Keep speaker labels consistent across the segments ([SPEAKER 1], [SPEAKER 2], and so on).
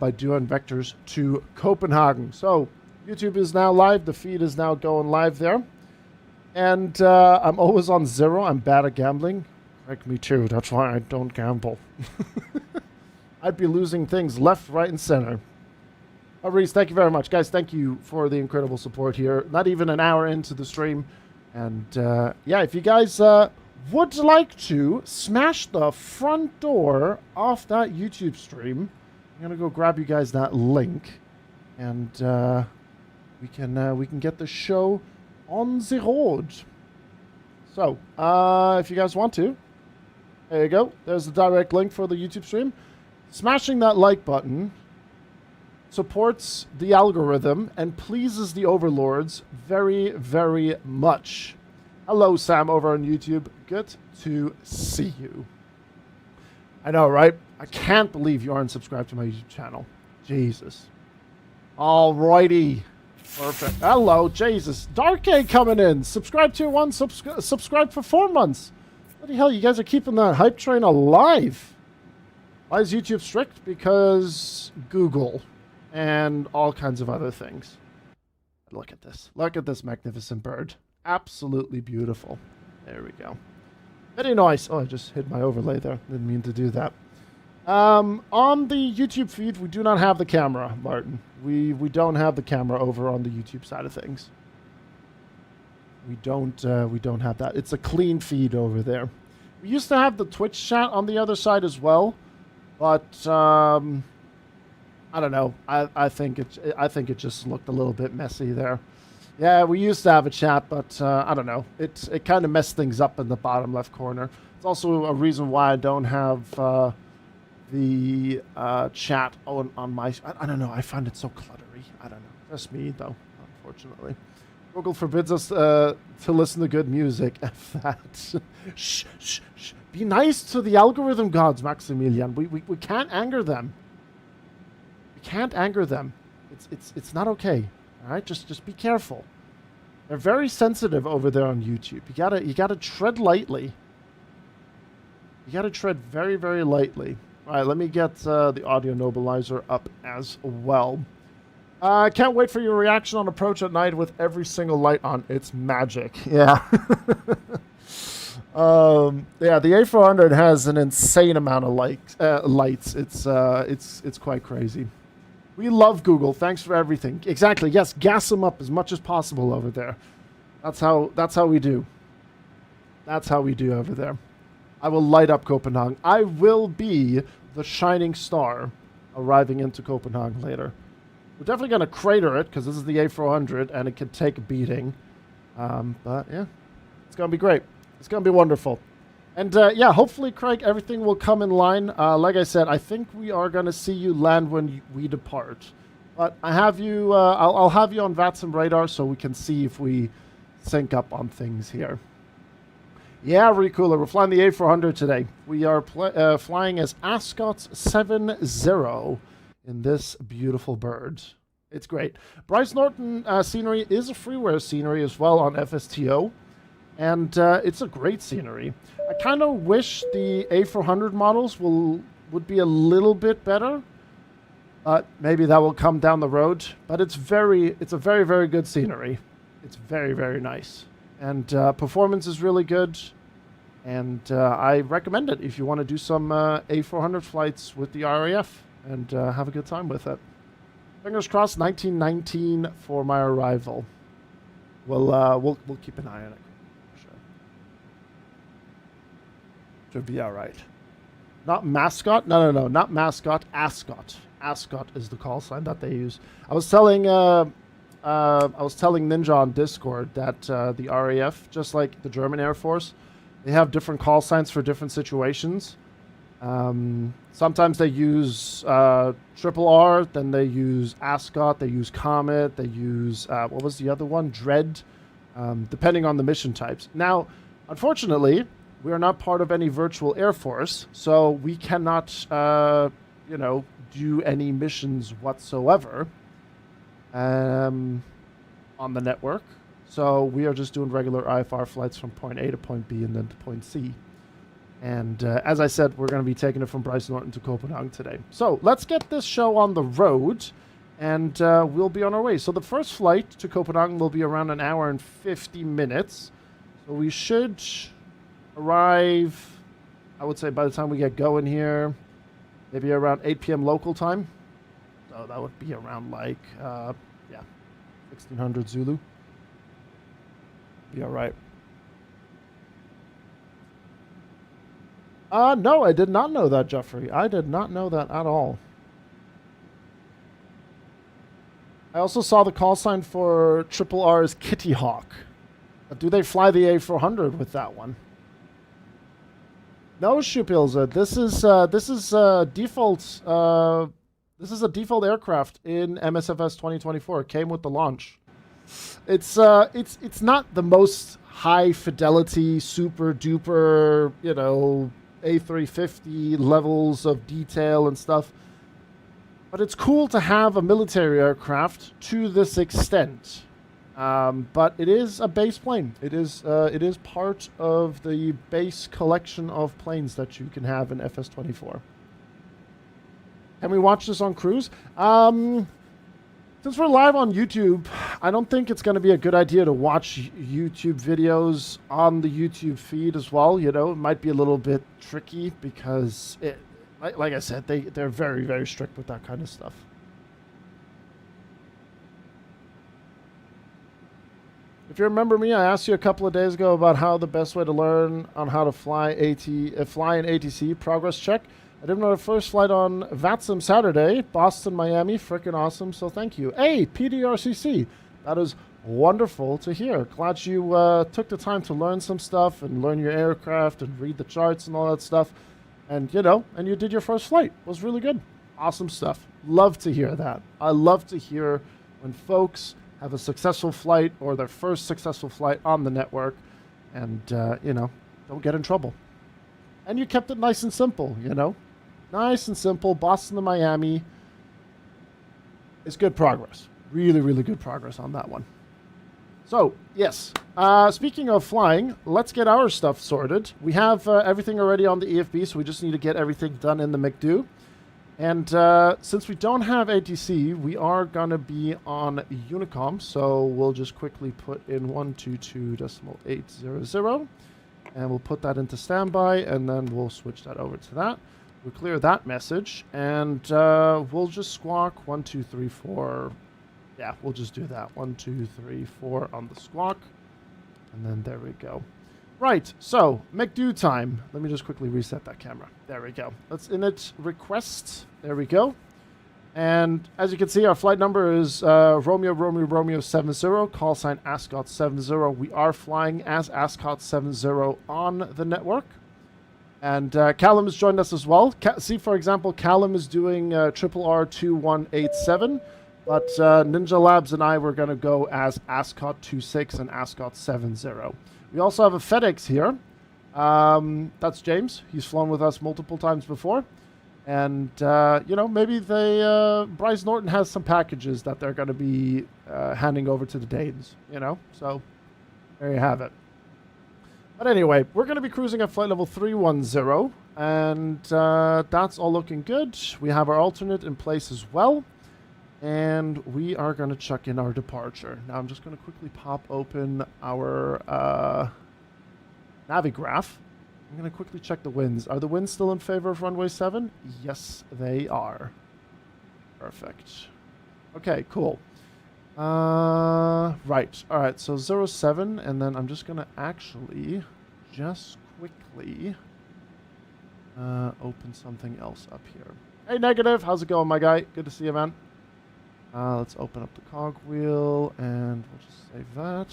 [SPEAKER 1] by doing vectors to Copenhagen. So YouTube is now live. The feed is now going live there. And I'm always on zero. I'm bad at gambling. Like me too. That's why I don't gamble. I'd be losing things left, right, and center. Oh, Reese, thank you very much. Guys, thank you for the incredible support here. Not even an hour into the stream. And yeah, if you guys would like to smash the front door off that YouTube stream, I'm going to go grab you guys that link. And we can get the show on the road. So, if you guys want to, there you go. There's the direct link for the YouTube stream. Smashing that like button supports the algorithm and pleases the overlords very, very much. Hello, Sam, over on YouTube. Good to see you. I know, right? I can't believe you aren't subscribed to my YouTube channel. Jesus. Alrighty. Perfect. Hello, Jesus. Dark A coming in. Subscribe tier 1, subscribe for 4 months. Bloody hell, you guys are keeping that hype train alive. Why is YouTube strict? Because Google and all kinds of other things. Look at this. Look at this magnificent bird. Absolutely beautiful. There we go. Very nice. Oh, I just hit my overlay there. Didn't mean to do that. On the YouTube feed, we do not have the camera, Martin. We don't have the camera over on the YouTube side of things. We don't have that. It's a clean feed over there. We used to have the Twitch chat on the other side as well, but I don't know. I think it just looked a little bit messy there. Yeah, we used to have a chat, but I don't know. It kind of messed things up in the bottom left corner. It's also a reason why I don't have the chat on my... I don't know. I find it so cluttery. I don't know. Just me, though, unfortunately. Google forbids us to listen to good music. F that. Shh, shh, shh. Be nice to the algorithm gods, Maximilian. We can't anger them. We can't anger them. It's not okay. All right, just be careful. They're very sensitive over there on YouTube. You gotta tread lightly. You gotta tread very, very lightly. All right, let me get the audio nobilizer up as well. I can't wait for your reaction on Approach at night with every single light on. It's magic. Yeah. Yeah, the A400 has an insane amount of lights. It's quite crazy. We love Google. Thanks for everything. Exactly. Yes, gas them up as much as possible over there. That's how we do. That's how we do over there. I will light up Copenhagen. I will be the shining star arriving into Copenhagen later. We're definitely going to crater it because this is the A400 and it can take a beating. But yeah, it's going to be great. It's going to be wonderful. And yeah, hopefully, Craig, everything will come in line. Like I said, I think we are going to see you land when we depart. But I have you, I'll have you on Vatsim radar so we can see if we sync up on things here. Yeah, really cool. We're flying the A400 today. We are flying as Ascot 70 in this beautiful bird. It's great. Brize Norton scenery is a freeware scenery as well on FSTO. And it's a great scenery. I kind of wish the A400 models would be a little bit better. But maybe that will come down the road. But it's a very, very good scenery. It's very, very nice. And performance is really good. And I recommend it if you want to do some A400 flights with the RAF and have a good time with it. Fingers crossed, 1919 for my arrival. We'll keep an eye on it. Should be all right. Not mascot? No, not mascot. Ascot. Ascot is the call sign that they use. I was telling Ninja on Discord that the RAF, just like the German Air Force, they have different call signs for different situations. Sometimes they use Triple R, then they use Ascot, they use Comet, they use what was the other one? Dread, depending on the mission types. Now, unfortunately, we are not part of any virtual Air Force, so we cannot, do any missions whatsoever on the network. So we are just doing regular IFR flights from point A to point B and then to point C. And as I said, we're going to be taking it from Brize Norton to Copenhagen today. So let's get this show on the road, and we'll be on our way. So the first flight to Copenhagen will be around an hour and 50 minutes. So we should arrive, I would say, by the time we get going here, maybe around 8 p.m. local time. So that would be around like, 1600 Zulu. Be all right. No, I did not know that, Jeffrey. I did not know that at all. I also saw the call sign for Triple R's Kitty Hawk. Do they fly the A400 with that one? No, Shupilza. This is default. This is a default aircraft in MSFS 2024. It came with the launch. It's not the most high fidelity, super duper, you know, A350 levels of detail and stuff. But it's cool to have a military aircraft to this extent. But it is a base plane. It is part of the base collection of planes that you can have in FS24. Can we watch this on cruise? Since we're live on YouTube, I don't think it's going to be a good idea to watch YouTube videos on the YouTube feed as well. You know, it might be a little bit tricky because, like I said, they're very, very strict with that kind of stuff. If you remember me, I asked you a couple of days ago about how the best way to learn on how to fly an ATC progress check. I did my first flight on Vatsim Saturday, Boston, Miami. Freaking awesome, so thank you. Hey, PDRCC, that is wonderful to hear. Glad you took the time to learn some stuff and learn your aircraft and read the charts and all that stuff. And, you know, and you did your first flight. It was really good. Awesome stuff. Love to hear that. I love to hear when folks have a successful flight or their first successful flight on the network and, you know, don't get in trouble. And you kept it nice and simple, you know. Nice and simple. Boston to Miami. It's good progress. Really, really good progress on that one. So, yes. Speaking of flying, let's get our stuff sorted. We have everything already on the EFB, so we just need to get everything done in the McDo. And since we don't have ATC, we are going to be on Unicom. So we'll just quickly put in 122.800. And we'll put that into standby, and then we'll switch that over to that. We'll clear that message, and we'll just squawk 1, 2, 3, 4. Yeah, we'll just do that. 1, 2, 3, 4 on the squawk. And then there we go. Right, so McDo time. Let me just quickly reset that camera. There we go. Let's init request. There we go. And as you can see, our flight number is Romeo 70, call sign Ascot 70. We are flying as Ascot 70 on the network. And Callum has joined us as well. See, for example, Callum is doing Triple R 2187, but Ninja Labs and I were going to go as Ascot 26 and Ascot 70. We also have a FedEx here. That's James. He's flown with us multiple times before. And, you know, maybe Brize Norton has some packages that they're going to be handing over to the Danes, you know. So there you have it. But anyway, we're going to be cruising at flight level 310, and that's all looking good. We have our alternate in place as well, and we are going to check in our departure. Now, I'm just going to quickly pop open our Navigraph. I'm going to quickly check the winds. Are the winds still in favor of runway 7? Yes, they are. Perfect. Okay, cool. Right. All right. So 07, and then I'm just going to actually just quickly open something else up here. Hey, Negative. How's it going, my guy? Good to see you, man. Let's open up the cogwheel, and we'll just save that.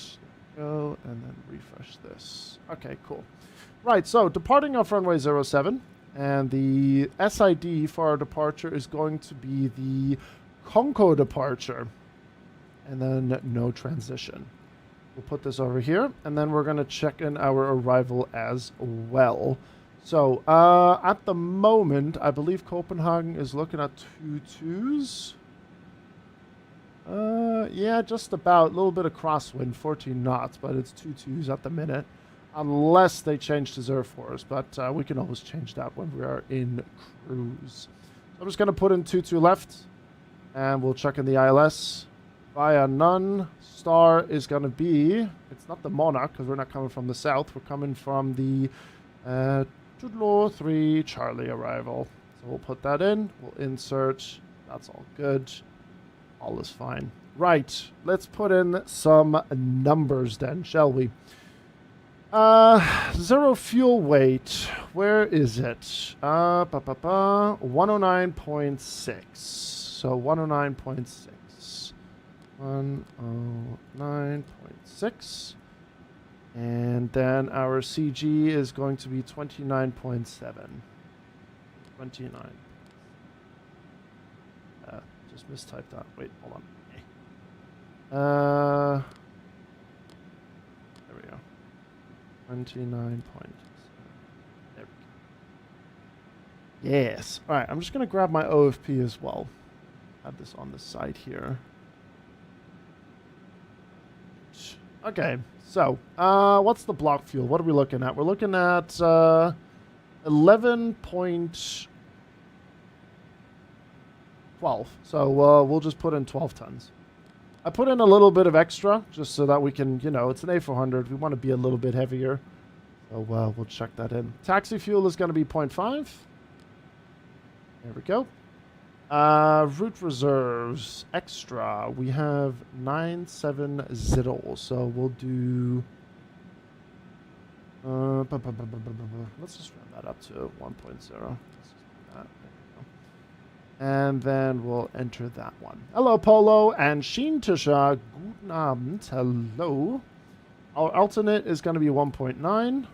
[SPEAKER 1] There we go, and then refresh this. Okay, cool. Right. So departing off runway 07, and the SID for our departure is going to be the Conco departure. And then no transition. We'll put this over here, and then we're going to check in our arrival as well. So, at the moment, I believe Copenhagen is looking at 2-2s. Yeah, just about. A little bit of crosswind, 14 knots, but it's 2-2s at the minute. unless they change to 0 for us, but we can always change that when we are in cruise. So I'm just going to put in 22 left, and we'll check in the ILS. Via none. Star is going to be, it's not the Monarch, because we're not coming from the south. We're coming from the Tudor 3 Charlie arrival. So we'll put that in. We'll insert. That's all good. All is fine. Right. Let's put in some numbers then, shall we? 0 fuel weight. Where is it? 109.6. So 109.6. 109.6. And then our CG is going to be 29.7. 29. Just mistyped that. Wait, hold on. There we go. 29 points. There we go. Yes. All right, I'm just going to grab my OFP as well. Have this on the side here. Okay, so what's the block fuel? What are we looking at? We're looking at 11.12. So we'll just put in 12 tons. I put in a little bit of extra just so that we can, you know, it's an A400. We want to be a little bit heavier. So we'll check that in. Taxi fuel is going to be 0.5. There we go. Route reserves extra. We have 970. So we'll do. Let's just round that up to 1.0. And then we'll enter that one. Hello, Polo and Sheen Tisha. Guten Abend. Hello. Our alternate is going to be 1.9.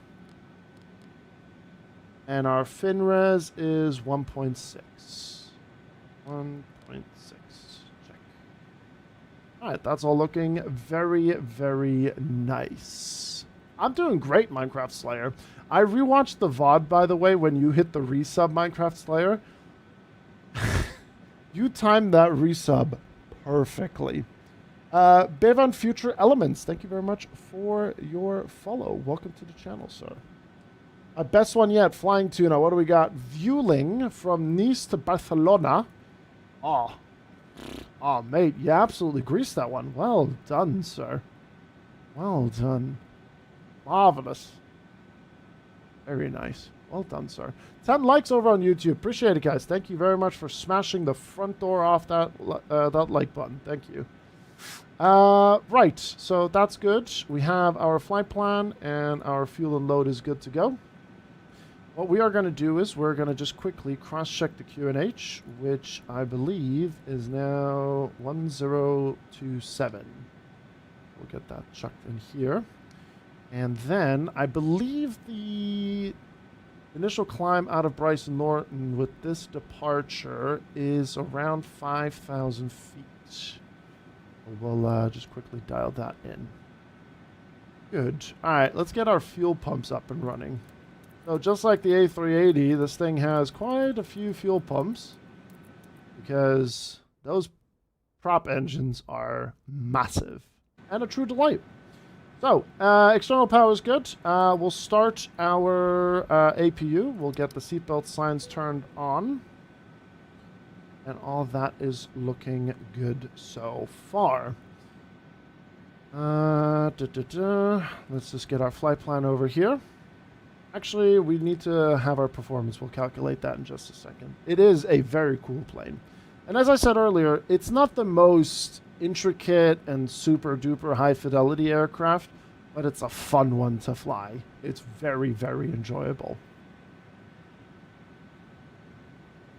[SPEAKER 1] And our FinRes is 1.6. 1.6. Check. All right, that's all looking very, very nice. I'm doing great, Minecraft Slayer. I rewatched the VOD, by the way, when you hit the resub, Minecraft Slayer. You timed that resub perfectly. Bevan Future Elements, thank you very much for your follow. Welcome to the channel, sir. Best one yet, Flying Tuna. What do we got? Vueling from Nice to Barcelona. Oh, mate, you absolutely greased that one. Well done, sir. Well done. Marvelous. Very nice. Well done, sir. 10 likes over on YouTube. Appreciate it, guys. Thank you very much for smashing the front door off that like button. Thank you. Right, so that's good. We have our flight plan, and our fuel and load is good to go. What we are going to do is we're going to just quickly cross-check the QNH, which I believe is now 1027. We'll get that checked in here. And then I believe the initial climb out of Brize Norton with this departure is around 5,000 feet. We'll just quickly dial that in. Good. All right, let's get our fuel pumps up and running. So just like the A380, this thing has quite a few fuel pumps because those prop engines are massive and a true delight. So, external power is good. We'll start our APU. We'll get the seatbelt signs turned on. And all that is looking good so far. Let's just get our flight plan over here. Actually, we need to have our performance. We'll calculate that in just a second. It is a very cool plane. And as I said earlier, it's not the most intricate and super duper high fidelity aircraft, but it's a fun one to fly. It's very, very enjoyable.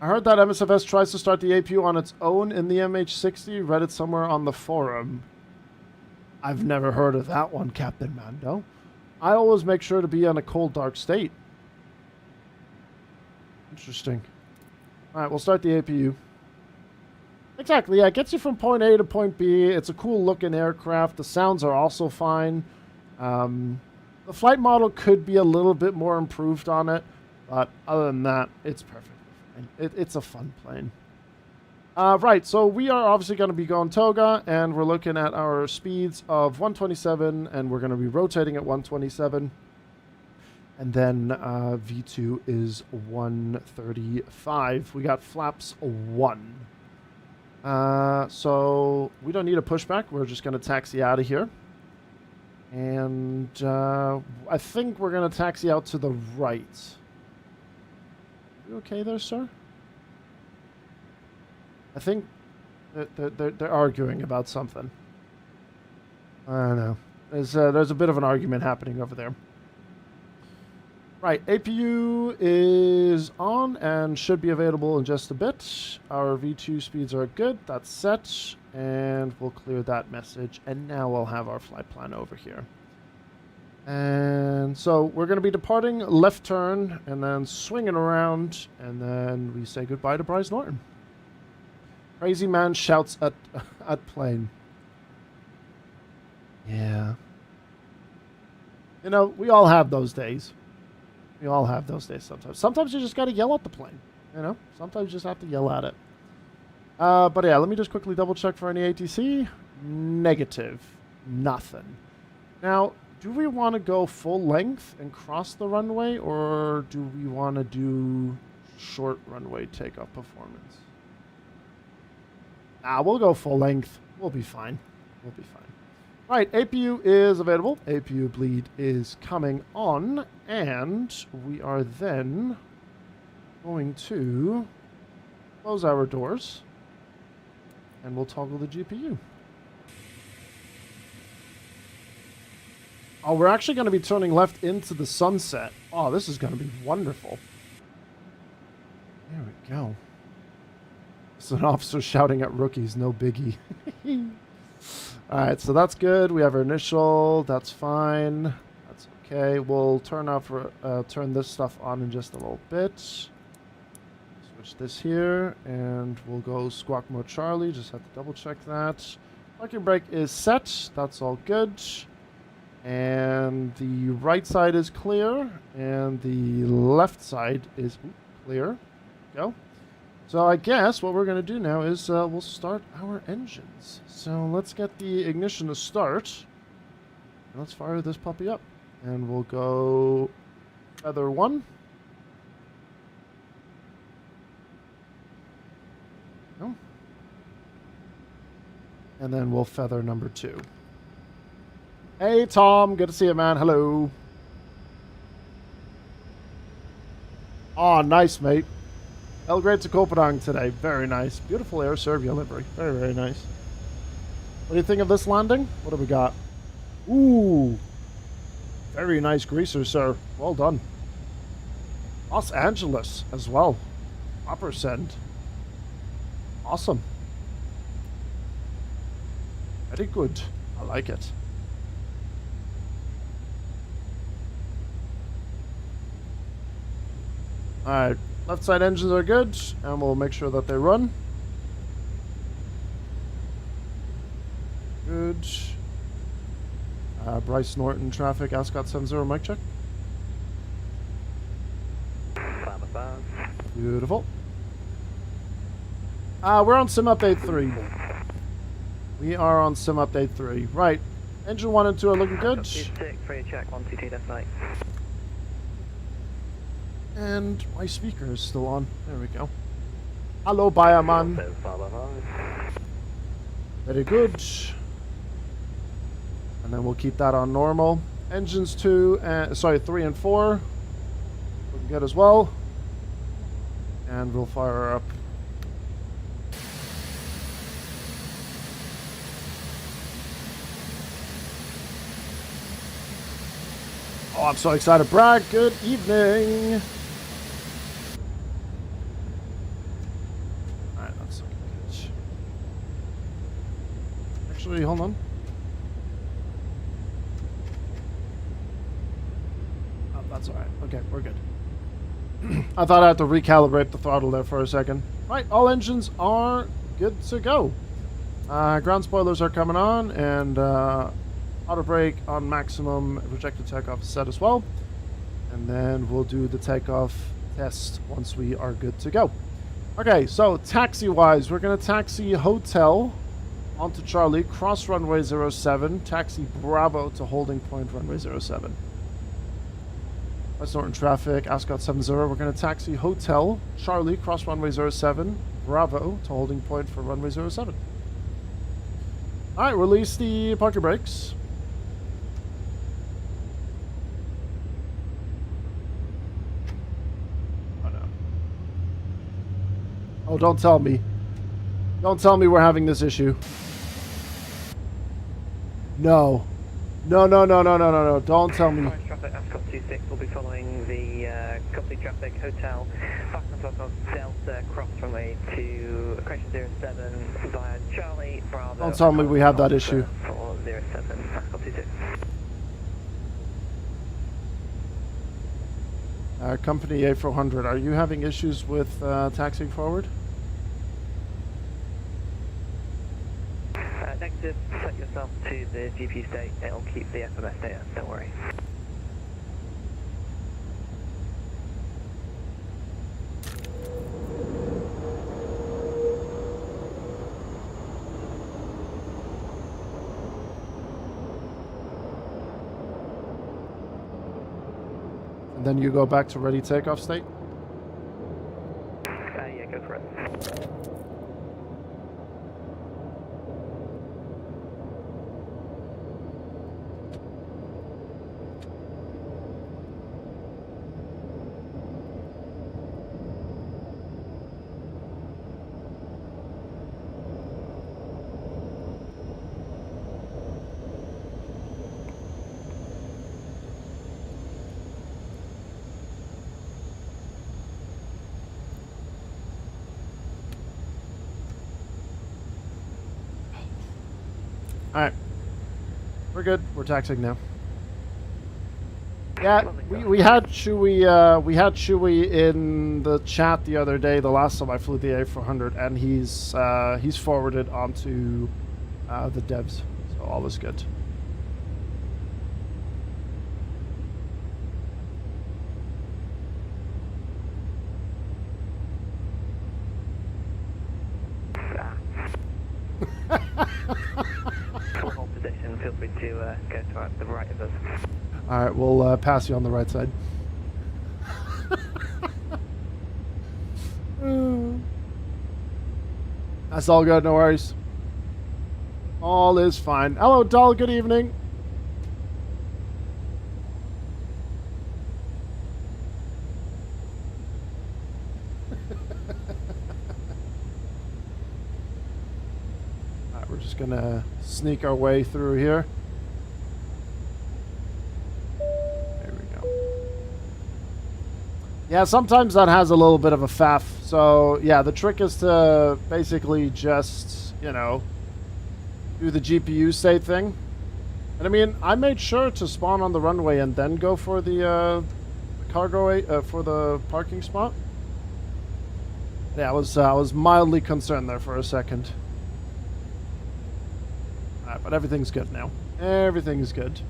[SPEAKER 1] I heard that MSFS tries to start the APU on its own in the MH60. Read it somewhere on the forum. I've never heard of that one, Captain Mando. I always make sure to be in a cold, dark state. Interesting. All right, we'll start the APU. Exactly, yeah, it gets you from point A to point B. It's a cool looking aircraft. The sounds are also fine. The flight model could be a little bit more improved on it, but other than that, it's perfectly fine. It's a fun plane. Right, so we are obviously going to be going toga, and we're looking at our speeds of 127, and we're going to be rotating at 127. And then V2 is 135. We got flaps 1. So we don't need a pushback. We're just going to taxi out of here. And I think we're going to taxi out to the right. You okay there, sir? I think they're arguing about something. I don't know. There's a bit of an argument happening over there. Right, APU is on and should be available in just a bit. Our V2 speeds are good. That's set. And we'll clear that message. And now we'll have our flight plan over here. And so we're going to be departing left turn and then swinging around. And then we say goodbye to Brize Norton. Crazy man shouts at plane. Yeah. You know, we all have those days. We all have those days sometimes. Sometimes you just got to yell at the plane. You know, sometimes you just have to yell at it. But yeah, let me just quickly double check for any ATC. Negative. Nothing. Now, do we want to go full length and cross the runway, or do we want to do short runway takeoff performance? We'll go full length. We'll be fine. We'll be fine. Right, APU is available. APU bleed is coming on, and we are then going to close our doors, and we'll toggle the GPU. Oh, we're actually going to be turning left into the sunset. Oh, this is going to be wonderful. There we go. It's an officer shouting at rookies, no biggie. Alright, so that's good. We have our initial. That's fine. That's okay. We'll turn this stuff on in just a little bit. Switch this here, and we'll go squawk mode Charlie. Just have to double check that. Parking brake is set. That's all good. And the right side is clear, and the left side is clear. Go. So I guess what we're going to do now is we'll start our engines. So let's get the ignition to start. Let's fire this puppy up. And we'll go feather 1. No. And then we'll feather number 2. Hey, Tom. Good to see you, man. Hello. Oh, nice, mate. Belgrade to Copenhagen today. Very nice. Beautiful Air Serbia livery. Very, very nice. What do you think of this landing? What do we got? Ooh. Very nice greaser, sir. Well done. Los Angeles as well. Proper send. Awesome. Very good. I like it. Alright. Left side engines are good, and we'll make sure that they run. Good. Brize Norton traffic, Ascot 70, mic check. Beautiful. We're on Sim Update 3. We are on Sim Update 3. Right. Engine 1 and 2 are looking good.
[SPEAKER 2] Free check, 122, that's right.
[SPEAKER 1] And my speaker is still on. There we go. Hello, Bayerman. Very good. And then we'll keep that on normal. Engines 3 and 4. Looking good as well. And we'll fire her up. Oh, I'm so excited. Brad, good evening. Alright, that's looking good. Actually, hold on. Oh, that's alright. Okay, we're good. I thought I had to recalibrate the throttle there for a second. Right, all engines are good to go. Ground spoilers are coming on, and auto brake on maximum. Projected takeoff is set as well. And then we'll do the takeoff test once we are good to go. Okay, so taxi-wise, we're going to taxi Hotel onto Charlie, cross runway 07, taxi Bravo to holding point runway 07. Brize Norton traffic, Ascot 70. We're going to taxi Hotel Charlie, cross runway 07, Bravo to holding point for runway 07. All right, release the parking brakes. Oh, no. Oh, don't tell me. Don't tell me we're having this issue. No. No, no, no, no, no, no, no. Don't tell me.
[SPEAKER 2] Traffic, Ascot 26 will be following the company traffic hotel. Back on Delta, cross runway to equation 07 via Charlie, Bravo.
[SPEAKER 1] Don't tell me we have that issue.
[SPEAKER 2] For 07, Ascot 26.
[SPEAKER 1] Company A400, are you having issues with taxiing forward?
[SPEAKER 2] Negative, set yourself to the GPU state, it'll keep the FMS data, don't worry.
[SPEAKER 1] And then you go back to ready takeoff state?
[SPEAKER 2] Yeah, go for it.
[SPEAKER 1] Alright. We're good. We're taxiing now. Yeah, we had Chewy in the chat the other day, the last time I flew the A400, and he's forwarded onto the devs, so all is good.
[SPEAKER 2] Hold position, feel free to go to the right of us.
[SPEAKER 1] Alright, we'll pass you on the right side. That's all good, no worries. All is fine. Hello, Doll, good evening. Alright, we're just gonna sneak our way through here. Yeah, sometimes that has a little bit of a faff. So, yeah, the trick is to basically just, you know, do the GPU state thing. And I mean, I made sure to spawn on the runway and then go for the cargo, for the parking spot. Yeah, I was mildly concerned there for a second. Alright, but everything's good now. Everything is good.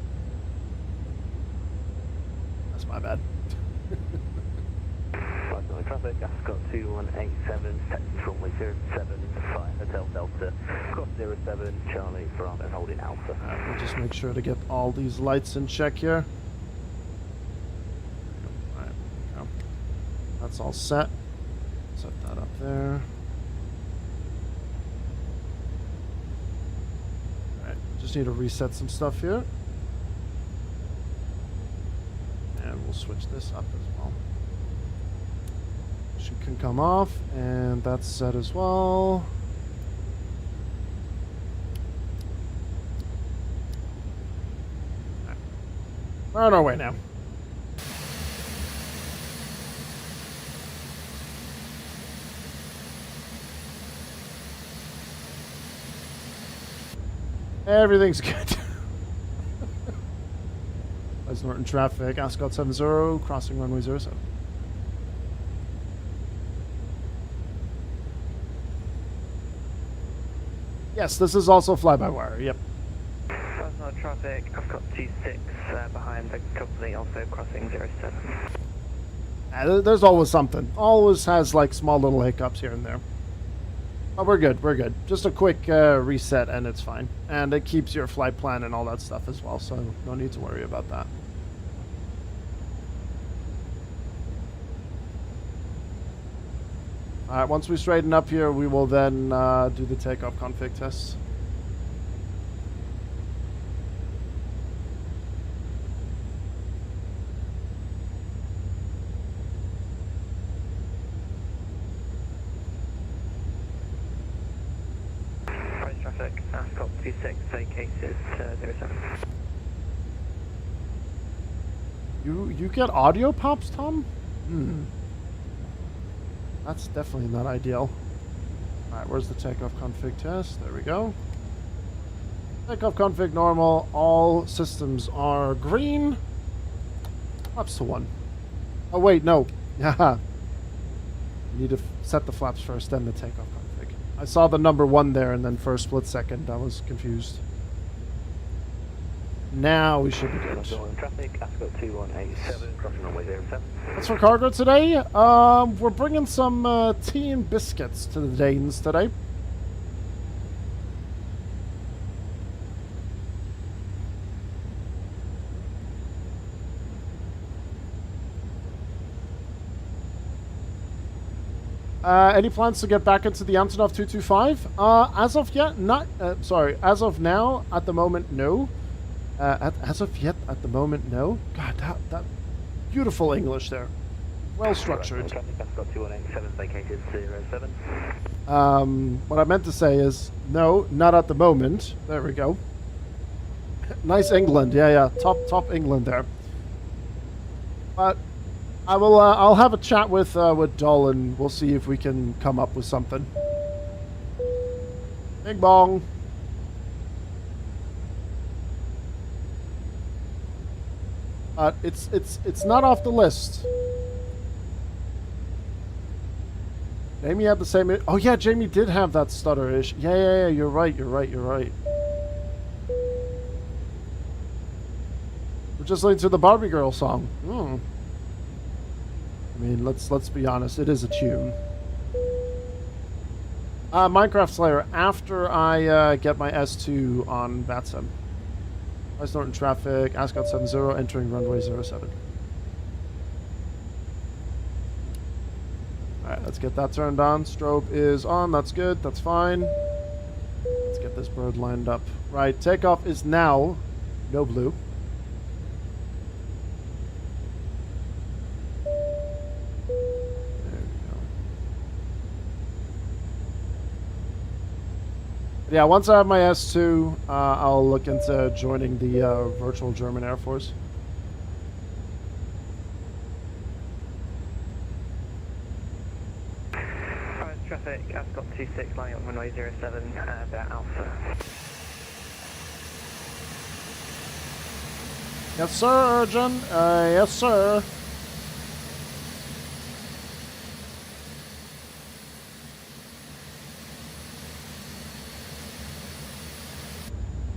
[SPEAKER 1] That's my bad.
[SPEAKER 2] Traffic, Ascot 2187, taxi runway 07, fire Hotel Delta, cross 07, Charlie, Bravo, holding Alpha.
[SPEAKER 1] Alright, we'll just make sure to get all these lights in check here. Alright, there we go. That's all set. Set that up there. Alright, just need to reset some stuff here. And we'll switch this up as well. She can come off, and that's set as well. Right. We're on our way now. Everything's good. Brize Norton traffic, Ascot 70, crossing runway 07. Yes, this is also fly-by-wire, yep.
[SPEAKER 2] Brize Norton traffic, Ascot 26 behind the company, also crossing 07.
[SPEAKER 1] There's always something. Always has like small little hiccups here and there. But we're good, we're good. Just a quick reset and it's fine. And it keeps your flight plan and all that stuff as well, so no need to worry about that. Alright, once we straighten up here, we will then do the takeoff config test.
[SPEAKER 2] Brize traffic, Ascot 26, vacated 07.
[SPEAKER 1] You get audio pops, Tom? That's definitely not ideal. Alright, where's the takeoff config test? There we go. Takeoff config normal. All systems are green. Flaps to 1. Oh, wait, no. Yeah. You need to set the flaps first, then the takeoff config. I saw the number 1 there, and then for a split second, I was confused. Now we should be good.
[SPEAKER 2] Traffic, Ascot 2187, crossing runway 07.
[SPEAKER 1] What's for cargo today? We're bringing some tea and biscuits to the Danes today. Any plans to get back into the Antonov 225? As of yet, not. Sorry, as of now, at the moment, no. As of yet, at the moment, no. God, that beautiful English there. Well structured.
[SPEAKER 2] Traffic, Ascot 2187, vacated 07.
[SPEAKER 1] What I meant to say is, no, not at the moment. There we go. Nice England, yeah, top England there. But I will. I'll have a chat with Dull, and we'll see if we can come up with something. Bing bong. It's not off the list. Jamie had the same. Oh yeah, Jamie did have that stutter-ish. Yeah. You're right. We're just listening to the Barbie Girl song. I mean, let's be honest. It is a tune. Minecraft Slayer. After I get my S2 on Vatsim. Brize Norton traffic, Ascot 70, entering runway 07. Alright, let's get that turned on. Strobe is on, that's good, that's fine. Let's get this bird lined up. Right, takeoff is now, no blue. Yeah, once I have my S2, I'll look into joining the virtual German Air Force.
[SPEAKER 2] Brize traffic, Ascot 26, lining up runway 07, they're Alpha.
[SPEAKER 1] Yes, sir, Urgent. Yes, sir.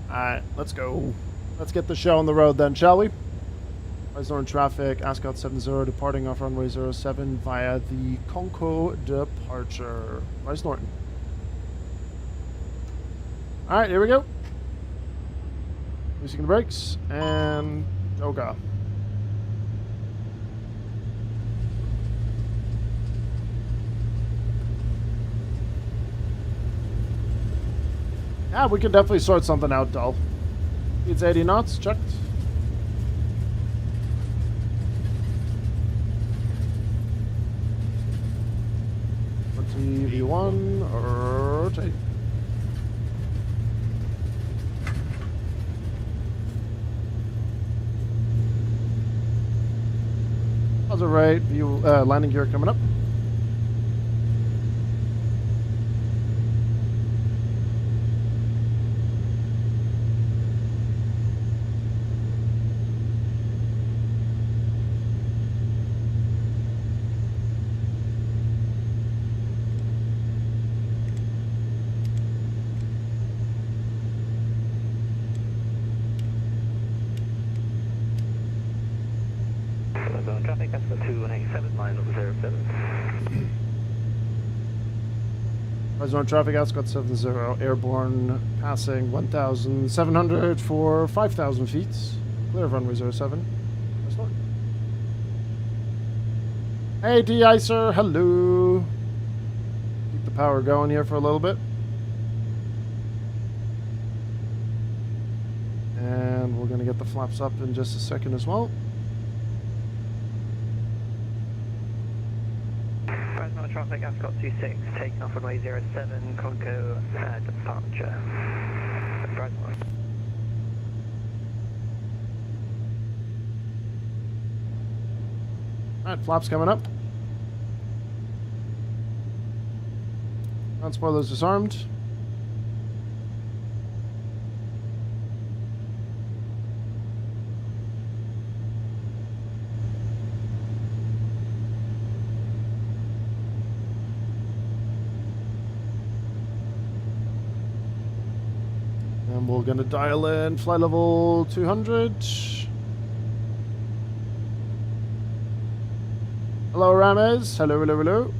[SPEAKER 1] Alright, let's go. Let's get the show on the road then, shall we? Brize Norton traffic, Ascot 70, departing off runway 07 via the Conco departure. Brize Norton. Alright, here we go. Loosening the brakes, and yoga. Yeah, we can definitely sort something out, Dull. It's 80 knots, checked. V1, rotate. Positive right, view, landing gear coming up.
[SPEAKER 2] Traffic, Ascot 2187, line up 07.
[SPEAKER 1] Brize Norton traffic, Ascot 70, airborne, passing 1,700 for 5,000 feet. Clear of runway 07. Brize Norton. Hey, De-Icer, hello. power going here for a little bit. And we're going to get the flaps up in just a second as well.
[SPEAKER 2] Brize Norton traffic, Ascot 26, taking off runway 07, Conco departure. Brize Norton.
[SPEAKER 1] Alright, flaps coming up. Front spoilers disarmed. And we're going to dial in flight level 200. Hello, Rames. Hello, hello, hello.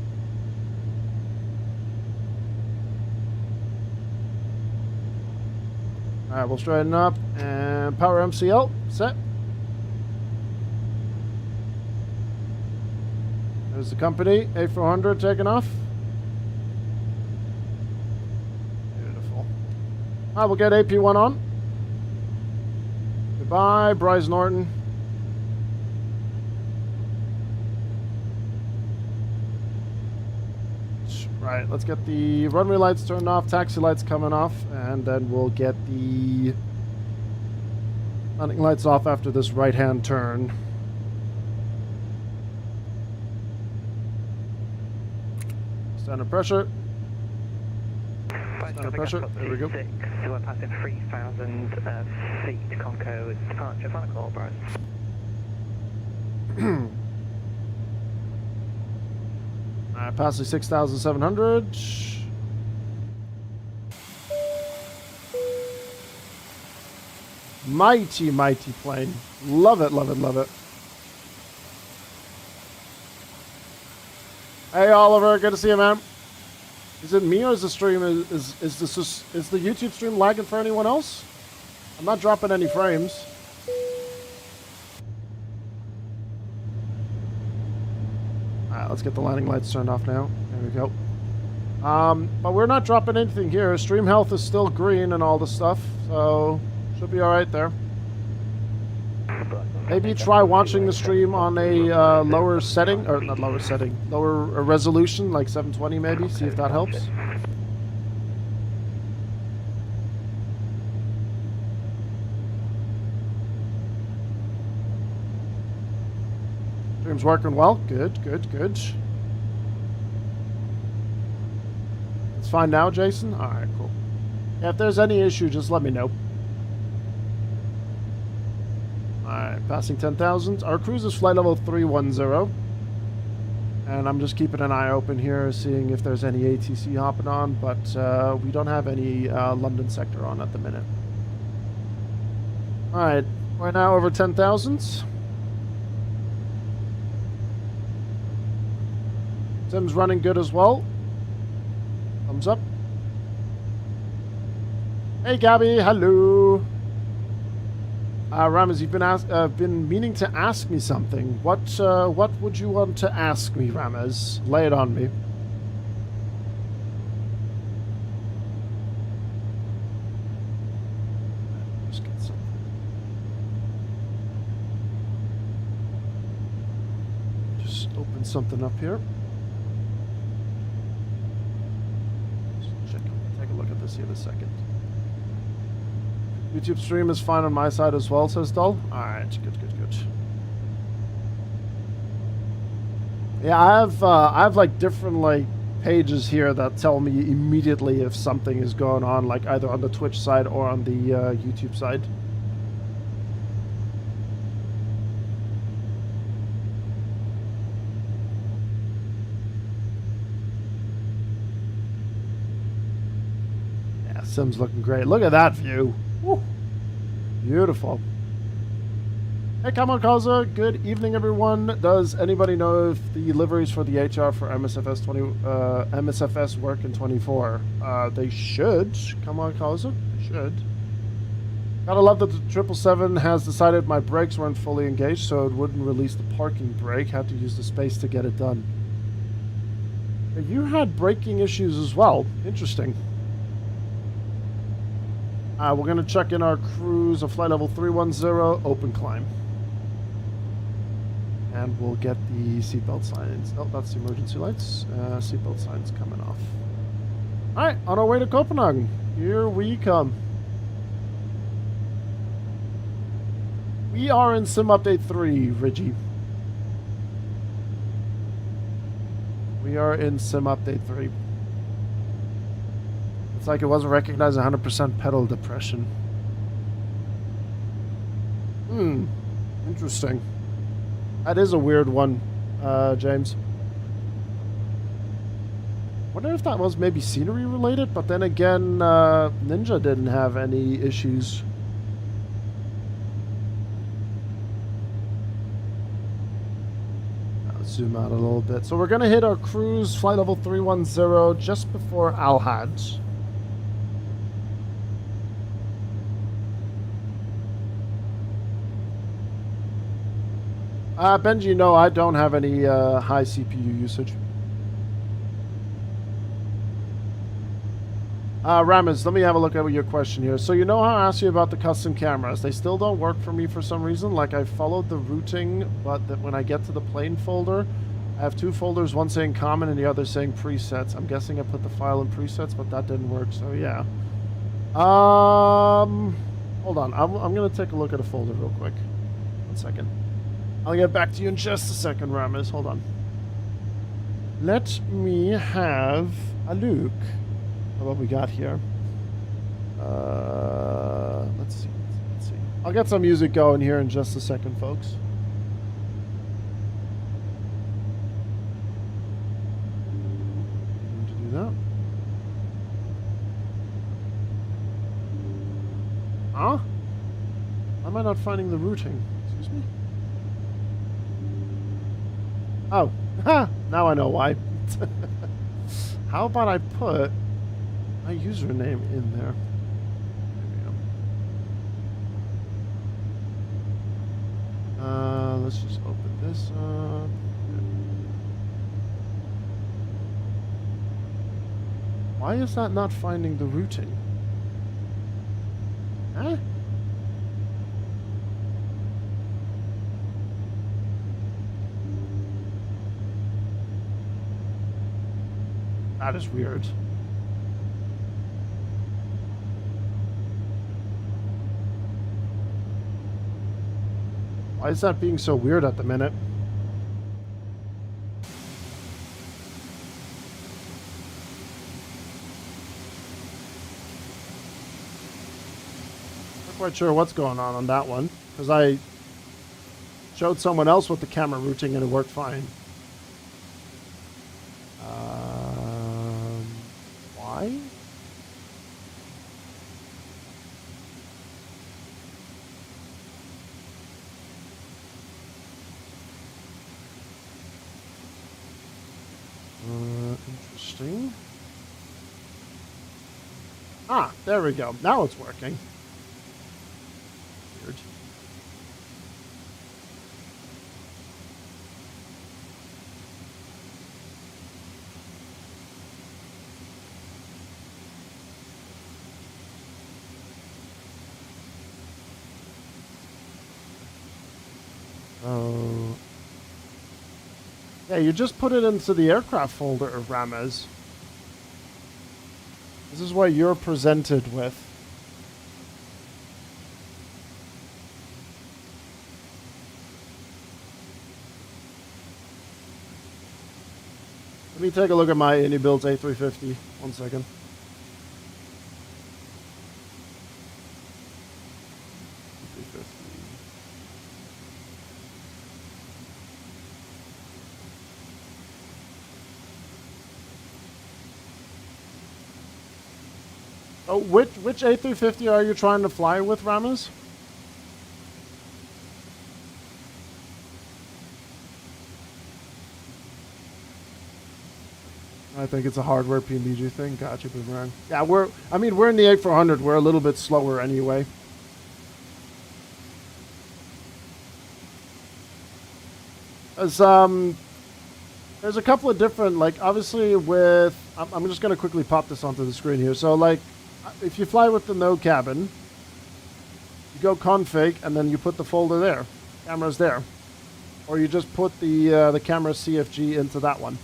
[SPEAKER 1] Alright, we'll straighten up and power MCL. Set. There's the company. A400 taking off. Beautiful. Alright, we'll get AP1 on. Goodbye, Brize Norton. Right, let's get the runway lights turned off, taxi lights coming off, and then we'll get the landing lights off after this right-hand turn. Standard pressure. Standard pressure. There we go.
[SPEAKER 2] So we're passing 3,000 feet, Conco departure. Final call, Brize.
[SPEAKER 1] Passing 6,700. Mighty, mighty plane. Love it, love it, love it. Hey, Oliver, good to see you, man. Is it me or is the stream is the YouTube stream lagging for anyone else? I'm not dropping any frames. Let's get the landing lights turned off now. There we go. But we're not dropping anything here. Stream health is still green and all the stuff, so should be all right there. Maybe try watching the stream on a lower setting, or not lower setting, lower resolution, like 720 maybe. See if that helps. Stream's working well. Good, good, good. It's fine now, Jason? Alright, cool. Yeah, if there's any issue, just let me know. Alright, passing 10,000. Our cruise is flight level 310. And I'm just keeping an eye open here, seeing if there's any ATC hopping on, but we don't have any London sector on at the minute. Alright, we're now over 10,000. Sim's running good as well. Thumbs up. Hey, Gabby, hello. Rames, you've been meaning to ask me something. What would you want to ask me, Rames? Lay it on me. Let's get something. Just open something up here. Look at this here in a second. YouTube stream is fine on my side as well, says Dull. Alright, good, good, good. Yeah, I have like different like pages here that tell me immediately if something is going on, like either on the Twitch side or on the YouTube side. Sim's looking great. Look at that view. Woo. Beautiful. Hey, Kamikaze. Good evening, everyone. Does anybody know if the liveries for the HR for MSFS work in 24? They should. Kamikaze. They should. Gotta love that the 777 has decided my brakes weren't fully engaged, so it wouldn't release the parking brake. Had to use the space to get it done. You had braking issues as well. Interesting. We're going to check in our cruise of flight level 310, open climb. And we'll get the seatbelt signs. Oh, that's the emergency lights. Seatbelt signs coming off. Alright, on our way to Copenhagen. Here we come. We are in Sim Update 3, Reggie. We are in Sim Update 3. It's like it wasn't recognized 100% pedal depression. Interesting. That is a weird one, James. Wonder if that was maybe scenery related, but then again, Ninja didn't have any issues. I'll zoom out a little bit. So we're gonna hit our cruise flight level 310 just before Al-Had. Benji, no, I don't have any high CPU usage. Ramez, let me have a look at your question here. So you know how I asked you about the custom cameras? They still don't work for me for some reason. Like I followed the routing, but that when I get to the plane folder, I have two folders, one saying common and the other saying presets. I'm guessing I put the file in presets, but that didn't work, so yeah. Hold on, I'm gonna take a look at a folder real quick. 1 second. I'll get back to you in just a second, Ramez. Hold on. Let me have a look at what we got here. Let's see. I'll get some music going here in just a second, folks. Going to do that. Huh? Why am I not finding the routing? Excuse me? Oh, now I know why. How about I put my username in there? There we go. Let's just open this up. Why is that not finding the routing? Huh? That is weird. Why is that being so weird at the minute? Not quite sure what's going on that one, because I showed someone else with the camera routing and it worked fine. Why? Interesting. Ah, there we go. Now it's working. Weird. Oh. Yeah, you just put it into the aircraft folder, Ramez. This is what you're presented with. Let me take a look at my Built A350. 1 second. Oh, which A350 are you trying to fly with, Ramez? I think it's a hardware PNBG thing. Gotcha, Boomerang. Yeah, we're in the A400. We're a little bit slower anyway. As There's a couple of different, like, obviously with, I'm just going to quickly pop this onto the screen here. So, like, if you fly with the no cabin, you go config, and then you put the folder there. Camera's there. Or you just put the camera CFG into that one.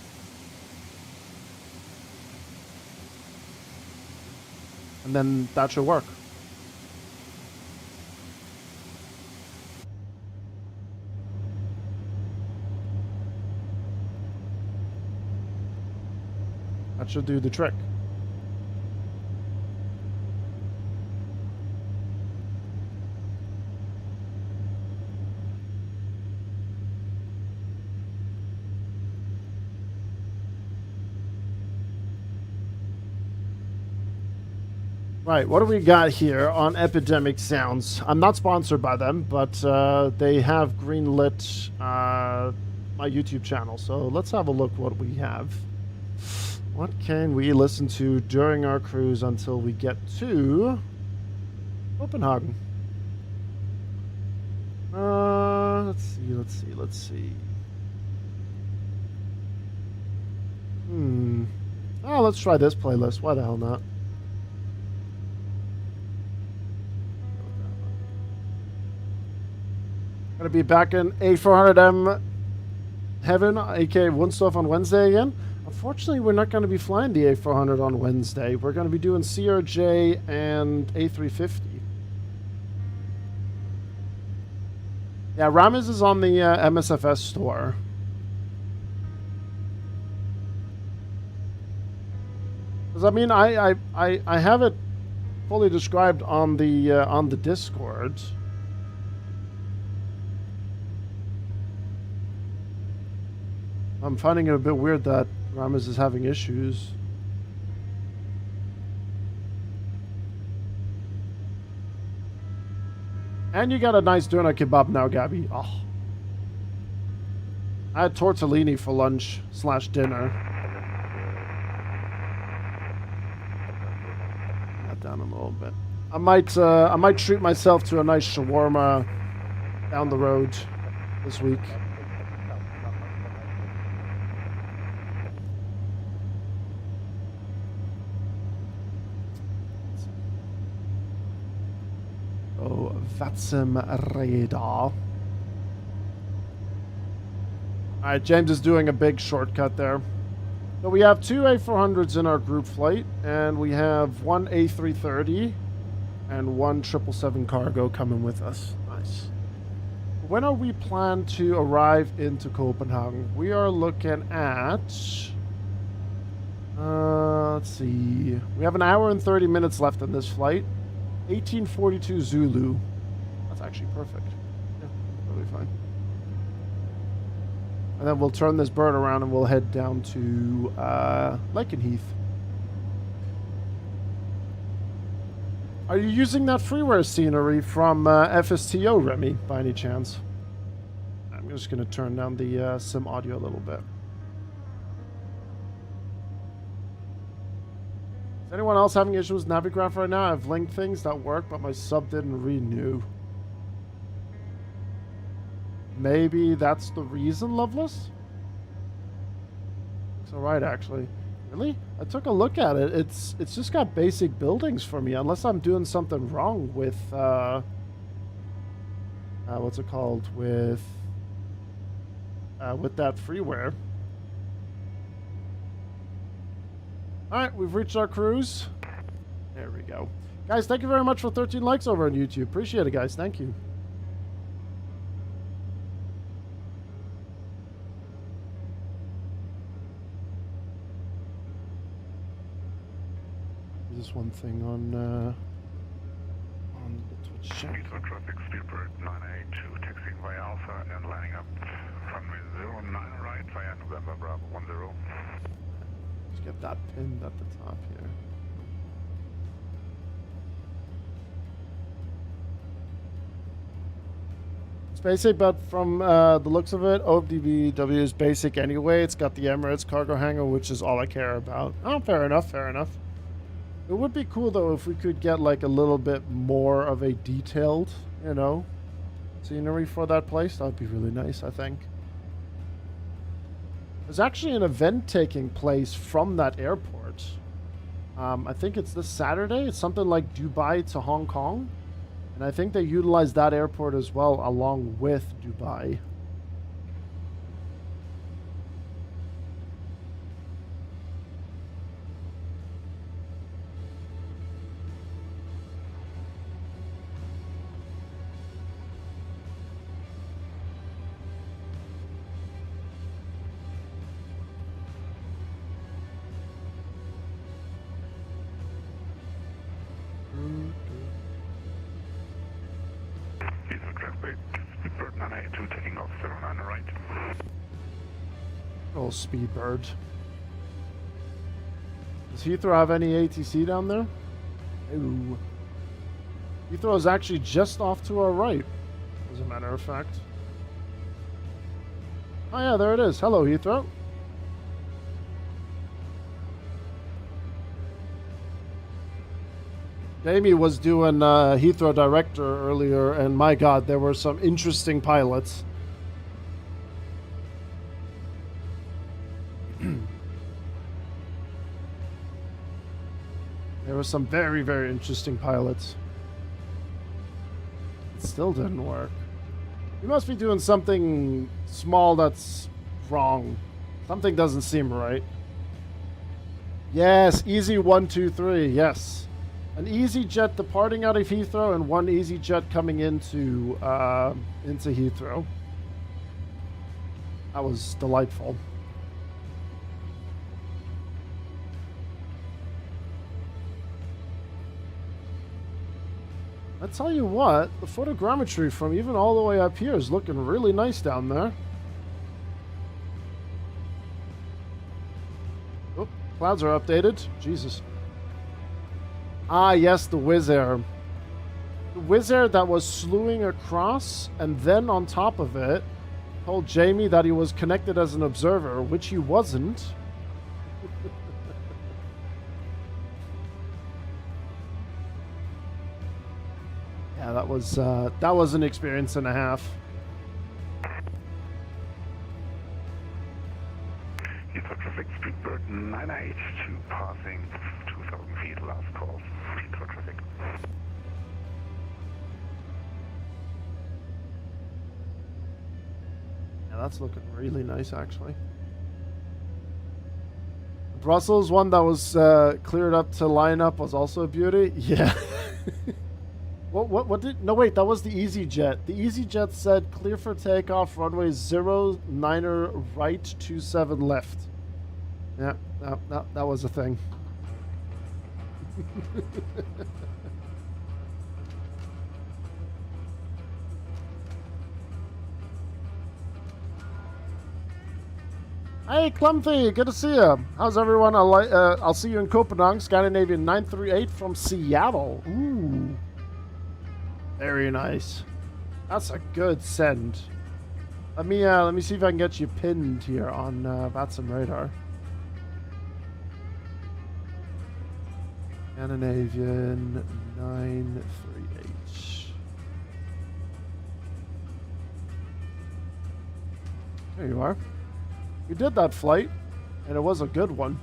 [SPEAKER 1] And then that should work. That should do the trick. Right, what do we got here on Epidemic Sounds? I'm not sponsored by them, but they have greenlit my YouTube channel. So let's have a look what we have. What can we listen to during our cruise until we get to Copenhagen? Let's see. Oh, let's try this playlist. Why the hell not? Gonna be back in A400M heaven, aka Wunstorf on Wednesday again. Unfortunately, we're not going to be flying the A400 on Wednesday. We're going to be doing CRJ and A350. Yeah, Ramiz is on the MSFS store. Because I mean, I have it fully described on the Discord. I'm finding it a bit weird that Ramiz is having issues. And you got a nice doner kebab now, Gabby. Oh. I had tortellini for lunch / dinner. That down a little bit. I might treat myself to a nice shawarma down the road this week. Vatsim radar. Alright, James is doing a big shortcut there. So we have 2 A400s in our group flight, and we have 1 A330 and 1 777 cargo coming with us. Nice. When are we planned to arrive into Copenhagen? We are looking at... let's see. We have an hour and 30 minutes left in this flight. 1842 Zulu. That's actually perfect. Yeah, totally fine. And then we'll turn this bird around and we'll head down to Lakenheath. Are you using that freeware scenery from FSTO, Remy, by any chance? I'm just going to turn down the sim audio a little bit. Is anyone else having issues with Navigraph right now? I've linked things that work, but my sub didn't renew. Maybe that's the reason, Loveless? It's alright, actually. Really? I took a look at it. It's just got basic buildings for me, unless I'm doing something wrong with, what's it called? With that freeware. Alright, we've reached our cruise. There we go. Guys, thank you very much for 13 likes over on YouTube. Appreciate it, guys. Thank you. This one thing on the Twitch chat.
[SPEAKER 3] Speedbird traffic, Speedbird 982, taxiing via Alpha and lining up runway 09 right via November Bravo 10.
[SPEAKER 1] Let's get that pinned at the top here. It's basic, but from the looks of it, OBDW is basic anyway. It's got the Emirates cargo hangar, which is all I care about. Oh, fair enough, fair enough. It would be cool, though, if we could get, like, a little bit more of a detailed, you know, scenery for that place. That would be really nice, I think. There's actually an event taking place from that airport. I think it's this Saturday. It's something like Dubai to Hong Kong. And I think they utilize that airport as well along with Dubai.
[SPEAKER 3] Heathrow traffic, Speedbird 982 taking off 09 right.
[SPEAKER 1] Oh, Speedbird. Does Heathrow have any ATC down there? Ooh. Heathrow is actually just off to our right, as a matter of fact. Oh yeah, there it is. Hello, Heathrow. Jamie was doing Heathrow Director earlier, and my God, there were some interesting pilots. There were some very, very interesting pilots. It still didn't work. You must be doing something small that's wrong. Something doesn't seem right. Yes, easy 1, 2, 3. Yes. An EasyJet departing out of Heathrow and one EasyJet coming into Heathrow. That was delightful. I tell you what, the photogrammetry from even all the way up here is looking really nice down there. Oh, clouds are updated. Jesus. Ah, yes, the Wizz Air. The Wizz Air that was slewing across, and then on top of it, told Jamie that he was connected as an observer, which he wasn't. Yeah, that was an experience and a half.
[SPEAKER 3] Heathrow traffic, Speedbird 982 passing 2,000 feet, last call. Heathrow traffic.
[SPEAKER 1] Yeah, that's looking really nice, actually. Brussels one that was cleared up to line up was also a beauty. Yeah. What did... No, wait, that was the EasyJet. The EasyJet said clear for takeoff, runway 09er right, 27 left. Yeah, that was a thing. Hey, Clumpy, good to see you. How's everyone? I'll see you in Copenhagen, Scandinavian 938 from Seattle. Ooh. Very nice. That's a good send. Let me see if I can get you pinned here on Vatsim radar. Scandinavian 938. There you are. We did that flight, and it was a good one.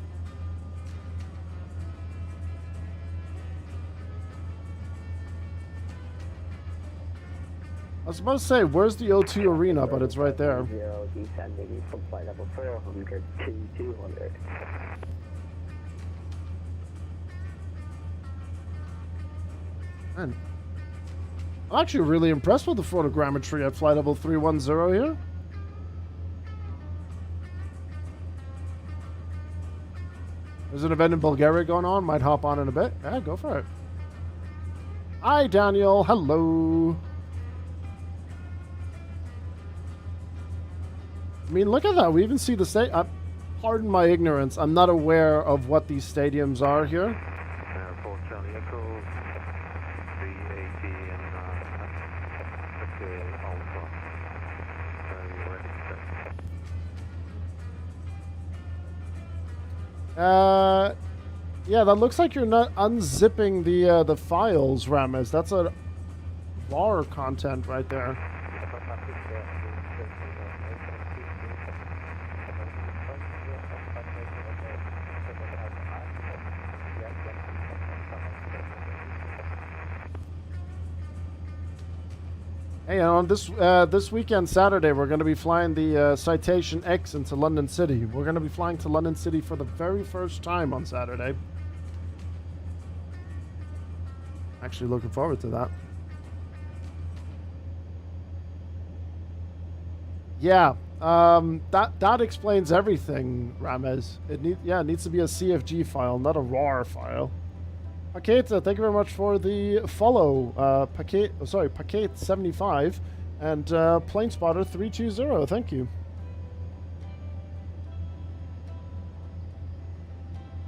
[SPEAKER 1] I was supposed to say, where's the O2 arena, but it's right there.
[SPEAKER 2] Descending from flight level 400 to 200.
[SPEAKER 1] Man, I'm actually really impressed with the photogrammetry at flight level 310 here. There's an event in Bulgaria going on. Might hop on in a bit. Yeah, go for it. Hi, Daniel. Hello. I mean, look at that. We even see the state. Pardon my ignorance. I'm not aware of what these stadiums are here.
[SPEAKER 3] Port Charlie Echo, VAD and Alpha. Ready to set.
[SPEAKER 1] Yeah, that looks like you're not unzipping the files, Ramez. That's a RAR content right there. Hey, on this weekend, Saturday, we're going to be flying the Citation X into London City. We're going to be flying to London City for the very first time on Saturday. Actually looking forward to that. Yeah, that explains everything, Ramez. It needs to be a CFG file, not a RAR file. Paqueta, thank you very much for the follow. Paquet 75 and Planespotter 320. Thank you.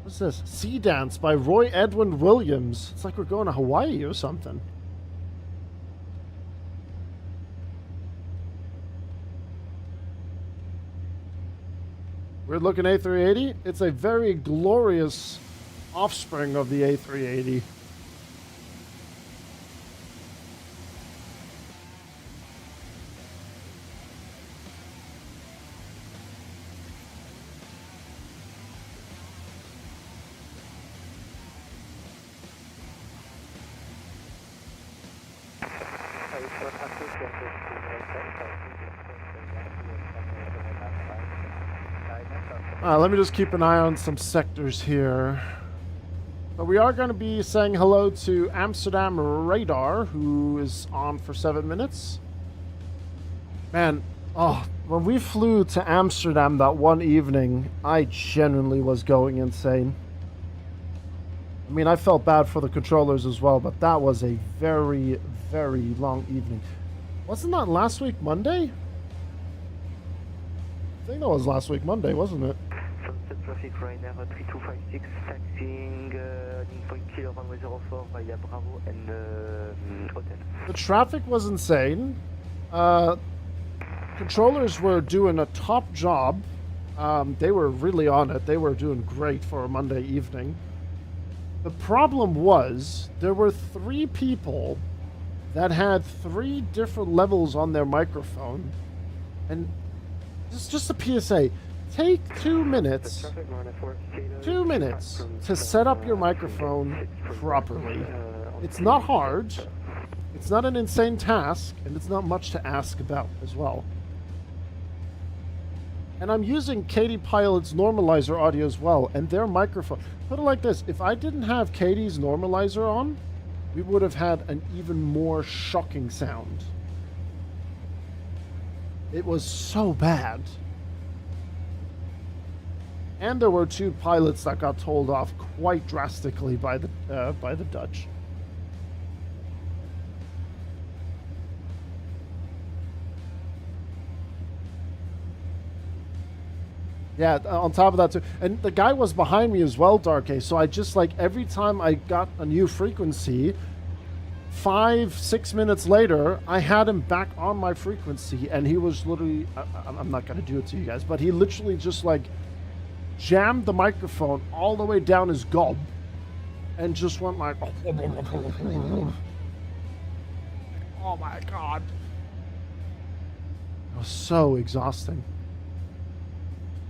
[SPEAKER 1] What's this? Sea Dance by Roy Edwin Williams. It's like we're going to Hawaii or something. Weird looking A380. It's a very glorious offspring of the A380. Let me just keep an eye on some sectors here. But we are going to be saying hello to Amsterdam Radar, who is on for 7 minutes. Man, when we flew to Amsterdam that one evening, I genuinely was going insane. I mean, I felt bad for the controllers as well, but that was a very, very long evening. Wasn't that last week Monday? I think that was last week Monday, wasn't it?
[SPEAKER 2] Sunset traffic Ryanair 3256, taxiing landing point Kilo runway 04 via Bravo and Hotel.
[SPEAKER 1] The traffic was insane. Controllers were doing a top job. They were really on it. They were doing great for a Monday evening. The problem was there were 3 people that had 3 different levels on their microphone. And this is just a PSA. Take 2 minutes, 2 minutes to set up your microphone properly. It's not hard, it's not an insane task, and it's not much to ask about as well. And I'm using Katie Pilot's normalizer audio as well, and their microphone. Put it like this, if I didn't have Katie's normalizer on, we would have had an even more shocking sound. It was so bad. And there were 2 pilots that got told off quite drastically by the Dutch. Yeah, on top of that too. And the guy was behind me as well, Dark Ace. So I just like every time I got a new frequency, 5-6 minutes later, I had him back on my frequency, and he was literally, I'm not going to do it to you guys, but he literally just like jammed the microphone all the way down his gob and just went like, oh my God. It was so exhausting.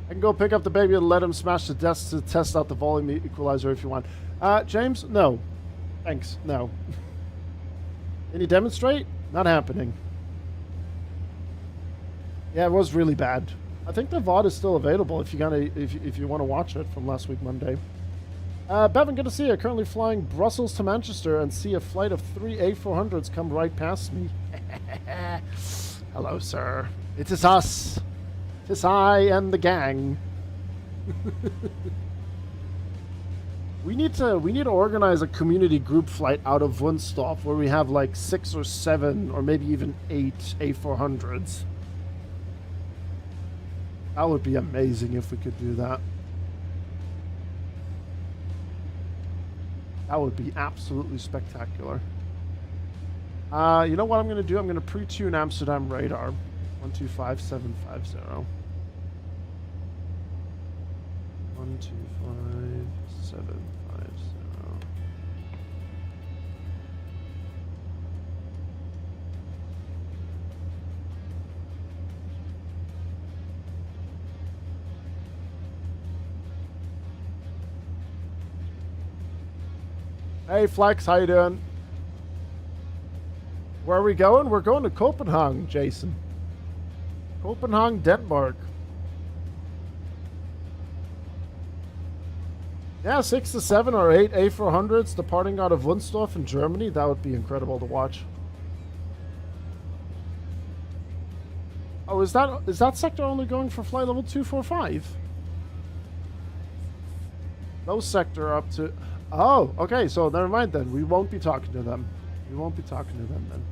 [SPEAKER 1] I can go pick up the baby and let him smash the desk to test out the volume equalizer if you want. James, no. Thanks, no. Can you demonstrate? Not happening. Yeah, it was really bad. I think the VOD is still available if you want to watch it from last week Monday. Bevan, good to see you. Currently flying Brussels to Manchester and see a flight of 3 A400s come right past me. Hello, sir. It is us. It is I and the gang. We need to organize a community group flight out of Wunstorf where we have like 6 or 7 or maybe even 8 A400s. That would be amazing if we could do that. That would be absolutely spectacular. You know what I'm going to do? I'm going to pre-tune Amsterdam Radar. 125750. 125750. Hey Flex, how you doing? Where are we going? We're going to Copenhagen, Jason. Copenhagen, Denmark. Yeah, 6 to 7 or 8 A400s departing out of Wunstorf in Germany. That would be incredible to watch. Oh, is that sector only going for flight level 245? No sector up to... Oh, okay, so never mind then. We won't be talking to them. We won't be talking to them then.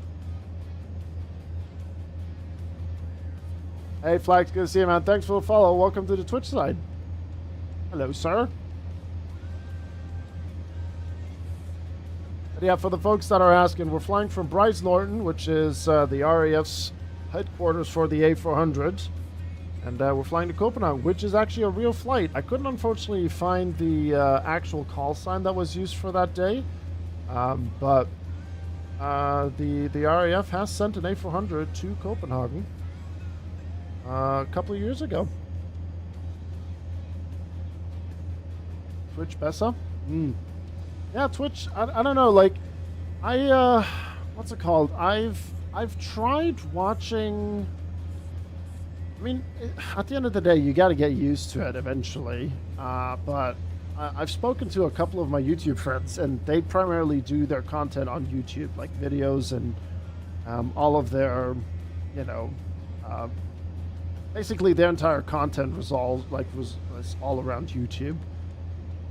[SPEAKER 1] Hey, Flags, good to see you, man. Thanks for the follow. Welcome to the Twitch side. Hello, sir. But yeah, for the folks that are asking, we're flying from Brize Norton, which is the RAF's headquarters for the A400. And we're flying to Copenhagen, which is actually a real flight. I couldn't, unfortunately, find the actual call sign that was used for that day. But the RAF has sent an A400 to Copenhagen a couple of years ago. Twitch Bessa? Yeah, Twitch, I don't know, like, what's it called? I've tried watching... I mean, at the end of the day, you got to get used to it eventually. But I've spoken to a couple of my YouTube friends, and they primarily do their content on YouTube, like videos and all of their, you know, basically their entire content was all around YouTube.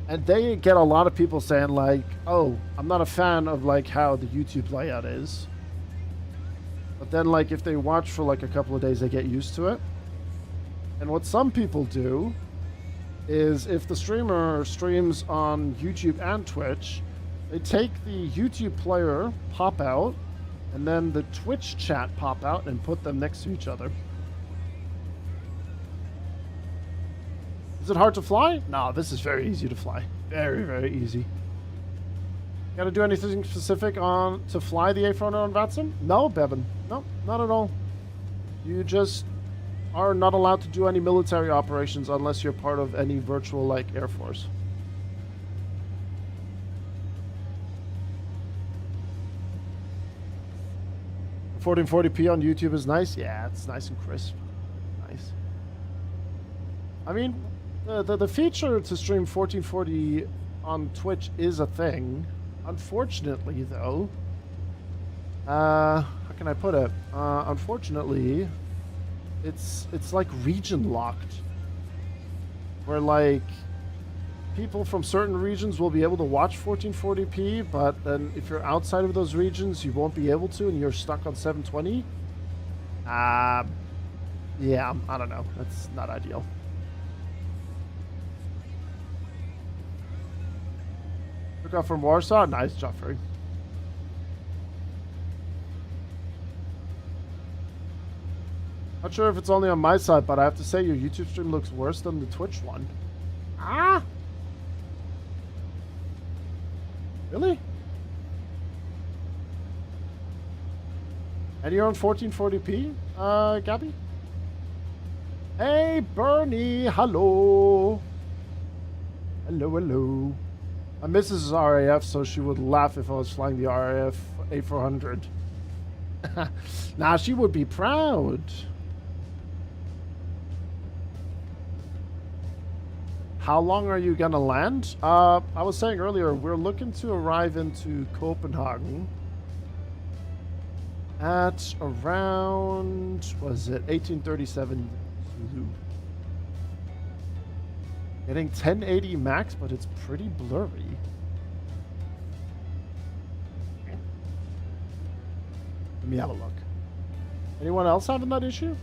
[SPEAKER 1] And they get a lot of people saying like, "Oh, I'm not a fan of like how the YouTube layout is." But then like if they watch for like a couple of days, they get used to it. And what some people do is if the streamer streams on YouTube and Twitch, they take the YouTube player pop out and then the Twitch chat pop out and put them next to each other. Is it hard to fly? No, this is very easy to fly. Very, very easy. Gotta do anything specific to fly the A400 on Vatsim? No, Bevan. No, not at all. You just are not allowed to do any military operations unless you're part of any virtual like Air Force. The 1440p on YouTube is nice. Yeah, it's nice and crisp. Nice. I mean, the feature to stream 1440 on Twitch is a thing. Unfortunately, though, how can I put it? Unfortunately, it's like region locked, where like people from certain regions will be able to watch 1440p, but then if you're outside of those regions, you won't be able to, and you're stuck on 720. Yeah, I don't know. That's not ideal. Took off from Warsaw. Nice, Joffrey. Not sure if it's only on my side, but I have to say your YouTube stream looks worse than the Twitch one. Ah! Really? And you're on 1440p, Gabby? Hey, Bernie, hello. Hello, hello. My missus is RAF, so she would laugh if I was flying the RAF A400. Nah, she would be proud. How long are you gonna land? I was saying earlier, we're looking to arrive into Copenhagen at around, was it 1837 Zulu. Getting 1080 max, but it's pretty blurry. Let me have a look. Anyone else having that issue?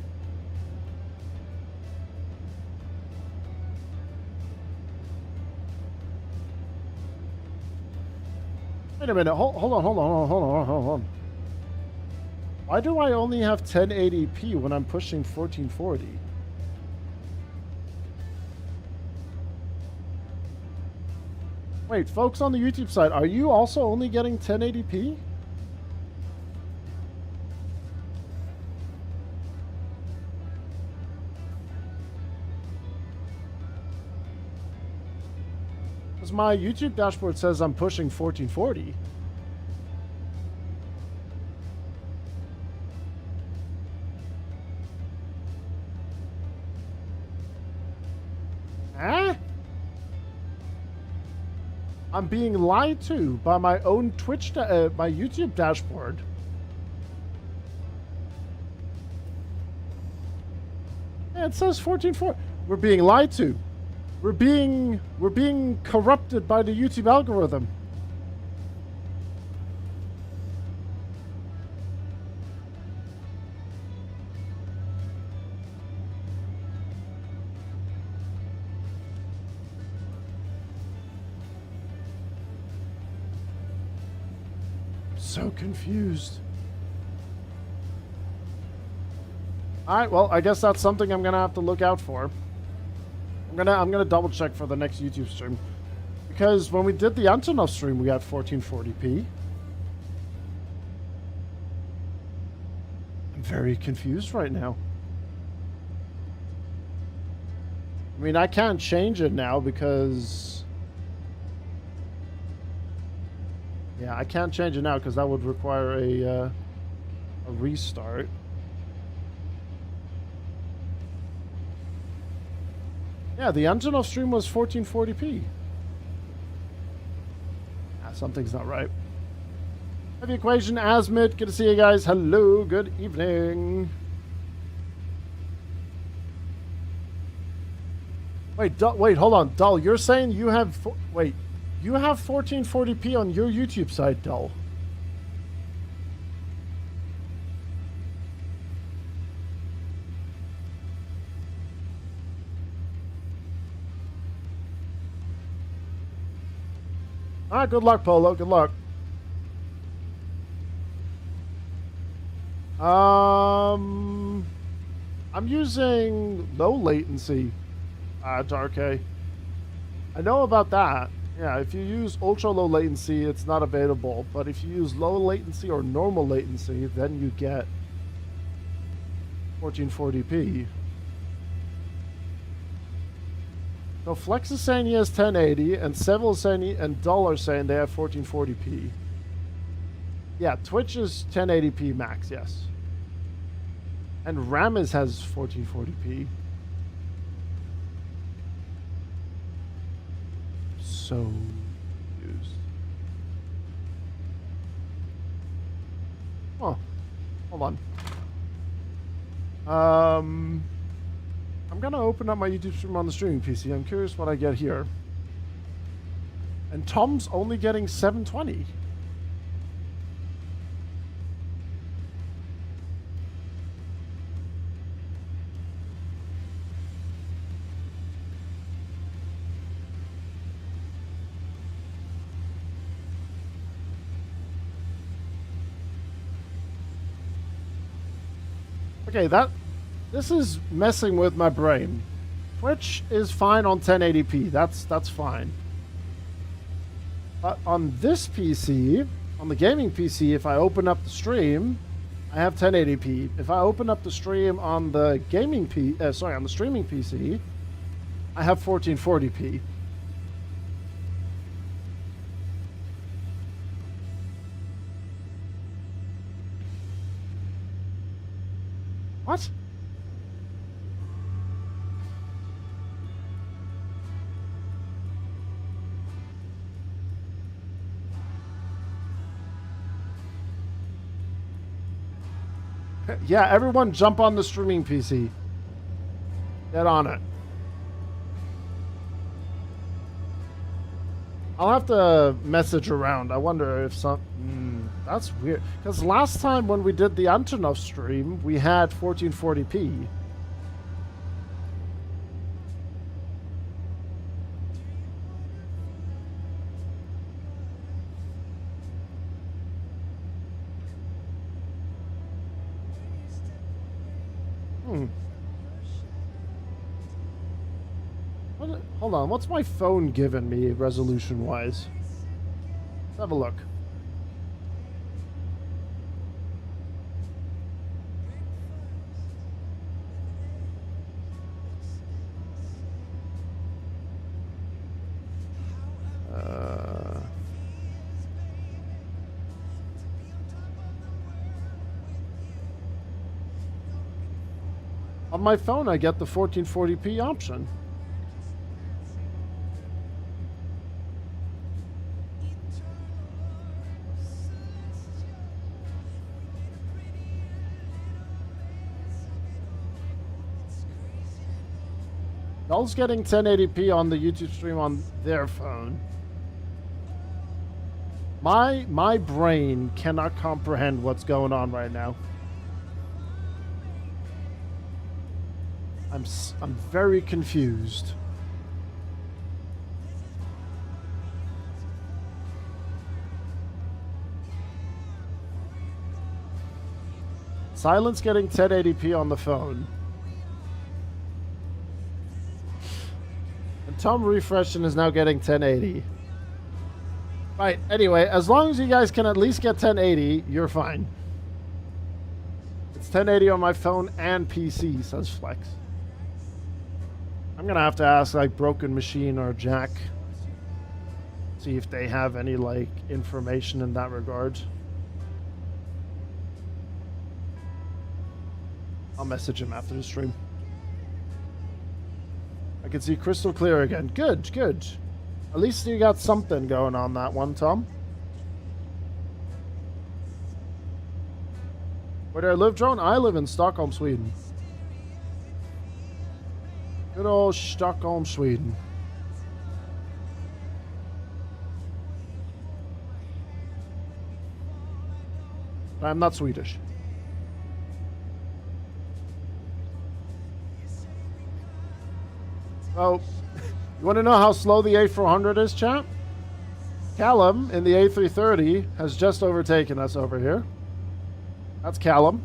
[SPEAKER 1] Wait a minute, hold on. Why do I only have 1080p when I'm pushing 1440? Wait, folks on the YouTube side, are you also only getting 1080p? Because my YouTube dashboard says I'm pushing 1440. I'm being lied to by my own my YouTube dashboard. Yeah, it says 14.4. We're being lied to. We're being corrupted by the YouTube algorithm. So confused. All right, well, I guess that's something I'm gonna have to look out for. I'm gonna double check for the next YouTube stream, because when we did the Antonov stream, we had 1440p. I'm very confused right now. I mean, I can't change it now because, yeah, I can't change it now because that would require a restart. Yeah, the Antonov stream was 1440p. Ah, something's not right. Heavy Equation, Asmit, good to see you guys. Hello, good evening. Wait, wait, hold on, Dull. You're saying you have you have 1440p on your YouTube side, Dull? Alright, good luck, Polo. Good luck. I'm using low latency, Dark A. I know about that. Yeah, if you use ultra low latency, it's not available. But if you use low latency or normal latency, then you get 1440p. So Flex is saying he has 1080, and Seville is saying and Dull are saying they have 1440p. Yeah, Twitch is 1080p max, yes. And Ramis has 1440p. So used. Oh, hold on. I'm gonna open up my YouTube stream on the streaming PC. I'm curious what I get here. And Tom's only getting 720. Okay, this is messing with my brain. Twitch is fine on 1080p. That's fine. But on this PC, on the gaming PC, if I open up the stream, I have 1080p. If I open up the stream on the on the streaming PC, I have 1440p. What? Yeah, everyone jump on the streaming PC. Get on it. I'll have to message around. I wonder if that's weird. Because last time when we did the Antonov stream, we had 1440p. Hold on, what's my phone giving me resolution-wise? Let's have a look. On my phone, I get the 1440p option. Doll's getting 1080p on the YouTube stream on their phone. My brain cannot comprehend what's going on right now. I'm very confused. Silence getting 1080p on the phone. And Tom refreshing is now getting 1080. Right, anyway, as long as you guys can at least get 1080, you're fine. It's 1080 on my phone and PC, says Flex. I'm gonna have to ask, like, Broken Machine or Jack. See if they have any, like, information in that regard. I'll message him after the stream. I can see crystal clear again. Good, good. At least you got something going on that one, Tom. Where do I live, Drone? I live in Stockholm, Sweden. Good old Stockholm, Sweden. But I'm not Swedish. So, you want to know how slow the A400 is, chat? Callum in the A330 has just overtaken us over here. That's Callum.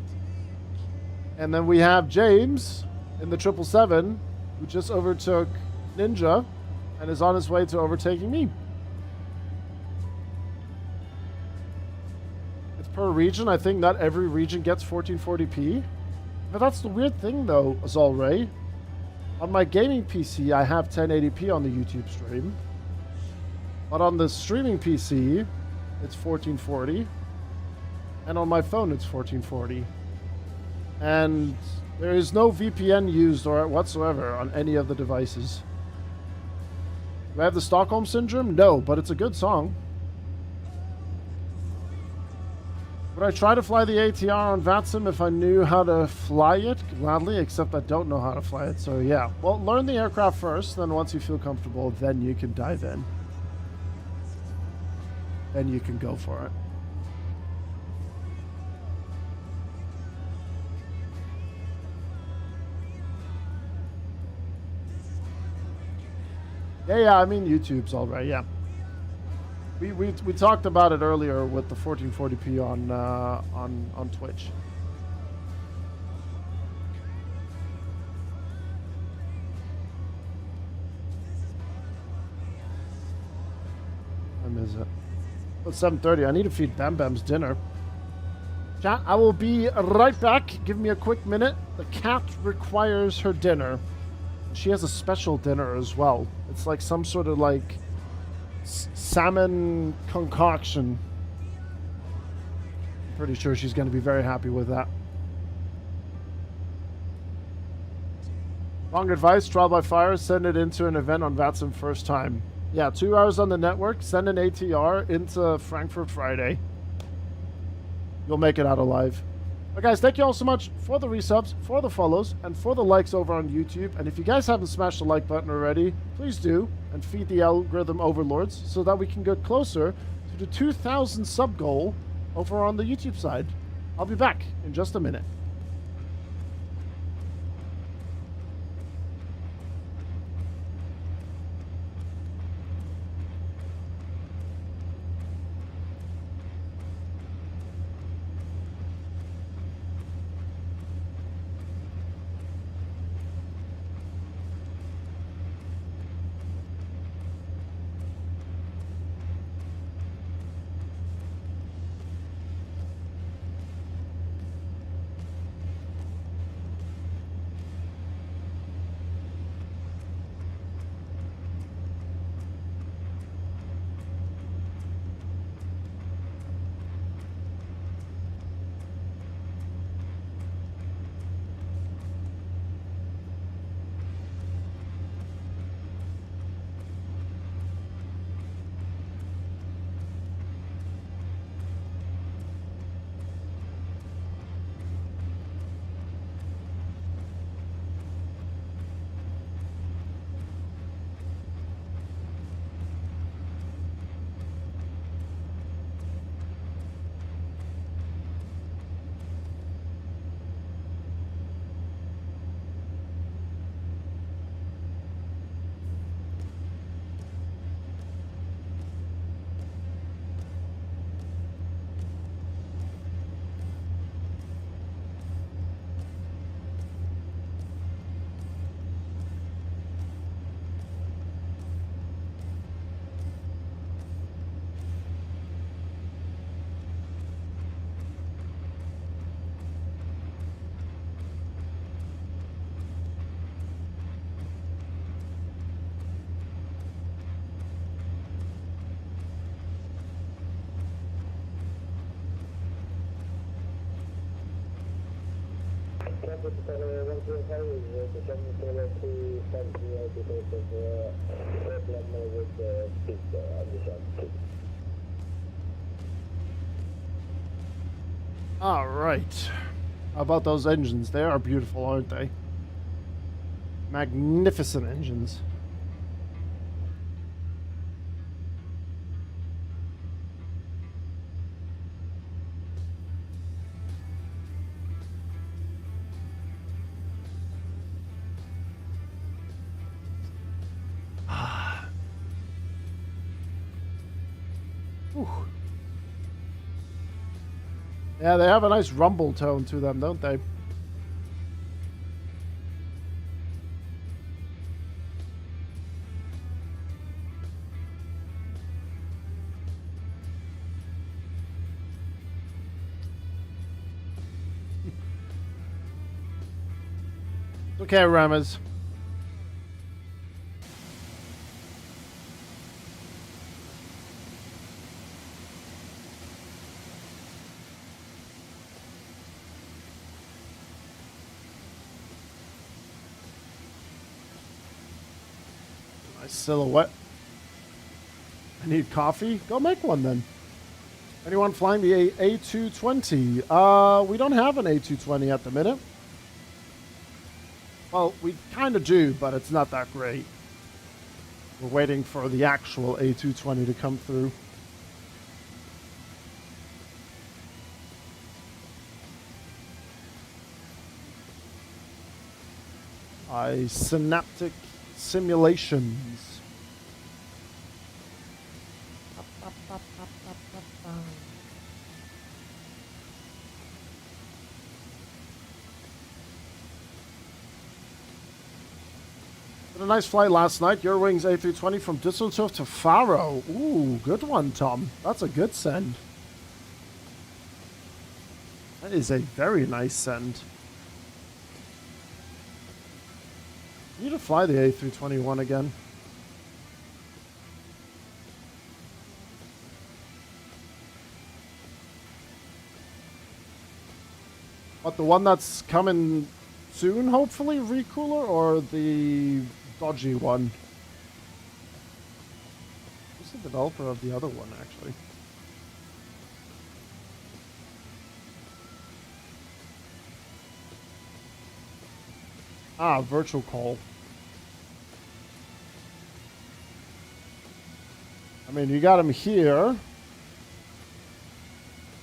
[SPEAKER 1] And then we have James in the 777 who just overtook Ninja and is on his way to overtaking me. It's per region. I think not every region gets 1440p. But that's the weird thing, though, Azalray. On my gaming PC, I have 1080p on the YouTube stream. But on the streaming PC, it's 1440. And on my phone, it's 1440. And there is no VPN used or whatsoever on any of the devices. Do I have the Stockholm Syndrome? No, but it's a good song. Would I try to fly the ATR on Vatsim if I knew how to fly it? Gladly, except I don't know how to fly it, so yeah. Well, learn the aircraft first, then once you feel comfortable, then you can dive in. Then you can go for it. Yeah, I mean YouTube's all right, yeah. We talked about it earlier with the 1440p on Twitch. When is it? Oh, 7:30. I need to feed Bam Bam's dinner. Chat, I will be right back. Give me a quick minute. The cat requires her dinner. She has a special dinner as well. It's like some sort of like salmon concoction. I'm pretty sure she's going to be very happy with that. Wrong advice, trial by fire, send it into an event on Vatsim first time. Yeah, 2 hours on the network, send an ATR into Frankfurt Friday. You'll make it out alive. But guys, thank you all so much for the resubs, for the follows, and for the likes over on YouTube. And if you guys haven't smashed the like button already, please do, and feed the algorithm overlords so that we can get closer to the 2,000 sub goal over on the YouTube side. I'll be back in just a minute. All right. How about those engines? They are beautiful, aren't they? Magnificent engines. Whew. Yeah, they have a nice rumble tone to them, don't they? Okay, Rammers. Nice silhouette. I need coffee? Go make one then. Anyone flying the A220? We don't have an A220 at the minute. Well, we kind of do, but it's not that great. We're waiting for the actual A220 to come through. Synaptic simulations. Had a nice flight last night. Eurowings A320 from Düsseldorf to Faro. Ooh, good one, Tom. That's a good send. That is a very nice send. I need to fly the A321 again. But the one that's coming soon, hopefully, recooler, or the dodgy one? Who's the developer of the other one, actually? Ah, virtual call. I mean, you got him here.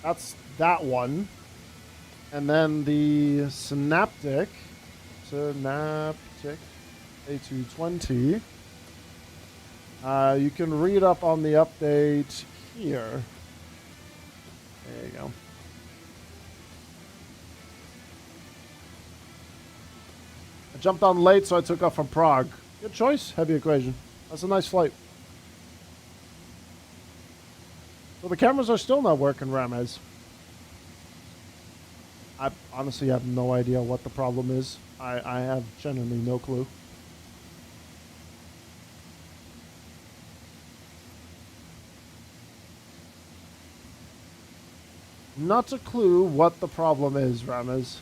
[SPEAKER 1] That's that one. And then the Synaptic A220. You can read up on the update here. There you go. I jumped on late, so I took off from Prague. Good choice, Heavy Equation. That's a nice flight. So the cameras are still not working, Ramez. I honestly have no idea what the problem is. I have genuinely no clue. Not a clue what the problem is, Ramez.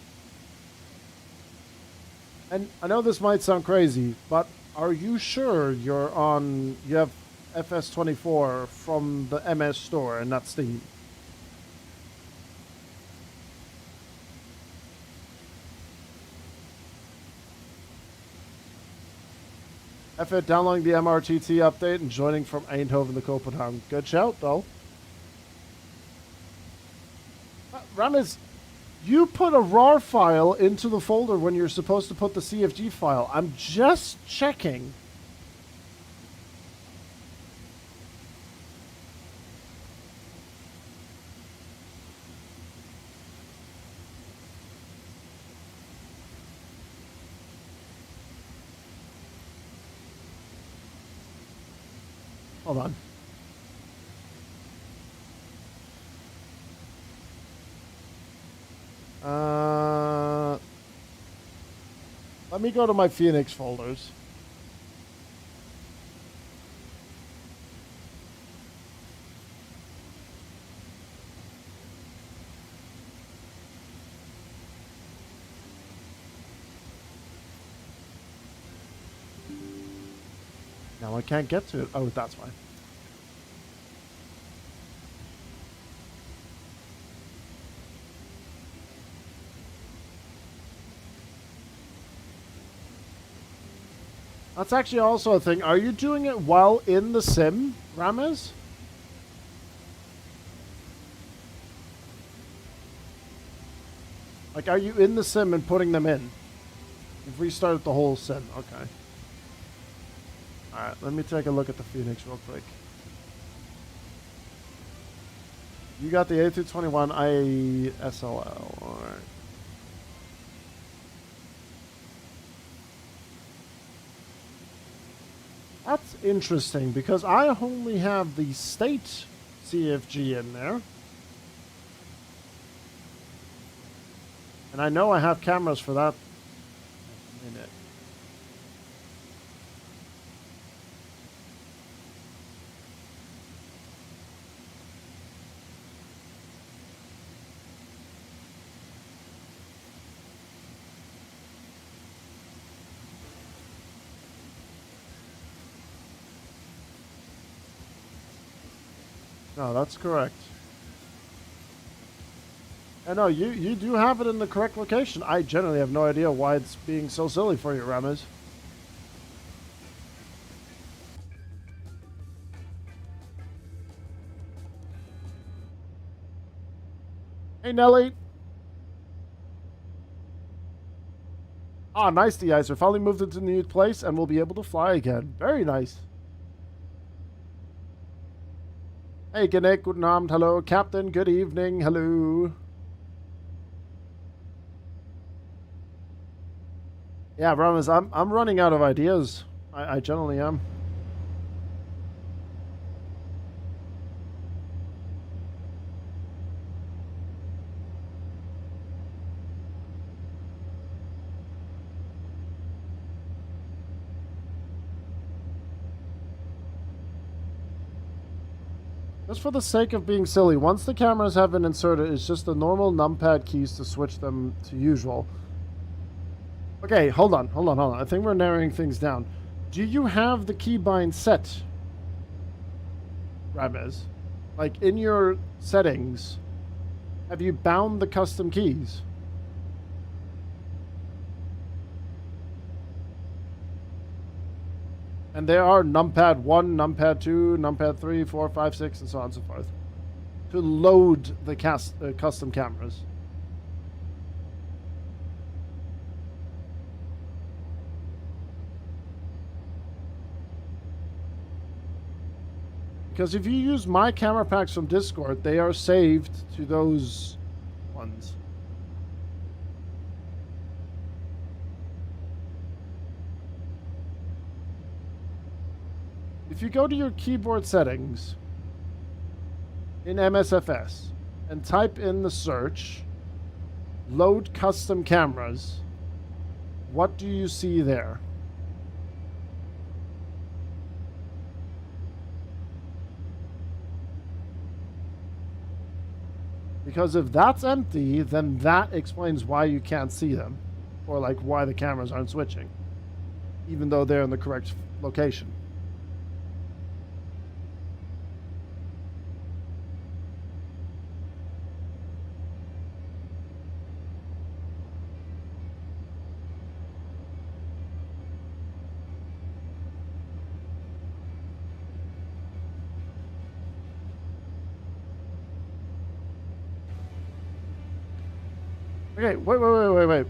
[SPEAKER 1] And I know this might sound crazy, but are you sure you have FS24 from the MS store and not Steam? F8 downloading the MRTT update and joining from Eindhoven to Copenhagen. Good shout, though. Ramez, you put a RAR file into the folder when you're supposed to put the CFG file. I'm just checking. Hold on. Let me go to my Phoenix folders. Now I can't get to it. Oh, that's why. That's actually also a thing. Are you doing it while in the sim, Ramez? Like, are you in the sim and putting them in? You've restarted the whole sim. Okay. Alright, let me take a look at the Phoenix real quick. You got the A221 ISLL. Alright. That's interesting because I only have the state CFG in there. And I know I have cameras for that. A minute. No, that's correct. And no, you do have it in the correct location. I generally have no idea why it's being so silly for you, Ramez. Hey, Nelly. Ah, nice, de-icer. Finally moved into the new place and will be able to fly again. Very nice. Hey, Genick, guten Abend, hello. Captain, good evening, hello. Yeah, Ramez, I'm running out of ideas. I generally am. Just for the sake of being silly, once the cameras have been inserted, it's just the normal numpad keys to switch them to usual. Okay, hold on. I think we're narrowing things down. Do you have the keybind set, Ramez? Like, in your settings, have you bound the custom keys? And there are numpad 1, numpad 2, numpad 3, 4, 5, 6, and so on and so forth. To load the custom cameras. Because if you use my camera packs from Discord, they are saved to those ones. If you go to your keyboard settings in MSFS and type in the search, load custom cameras, what do you see there? Because if that's empty, then that explains why you can't see them. Or like why the cameras aren't switching. Even though they're in the correct location. Okay, wait.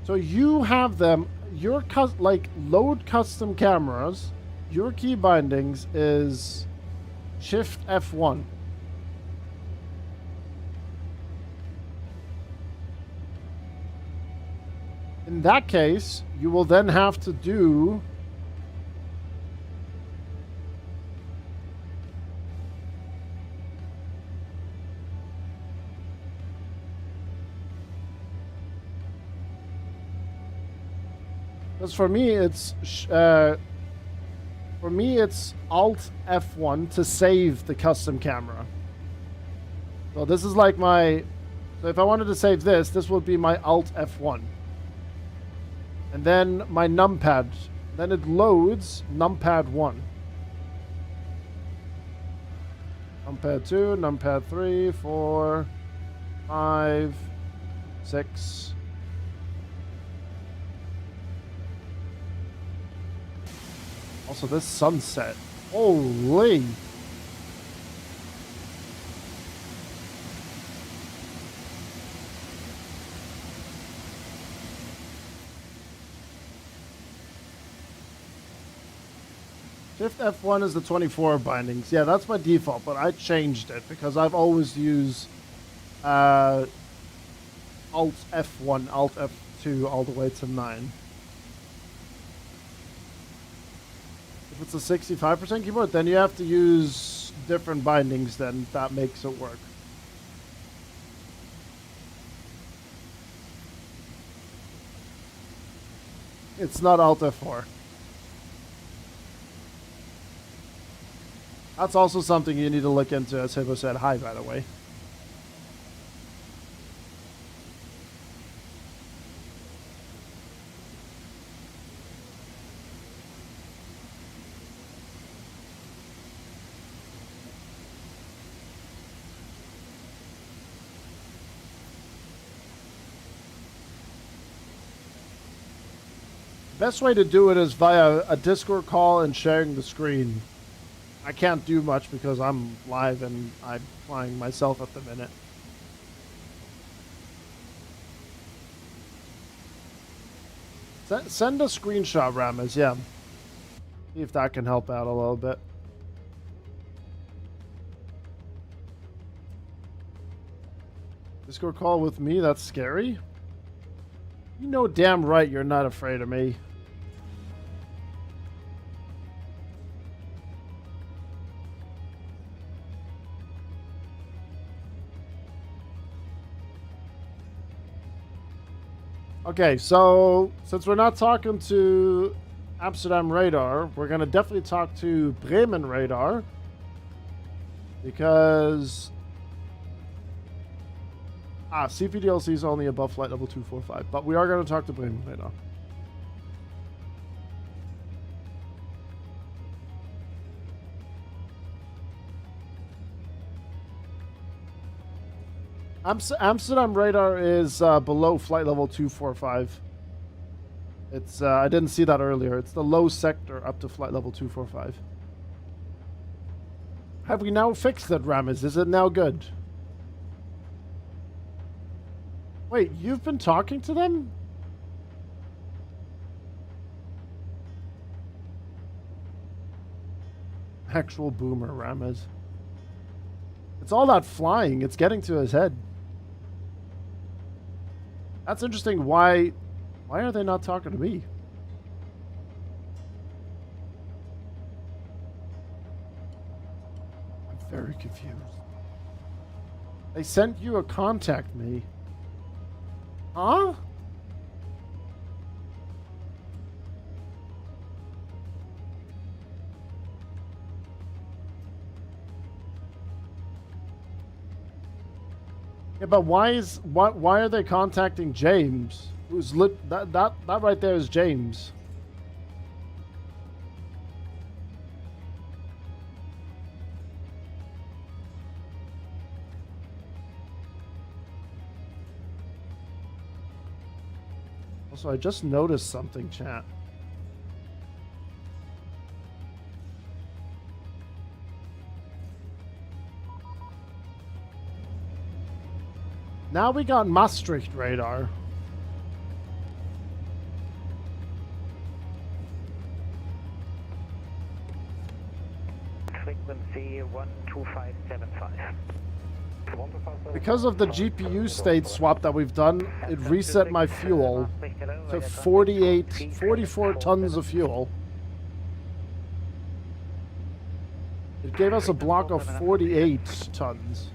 [SPEAKER 1] So you have them, your load custom cameras, your key bindings is Shift F1. In that case, you will then have to do for me, it's Alt F1 to save the custom camera. So this is like my. So if I wanted to save this, this would be my Alt F1. And then my numpad. Then it loads numpad 1. Numpad 2, numpad 3, 4, 5, 6. Also, this sunset. Holy. Shift F1 is the 24 bindings. Yeah, that's my default, but I changed it because I've always used Alt F1, Alt F2 all the way to 9. If it's a 65% keyboard, then you have to use different bindings, then that makes it work. It's not Alt F4. That's also something you need to look into, as Hibbo said. Hi, by the way. Best way to do it is via a Discord call and sharing the screen. I can't do much because I'm live and I'm flying myself at the minute. Send a screenshot, Ramas, yeah. See if that can help out a little bit. Discord call with me? That's scary. You know damn right you're not afraid of me. Okay, so since we're not talking to Amsterdam radar, we're going to definitely talk to Bremen radar because CPDLC is only above flight level 245, but we are going to talk to Bremen radar. Amsterdam radar is below flight level 245. It's I didn't see that earlier. It's the low sector up to flight level 245. Have we now fixed it, Ramis? Is it now good? Wait, you've been talking to them? Actual boomer, Ramis. It's all that flying. It's getting to his head. That's interesting. Why are they not talking to me? I'm very confused. They sent you a contact me. Huh? Yeah, but why are they contacting James? Who's that right there is James. Also, I just noticed something, chat. Now we got Maastricht radar.
[SPEAKER 2] Frequency 12575.
[SPEAKER 1] Because of the GPU state swap that we've done, it reset my fuel to 44 tons of fuel. It gave us a block of 48 tons.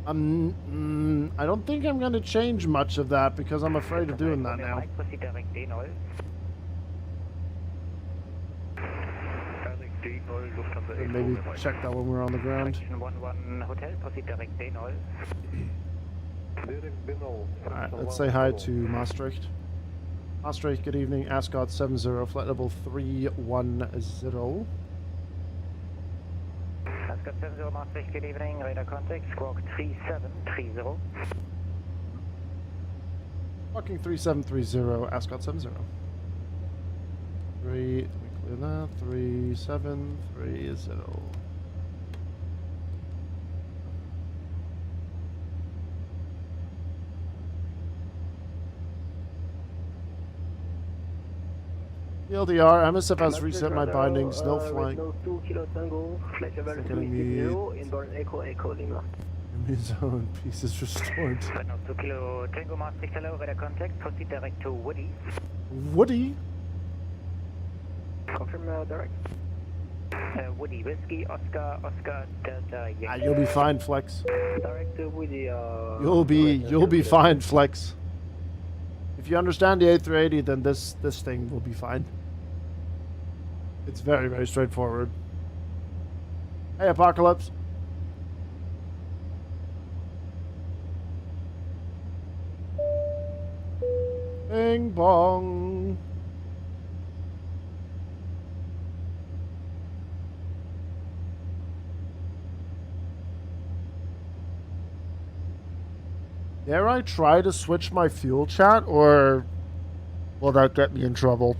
[SPEAKER 1] I don't think I'm going to change much of that because I'm afraid of doing that now. And maybe check that when we're on the ground. Alright, let's say hi to Maastricht. Maastricht, good evening. Ascot 70, flight level 310.
[SPEAKER 2] Ascot 70 Maastricht, good evening. Radar contact, squawk 3730.
[SPEAKER 1] Fucking 3730, Ascot 70. Let me clear that. 3730. TLDR, MSF has reset my bindings, no flying.
[SPEAKER 2] 2 Kilo Tango, flight level
[SPEAKER 1] Enemy
[SPEAKER 2] 360, inbound Echo Lima.
[SPEAKER 1] zone, pieces restored.
[SPEAKER 2] Renault 2 Kilo Tango Maastricht, hello, radar contact, proceed direct to Woody.
[SPEAKER 1] Woody?
[SPEAKER 2] Confirm direct. Woody, Whiskey, Oscar, Delta, Yankee.
[SPEAKER 1] You'll be fine, Flex.
[SPEAKER 2] Direct to Woody,
[SPEAKER 1] You'll be fine, Flex. If you understand the A380, then this thing will be fine. It's very, very straightforward. Hey, Apocalypse. Bing bong. Dare I try to switch my fuel chat, or will that get me in trouble?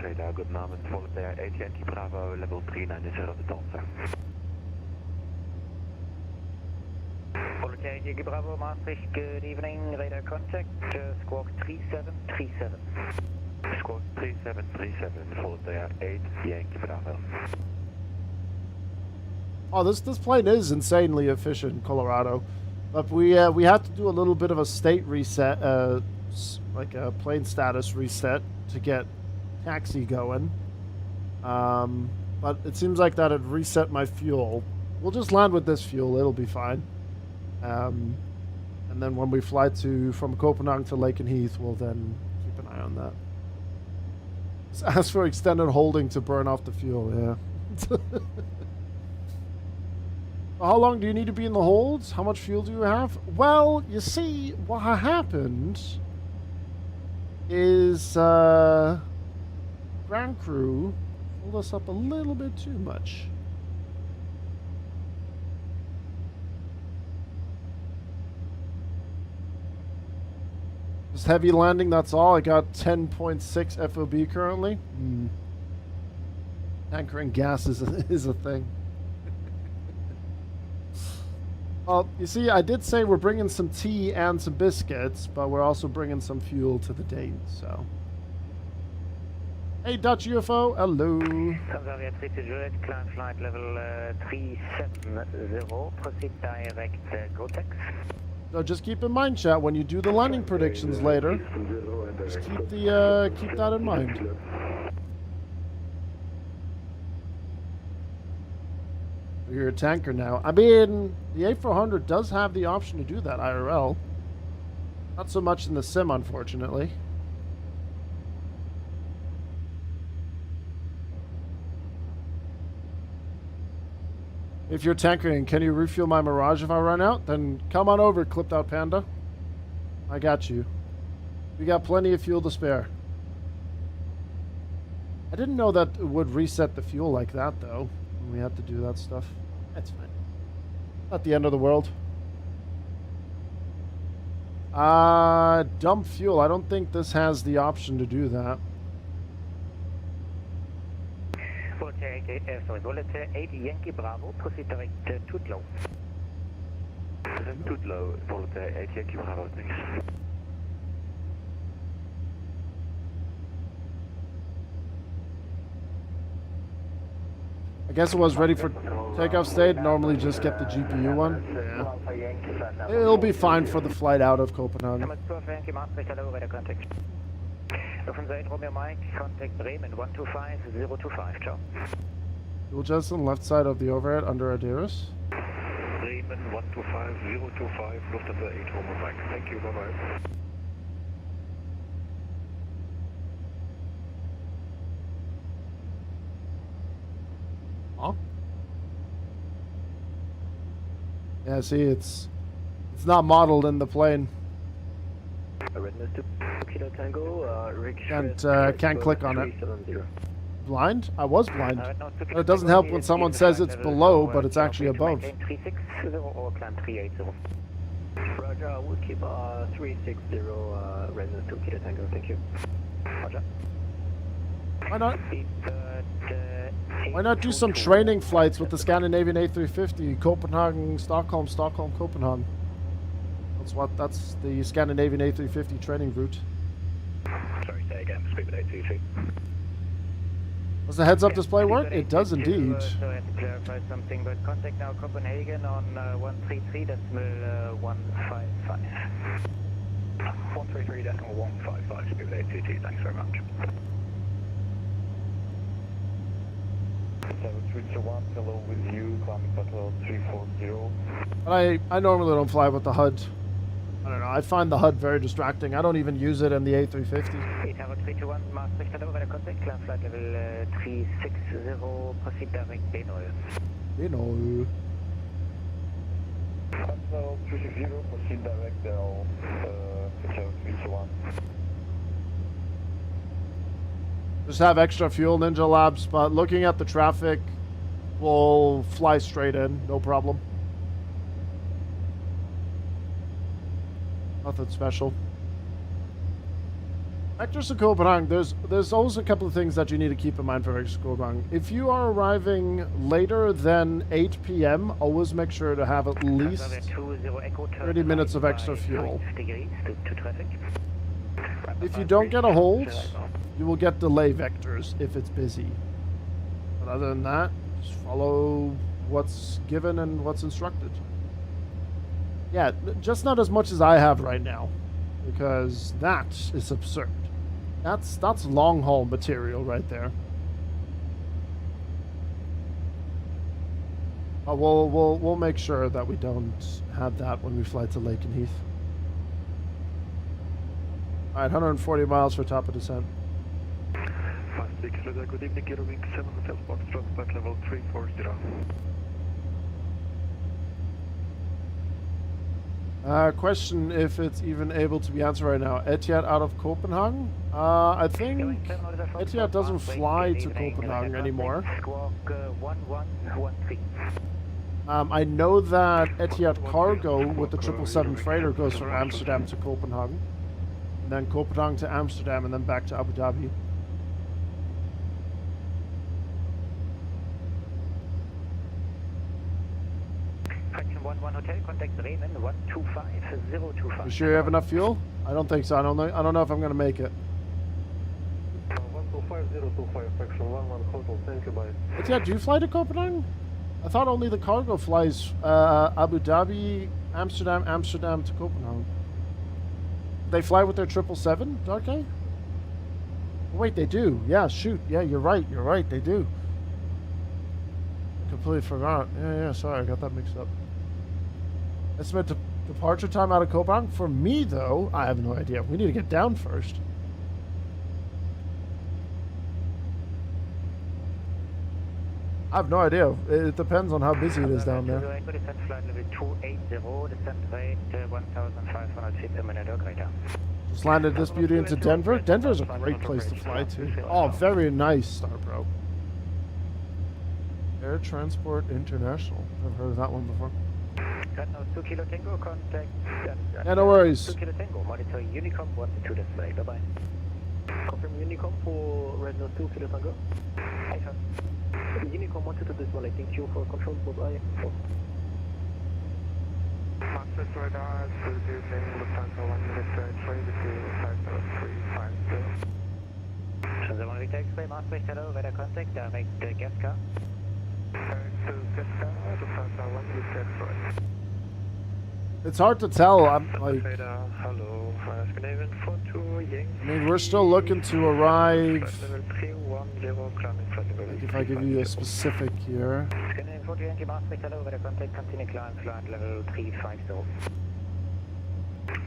[SPEAKER 4] Radar, good morning, Voltaire, AT&T Bravo, level 390 Delta.
[SPEAKER 2] Voltaire, AT&T Bravo, Maastricht, good evening, radar contact, squawk 3737.
[SPEAKER 4] Squawk 3737, Voltaire, 8, Yankee Bravo.
[SPEAKER 1] Oh, this plane is insanely efficient, Colorado, but we had to do a little bit of a state reset, like a plane status reset to get taxi going. But it seems like that had reset my fuel. We'll just land with this fuel; it'll be fine. And then when we fly from Copenhagen to Lakenheath, we'll then keep an eye on that. Just ask for extended holding to burn off the fuel. Yeah. How long do you need to be in the holds? How much fuel do you have? Well, you see, what happened is ground crew pulled us up a little bit too much. Just heavy landing, that's all. I got 10.6 FOB currently. Anchoring gas is a thing. Well, you see, I did say we're bringing some tea and some biscuits, but we're also bringing some fuel to the Danes, so. Hey, Dutch UFO, hello.
[SPEAKER 2] Transavia 3 to Juliet, climb flight level 370, proceed direct GoTex.
[SPEAKER 1] So just keep in mind, chat, when you do the landing predictions later, just keep that in mind. You're a tanker now. I mean, the A400 does have the option to do that IRL. Not so much in the sim, unfortunately. If you're tankering, can you refuel my Mirage if I run out? Then come on over, Clipped Out Panda. I got you. We got plenty of fuel to spare. I didn't know that it would reset the fuel like that, though. We had to do that stuff. That's fine. Not the end of the world. Dump fuel. I don't think this has the option to do that.
[SPEAKER 2] Voltaire 8 Yankee Bravo, proceed direct Tootlow.
[SPEAKER 4] Tootlow, Voltaire, 8 Yankee Bravo, thanks.
[SPEAKER 1] I guess it was ready for takeoff state. Normally just get the GPU one. Yeah. It'll be fine for the flight out of Copenhagen.
[SPEAKER 2] Romeo Mike, contact Bremen 125025, ciao.
[SPEAKER 1] Fuel Jetson, left side of the overhead under Adiris.
[SPEAKER 3] Bremen 125025, Lufthansa 8 Romeo Mike. Thank you, bye-bye. Huh?
[SPEAKER 1] Yeah, see, it's not modeled in the plane.
[SPEAKER 4] Redness 2 Kilo Tango,
[SPEAKER 1] Can't click on it.
[SPEAKER 4] 370.
[SPEAKER 1] Blind? I was blind.
[SPEAKER 2] No,
[SPEAKER 1] But it doesn't help when someone says it's below, but it's actually above.
[SPEAKER 2] 360 or climb 380.
[SPEAKER 4] Roger, we'll keep 360 Redness 2 Kilo Tango, thank you. Roger.
[SPEAKER 1] Why not do some training flights with the Scandinavian A350, Copenhagen, Stockholm, Stockholm, Copenhagen? That's the Scandinavian A350 training route.
[SPEAKER 4] Sorry, say again, speak with 823.
[SPEAKER 1] Does the heads-up display work? It does indeed.
[SPEAKER 2] So I have to clarify something, but contact now Copenhagen on 133.155.
[SPEAKER 4] 133.155, speak with 822, thanks very much. So 321, hello with you, climbing Hotel 340.
[SPEAKER 1] But I normally don't fly with the HUD. I don't know, I find the HUD very distracting. I don't even use it in the A350.
[SPEAKER 2] Tower 321, Maastricht, hello, weather contact, climb flight level 360, proceed direct B0.
[SPEAKER 1] You know.
[SPEAKER 4] Hotel 360, proceed direct Hotel 321.
[SPEAKER 1] Just have extra fuel, Ninja Labs, but looking at the traffic, we'll fly straight in, no problem. Nothing special. Vectors to Copenhagen, there's always a couple of things that you need to keep in mind for Vectors to Copenhagen. If you are arriving later than 8 p.m., always make sure to have at least 30 minutes of extra fuel. If you don't get a hold, you will get delay vectors if it's busy. But other than that, just follow what's given and what's instructed. Yeah, just not as much as I have right now, because that is absurd. That's long haul material right there. But we'll make sure that we don't have that when we fly to Lakenheath. All right, 140 miles for top of descent.
[SPEAKER 4] 56, good evening, Kilo Wing 7 Hotel Foxtrot, flight level 340.
[SPEAKER 1] Question if it's even able to be answered right now. Etihad out of Copenhagen? I think Etihad doesn't fly to Copenhagen anymore. I know that Etihad Cargo with the 777 freighter goes from Amsterdam to Copenhagen. And then Copenhagen to Amsterdam and then back to Abu Dhabi.
[SPEAKER 2] Hotel, contact Bremen 125025.
[SPEAKER 1] You sure you have enough fuel? I don't think so. I don't know if I'm gonna make it.
[SPEAKER 4] 125.025, section 11 hotel, thank you, bye.
[SPEAKER 1] Etihad, do you fly to Copenhagen? I thought only the cargo flies Abu Dhabi, Amsterdam, Amsterdam to Copenhagen. They fly with their 777, okay? Wait, they do. Yeah, shoot. Yeah, you're right, they do. Completely forgot. Yeah, sorry, I got that mixed up. Estimate departure time out of Copenhagen? For me, though, I have no idea. We need to get down first. I have no idea. It depends on how busy it is down there. Just landed this beauty into Denver. Denver's a great place to fly to. Oh, very nice, Starbro. Air Transport International. Never heard of that one before. Yeah, no worries.
[SPEAKER 2] 2 Kilo Tango, monitor Unicom 122 display. Bye bye.
[SPEAKER 4] Confirm Unicom for Redness 2 Kilo Tango. Unicom 122 display, thank you for control board I.
[SPEAKER 3] Access radar, good evening, Lufthansa 1 minute trade to 57350.
[SPEAKER 2] So the one we take display, Maastricht, hello, weather contact, direct gas car.
[SPEAKER 1] It's hard to tell. I'm like,
[SPEAKER 3] Hello, Scandinavian 42 Yang.
[SPEAKER 1] I mean, we're still looking to arrive. Like if I give you a specific here.
[SPEAKER 2] Scandinavian 42 Yankee, Maastricht, hello, weather contact, continue climb, flight level 350.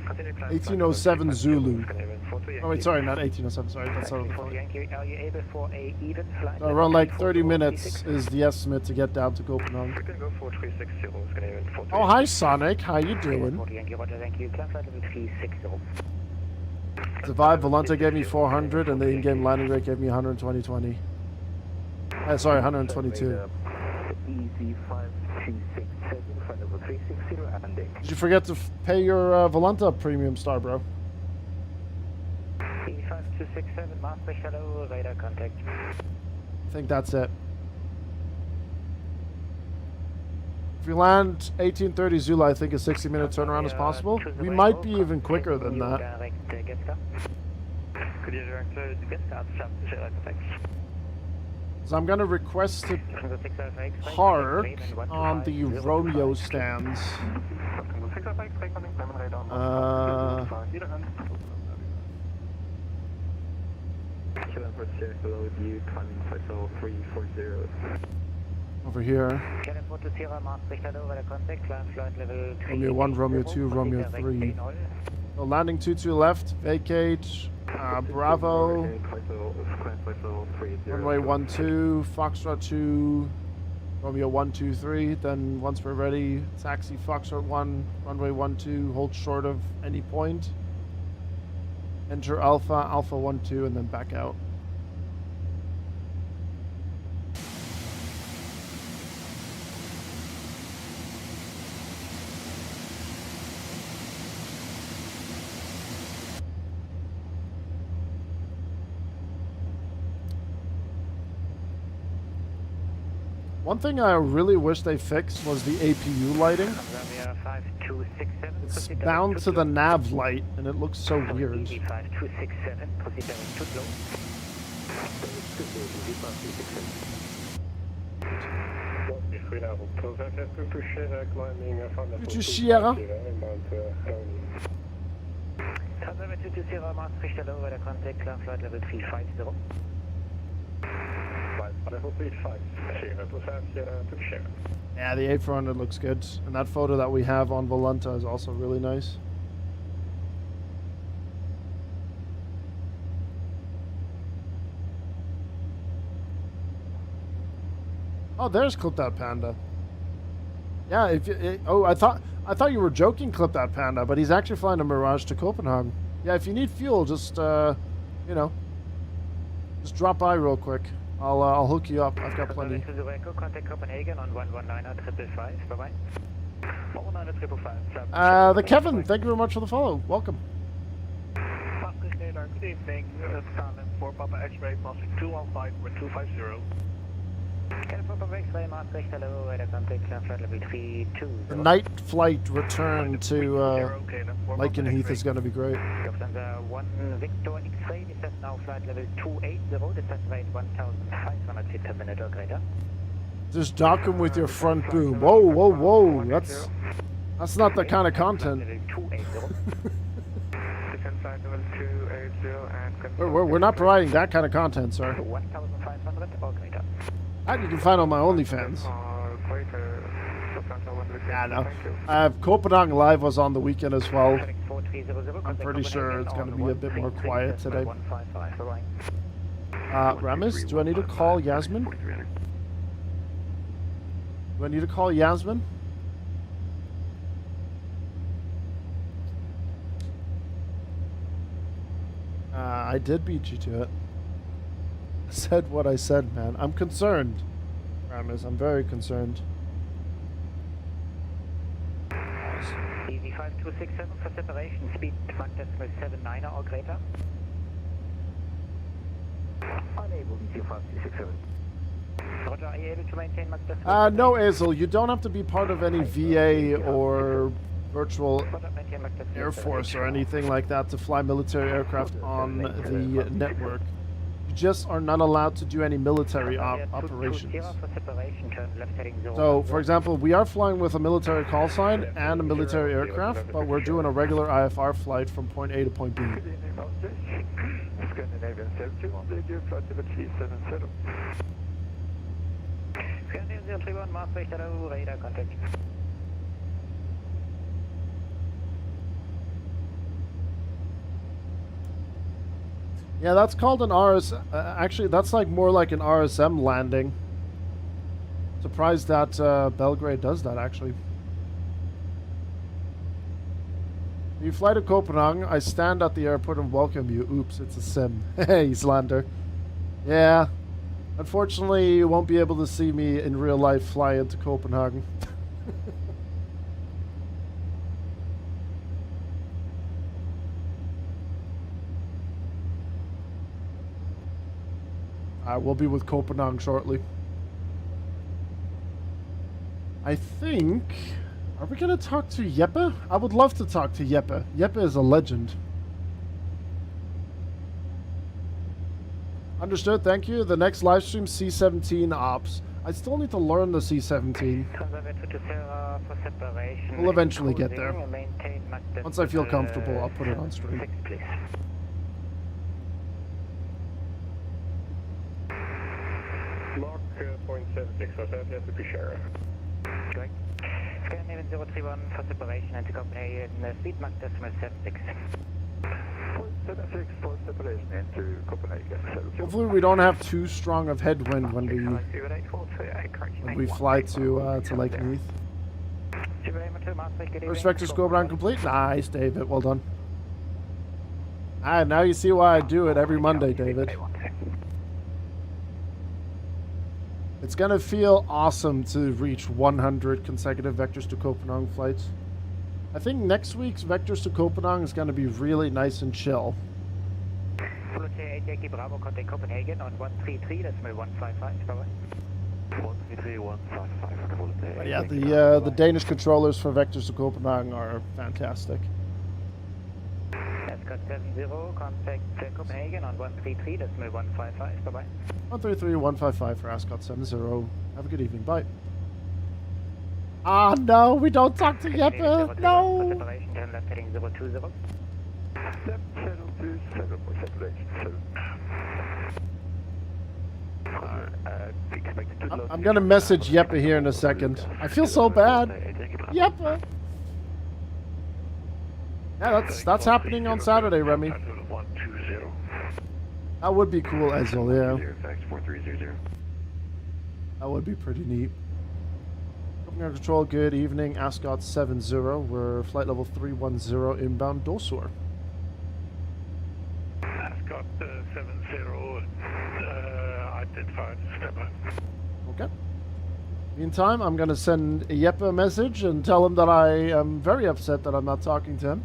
[SPEAKER 1] 1807 Zulu. Oh wait, sorry, not 1807. Sorry, that's not the flight.
[SPEAKER 2] Are you able for a even flight?
[SPEAKER 1] So around like 30 minutes is the estimate to get down to Copenhagen.
[SPEAKER 3] We can go for 360,
[SPEAKER 1] Oh, hi Sonic, how you doing? The Vibe Volante gave me 400, and the in-game landing rate gave me 120. Sorry, 122.
[SPEAKER 4] Easy 5267, flight level 360 landing.
[SPEAKER 1] Did you forget to pay your Volanta premium star, bro?
[SPEAKER 2] 5267, Maastricht, hello, radar contact.
[SPEAKER 1] I think that's it. If we land 1830 Zulu, I think a 60-minute turnaround is possible. We might be even quicker than that.
[SPEAKER 2] Could you direct the guest star to radar contact?
[SPEAKER 1] So I'm gonna request to park on the Romeo stands. Over here. Romeo 1, Romeo 2, Romeo 3. So landing 22 left, vacate, Bravo, runway 12, Foxtrot 2, Romeo 1, 2, 3. Then once we're ready, taxi Foxtrot 1, runway 12, hold short of any point. Enter Alpha, Alpha 1, 2, and then back out. One thing I really wish they fixed was the APU lighting. It's bound to the nav light, and it looks so weird. Future Sierra. Yeah, the A400 looks good, and that photo that we have on Volanta is also really nice. Oh, there's Clip That Panda. Yeah, I thought you were joking, Clip That Panda, but he's actually flying a Mirage to Copenhagen. Yeah, if you need fuel, just you know, just drop by real quick. I'll hook you up. I've got plenty.
[SPEAKER 2] Contact Copenhagen on 119.555. Bye bye.
[SPEAKER 1] The Kevin, thank you very much for the follow. Welcome.
[SPEAKER 3] Maastricht Radar, good evening. Salem 4 Papa X-ray, Maastricht 215, we're 250.
[SPEAKER 2] Papa X-ray, Maastricht, hello, radar contact, flight level 32.
[SPEAKER 1] The night flight return to Lakenheath is going to be great.
[SPEAKER 2] Lufthansa 1 Victor X-ray, this is now flight level 280, this is rate 1,500 feet per minute or greater.
[SPEAKER 1] Just dock him with your front boom. Whoa, whoa, whoa! That's not the kind of content. We're not providing that kind of content, sir.
[SPEAKER 2] 1,500 or greater.
[SPEAKER 1] That you can find on my OnlyFans. Yeah, no. Copenhagen Live was on the weekend as well. I'm pretty sure it's going to be a bit more quiet today. Ramis, do I need to call Yasmin? Do I need to call Yasmin? I did beat you to it. I said what I said, man. I'm concerned, Ramis. I'm very concerned.
[SPEAKER 2] Easy 5267 for separation, speed Mach decimal 79 or greater. Unable easy 5267. Roger, are you able to maintain Mach decimal?
[SPEAKER 1] No, Azel, you don't have to be part of any VA or virtual Air Force or anything like that to fly military aircraft on the network. You just are not allowed to do any military operations. So, for example, we are flying with a military call sign and a military aircraft, but we're doing a regular IFR flight from point A to point B.
[SPEAKER 3] Scandinavian 72 on the flight level 370.
[SPEAKER 2] Scandinavian 031, Maastricht, hello, radar contact.
[SPEAKER 1] Yeah, that's called an RS. Actually, that's like more like an RSM landing. Surprised that Belgrade does that, actually. You fly to Copenhagen, I stand at the airport and welcome you. Oops, it's a sim. Hey, Islander. Yeah. Unfortunately, you won't be able to see me in real life fly into Copenhagen. We'll be with Copenhagen shortly. I think... Are we going to talk to Jeppe? I would love to talk to Jeppe. Jeppe is a legend. Understood, thank you. The next live stream, C17 Ops. I still need to learn the C17. We'll eventually get there. Once I feel comfortable, I'll put it on stream.
[SPEAKER 3] Mark 0.76, so that has to be shared.
[SPEAKER 2] Correct. Scandinavian 031 for separation into Copenhagen, speed Mach decimal 76.
[SPEAKER 3] 76 for separation into Copenhagen.
[SPEAKER 1] Hopefully we don't have too strong of headwind when we fly to Lakenheath. First vector scope round complete. Nice, David. Well done. Ah, now you see why I do it every Monday, David. It's gonna feel awesome to reach 100 consecutive vectors to Copenhagen flights. I think next week's vectors to Copenhagen is gonna be really nice and chill.
[SPEAKER 2] Bravo, contact Copenhagen on 133.155. Bye-bye.
[SPEAKER 3] 133.155.
[SPEAKER 1] But yeah, the Danish controllers for vectors to Copenhagen are fantastic.
[SPEAKER 2] Ascot 70, contact Copenhagen on 133.155. Bye-bye.
[SPEAKER 1] 133.155 for Ascot 70. Have a good evening. Bye. Ah, no, we don't talk to Jeppe. No.
[SPEAKER 2] Separation, turn left heading 020.
[SPEAKER 1] I'm gonna message Jeppe here in a second. I feel so bad. Jeppe. Yeah, that's happening on Saturday, Remy. That would be cool, Ezel, yeah. That would be pretty neat. Copenhagen Control, good evening. Ascot 70. We're flight level 310 inbound Dosur.
[SPEAKER 3] Ascot 70, identified stepper.
[SPEAKER 1] Okay. Meantime, I'm going to send Jeppe a message and tell him that I am very upset that I'm not talking to him.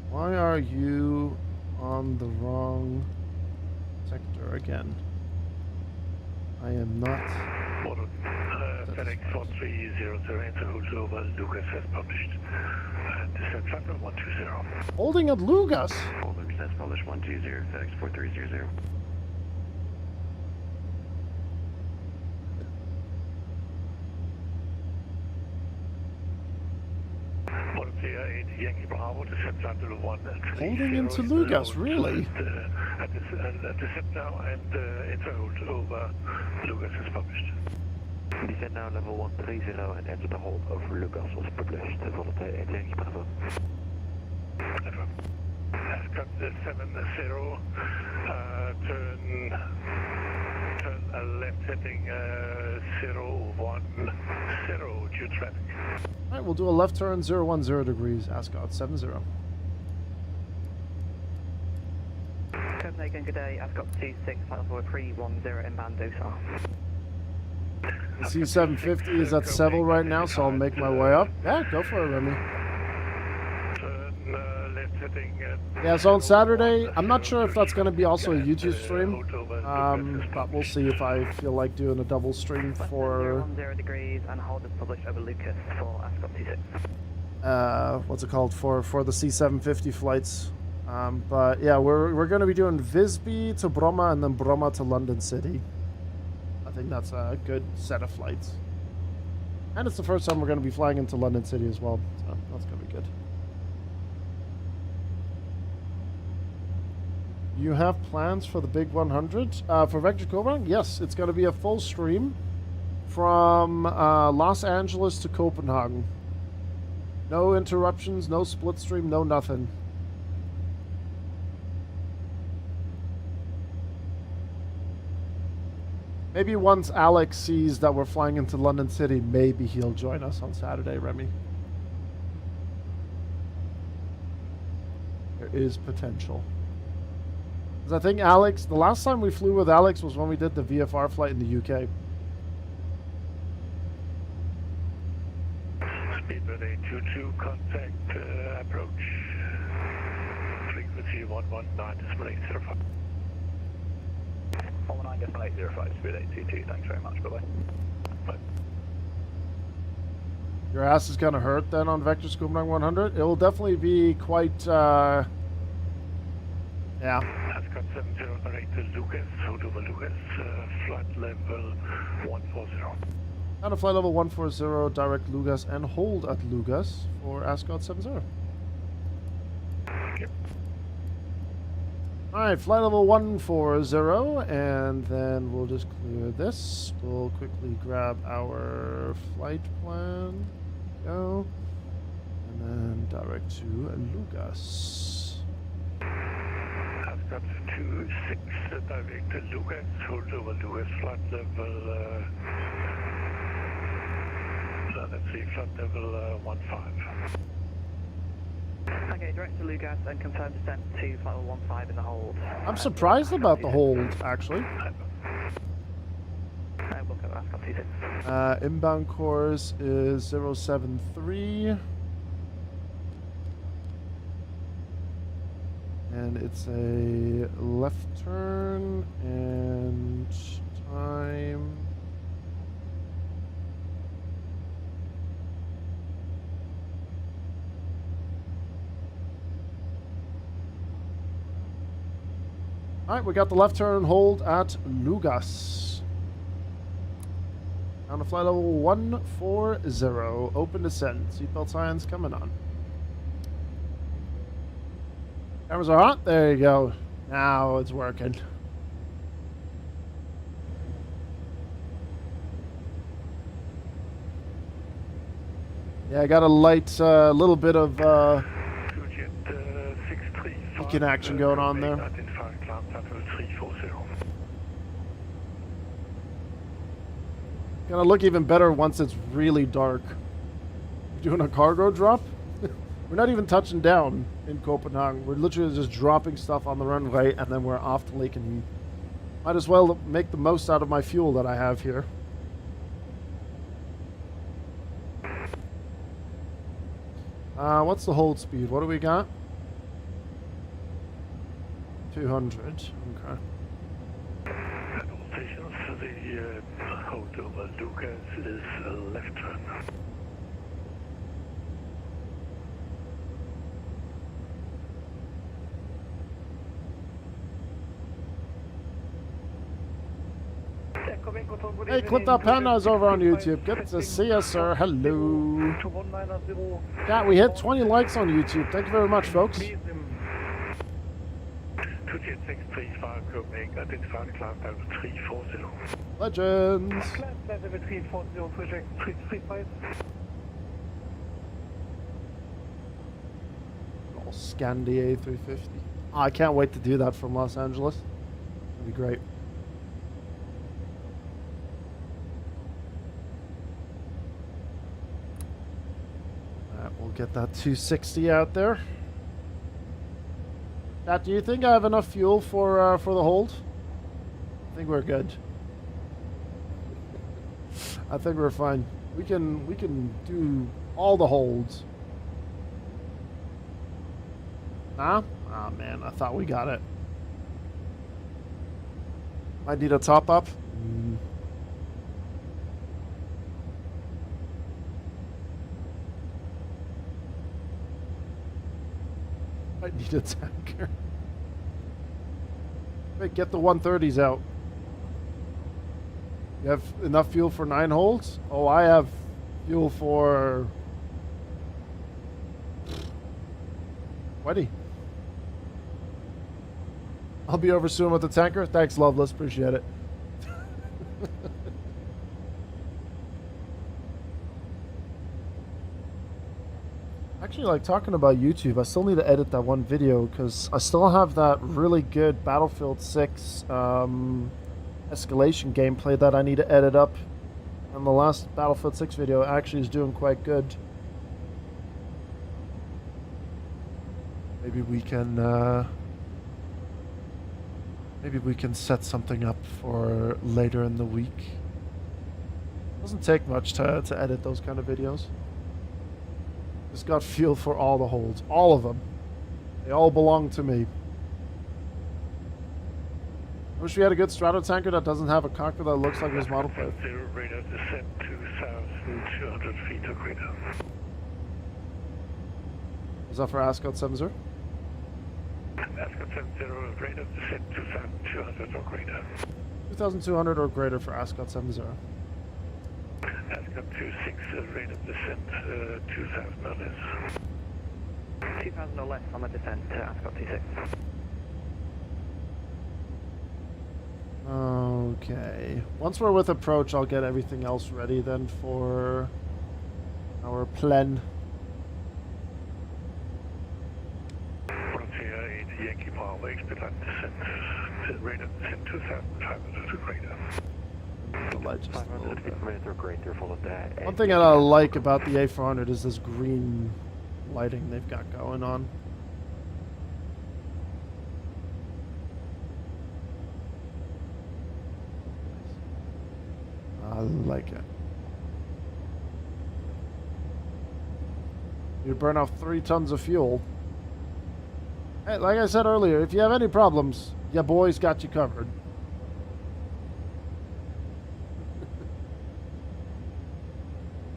[SPEAKER 1] Why are you on the wrong sector again? I am not.
[SPEAKER 3] FedEx 4300 into Hulsova, Lucas has published. Descent factor 120.
[SPEAKER 1] Holding at Lugas.
[SPEAKER 3] Lucas has published 120, FedEx 4300. Yankee Bravo, descent factor 130.
[SPEAKER 1] Holding into Lugas, really?
[SPEAKER 3] Descent now and into Hulsova, Lucas has published.
[SPEAKER 4] Descend now level 130 and enter the hold of Lucas was published. Volatility at Yankee Bravo.
[SPEAKER 3] Ascot 70, turn left heading 010 due traffic.
[SPEAKER 1] Alright, we'll do a left turn 010 degrees, Ascot 70.
[SPEAKER 2] Copenhagen, good day. Ascot 26, flight level 310 inbound Dosur.
[SPEAKER 1] The C750 is at Seville right now, so I'll make my way up. Yeah, go for it, Remy.
[SPEAKER 3] Turn left heading
[SPEAKER 1] Yeah, so on Saturday, I'm not sure if that's going to be also a YouTube stream, but we'll see if I feel like doing a double stream for...
[SPEAKER 2] 0 degrees and hold is published over Lucas for Ascot 26.
[SPEAKER 1] What's it called? For the C750 flights. But yeah, we're going to be doing Visby to Bromma and then Bromma to London City. I think that's a good set of flights. And it's the first time we're going to be flying into London City as well, so that's going to be good. You have plans for the big 100? For Vector Copenhagen? Yes, it's going to be a full stream from Los Angeles to Copenhagen. No interruptions, no split stream, no nothing. Maybe once Alex sees that we're flying into London City, maybe he'll join us on Saturday, Remy. There is potential. Because I think Alex, the last time we flew with Alex was when we did the VFR flight in the UK.
[SPEAKER 3] Speedbird A22, contact approach. Frequency 119.805.
[SPEAKER 4] 119.805, speed 822, thanks very much, bye-bye.
[SPEAKER 3] Bye.
[SPEAKER 1] Your ass is gonna hurt then on Vector Copenhagen 100. It will definitely be quite, yeah.
[SPEAKER 3] Ascot 70 to Lucas, hold over Lucas, flight level 140.
[SPEAKER 1] And a flight level 140, direct Lugas and hold at Lugas for Ascot 70.
[SPEAKER 3] Yep.
[SPEAKER 1] Alright, flight level 140, and then we'll just clear this. We'll quickly grab our flight plan. Go. And then direct to Lugas.
[SPEAKER 3] Ascot 26, direct to Lucas, hold over Lucas, flight level, let's see, flight level 15.
[SPEAKER 2] Okay, direct to Lugas and confirm descent to flight level 15 in the hold.
[SPEAKER 1] I'm surprised about the hold, actually.
[SPEAKER 2] We'll go Ascot 26.
[SPEAKER 1] Inbound course is 073. And it's a left turn and time. Alright, we got the left turn hold at Lugas. Down to flight level 140. Open descent. Seatbelt signs coming on. Cameras are on. There you go. Now it's working. Yeah, I got a light, little bit of beacon action going on there. Gonna look even better once it's really dark. Doing a cargo drop? We're not even touching down in Copenhagen. We're literally just dropping stuff on the runway and then we're off to Lakenheath. Might as well make the most out of my fuel that I have here. What's the hold speed? What do we got? 200. Okay.
[SPEAKER 3] At all stations, the hold over Lucas is a left turn.
[SPEAKER 1] Hey, Clipped Up Panda's over on YouTube. Good to see you, sir. Hello. Yeah, we hit 20 likes on YouTube. Thank you very much, folks.
[SPEAKER 3] 27635 Copenhagen, identified class level 340.
[SPEAKER 1] Legends.
[SPEAKER 3] Class level 340, project 335.
[SPEAKER 1] Oh, Scandi A350. Oh, I can't wait to do that from Los Angeles. That'd be great. We'll get that 260 out there. Pat, do you think I have enough fuel for the hold? I think we're good. I think we're fine. We can do all the holds. Nah? Oh man, I thought we got it. Might need a top up. I need a tanker. Wait, get the 130s out. You have enough fuel for 9 holds? Oh, I have fuel for 20. I'll be over soon with the tanker. Thanks, Loveless. Appreciate it. Actually, like, talking about YouTube, I still need to edit that one video because I still have that really good Battlefield 6 escalation gameplay that I need to edit up. And the last Battlefield 6 video actually is doing quite good. Maybe we can set something up for later in the week. Doesn't take much to edit those kind of videos. Just got feel for all the holds. All of them. They all belong to me. I wish we had a good Stratotanker that doesn't have a cockpit that looks like his model plane.
[SPEAKER 3] Zero radar descent 2,200 feet or greater.
[SPEAKER 1] Is that for Ascot 70?
[SPEAKER 3] Ascot 70, radar descent 2,200 or greater.
[SPEAKER 1] 2,200 or greater for Ascot 70.
[SPEAKER 3] Ascot 26, radar descent 2,000 or less.
[SPEAKER 2] 2,000 or less on the descent to Ascot 26.
[SPEAKER 1] Okay. Once we're with approach, I'll get everything else ready then for our plan.
[SPEAKER 3] Frontier 8 Yankee Bravo, expedite descent, radar descent 2,500 or greater.
[SPEAKER 1] The light just a
[SPEAKER 4] 500
[SPEAKER 1] little
[SPEAKER 4] feet
[SPEAKER 1] bit.
[SPEAKER 4] per minute or greater, followed that.
[SPEAKER 1] One thing that I like about the A400 is this green lighting they've got going on. I like it. You burn off 3 tons of fuel. Hey, like I said earlier, if you have any problems, your boy's got you covered.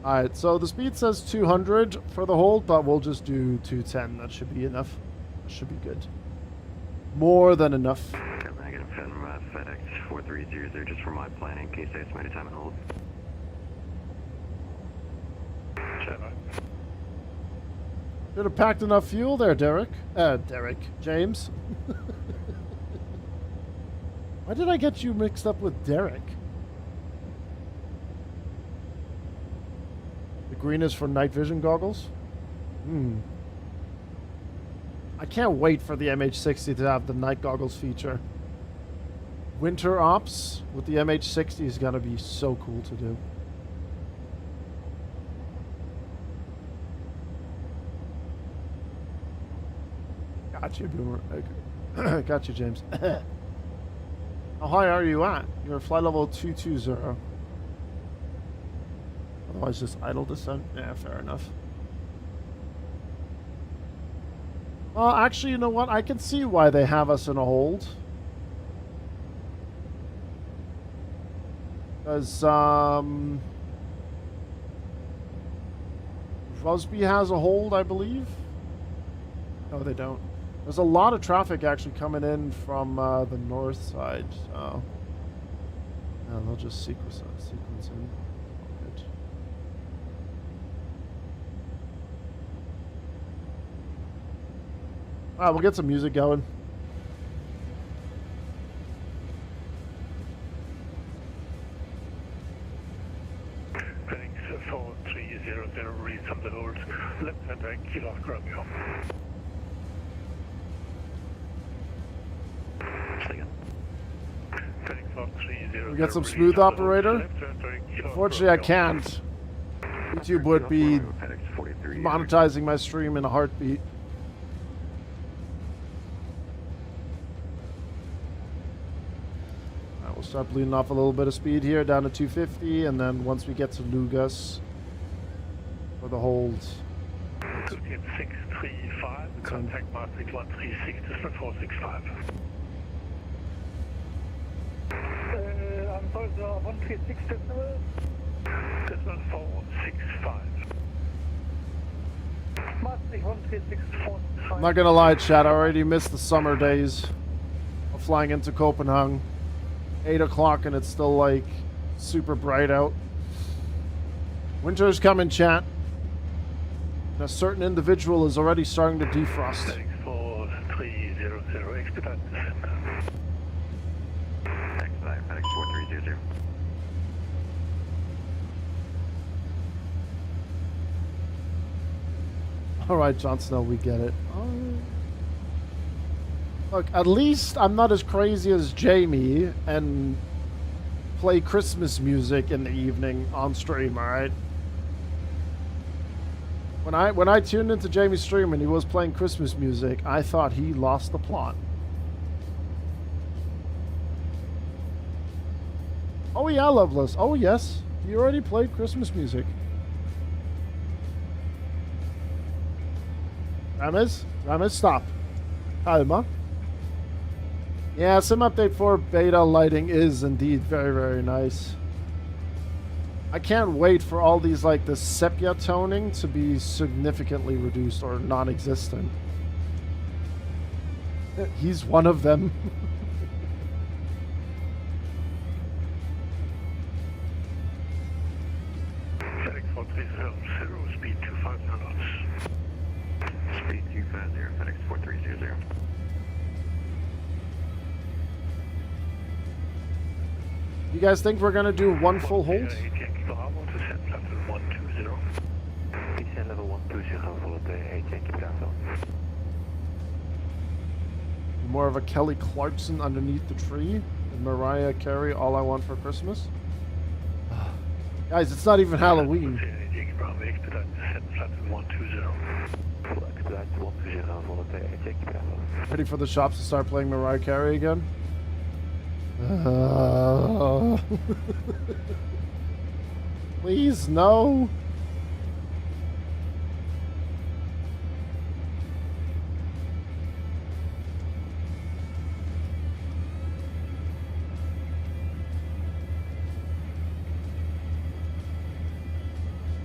[SPEAKER 1] Alright, so the speed says 200 for the hold, but we'll just do 210. That should be enough. That should be good. More than enough.
[SPEAKER 4] Copenhagen from FedEx 4300, just for my planning, case estimated time and hold.
[SPEAKER 1] Should have packed enough fuel there, Derek. James. Why did I get you mixed up with Derek? The green is for night vision goggles? I can't wait for the MH60 to have the night goggles feature. Winter ops with the MH60 is gonna be so cool to do. Got you, Boomer. Got you, James. How high are you at? You're flight level 220. Otherwise, just idle descent? Yeah, fair enough. Well, actually, you know what? I can see why they have us in a hold. Because, Rusby has a hold, I believe. No, they don't. There's a lot of traffic actually coming in from the north side, so... Yeah, they'll just sequence in. Good. Alright, we'll get some music going.
[SPEAKER 3] Thanks, 4300, read some of the holds. Left-hand right, Kilo Romeo.
[SPEAKER 1] We get some smooth operator. Unfortunately, I can't. YouTube would be monetizing my stream in a heartbeat. Alright, we'll start bleeding off a little bit of speed here, down to 250, and then once we get to Lugas for the hold.
[SPEAKER 3] 635, contact Maastricht 136, distant 465. I'm sorry, 136 decimal. Decimal 465. Maastricht 136, 465.
[SPEAKER 1] I'm not gonna lie, chat, I already missed the summer days of flying into Copenhagen. 8 o'clock and it's still like super bright out. Winter's coming, chat. And a certain individual is already starting to defrost.
[SPEAKER 3] 4300, expedite descent.
[SPEAKER 4] FedEx 4300.
[SPEAKER 1] All right, Jon Snow, we get it. Look, at least I'm not as crazy as Jamie and play Christmas music in the evening on stream, all right? When I tuned into Jamie's stream and he was playing Christmas music, I thought he lost the plot. Oh yeah, Loveless. Oh yes, you already played Christmas music. Ramez, stop. Calma. Yeah, Sim Update 4 beta lighting is indeed very, very nice. I can't wait for all these, like, the sepia toning to be significantly reduced or non-existent. He's one of them.
[SPEAKER 3] FedEx 430, speed 250 knots. Speed 250, FedEx 4300.
[SPEAKER 1] You guys think we're gonna do one full hold?
[SPEAKER 4] Level 120, followed by 8 Yankee Bravo.
[SPEAKER 1] More of a Kelly Clarkson underneath the tree and Mariah Carey, All I Want for Christmas. Guys, it's not even Halloween.
[SPEAKER 3] Yankee Bravo, expedite descent, flat 120.
[SPEAKER 4] Full expedite 120, followed by 8 Yankee Bravo.
[SPEAKER 1] Ready for the shops to start playing Mariah Carey again? Please, no.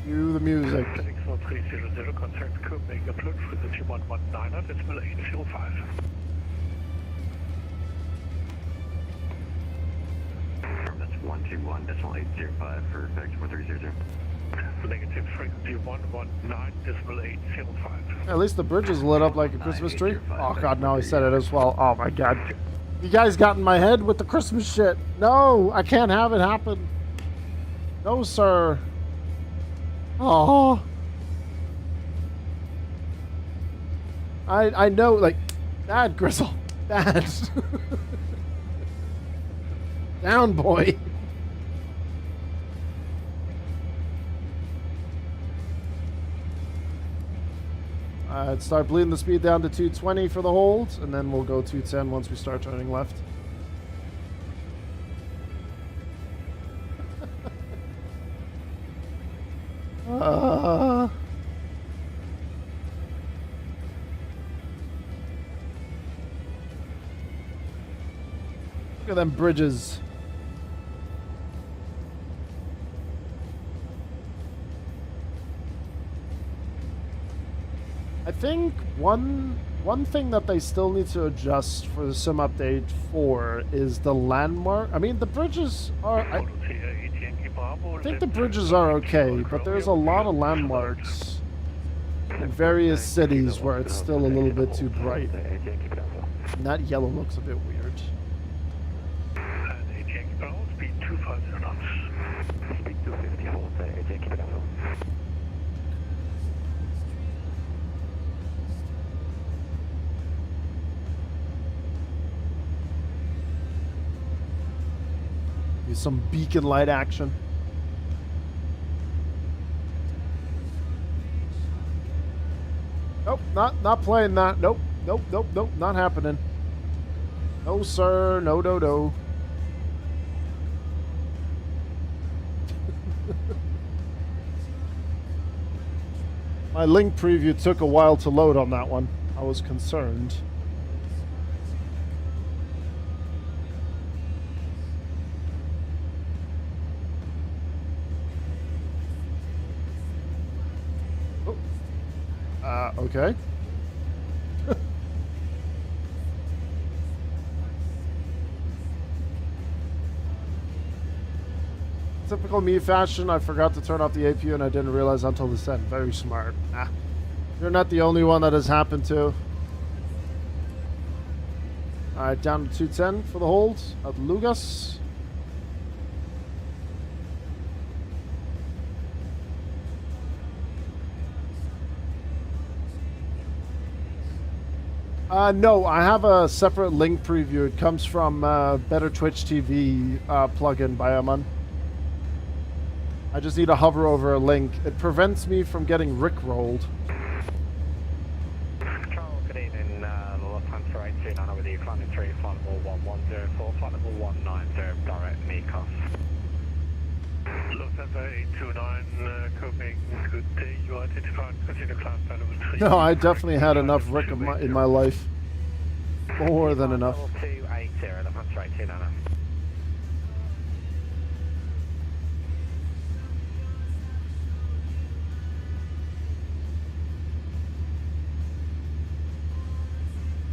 [SPEAKER 1] Cue the music.
[SPEAKER 3] FedEx 4300, contact Copenhagen approach frequency 119 decimal 805.
[SPEAKER 4] That's 121 decimal 805 for FedEx 4300.
[SPEAKER 3] Negative frequency 119 decimal 805.
[SPEAKER 1] At least the bridge is lit up like a Christmas tree. Oh god, now I said it as well. Oh my god. You guys got in my head with the Christmas shit. No, I can't have it happen. No, sir. Oh. I know, like, bad, Grizzle. Bad. Down, boy. Start bleeding the speed down to 220 for the hold, and then we'll go 210 once we start turning left. Look at them bridges. I think one thing that they still need to adjust for the Sim Update 4 is the landmark. I mean, the bridges are... I think the bridges are okay, but there's a lot of landmarks in various cities where it's still a little bit too bright. And that yellow looks a bit weird.
[SPEAKER 3] And 8 Yankee Bravo, speed 250 knots.
[SPEAKER 4] Speed 250, followed by 8 Yankee Bravo.
[SPEAKER 1] Use some beacon light action. Nope, not playing that. Nope, not happening. No, sir. No. My link preview took a while to load on that one. I was concerned. Okay. Typical me fashion, I forgot to turn off the APU and I didn't realize until this end. Very smart. You're not the only one that has happened to. Alright, down to 210 for the hold at Lugas. No, I have a separate link preview. It comes from Better Twitch TV plugin by Aman. I just need to hover over a link. It prevents me from getting rickrolled.
[SPEAKER 3] Control, good evening. Lufthansa 829 over the climbing 3, flight level 1104, flight level 190, direct Takeoff. Lufthansa 829, Copenhagen, good day. You are identified, continue to climb flight level 3.
[SPEAKER 1] No, I definitely had enough rick in my life. More than enough.
[SPEAKER 3] Level 280, Lufthansa 829.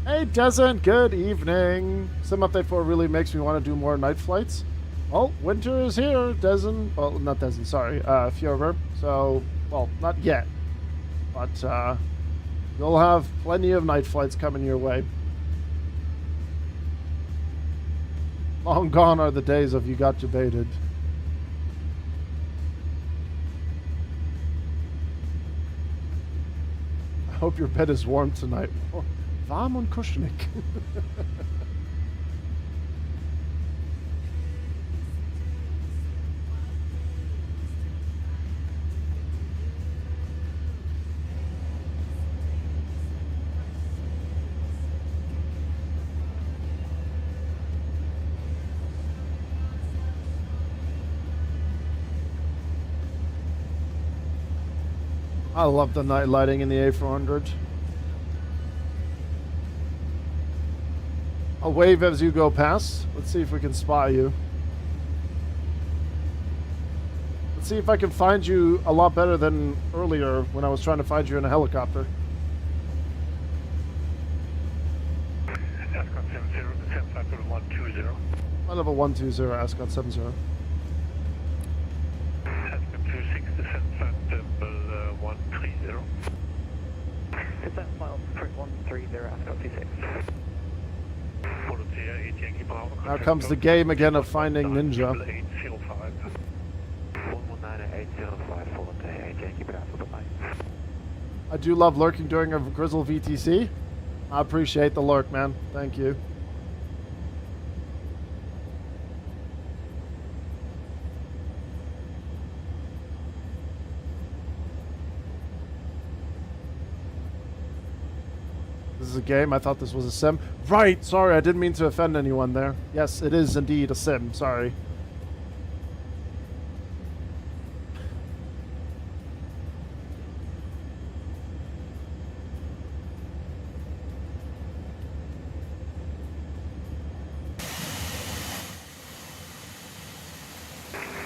[SPEAKER 1] Hey, Desant, good evening. Sim Update 4 really makes me want to do more night flights. Well, winter is here, Desant. Well, not Desant, sorry, Fjorver. So, well, not yet. But, you'll have plenty of night flights coming your way. Long gone are the days of you got debated. I hope your bed is warm tonight. Warm und kuschelig. I love the night lighting in the A400. I'll wave as you go past. Let's see if we can spot you. Let's see if I can find you a lot better than earlier when I was trying to find you in a helicopter.
[SPEAKER 3] Ascot 70, descent flight level 120.
[SPEAKER 1] My level 120, Ascot 70.
[SPEAKER 3] Ascot 26, descent flight level 130.
[SPEAKER 2] Descent flight 130, Ascot 26.
[SPEAKER 1] Now comes the game again of finding Ninja. I do love lurking during a Grizzle VTC. I appreciate the lurk, man. Thank you. This is a game. I thought this was a sim. Right. Sorry, I didn't mean to offend anyone there. Yes, it is indeed a sim. Sorry.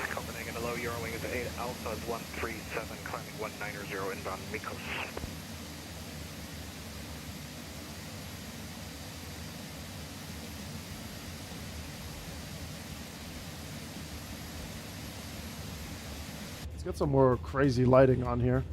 [SPEAKER 3] Copenhagen, hello, Eurowing is 8 Alpha is 137, climbing 190 inbound Mikos.
[SPEAKER 1] Let's get some more crazy lighting on here.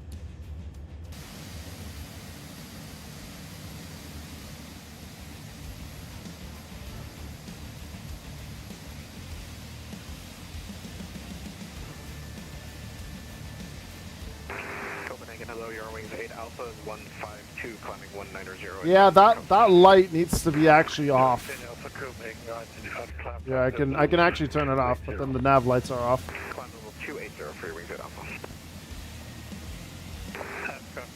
[SPEAKER 3] Copenhagen, hello, Eurowings 8 Alpha is 152, climbing 190.
[SPEAKER 1] Yeah, that light needs to be actually off. Yeah, I can actually turn it off, but then the nav lights are off.
[SPEAKER 3] Climb level 280 for your wings at Alpha. Ascot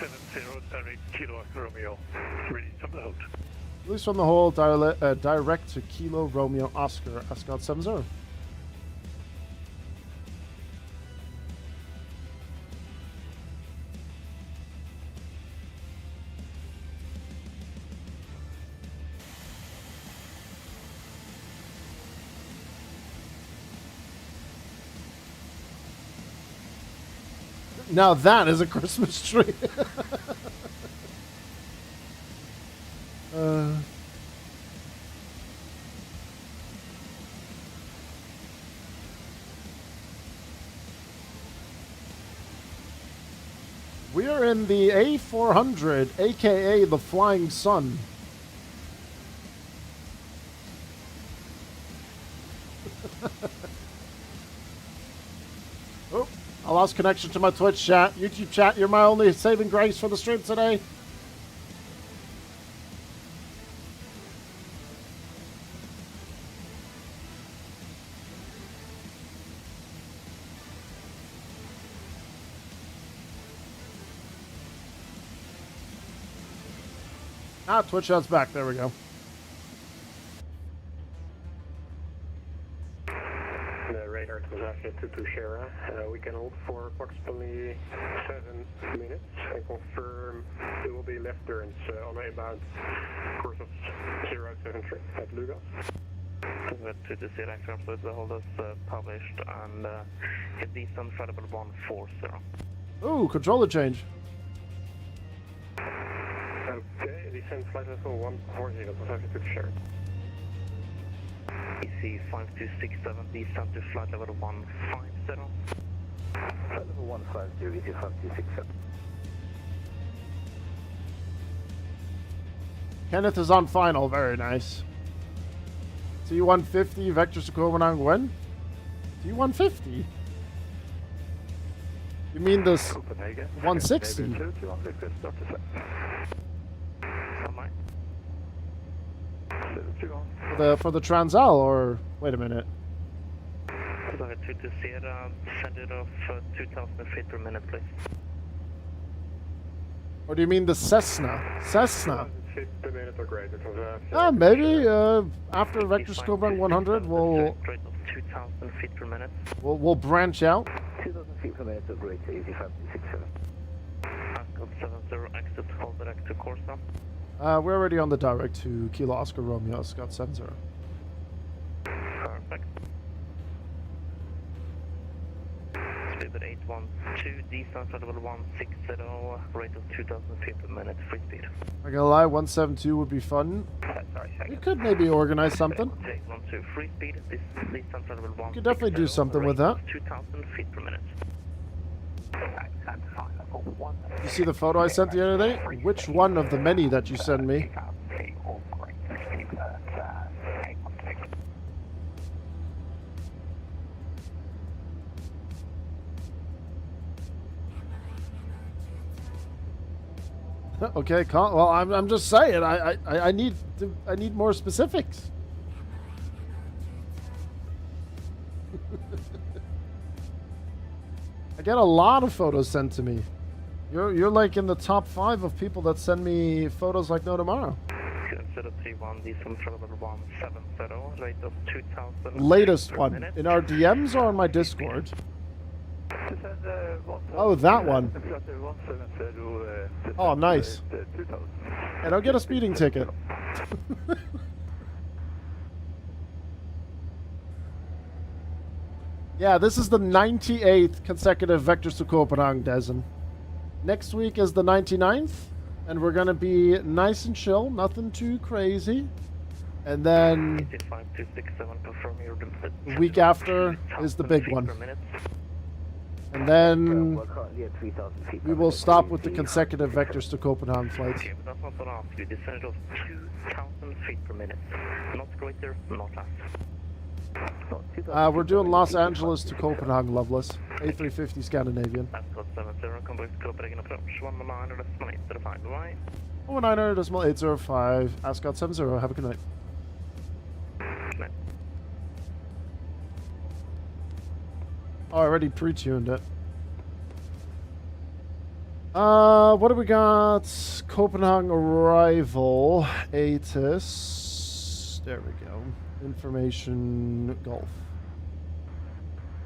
[SPEAKER 3] 70, direct Kilo Romeo, release from the hold.
[SPEAKER 1] Release from the hole, direct to Kilo Romeo Oscar, Ascot 70. Now that is a Christmas tree. We are in the A400, aka the Flying Sun. Oh, I lost connection to my Twitch chat. YouTube chat, you're my only saving grace for the stream today. Ah, twitch shots back. There we go.
[SPEAKER 4] The radar was actually to Shera. We can hold for approximately 7 minutes and confirm there will be left turns on about course of 073 at Lugas.
[SPEAKER 2] To the CLX so the holders published and hit descent flight level 140.
[SPEAKER 1] Ooh, controller change.
[SPEAKER 4] Okay, descent flight level 140, that was actually to Shera.
[SPEAKER 2] EC 5267, descent to flight level 150.
[SPEAKER 4] Flight level 150, EC 5267.
[SPEAKER 1] Kenneth is on final. Very nice. T150, vectors to Copenhagen when? T150? You mean this
[SPEAKER 4] Copenhagen.
[SPEAKER 1] 160? For the Transal, or wait a minute.
[SPEAKER 2] To Sierra, send it off 2,000 feet per minute, please.
[SPEAKER 1] Or do you mean the Cessna? Cessna.
[SPEAKER 4] 50 minutes or greater.
[SPEAKER 1] Maybe after vectors to Copenhagen 100, we'll
[SPEAKER 2] 2,000 feet per minute.
[SPEAKER 1] we'll branch out.
[SPEAKER 4] 2,000 feet per minute or greater, easy 567.
[SPEAKER 2] Ascot 70, exit, hold direct to course now.
[SPEAKER 1] We're already on the direct to Kilo Oscar Romeo, Scott 70.
[SPEAKER 2] Perfect. Speed at 812, descent flight level 160, rate of 2,000 feet per minute, free speed.
[SPEAKER 1] I'm gonna lie, 172 would be fun. We could maybe organize something.
[SPEAKER 2] Take 12, free speed, descent flight level 160.
[SPEAKER 1] We could definitely do something with that.
[SPEAKER 2] 2,000 feet per minute.
[SPEAKER 1] You see the photo I sent the other day? Which one of the many that you send me? Okay, well, I'm just saying. I need more specifics. I get a lot of photos sent to me. You're like in the top 5 of people that send me photos like no tomorrow.
[SPEAKER 2] 031, descent flight level 170, rate of 2,000.
[SPEAKER 1] Latest one in our DMs or on my Discord? Oh, that one. Oh, nice. And I'll get a speeding ticket. Yeah, this is the 98th consecutive Vectors to Copenhagen, Dezen. Next week is the 99th, and we're going to be nice and chill, nothing too crazy. And then the week after is the big one. And then we will stop with the consecutive Vectors to Copenhagen flights.
[SPEAKER 2] That's not what I asked you. Descent of 2,000 feet per minute. Not greater, not less.
[SPEAKER 1] We're doing Los Angeles to Copenhagen, Loveless. A350 Scandinavian.
[SPEAKER 2] Ascot 70, come back to Copenhagen approach. 1,900.805, right?
[SPEAKER 1] 1,900.805, Ascot 70. Have a good night. Oh, I already pre-tuned it. What do we got? Copenhagen arrival. ATIS. There we go. Information Golf.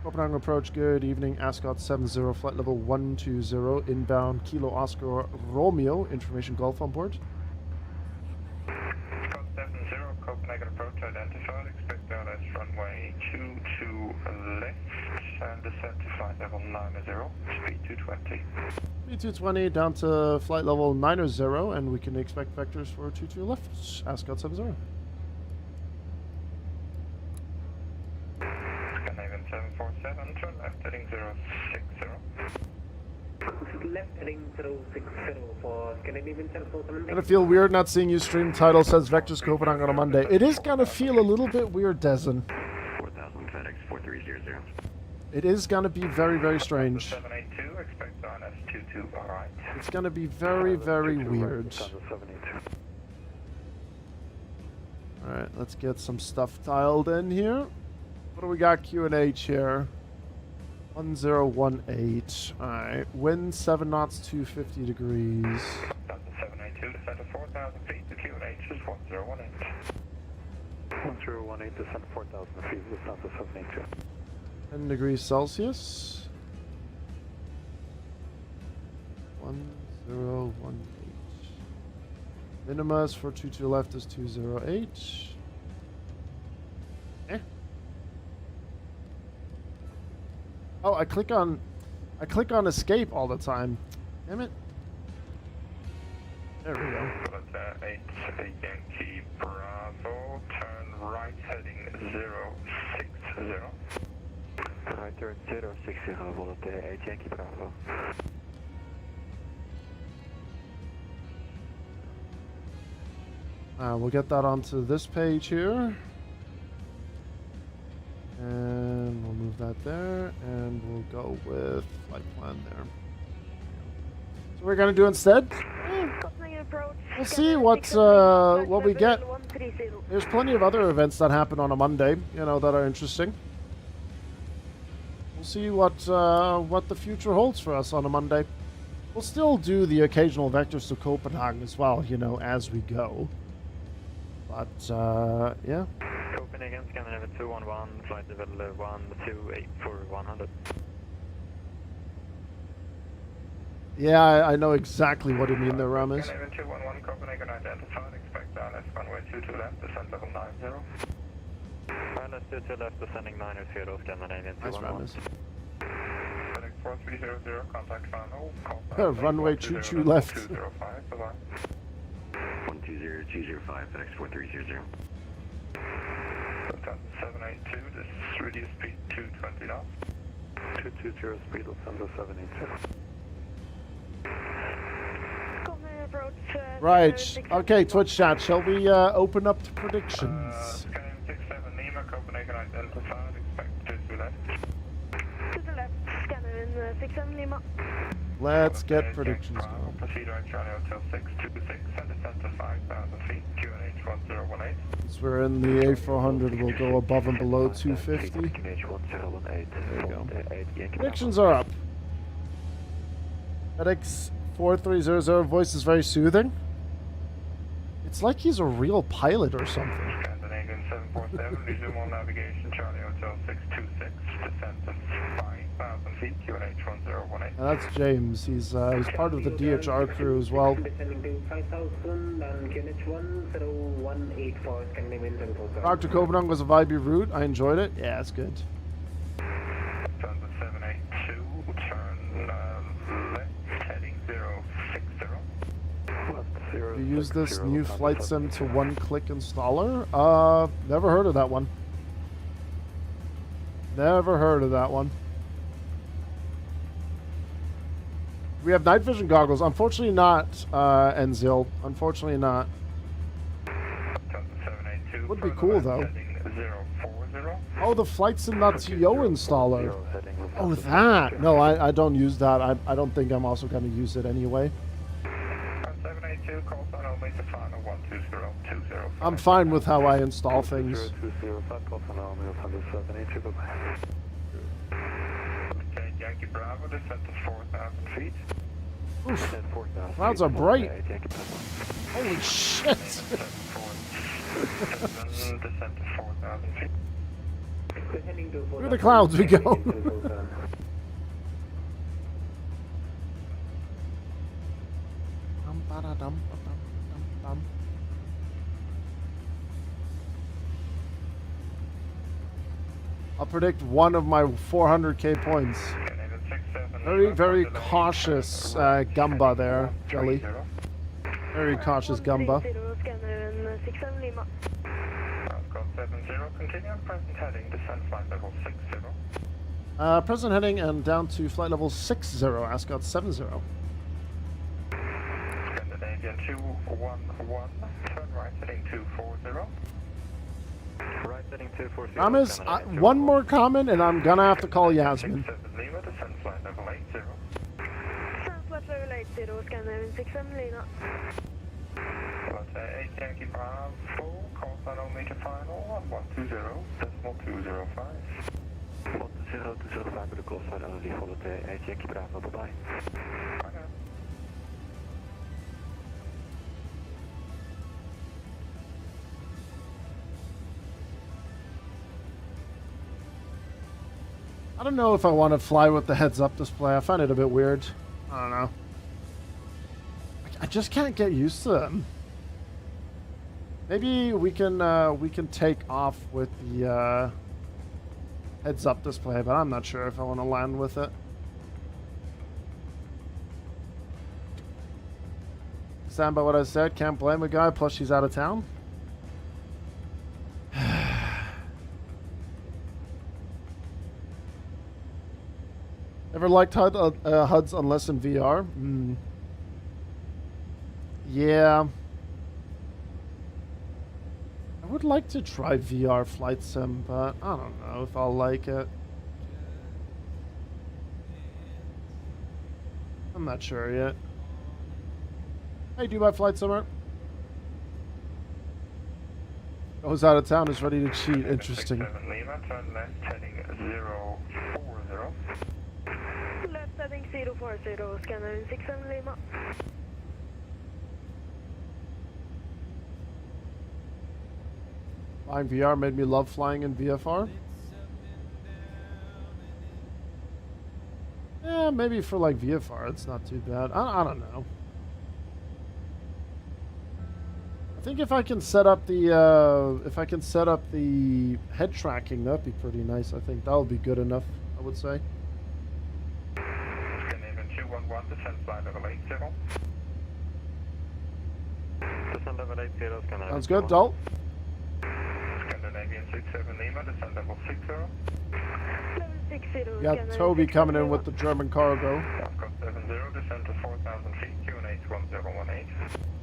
[SPEAKER 1] Copenhagen approach, good evening. Ascot 70, flight level 120, inbound Kilo Oscar Romeo. Information Golf on board.
[SPEAKER 3] Ascot 70, Copenhagen approach identified. Expect down as runway 22 left and descent to flight level 90, speed 220.
[SPEAKER 1] Speed 220 down to flight level 90, and we can expect vectors for 22 left. Ascot 70.
[SPEAKER 3] Scandinavian 747, turn left heading 060.
[SPEAKER 4] Left heading 060 for Scandinavian 747.
[SPEAKER 1] Gonna feel weird not seeing you stream. Title says Vectors Copenhagen on a Monday. It is gonna feel a little bit weird, Dezen.
[SPEAKER 3] 4000 FedEx 4300.
[SPEAKER 1] It is gonna be very, very strange.
[SPEAKER 3] 782, expect on S22, alright.
[SPEAKER 1] It's gonna be very, very weird. Alright, let's get some stuff dialed in here. What do we got Q&H here? 1018. Alright, wind 7 knots, 250 degrees.
[SPEAKER 3] Delta 782, descent to 4000 feet, just 1018.
[SPEAKER 4] 1018, descent 4,000 feet, descent to 782.
[SPEAKER 1] 10 degrees Celsius. 1018. Minimus for 22 left is 208. Eh. Oh, I click on escape all the time. Damn it. There we go.
[SPEAKER 3] Bullet 8 Yankee Bravo, turn right heading 060.
[SPEAKER 4] Right turn 060, bullet 8 Yankee Bravo.
[SPEAKER 1] We'll get that onto this page here. And we'll move that there. And we'll go with flight plan there. So we're going to do instead? We'll see what we get. There's plenty of other events that happen on a Monday, you know, that are interesting. We'll see what the future holds for us on a Monday. We'll still do the occasional vectors to Copenhagen as well, you know, as we go. But, yeah.
[SPEAKER 4] Copenhagen, Scandinavia 211, flight level 128 for 100.
[SPEAKER 3] Yeah,
[SPEAKER 1] I know exactly what you mean there, Ramis.
[SPEAKER 3] Scandinavia 211, Copenhagen identified, expect down S runway 22 left, descent level 90.
[SPEAKER 4] Wireless 22 left, descending 90, Scandinavian 211.
[SPEAKER 1] Nice, Ramis.
[SPEAKER 3] FedEx 4300, contact final.
[SPEAKER 1] Runway 22 left.
[SPEAKER 3] 205, bye-bye.
[SPEAKER 4] 120205, FedEx 4300.
[SPEAKER 3] 782, this is reduced speed 220 knots.
[SPEAKER 4] 220 speed, descend to 782.
[SPEAKER 1] Right. Okay, Twitch chat. Shall we open up to predictions?
[SPEAKER 3] Skyrim 67 Lima, Copenhagen identified, expect to the left.
[SPEAKER 2] To the left, Skyrim 67 Lima.
[SPEAKER 1] Let's get predictions going.
[SPEAKER 3] Proceed right Charlie Hotel 626 and descent to 5,000 feet, QNH 1018.
[SPEAKER 1] Since we're in the A400, we'll go above and below 250. There you go. Predictions are up. FedEx 4300 voice is very soothing. It's like he's a real pilot or something.
[SPEAKER 3] Scandinavian 747, resume on navigation, Charlie Hotel 626, descent to 5,000 feet, QNH 1018.
[SPEAKER 1] And that's James. He's part of the DHR crew as well.
[SPEAKER 5] Descending to 5,000 and QNH 1018 for Scandinavian 747.
[SPEAKER 1] Dr. Copenhagen was a vibey route. I enjoyed it. Yeah, it's good.
[SPEAKER 3] Descent to 782, turn left heading 060.
[SPEAKER 1] You use this new flight sim to one-click installer? Never heard of that one. Never heard of that one. We have night vision goggles. Unfortunately not, Enzil. Unfortunately not. Would be cool though. Oh, the flight sim.to installer. Oh, that. No, I don't use that. I don't think I'm also going to use it anyway. I'm fine with how I install things.
[SPEAKER 3] Yankee Bravo, descent to 4,000 feet.
[SPEAKER 1] Oof. Clouds are bright. Holy shit.
[SPEAKER 3] Descent to 4,000 feet.
[SPEAKER 1] Look at the clouds we go. I'll predict one of my 400k points. Very, very cautious Gumba there, Jelly. Very cautious Gumba. Present heading and down to flight level 60, Ascot 70.
[SPEAKER 3] Scandinavian 211, turn right heading 240.
[SPEAKER 4] Right heading 240.
[SPEAKER 1] Thomas, one more comment and I'm gonna have to call Yasmin.
[SPEAKER 3] Lima, descent flight level 80.
[SPEAKER 2] Flight level 80, Scandinavian 67 Lima.
[SPEAKER 3] But 8 Yankee Bravo, call sign only to final on 120.205.
[SPEAKER 4] 120.205 with the call sign only, followed 8 Yankee Bravo, bye-bye.
[SPEAKER 1] I don't know if I want to fly with the heads-up display. I find it a bit weird. I don't know. I just can't get used to them. Maybe we can take off with the heads-up display, but I'm not sure if I want to land with it. Stand by what I said. Can't blame a guy. Plus, she's out of town. Ever liked HUDs unless in VR? Yeah. I would like to try VR flight sim, but I don't know if I'll like it. I'm not sure yet. Hey, Dubai Flight Simmer. Goes out of town, is ready to cheat. Interesting.
[SPEAKER 3] Lima, turn left, heading 040.
[SPEAKER 6] Left heading 040, scanner 67 Lima.
[SPEAKER 1] Flying VR made me love flying in VFR. Yeah, maybe for like VFR, it's not too bad. I don't know. I think if I can set up the head tracking, that'd be pretty nice. I think that would be good enough, I would say.
[SPEAKER 3] Scandinavian 211, descend flight level 80.
[SPEAKER 4] Descend level 80, Scandinavian.
[SPEAKER 1] Sounds good, Dalt.
[SPEAKER 3] Scandinavian 67 Lima, descend level 60.
[SPEAKER 6] Level 60.
[SPEAKER 1] We got Toby coming in with the German cargo.
[SPEAKER 3] Ascot 70, descend to 4,000 feet, QNH 1018.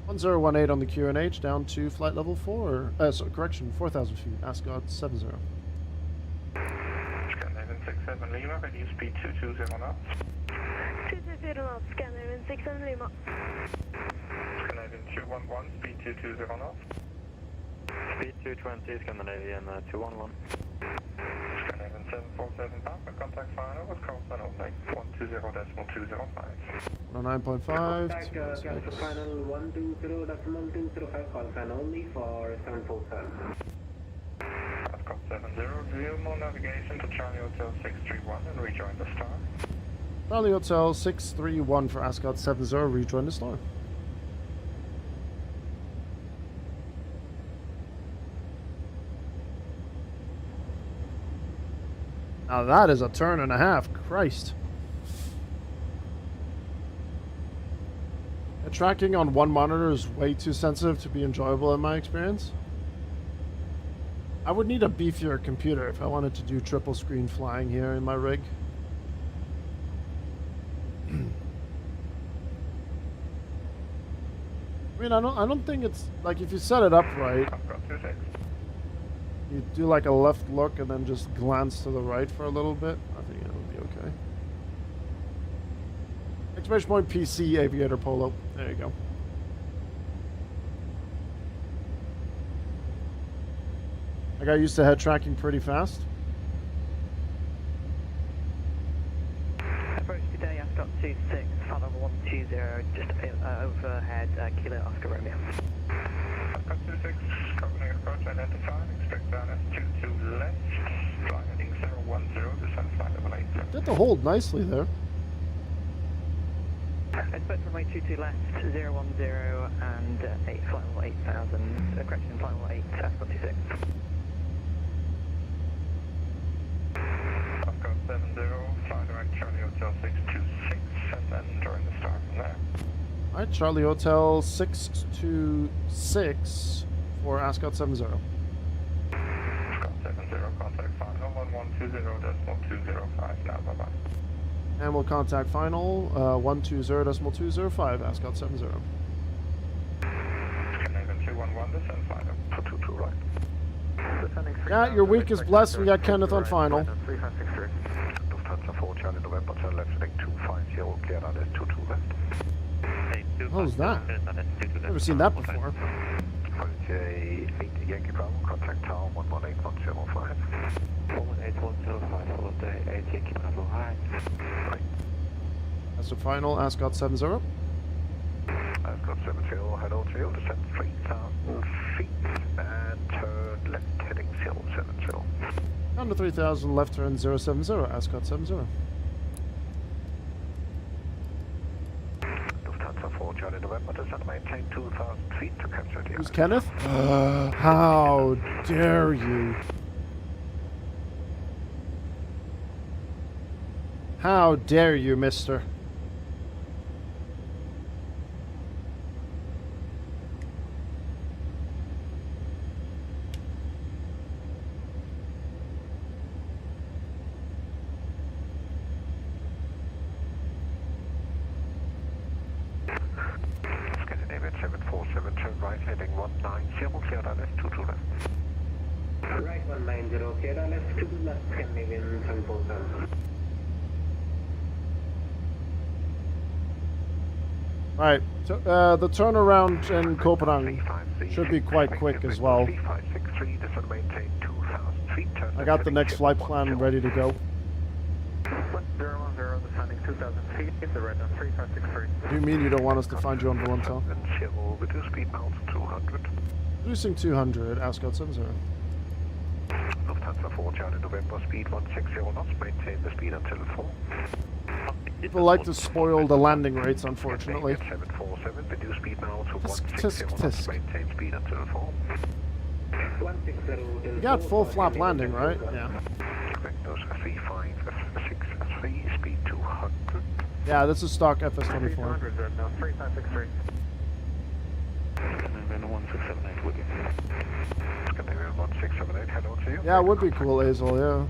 [SPEAKER 1] 1018 on the QNH, down to flight level 4. So correction, 4,000 feet. Ascot 70.
[SPEAKER 3] Scandinavian 67 Lima, reduce speed 220 knots.
[SPEAKER 6] 220 knots, Scandinavian 67 Lima.
[SPEAKER 3] Scandinavian 211, speed 220 knots.
[SPEAKER 4] Speed 220, Scandinavian 211.
[SPEAKER 3] Scandinavian 747 Papa, contact final with call sign only, 120.205.
[SPEAKER 1] 9.5.
[SPEAKER 5] Contact cancel final 120.205, call sign only for 747.
[SPEAKER 3] Ascot 70, resume more navigation to Charlie Hotel 631 and rejoin the star.
[SPEAKER 1] Charlie Hotel 631 for Ascot 70, rejoin the star. Now that is a turn and a half. Christ. The tracking on one monitor is way too sensitive to be enjoyable in my experience. I would need a beefier computer if I wanted to do triple screen flying here in my rig. I mean, I don't think it's like if you set it up right. You do like a left look and then just glance to the right for a little bit. I think it would be okay. Exclamation point PC Aviator Polo. There you go. I got used to head tracking pretty fast.
[SPEAKER 2] Approach today, Ascot 26, flight level 120, just overhead, Kilo Oscar Romeo.
[SPEAKER 3] Ascot 26, Copenhagen approach identified, expect down at 22 left, flying heading 010, descend flight level 80.
[SPEAKER 1] Did the hold nicely there.
[SPEAKER 2] Expect runway 22 left, 010 and 8, flight level 8000, correction, flight level 8, Ascot 26.
[SPEAKER 3] Ascot 70, fly direct Charlie Hotel 626, and then join the star from there.
[SPEAKER 1] Alright, Charlie Hotel 626 for Ascot 70.
[SPEAKER 3] Ascot 70, contact final 1120.205 now, bye-bye.
[SPEAKER 1] And we'll contact final 120.205 Ascot 70.
[SPEAKER 3] Scandinavian 211, descend flight up for 22 right.
[SPEAKER 1] Yeah, your week is blessed. We got Kenneth on final.
[SPEAKER 3] Lufthansa 4 Charlie November, turn left heading 250, cleared out at 22 left.
[SPEAKER 1] What was that? Never seen that before.
[SPEAKER 3] Quality 8 Yankee Bravo, contact tower 118105.
[SPEAKER 4] 118.105, followed day 8 Yankee Bravo, hi.
[SPEAKER 3] Right.
[SPEAKER 1] That's the final Ascot 70.
[SPEAKER 3] Ascot 70, head out to you, descend 3,000 feet, and turn left heading 070.
[SPEAKER 1] Under 3000, left turn 070, Ascot 70.
[SPEAKER 3] Lufthansa 4, Charlie November, descend maintain 2,000 feet to capture the
[SPEAKER 1] Who's Kenneth? How dare you? How dare you, mister?
[SPEAKER 3] Scandinavian 747, turn right, heading 190, clear left, 22 left.
[SPEAKER 5] Right 190, clear left, 2 left, Scandinavian 747.
[SPEAKER 1] Right, so, the turnaround in Copenhagen should be quite quick as well. I got the next flight plan ready to go.
[SPEAKER 4] 010, descending 2,000 feet, the red on 3563.
[SPEAKER 1] What do you mean you don't want us to find you on Valentin?
[SPEAKER 3] Reduce speed now to 200.
[SPEAKER 1] Reducing 200, Ascot 70.
[SPEAKER 3] Lufthansa 4, Charlie November, speed 160 knots, maintain the speed until 4.
[SPEAKER 1] People like to spoil the landing rates, unfortunately.
[SPEAKER 3] 747, reduce speed now to
[SPEAKER 1] Tisk,
[SPEAKER 3] 160
[SPEAKER 1] tisk,
[SPEAKER 3] knots,
[SPEAKER 1] tisk.
[SPEAKER 3] maintain speed until 4.
[SPEAKER 5] 160
[SPEAKER 1] You got full flap landing, right? Yeah.
[SPEAKER 3] Those 3563, speed 200.
[SPEAKER 1] Yeah, this is stock FS24.
[SPEAKER 4] 300, now 3563.
[SPEAKER 3] Scandinavian 1678 with you. Scandinavian 1678, hello to you.
[SPEAKER 1] Yeah, it would be cool, Hazel, yeah.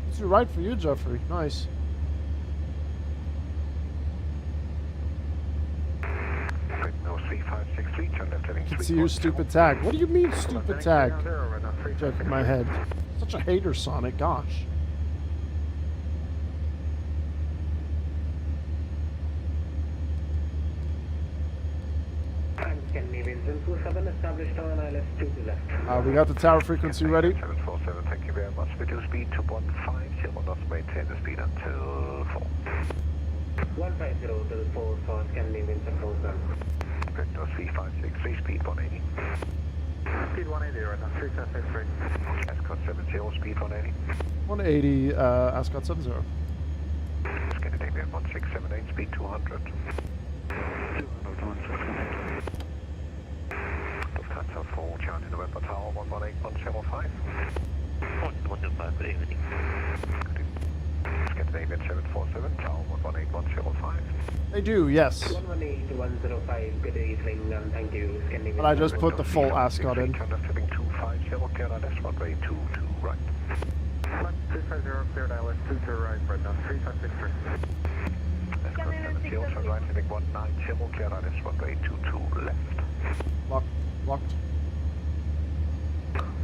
[SPEAKER 1] It's right for you, Jeffrey. Nice.
[SPEAKER 3] No 3563, turn left heading
[SPEAKER 1] I can see your stupid tag. What do you mean, stupid tag? Check my head. Such a hater, Sonic. Gosh.
[SPEAKER 5] I'm Scandinavian 747, established on ILS 2 to left.
[SPEAKER 1] We got the tower frequency ready.
[SPEAKER 3] 747, thank you very much. Reduce speed to 150 knots, maintain the speed until 4.
[SPEAKER 5] 150 till 4 for Scandinavian 747.
[SPEAKER 3] Vector 3563, speed 180.
[SPEAKER 4] Speed 180 right now, 3563.
[SPEAKER 3] Ascot 70, speed 180.
[SPEAKER 1] 180, Ascot 70.
[SPEAKER 3] Scandinavian 1678, speed 200. 200, Lufthansa 4, Charlie November Tower 118105.
[SPEAKER 2] 115, good evening.
[SPEAKER 3] Scandinavian 747, Tower 118105.
[SPEAKER 1] They do, yes.
[SPEAKER 5] 118-105, good evening, and thank you, Scandinavian.
[SPEAKER 1] But I just put the full Ascot in.
[SPEAKER 3] Turn left heading 250, clear ILS runway 22 right.
[SPEAKER 4] 350, cleared ILS 22 right, right now, 3563.
[SPEAKER 3] Ascot 70, turn right heading 190, clear ILS runway 22 left.
[SPEAKER 1] Locked.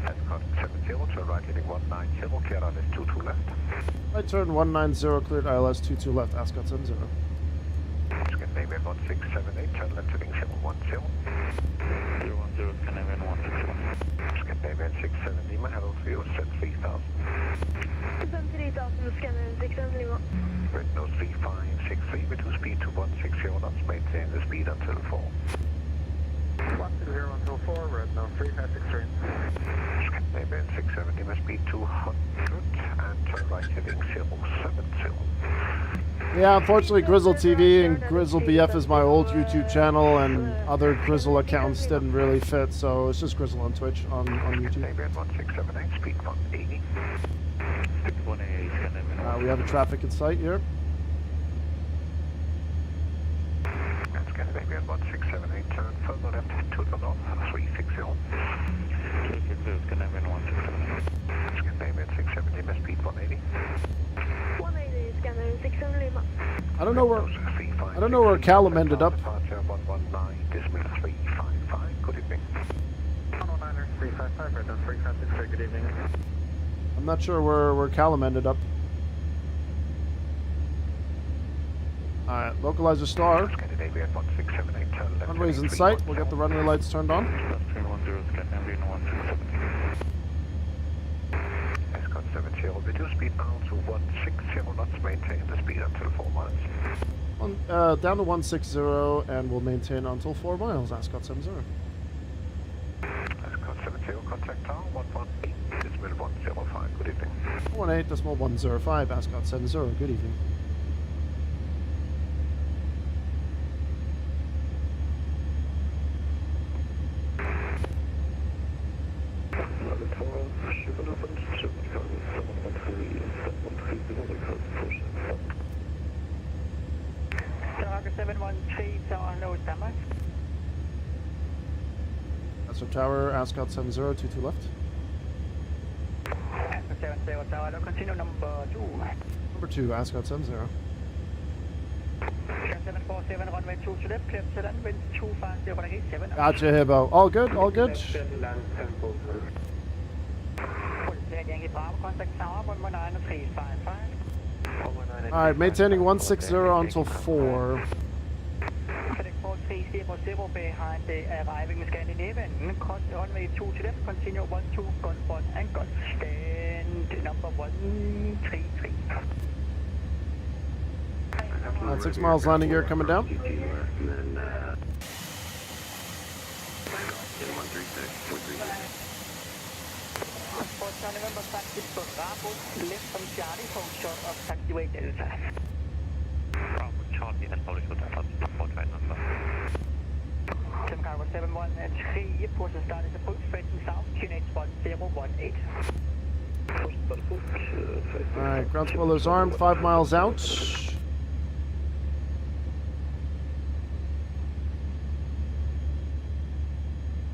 [SPEAKER 3] Ascot 70, turn right heading 190, clear ILS 22 left.
[SPEAKER 1] Right turn 190, cleared ILS 22 left, Ascot 70.
[SPEAKER 3] Scandinavian 1678, turn left heading 710.
[SPEAKER 2] 010, Scandinavian 161.
[SPEAKER 3] Scandinavian 670, my hello to you, set 3000.
[SPEAKER 6] Descend 3000, Scandinavian 670.
[SPEAKER 3] Red nose 3563, reduce speed to 160 knots, maintain the speed until 4.
[SPEAKER 4] 120 until 4, red now, 3563.
[SPEAKER 3] Scandinavian 670, my speed 200, and turn right heading 070.
[SPEAKER 1] Yeah, unfortunately, Grizzle TV and Grizzle BF is my old YouTube channel, and other Grizzle accounts didn't really fit, so it's just Grizzle on Twitch on YouTube.
[SPEAKER 3] Scandinavian 1678, speed 180.
[SPEAKER 2] 180, Scandinavian
[SPEAKER 1] We have a traffic in sight here.
[SPEAKER 3] And Scandinavian 1678, turn further left to the north, 360.
[SPEAKER 2] 260, Scandinavian 167.
[SPEAKER 3] Scandinavian 670, my speed 180.
[SPEAKER 6] 180, Scandinavian 670.
[SPEAKER 1] I don't know where Callum ended up.
[SPEAKER 3] Departure 119, decimal 355, good evening.
[SPEAKER 4] 109er, 355, right now, 3563, good evening.
[SPEAKER 1] I'm not sure where Callum ended up. Alright, localizer star.
[SPEAKER 3] Scandinavian 1678, turn left.
[SPEAKER 1] Runway's in sight. We'll get the runway lights turned on.
[SPEAKER 2] 310, Scandinavian 167.
[SPEAKER 3] Ascot 70, reduce speed now to 160 knots, maintain the speed until 4 miles.
[SPEAKER 1] Down to 160, and we'll maintain until 4 miles, Ascot 70.
[SPEAKER 3] Ascot 70, contact tower 118, decimal 105, good evening.
[SPEAKER 1] 18.105, Ascot 70, good evening.
[SPEAKER 2] Target 713, Tower, no standby.
[SPEAKER 1] Astor Tower, Ascot 70, 22 left.
[SPEAKER 2] Ascot 70, Tower, no, continue number 2.
[SPEAKER 1] Number 2, Ascot 70.
[SPEAKER 2] 747, runway 2 to left, clear to land, wind 250, runway 7.
[SPEAKER 1] Gotcha, Hibbo. All good, all good.
[SPEAKER 5] Land 10
[SPEAKER 2] Yankee Bravo, contact Tower, 119.355.
[SPEAKER 1] Alright, maintaining 160 until 4.
[SPEAKER 2] FedEx 4300 behind the arriving Scandinavian. Cross runway 2 to left, continue 12, gun 1 and gun. Stand number 133.
[SPEAKER 1] Alright, 6 miles landing gear coming down.
[SPEAKER 2] November taxi Bravo, left from Charlie, hold short of taxiway Delta.
[SPEAKER 3] Bravo Charlie and Polish Hotel, for train number.
[SPEAKER 2] Sim Cargo 713, portion start is approach, facing south, QNH 1018.
[SPEAKER 1] Alright, ground spoilers armed, 5 miles out.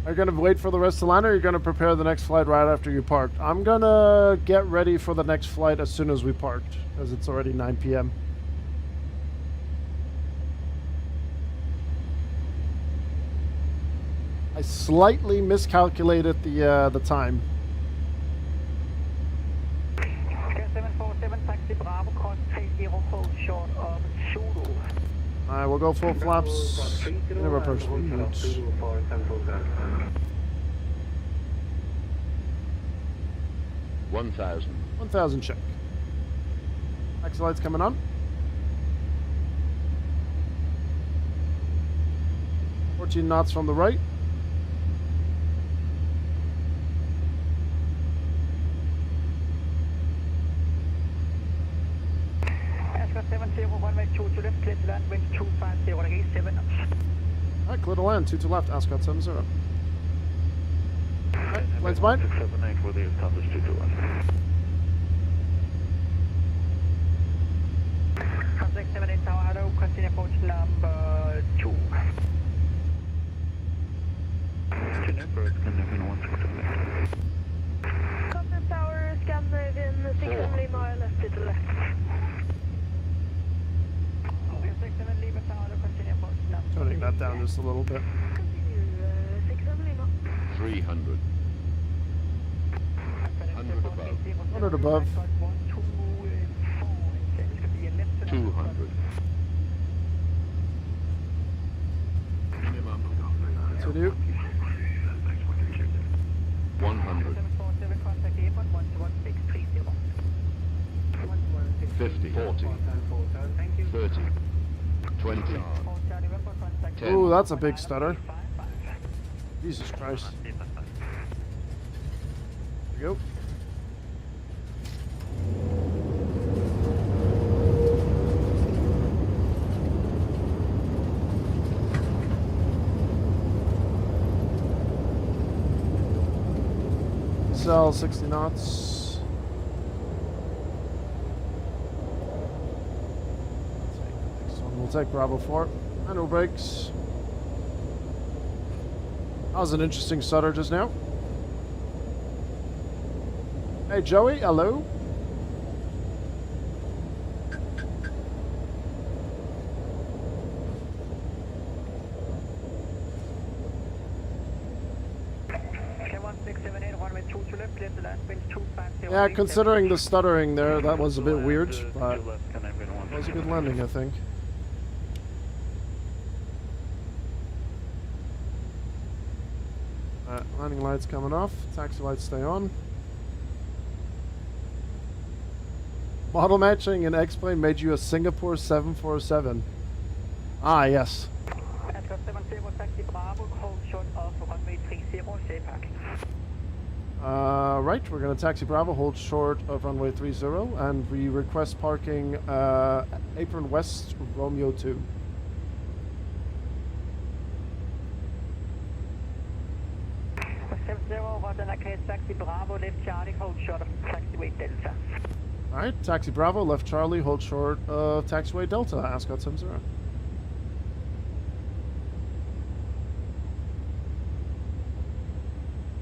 [SPEAKER 1] Are you going to wait for the rest to land, or are you going to prepare the next flight right after you parked? I'm going to get ready for the next flight as soon as we parked, because it's already 9 p.m. I slightly miscalculated the time.
[SPEAKER 2] 747, taxi Bravo, cross 30, hold short of Zulu.
[SPEAKER 1] Alright, we'll go full flaps. Never approach speed.
[SPEAKER 7] 1,000.
[SPEAKER 1] 1,000 check. Taxi lights coming on. 14 knots from the right.
[SPEAKER 2] Ascot 70, runway 2 to left, clear to land, wind 250, runway 7 knots.
[SPEAKER 1] Alright, clear to land, 2 to left, Ascot 70. Alright, lights mine.
[SPEAKER 3] 678 will be established 2 to 1.
[SPEAKER 2] Contact 78 Tower, hello, continue approach number 2.
[SPEAKER 6] Cockpit Tower, Scandinavian 670 mile left to the left.
[SPEAKER 2] 67 Lima Tower, hello, continue approach number
[SPEAKER 1] Turning that down just a little bit.
[SPEAKER 6] Continue 670 mile.
[SPEAKER 7] 300. 100 above.
[SPEAKER 1] 100 above.
[SPEAKER 7] 200. Minimum.
[SPEAKER 1] Continue.
[SPEAKER 7] 100. 50. 40. 30. 20. 10.
[SPEAKER 1] Ooh, that's a big stutter. Jesus Christ. There we go. Cell 60 knots. Next one, we'll take Bravo 4. Manual brakes. That was an interesting stutter just now. Hey Joey, hello. Yeah, considering the stuttering there, that was a bit weird, but it was a good landing, I think. Landing lights coming off, taxi lights stay on. Model matching in X-Plane made you a Singapore 747. Ah, yes. Right, we're going to taxi Bravo, hold short of runway 30, and we request parking apron west, Romeo 2.
[SPEAKER 2] Taxi Bravo, left Charlie, hold short of taxiway Delta.
[SPEAKER 1] Alright, taxi Bravo, left Charlie, hold short of taxiway Delta, Ascot 70.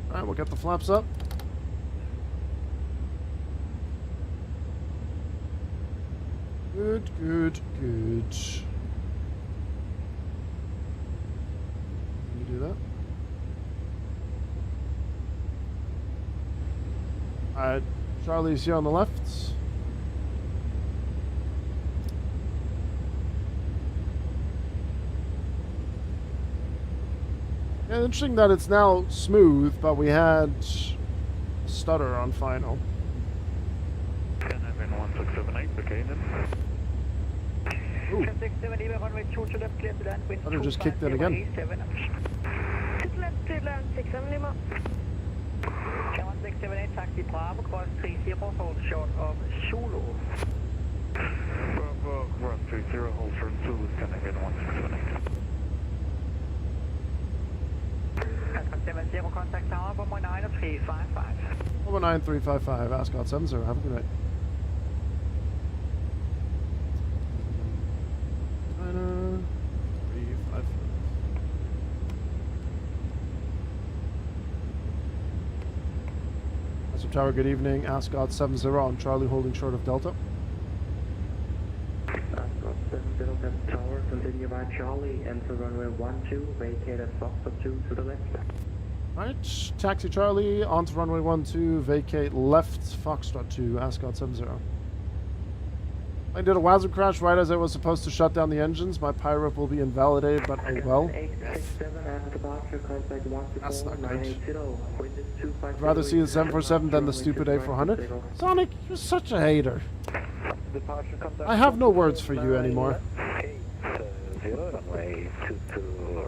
[SPEAKER 1] Alright, we'll get the flaps up. Good, good, good. Can you do that? Alright, Charlie's here on the left. Yeah, interesting that it's now smooth, but we had stutter on final.
[SPEAKER 3] Scanner 1678, okay then.
[SPEAKER 1] Ooh,
[SPEAKER 2] 678, runway 2 to left, clear to land, wind
[SPEAKER 1] Stutter just kicked in again.
[SPEAKER 2] 257.
[SPEAKER 6] To left to land 670 Lima.
[SPEAKER 2] 1678, taxi Bravo, cross 30, hold short of Zulu.
[SPEAKER 3] Bravo, cross 30, hold short Zulu, scanner 1678.
[SPEAKER 2] 70, contact tower, 19355.
[SPEAKER 1] 19355, Ascot 70, have a good night. China 355. Ascot Tower, good evening. Ascot 70 on Charlie holding short of Delta.
[SPEAKER 5] Ascot 70 Delta Tower, continue by Charlie, enter runway 12, vacate at Foxtrot 2 to the left.
[SPEAKER 1] Right, taxi Charlie onto runway 12, vacate left, Foxtrot 2, Ascot 70. I did a Wazoo crash right as I was supposed to shut down the engines. My PIROP will be invalidated, but oh well.
[SPEAKER 5] 867 after departure, contact
[SPEAKER 1] That's not good.
[SPEAKER 5] 980,
[SPEAKER 1] I'd rather see the 747 than the stupid A400. Sonic, you're such a hater. I have no words for you anymore.
[SPEAKER 2] 80, runway 22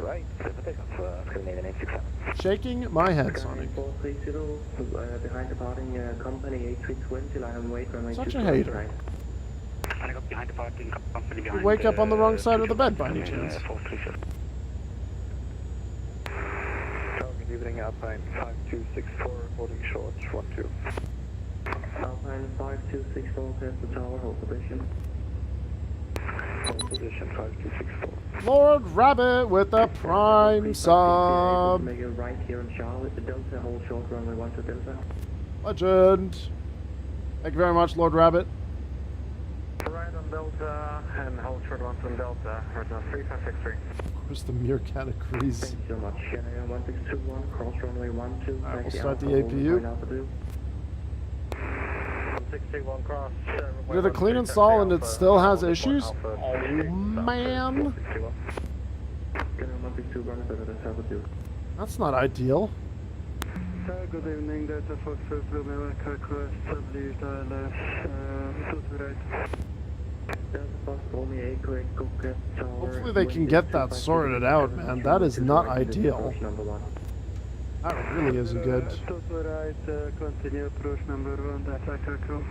[SPEAKER 2] right, takeoff, Copenhagen 867.
[SPEAKER 1] Shaking my head, Sonic.
[SPEAKER 5] 430, behind departing company A320, line and wait, runway
[SPEAKER 1] Such
[SPEAKER 5] 2
[SPEAKER 1] a hater.
[SPEAKER 5] right.
[SPEAKER 2] Behind departing company behind.
[SPEAKER 1] You wake up on the wrong side of the bed by any chance.
[SPEAKER 3] Good evening, Alpine 5264, holding short 12.
[SPEAKER 5] Alpine 5264, clear the tower, hold position.
[SPEAKER 3] Hold position 5264.
[SPEAKER 1] Lord Rabbit with the prime sub.
[SPEAKER 5] Make it right here in Charlotte, the Delta, hold short, runway 12 Delta.
[SPEAKER 1] Legend. Thank you very much, Lord Rabbit.
[SPEAKER 4] Right on Delta and hold short 12 Delta, right now 3563.
[SPEAKER 1] Where's the meerkat agrees?
[SPEAKER 5] Thank you so much. Shannon 1621, cross runway 12.
[SPEAKER 1] Alright, we'll
[SPEAKER 5] taxi
[SPEAKER 1] start the
[SPEAKER 5] Alpha,
[SPEAKER 1] APU.
[SPEAKER 5] hold Alpha
[SPEAKER 4] 161 cross.
[SPEAKER 1] We did a clean install and it still has issues? Oh man.
[SPEAKER 5] Shannon 162, run it better than Alpha 2.
[SPEAKER 1] That's not ideal.
[SPEAKER 3] Good evening, Delta Fox Romeo, car cross, W dial 2 to right.
[SPEAKER 5] Delta Fox, Romeo 8, correct, Cockpit, tower.
[SPEAKER 1] Hopefully they can get that sorted out, man. That is not ideal. That really isn't good.
[SPEAKER 3] 2 to right, continue approach number 1, attack crew.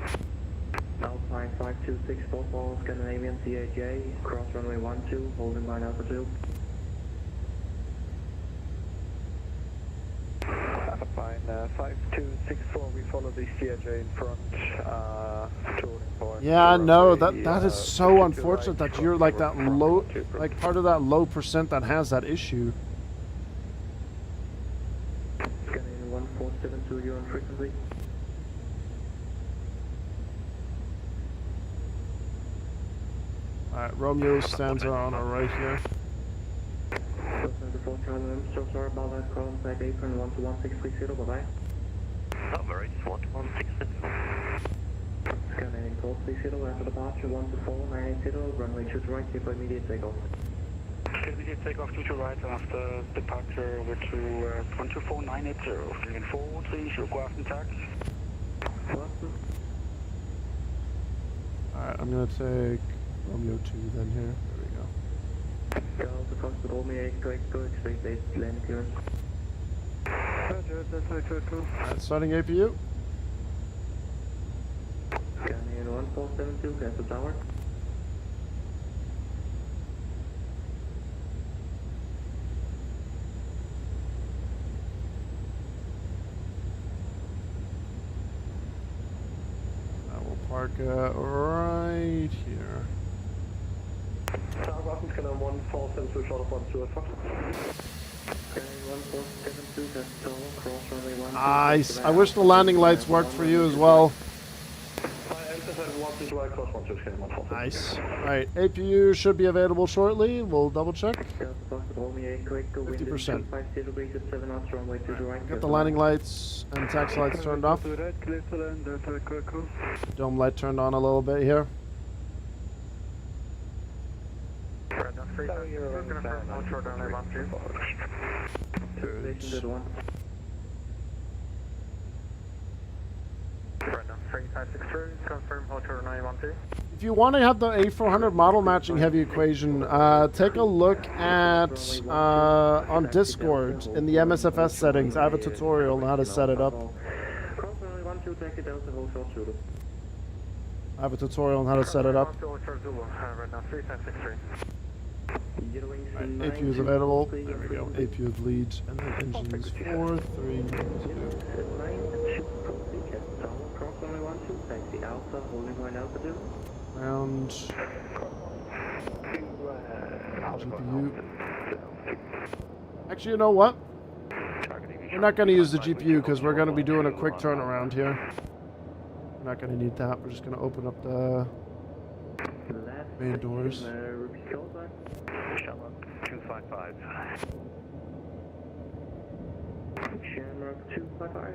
[SPEAKER 5] Alpine 5264, Scandinavian CHA, cross runway 12, holding line Alpha 2.
[SPEAKER 3] Alpine 5264, we follow the CRJ in front,
[SPEAKER 1] Yeah, no, that is so unfortunate that you're like that low, like part of that low percent that has that issue.
[SPEAKER 5] Scandinavian 1472, you're on frequency.
[SPEAKER 1] Alright, Romeo stands on our right here.
[SPEAKER 5] So sorry about that, contact apron 121630, bye-bye.
[SPEAKER 2] Number 11630.
[SPEAKER 5] Scanning 430 after departure 124, 980, runway 2 to right, here for immediate takeoff.
[SPEAKER 2] Immediate takeoff 2 to right after departure with to 124, 980. Flying forward, please, go after tax.
[SPEAKER 1] Alright, I'm gonna take Romeo 2 then here. There we go.
[SPEAKER 5] Delta Fox, Romeo 8, correct, go, expect 8, land clearance.
[SPEAKER 3] Roger,
[SPEAKER 1] Starting APU.
[SPEAKER 5] Scanning 1472, head to tower.
[SPEAKER 1] I will park right here.
[SPEAKER 4] Takeoff, scanning 1472, short of 125.
[SPEAKER 5] Scanning 1472, head to tower, cross runway 12.
[SPEAKER 1] Nice. I wish the landing lights worked for you as well. Nice. Alright, APU should be available shortly. We'll double check. 50%. Get the landing lights and taxi lights turned off. Dome light turned on a little bit here. If you want to have the A400 model matching heavy equation, take a look at on Discord in the MSFS settings. I have a tutorial on how to set it up. I have a tutorial on how to set it up. Right, APU is available. There we go. APU of leads, and then engines 4, 3, 2. Round. GPU. Actually, you know what? We're not going to use the GPU because we're going to be doing a quick turnaround here. We're not going to need that. We're just going to open up the main doors.
[SPEAKER 5] Shamrock 255,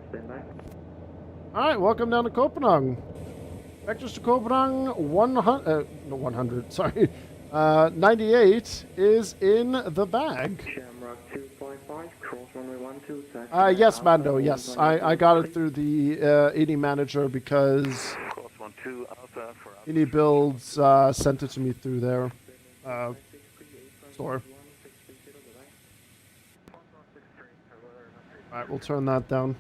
[SPEAKER 5] stand by.
[SPEAKER 1] Alright, welcome down to Copenhagen. Vectors to Copenhagen 100, sorry. 98 is in the bag.
[SPEAKER 5] Shamrock 255, cross runway 12,
[SPEAKER 1] Yes, Mando, yes. I got it through the ED manager because ED Builds sent it to me through their store. Alright, we'll turn that down.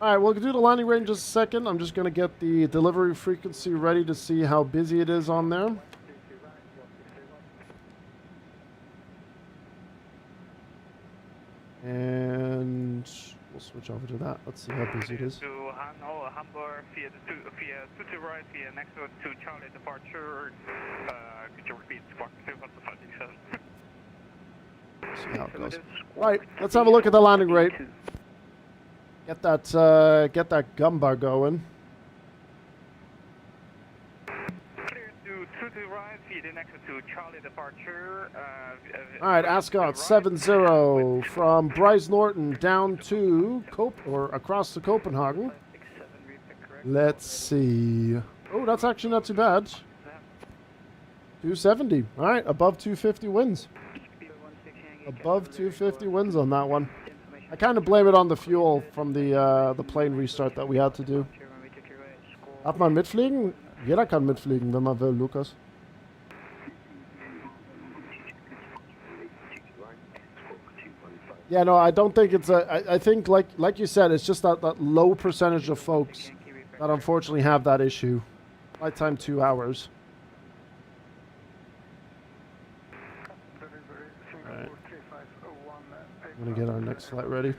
[SPEAKER 1] Alright, we'll do the landing range in just a second. I'm just going to get the delivery frequency ready to see how busy it is on there. And we'll switch over to that. Let's see how busy it is.
[SPEAKER 3] Hamburg via 2 right, via next to Charlie departure. Could you repeat?
[SPEAKER 1] See how it goes. Right, let's have a look at the landing rate. Get that gumbar going.
[SPEAKER 3] Clear to right, via the next to Charlie departure.
[SPEAKER 1] Alright, Ascot 70 from Brize Norton down to across to Copenhagen. Let's see. Oh, that's actually not too bad. 270. Alright, above 250 wins. Above 250 wins on that one. I kind of blame it on the fuel from the plane restart that we had to do. Darf man mitfliegen? Jeder kann mitfliegen, wenn man will, Lukas. Yeah, no, I don't think it's I think like you said, it's just that low percentage of folks that unfortunately have that issue. Flight time 2 hours. Alright. I'm gonna get our next flight ready.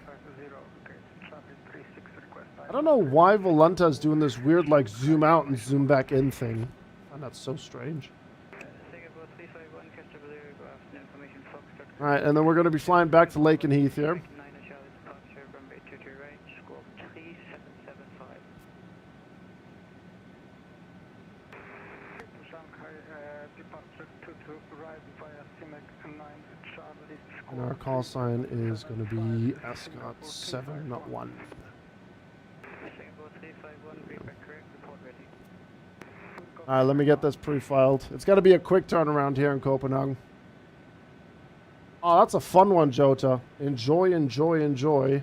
[SPEAKER 1] I don't know why Volanta is doing this weird like zoom out and zoom back in thing. I find that so strange. Alright, and then we're going to be flying back to Lakenheath here. And our call sign is going to be Ascot 71. Alright, let me get this pre-filed. It's got to be a quick turnaround here in Copenhagen. Oh, that's a fun one, Jota. Enjoy, enjoy, enjoy.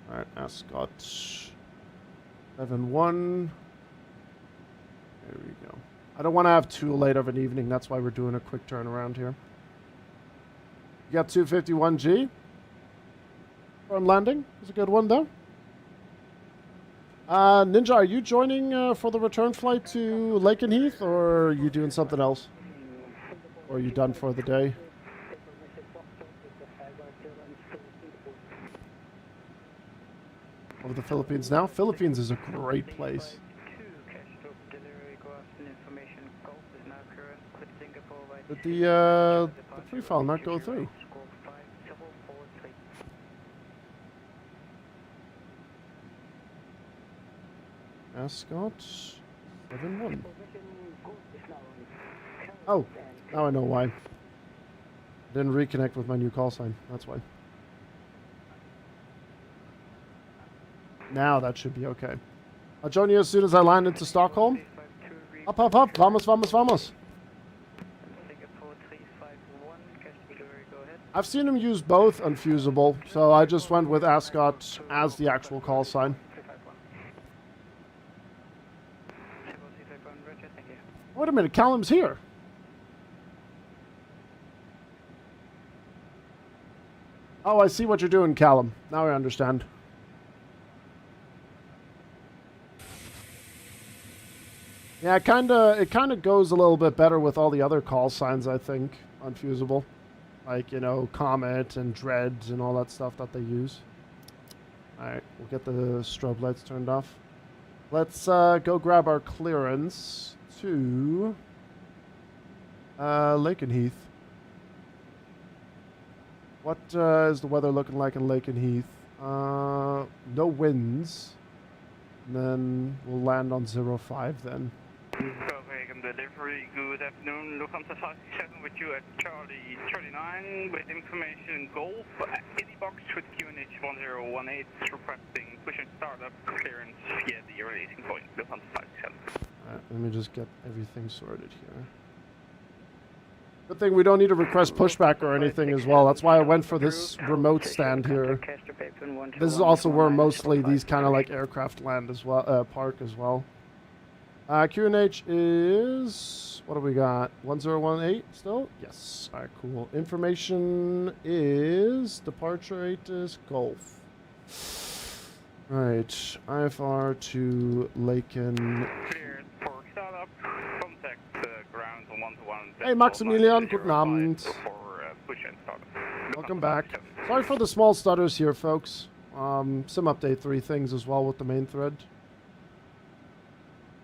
[SPEAKER 1] Alright, Ascot 71. There we go. I don't want to have too late of an evening. That's why we're doing a quick turnaround here. got 251G from landing. It's a good one, though. Ninja, are you joining for the return flight to Lakenheath, or are you doing something else? Or are you done for the day? Over the Philippines now? Philippines is a great place. Did the pre-file not go through? Ascot 7-1. Oh, now I know why. Didn't reconnect with my new call sign. That's why. Now that should be okay. I'll join you as soon as I land into Stockholm. Up, up, up. Vamos, vamos, vamos. I've seen him use both unfusable, so I just went with Ascot as the actual call sign. Wait a minute, Callum's here. Oh, I see what you're doing, Callum. Now I understand. Yeah, it kind of goes a little bit better with all the other call signs, I think, unfusable. Like, you know, Comet and Dread and all that stuff that they use. Alright, we'll get the strobe lights turned off. Let's go grab our clearance to Lakenheath. What is the weather looking like in Lakenheath? No winds. And then we'll land on 05 then.
[SPEAKER 3] Copenhagen delivery, good afternoon. Lufthansa 567 with you at Charlie 39 with information Golf. Any box with QNH 1018 requesting push and startup clearance via the releasing point. Lufthansa 567.
[SPEAKER 1] Alright, let me just get everything sorted here. Good thing we don't need to request pushback or anything as well. That's why I went for this remote stand here. This is also where mostly these kind of like aircraft land as well, park as well. QNH is, what do we got? 1018 still? Yes. Alright, cool. Information is departure rate is Golf. Alright, IFR to Laken.
[SPEAKER 3] Cleared for startup. Contact ground on 121.
[SPEAKER 1] Hey Maximilian, guten Abend. Welcome back. Sorry for the small stutters here, folks. Sim update 3 things as well with the main thread.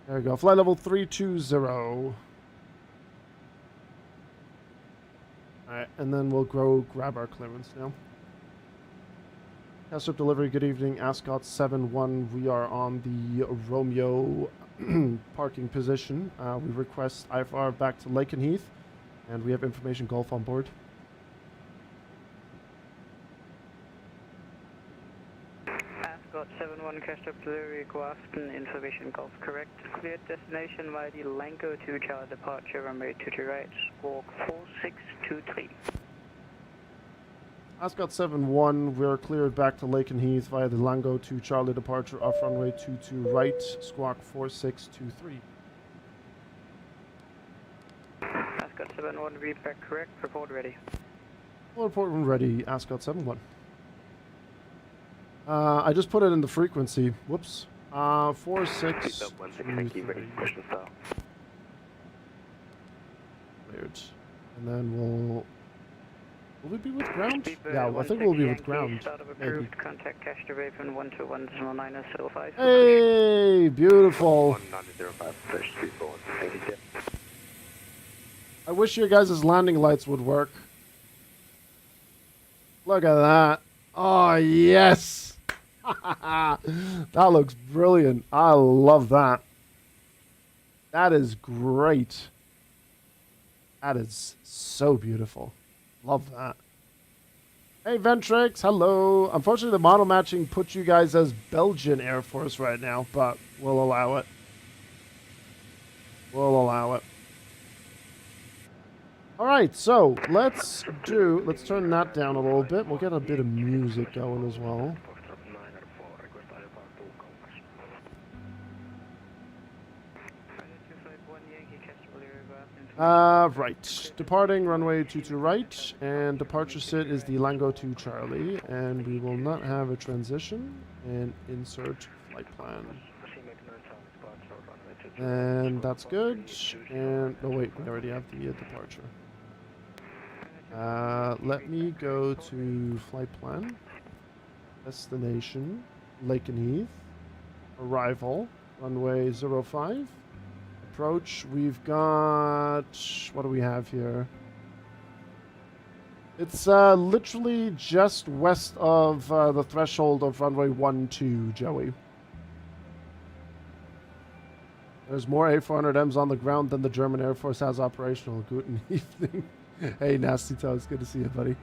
[SPEAKER 1] There we go. Flight level 320. Alright, and then we'll go grab our clearance now. Test delivery, good evening. Ascot 7-1. We are on the Romeo parking position. We request IFR back to Lakenheath, and we have information Golf on board.
[SPEAKER 2] Ascot 7-1, cash up delivery, Guaston, information Golf correct. Cleared destination via the Lango to Charlie departure, runway 22 right, squawk 4623.
[SPEAKER 1] Ascot 7-1, we're cleared back to Lakenheath via the Lango to Charlie departure off runway 22 right, squawk 4623.
[SPEAKER 2] Ascot 7-1, read back correct, report ready.
[SPEAKER 1] Full report room ready, Ascot 7-1. I just put it in the frequency. Whoops. 4623. Cleared. And then we'll... Will we be with ground? Yeah, I think we'll be with ground. Maybe.
[SPEAKER 2] Contact cash to Raven 1210905.
[SPEAKER 1] Hey, beautiful. I wish your guys' landing lights would work. Look at that. Oh, yes. That looks brilliant. I love that. That is great. That is so beautiful. Love that. Hey, Ventrix, hello. Unfortunately, the model matching puts you guys as Belgian Air Force right now, but we'll allow it. We'll allow it. All right, so let's turn that down a little bit. We'll get a bit of music going as well. Right. Departing runway 22 right, and departure sit is the Lango 2 Charlie, and we will not have a transition, and insert flight plan. And that's good, and, no wait, we already have the departure. Let me go to flight plan, destination, Lakenheath, arrival, runway 05. Approach, we've got, what do we have here? It's literally just west of the threshold of runway 12, Joey. There's more A400Ms on the ground than the German Air Force has operational. Good evening. Hey, Nasty Toes, good to see you, buddy.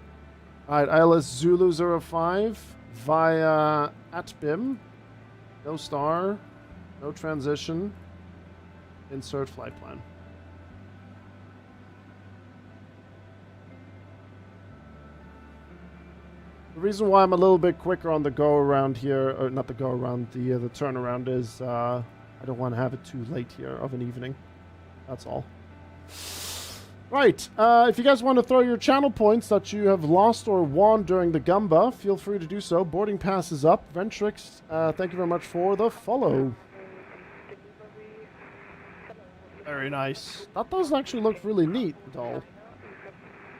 [SPEAKER 1] Alright, ILS Zulu 05 via ATBIM. No star, no transition. Insert flight plan. The reason why I'm a little bit quicker on the go around here, or not the go around, the turnaround is I don't want to have it too late here of an evening. That's all. Right. If you guys want to throw your channel points that you have lost or won during the Gumba, feel free to do so. Boarding pass is up. Ventrix, thank you very much for the follow. Very nice. That does actually look really neat, doll.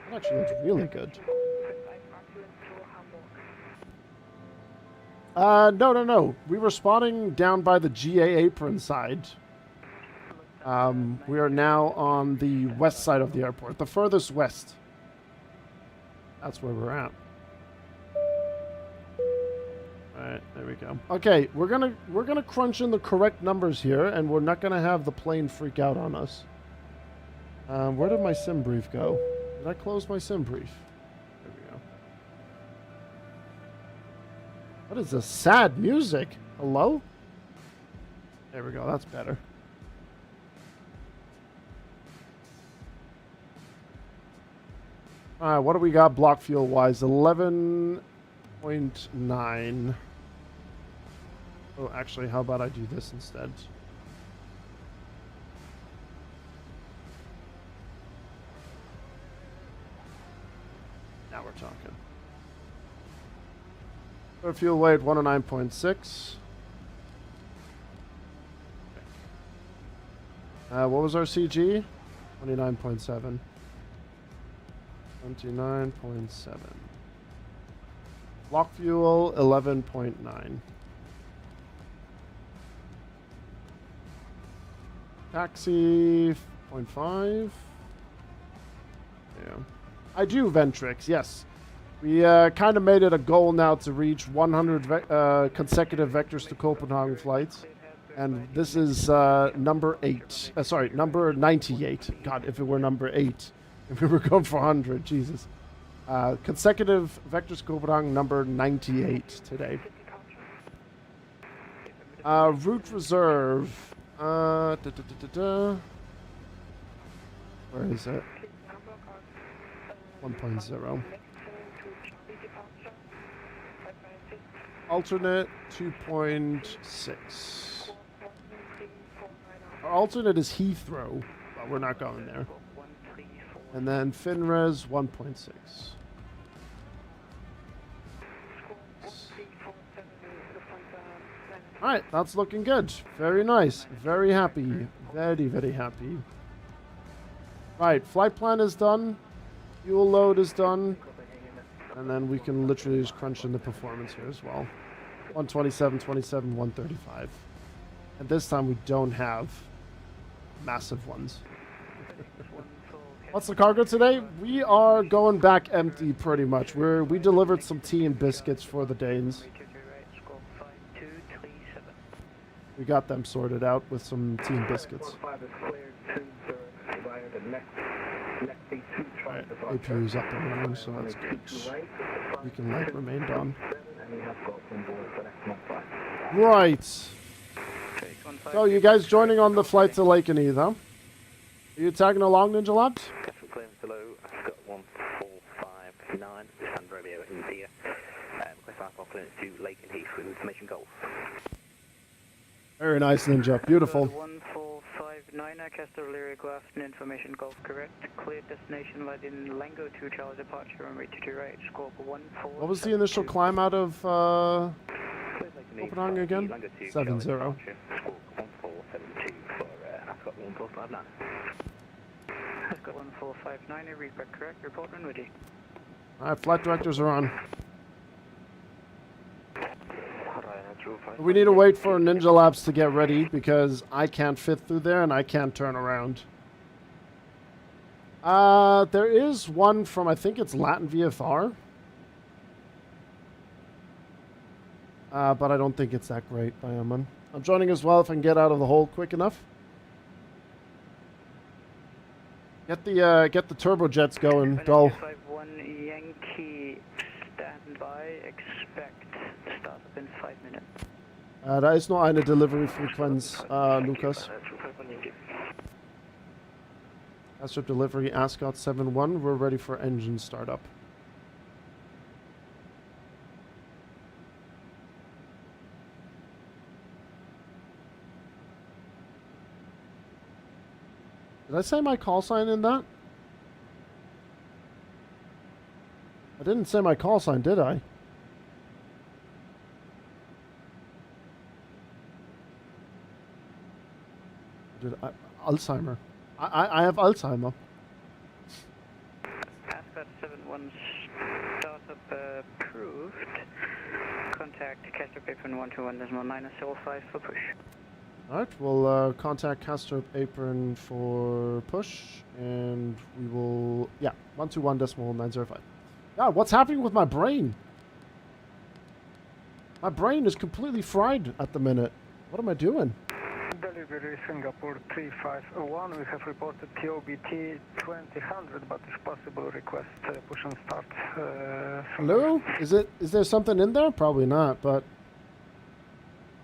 [SPEAKER 1] That actually looks really good. No. We were spotting down by the GA apron side. We are now on the west side of the airport, the furthest west. That's where we're at. Alright, there we go. Okay, we're gonna crunch in the correct numbers here, and we're not gonna have the plane freak out on us. Where did my sim brief go? Did I close my sim brief? There we go. What is this sad music? Hello? There we go, that's better. Alright, what do we got block fuel wise? 11.9. Oh, actually, how about I do this instead? Now we're talking. For fuel weight, 109.6. What was our CG? 29.7. 29.7. Block fuel, 11.9. Taxi, 0.5. Yeah. I do Ventrix, yes. We kind of made it a goal now to reach 100 consecutive vectors to Copenhagen flights. And this is number 8. Sorry, number 98. God, if it were number 8. If we were going for 100, Jesus. Consecutive vectors to Copenhagen, number 98 today. Route reserve. Where is it? 1.0. Alternate 2.6. Our alternate is Heathrow, but we're not going there. And then FinRes 1.6. Alright, that's looking good. Very nice. Very happy. Very, very happy. Right, flight plan is done. Fuel load is done. And then we can literally just crunch in the performance here as well. 127, 27, 135. And this time we don't have massive ones. What's the cargo today? We are going back empty pretty much. We delivered some tea and biscuits for the Danes. We got them sorted out with some tea and biscuits. Alright, APU's up and running, so that's good. We can light remained on. Right. So you guys joining on the flight to Lakenheath, huh? Are you tagging along, Ninja Labs?
[SPEAKER 8] Clearance below, I've got 1459, San Romeo India. Request our clearance to Lakenheath with information Golf.
[SPEAKER 1] Very nice, Ninja. Beautiful.
[SPEAKER 2] 1459, Castor Lyric left and information Golf correct. Cleared destination light in Lango 2 Charlie departure and reach to right. Scope 14.
[SPEAKER 1] What was the initial climb out of Copenhagen again? 7-0.
[SPEAKER 8] Scope 1472 for Ascot 1459.
[SPEAKER 2] Ascot 1459, repeat correct. Report when ready.
[SPEAKER 1] Alright, flight directors are on. We need to wait for Ninja Labs to get ready because I can't fit through there and I can't turn around. There is one from, I think it's Latin VFR. But I don't think it's that great by Aman. I'm joining as well if I can get out of the hole quick enough. Get the turbojets going, Dull.
[SPEAKER 2] 51 Yankee, stand by, expect start up in 5 minutes.
[SPEAKER 1] Da ist nur eine Delivery-Frequenz, Lukas. Airstrip delivery, Ascot 7-1. We're ready for engine startup. Did I say my call sign in that? I didn't say my call sign, did I? Alzheimer. I have Alzheimer.
[SPEAKER 2] Ascot 7-1 startup approved. Contact Castor Apron 121.905 for push.
[SPEAKER 1] Alright, we'll contact Castor Apron for push, and we will, yeah, 121.905. God, what's happening with my brain? My brain is completely fried at the minute. What am I doing?
[SPEAKER 9] Delivery Singapore 3501. We have reported TOBT 2000, but if possible, request push and start.
[SPEAKER 1] Hello? Is there something in there? Probably not, but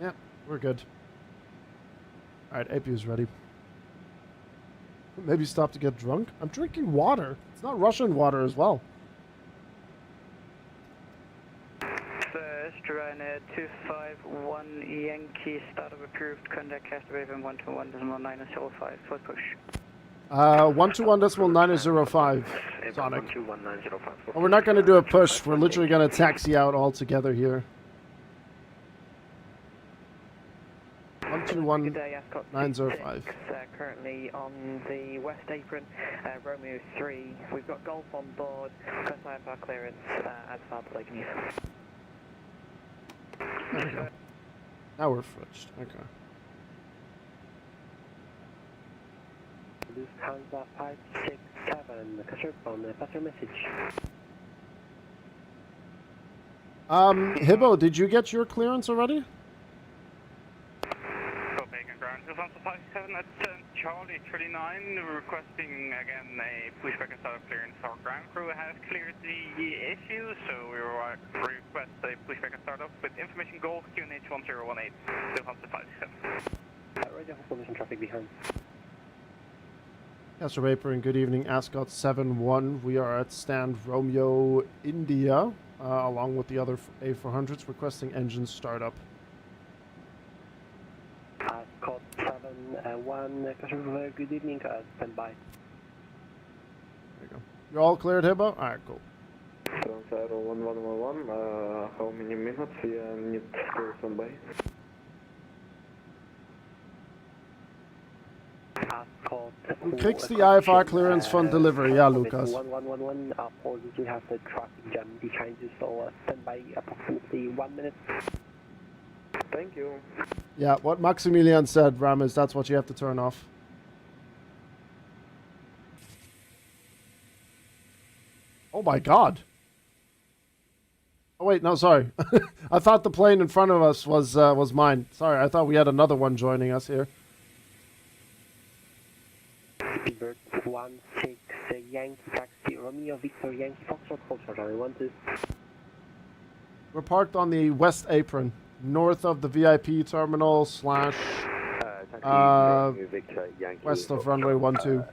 [SPEAKER 1] yeah, we're good. Alright, APU's ready. Maybe stop to get drunk? I'm drinking water. It's not Russian water as well.
[SPEAKER 2] First, Ryanair 251 Yankee, startup approved. Contact Castor Apron 121.905 for push.
[SPEAKER 1] 121.905, Sonic. Oh, we're not going to do a push. We're literally going to taxi out altogether here. 121.905.
[SPEAKER 8] Currently on the west apron, Romeo 3. We've got Golf on board. Press IFR clearance as far to Lakenheath.
[SPEAKER 1] There we go. Now we're fridged. Okay.
[SPEAKER 4] Lufthansa 567, confirm pass your message.
[SPEAKER 1] Hibbo, did you get your clearance already?
[SPEAKER 3] Copenhagen ground, Lufthansa 57 at Charlie 39, requesting again a pushback and startup clearance. Our ground crew has cleared the issue, so we will request a pushback and startup with information Golf QNH 1018, Lufthansa 57.
[SPEAKER 4] Radio position traffic behind.
[SPEAKER 1] Castor Apron, good evening. Ascot 7-1. We are at stand Romeo, India, along with the other A400s, requesting engine startup.
[SPEAKER 4] Ascot 7-1, good evening, stand by.
[SPEAKER 1] There you go. You're all cleared, Hibbo? Alright, cool.
[SPEAKER 5] Transair 1111, how many minutes we need to stand by?
[SPEAKER 1] Who kicks the IFR clearance from delivery? Yeah, Lucas.
[SPEAKER 4] 1111, apologies, we have the traffic jam behind you, so stand by approximately 1 minute.
[SPEAKER 5] Thank you.
[SPEAKER 1] Yeah, what Maximilian said, Ram, is that's what you have to turn off. Oh my god. Oh wait, no, sorry. I thought the plane in front of us was mine. Sorry, I thought we had another one joining us here.
[SPEAKER 4] Bird 16 Yankee taxi, Romeo Victor Yankee Foxtrot, hold short, I want to.
[SPEAKER 1] We're parked on the west apron, north of the VIP terminal slash west of runway 12.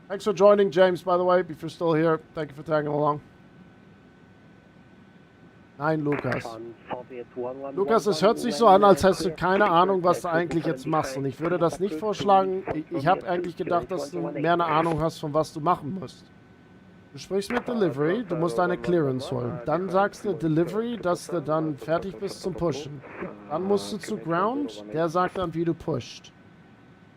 [SPEAKER 1] Thanks for joining, James, by the way, if you're still here. Thank you for tagging along. Nein, Lukas. Lukas, es hört sich so an, als hättest du keine Ahnung, was du eigentlich jetzt machst. Und ich würde das nicht vorschlagen. Ich habe eigentlich gedacht, dass du mehr eine Ahnung hast, von was du machen musst. Du sprichst mit Delivery, du musst eine Clearance holen. Dann sagst du Delivery, dass du dann fertig bist zum Pushen. Dann musst du zu Ground, der sagt dann, wie du pusht.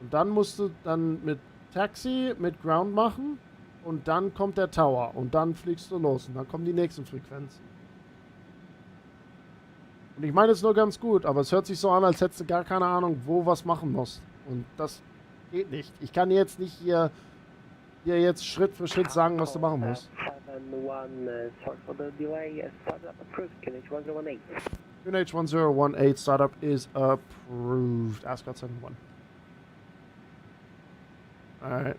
[SPEAKER 1] Und dann musst du dann mit Taxi, mit Ground machen. Und dann kommt der Tower. Und dann fliegst du los. Und dann kommen die nächsten Frequenzen. Und ich meine es nur ganz gut, aber es hört sich so an, als hättest du gar keine Ahnung, wo was machen musst. Und das geht nicht. Ich kann jetzt nicht hier jetzt Schritt für Schritt sagen, was du machen musst. QNH1018 startup is approved. Ascot 71. Alright.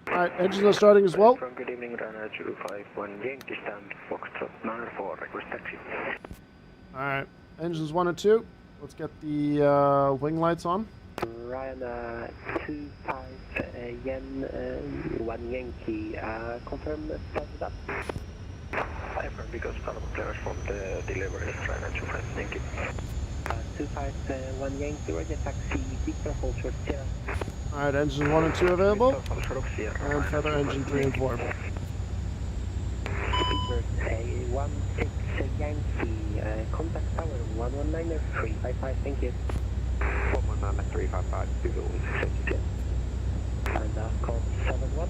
[SPEAKER 1] Alright, engines are starting as well.
[SPEAKER 4] Good evening, runner 251 Yankee stand, Foxtrot 904, request taxi.
[SPEAKER 1] Alright, engines 1 and 2. Let's get the wing lights on.
[SPEAKER 5] Ryan 25 Yen 1 Yankee, confirm started up.
[SPEAKER 4] I affirm because startup clearance from the delivery, runner 25 Yankee.
[SPEAKER 5] 251 Yankee, roger, taxi, Victor, hold short, Sierra.
[SPEAKER 1] Alright, engine 1 and 2 available. And feather engine 3 and 4.
[SPEAKER 5] Speedbird 16 Yankee, contact tower 119.355, thank you.
[SPEAKER 4] 119.355, Google 662.
[SPEAKER 5] And call 71.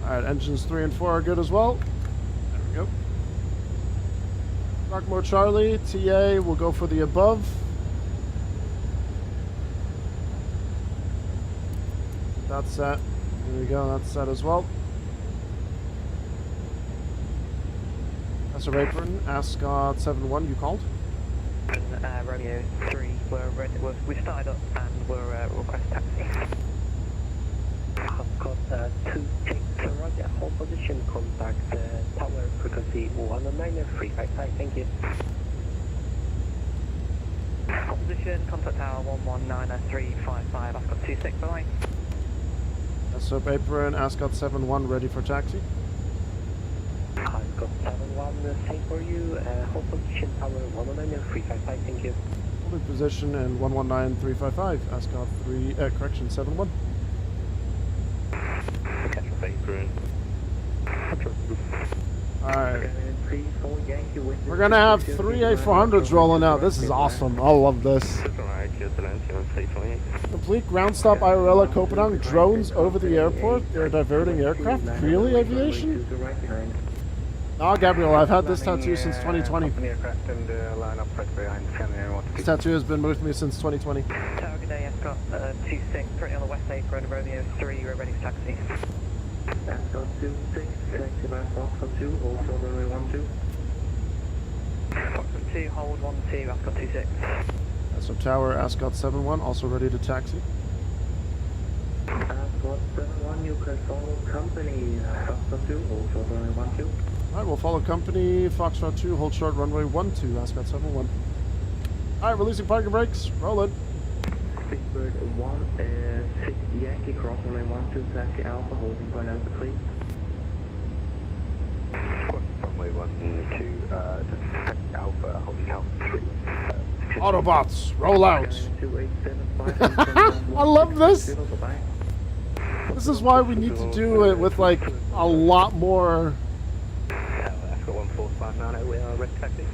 [SPEAKER 1] Alright, engines 3 and 4 are good as well. There we go. Rockmore Charlie, TA, we'll go for the above. That's set. There we go, that's set as well. That's a apron, Ascot 71, you called?
[SPEAKER 8] Romeo 3, we've started up and we're request taxi.
[SPEAKER 5] Ascot 26, roger, hold position, contact tower frequency 119.355, thank you.
[SPEAKER 8] Opposition, contact tower 119.355, Ascot 26, bye.
[SPEAKER 1] That's up apron, Ascot 71, ready for taxi.
[SPEAKER 5] Ascot 71, same for you, hold position, tower 119.355, thank you.
[SPEAKER 1] Holding position and 119.355, Ascot 3, correction, 71. Alright. We're gonna have 3 A400s rolling out. This is awesome. I love this. Complete ground stop IRL at Copenhagen. Drones over the airport. They're diverting aircraft. Really, aviation? No, Gabriel, I've had this tattoo since 2020. This tattoo has been with me since 2020.
[SPEAKER 8] Tower, good day, Ascot 26, currently on the west apron, Romeo 3, we're ready for taxi.
[SPEAKER 5] Ascot 26, taxi by Foxtrot 2, also runway 12.
[SPEAKER 8] Foxtrot 2, hold 12, Ascot 26.
[SPEAKER 1] That's up tower, Ascot 71, also ready to taxi.
[SPEAKER 5] Ascot 71, you can follow company, Foxtrot 2, also runway 12.
[SPEAKER 1] Alright, we'll follow company, Foxtrot 2, hold short, runway 12, Ascot 71. Alright, releasing parking brakes, roll it.
[SPEAKER 5] Speedbird 6 Yankee, cross runway 12, taxi Alpha, holding point Alpha 3.
[SPEAKER 4] Runway 12, taxi Alpha, holding Alpha 3.
[SPEAKER 1] Autobots, roll out. I love this. This is why we need to do it with like a lot more.
[SPEAKER 4] Ascot 14590, we are ready taxi.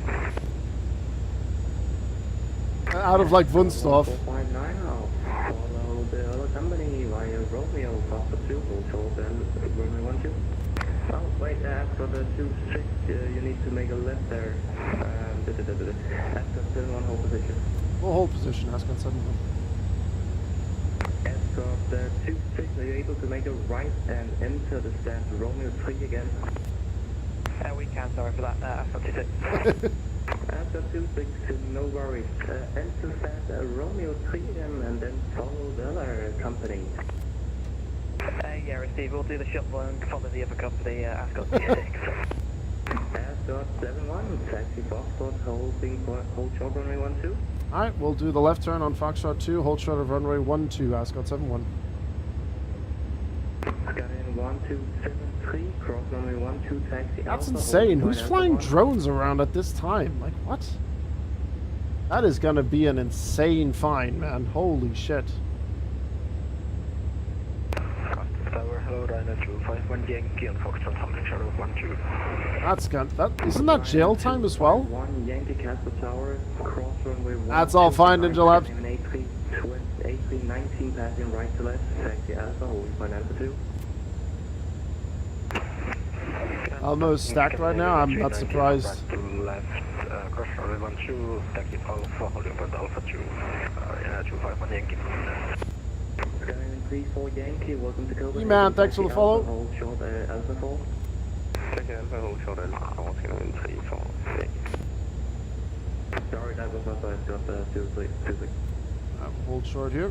[SPEAKER 5] Out of like Wunstorf. 459, I'll follow the other company via Romeo, Foxtrot 2, also then runway 12. Oh, wait, for the 26, you need to make a left there. Ascot 71, hold position.
[SPEAKER 1] We'll hold position, Ascot 71.
[SPEAKER 5] Ascot 26, are you able to make a right and enter the stand Romeo 3 again?
[SPEAKER 8] We can, sorry for that, Ascot 26.
[SPEAKER 5] Ascot 26, no worries. Enter stand Romeo 3 again and then follow the other company.
[SPEAKER 8] Yeah, receive. We'll do the shuffle and follow the other company, Ascot 26.
[SPEAKER 5] Ascot 71, taxi Foxtrot, hold short runway 12.
[SPEAKER 1] Alright, we'll do the left turn on Foxtrot 2, hold short of runway 12, Ascot 71.
[SPEAKER 5] Skyline 1273, cross runway 12, taxi
[SPEAKER 1] That's
[SPEAKER 5] Alpha,
[SPEAKER 1] insane.
[SPEAKER 5] holding
[SPEAKER 1] Who's
[SPEAKER 5] point
[SPEAKER 1] flying
[SPEAKER 5] Alpha 1.
[SPEAKER 1] drones around at this time? Like, what? That is gonna be an insane find, man. Holy shit.
[SPEAKER 9] Tower, hello, Ryanair 251 Yankee on Foxtrot Hunting Shadow 12.
[SPEAKER 1] That's gonna... Isn't that jail time as well?
[SPEAKER 5] 1 Yankee Castle Tower, cross runway 1.
[SPEAKER 1] That's all fine, Ninja Lab.
[SPEAKER 5] A319 passing right to left, taxi Alpha, holding point Alpha 2.
[SPEAKER 1] Almost stacked right now. I'm not surprised.
[SPEAKER 9] Right to left, cross runway 12, taxi Alpha, holding point Alpha 2. Ryanair 251 Yankee.
[SPEAKER 5] Skyline 34 Yankee, welcome to Copenhagen.
[SPEAKER 1] E-man, thanks for the
[SPEAKER 5] Taxi
[SPEAKER 1] follow.
[SPEAKER 5] Alpha, hold short Alpha 4.
[SPEAKER 9] Taxi Alpha, hold short Alpha 4, Skyline 34 Yankee.
[SPEAKER 5] Sorry, that was not bad. Got 2-3.
[SPEAKER 1] Hold short here.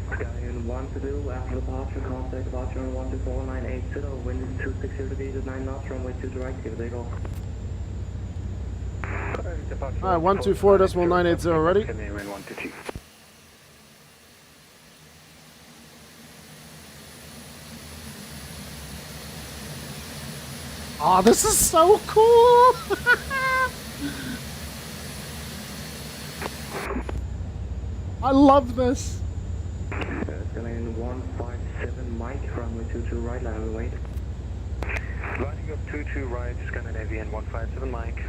[SPEAKER 5] Skyline 1-2, after departure, contact departure on 124980, wind is 260 degrees at 9 knots, runway 2 direct, give it takeoff.
[SPEAKER 1] Alright, 124.980 ready. Oh, this is so cool! I love this.
[SPEAKER 5] Skyline 157 Mike, runway 22 right, line wait.
[SPEAKER 9] Lining up 22 right, Scandinavian 157 Mike.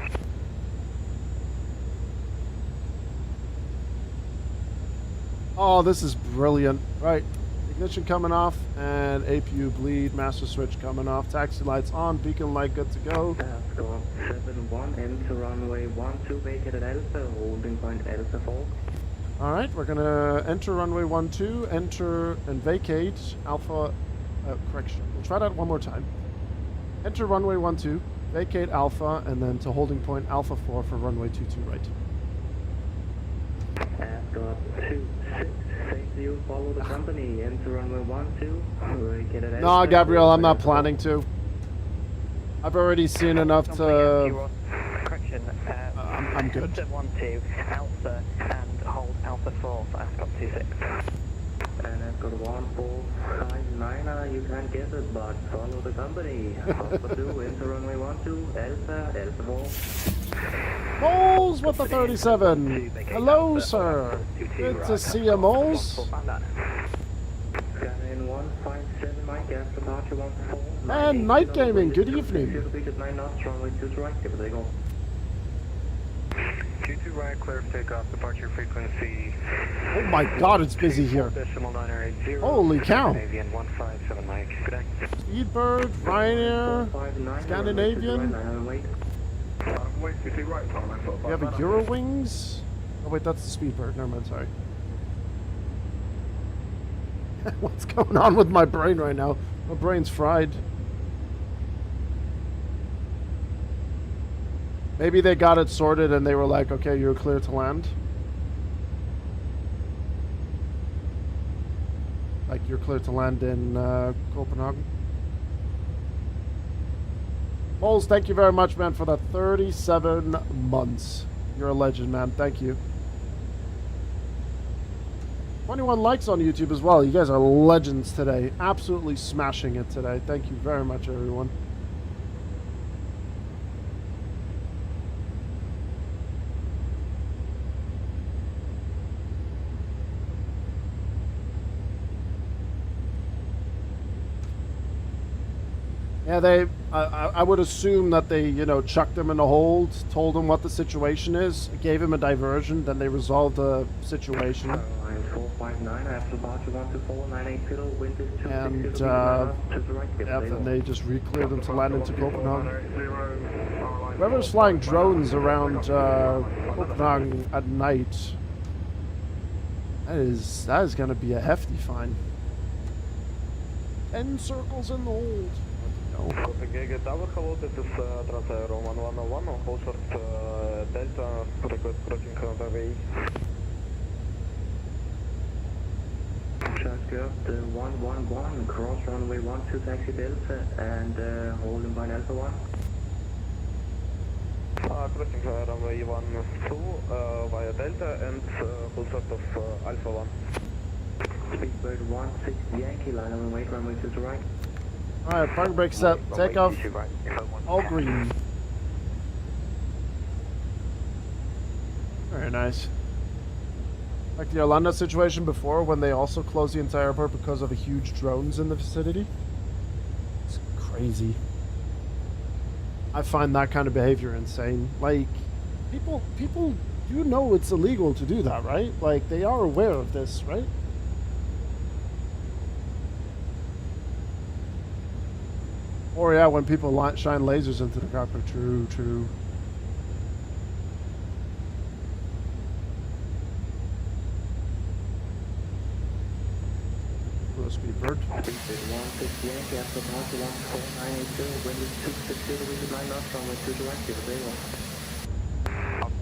[SPEAKER 1] Oh, this is brilliant. Right. Ignition coming off and APU bleed, master switch coming off, taxi lights on, beacon light good to go.
[SPEAKER 5] Score 71, enter runway 12, vacated Alpha, holding point Alpha 4.
[SPEAKER 1] Alright, we're gonna enter runway 12, enter and vacate Alpha, correction. We'll try that one more time. Enter runway 12, vacate Alpha, and then to holding point Alpha 4 for runway 22 right.
[SPEAKER 5] Ascot 26, thank you, follow the company, enter runway 12, vacated Alpha.
[SPEAKER 1] No, Gabrielle, I'm not planning to. I've already seen enough to...
[SPEAKER 8] Correction,
[SPEAKER 1] I'm good.
[SPEAKER 8] 12, Alpha, and hold Alpha 4 for Ascot 26.
[SPEAKER 5] And Ascot 1459, you can't guess it, but follow the company. Alpha 2, enter runway 12, Alpha 4.
[SPEAKER 1] Moles with the 37. Hello, sir. Good to see you, Moles.
[SPEAKER 5] Skyline 157, Mike, after departure 14.
[SPEAKER 1] And Night Gaming, good evening.
[SPEAKER 5] 9 knots, runway 2 right, give it a go.
[SPEAKER 9] 22 right, clear for takeoff, departure frequency.
[SPEAKER 1] Oh my god, it's busy here. Holy cow.
[SPEAKER 9] Scandinavian 157 Mike. Good day.
[SPEAKER 1] Speedbird, Ryanair, Scandinavian.
[SPEAKER 9] Wait, you see right, Tom.
[SPEAKER 1] We have a Eurowings. Oh wait, that's the Speedbird. Never mind, sorry. What's going on with my brain right now? My brain's fried. Maybe they got it sorted and they were like, okay, you're clear to land. Like, you're clear to land in Copenhagen. Moles, thank you very much, man, for that 37 months. You're a legend, man. Thank you. 21 likes on YouTube as well. You guys are legends today. Absolutely smashing it today. Thank you very much, everyone. Yeah, I would assume that they, you know, chucked him in a hold, told him what the situation is, gave him a diversion, then they resolved the situation. And, then they just re-cleared him to land into Copenhagen. Whoever's flying drones around Copenhagen at night, that is going to be a hefty fine. 10 circles in the hold.
[SPEAKER 9] Copenhagen Tower, hello, this is Transair 1101, hold short Delta, request approaching runway.
[SPEAKER 5] Sharpscraft 111, cross runway 12, taxi Delta, and holding by Alpha 1. crossing runway 12 via Delta and full stop of Alpha 1. Speedbird 16 Yankee, line on wait, runway 2 to right.
[SPEAKER 1] Alright, parking brake set. Takeoff. All green. Very nice. Like the Orlando situation before, when they also closed the entire airport because of a huge drones in the vicinity. It's crazy. I find that kind of behavior insane. Like, people do know it's illegal to do that, right? Like, they are aware of this, right? Or yeah, when people shine lasers into the cockpit. True, true. Speedbird.
[SPEAKER 5] Speedbird 16 Yankee, after departure 14980, wind is 260, we should line up runway 2 to right, give a day off.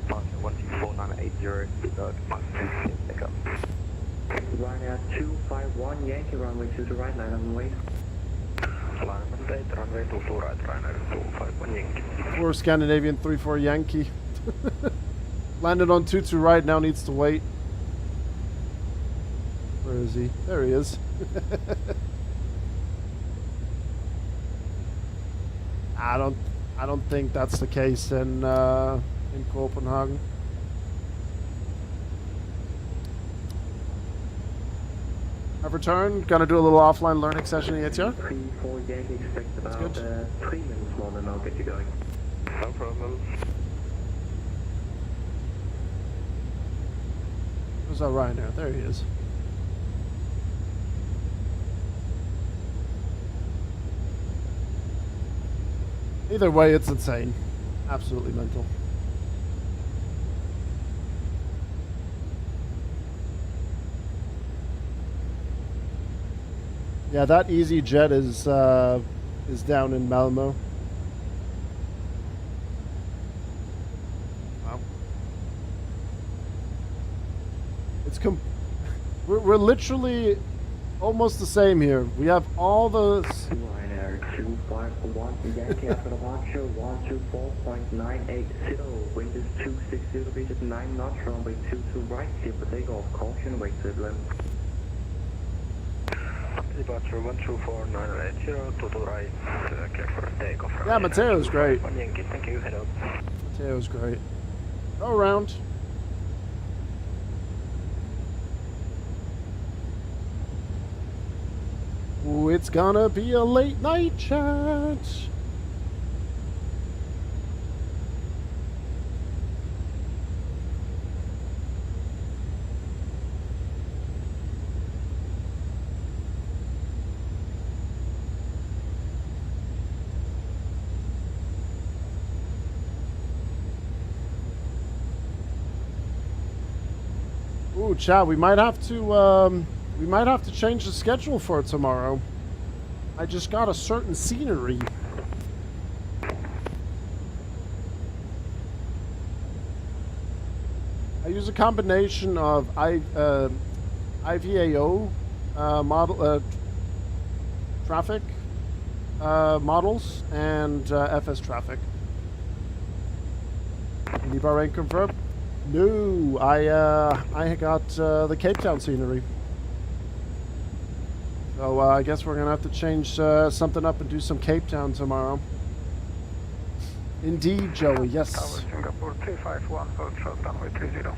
[SPEAKER 5] Departure 14980, speedbird 160, pick up. Ryanair 251 Yankee, runway 2 to right, line up and wait. Line up and wait, runway 2 to right, Ryanair 251 Yankee.
[SPEAKER 1] Poor Scandinavian 34 Yankee. Landed on 2 to right, now needs to wait. Where is he? There he is. I don't think that's the case in Copenhagen. I've returned. Gonna do a little offline learning session in ATR.
[SPEAKER 5] 34 Yankee, expect about 3 minutes more, then I'll get you going. No problem.
[SPEAKER 1] Where's that Ryanair? There he is. Either way, it's insane. Absolutely mental. Yeah, that EasyJet is down in Malmo. Wow. It's we're literally almost the same here. We have all the
[SPEAKER 5] Ryanair 251 Yankee after departure 124.980, wind is 260 degrees at 9 knots, runway 2 to right, clear for takeoff, caution, wait to the departure 124.980, 2 to right, clear for takeoff.
[SPEAKER 1] Yeah, Mateo's great.
[SPEAKER 5] Yankee, thank you, head up.
[SPEAKER 1] Mateo's great. Go around. Ooh, it's gonna be a late night chat. Ooh, chat, we might have to change the schedule for tomorrow. I just got a certain scenery. I use a combination of IVAO model traffic models and FS traffic. Any Bahrain confirmed? No, I got the Cape Town scenery. So I guess we're gonna have to change something up and do some Cape Town tomorrow. Indeed, Joey. Yes.
[SPEAKER 9] Tower Singapore 351, hold short runway 30.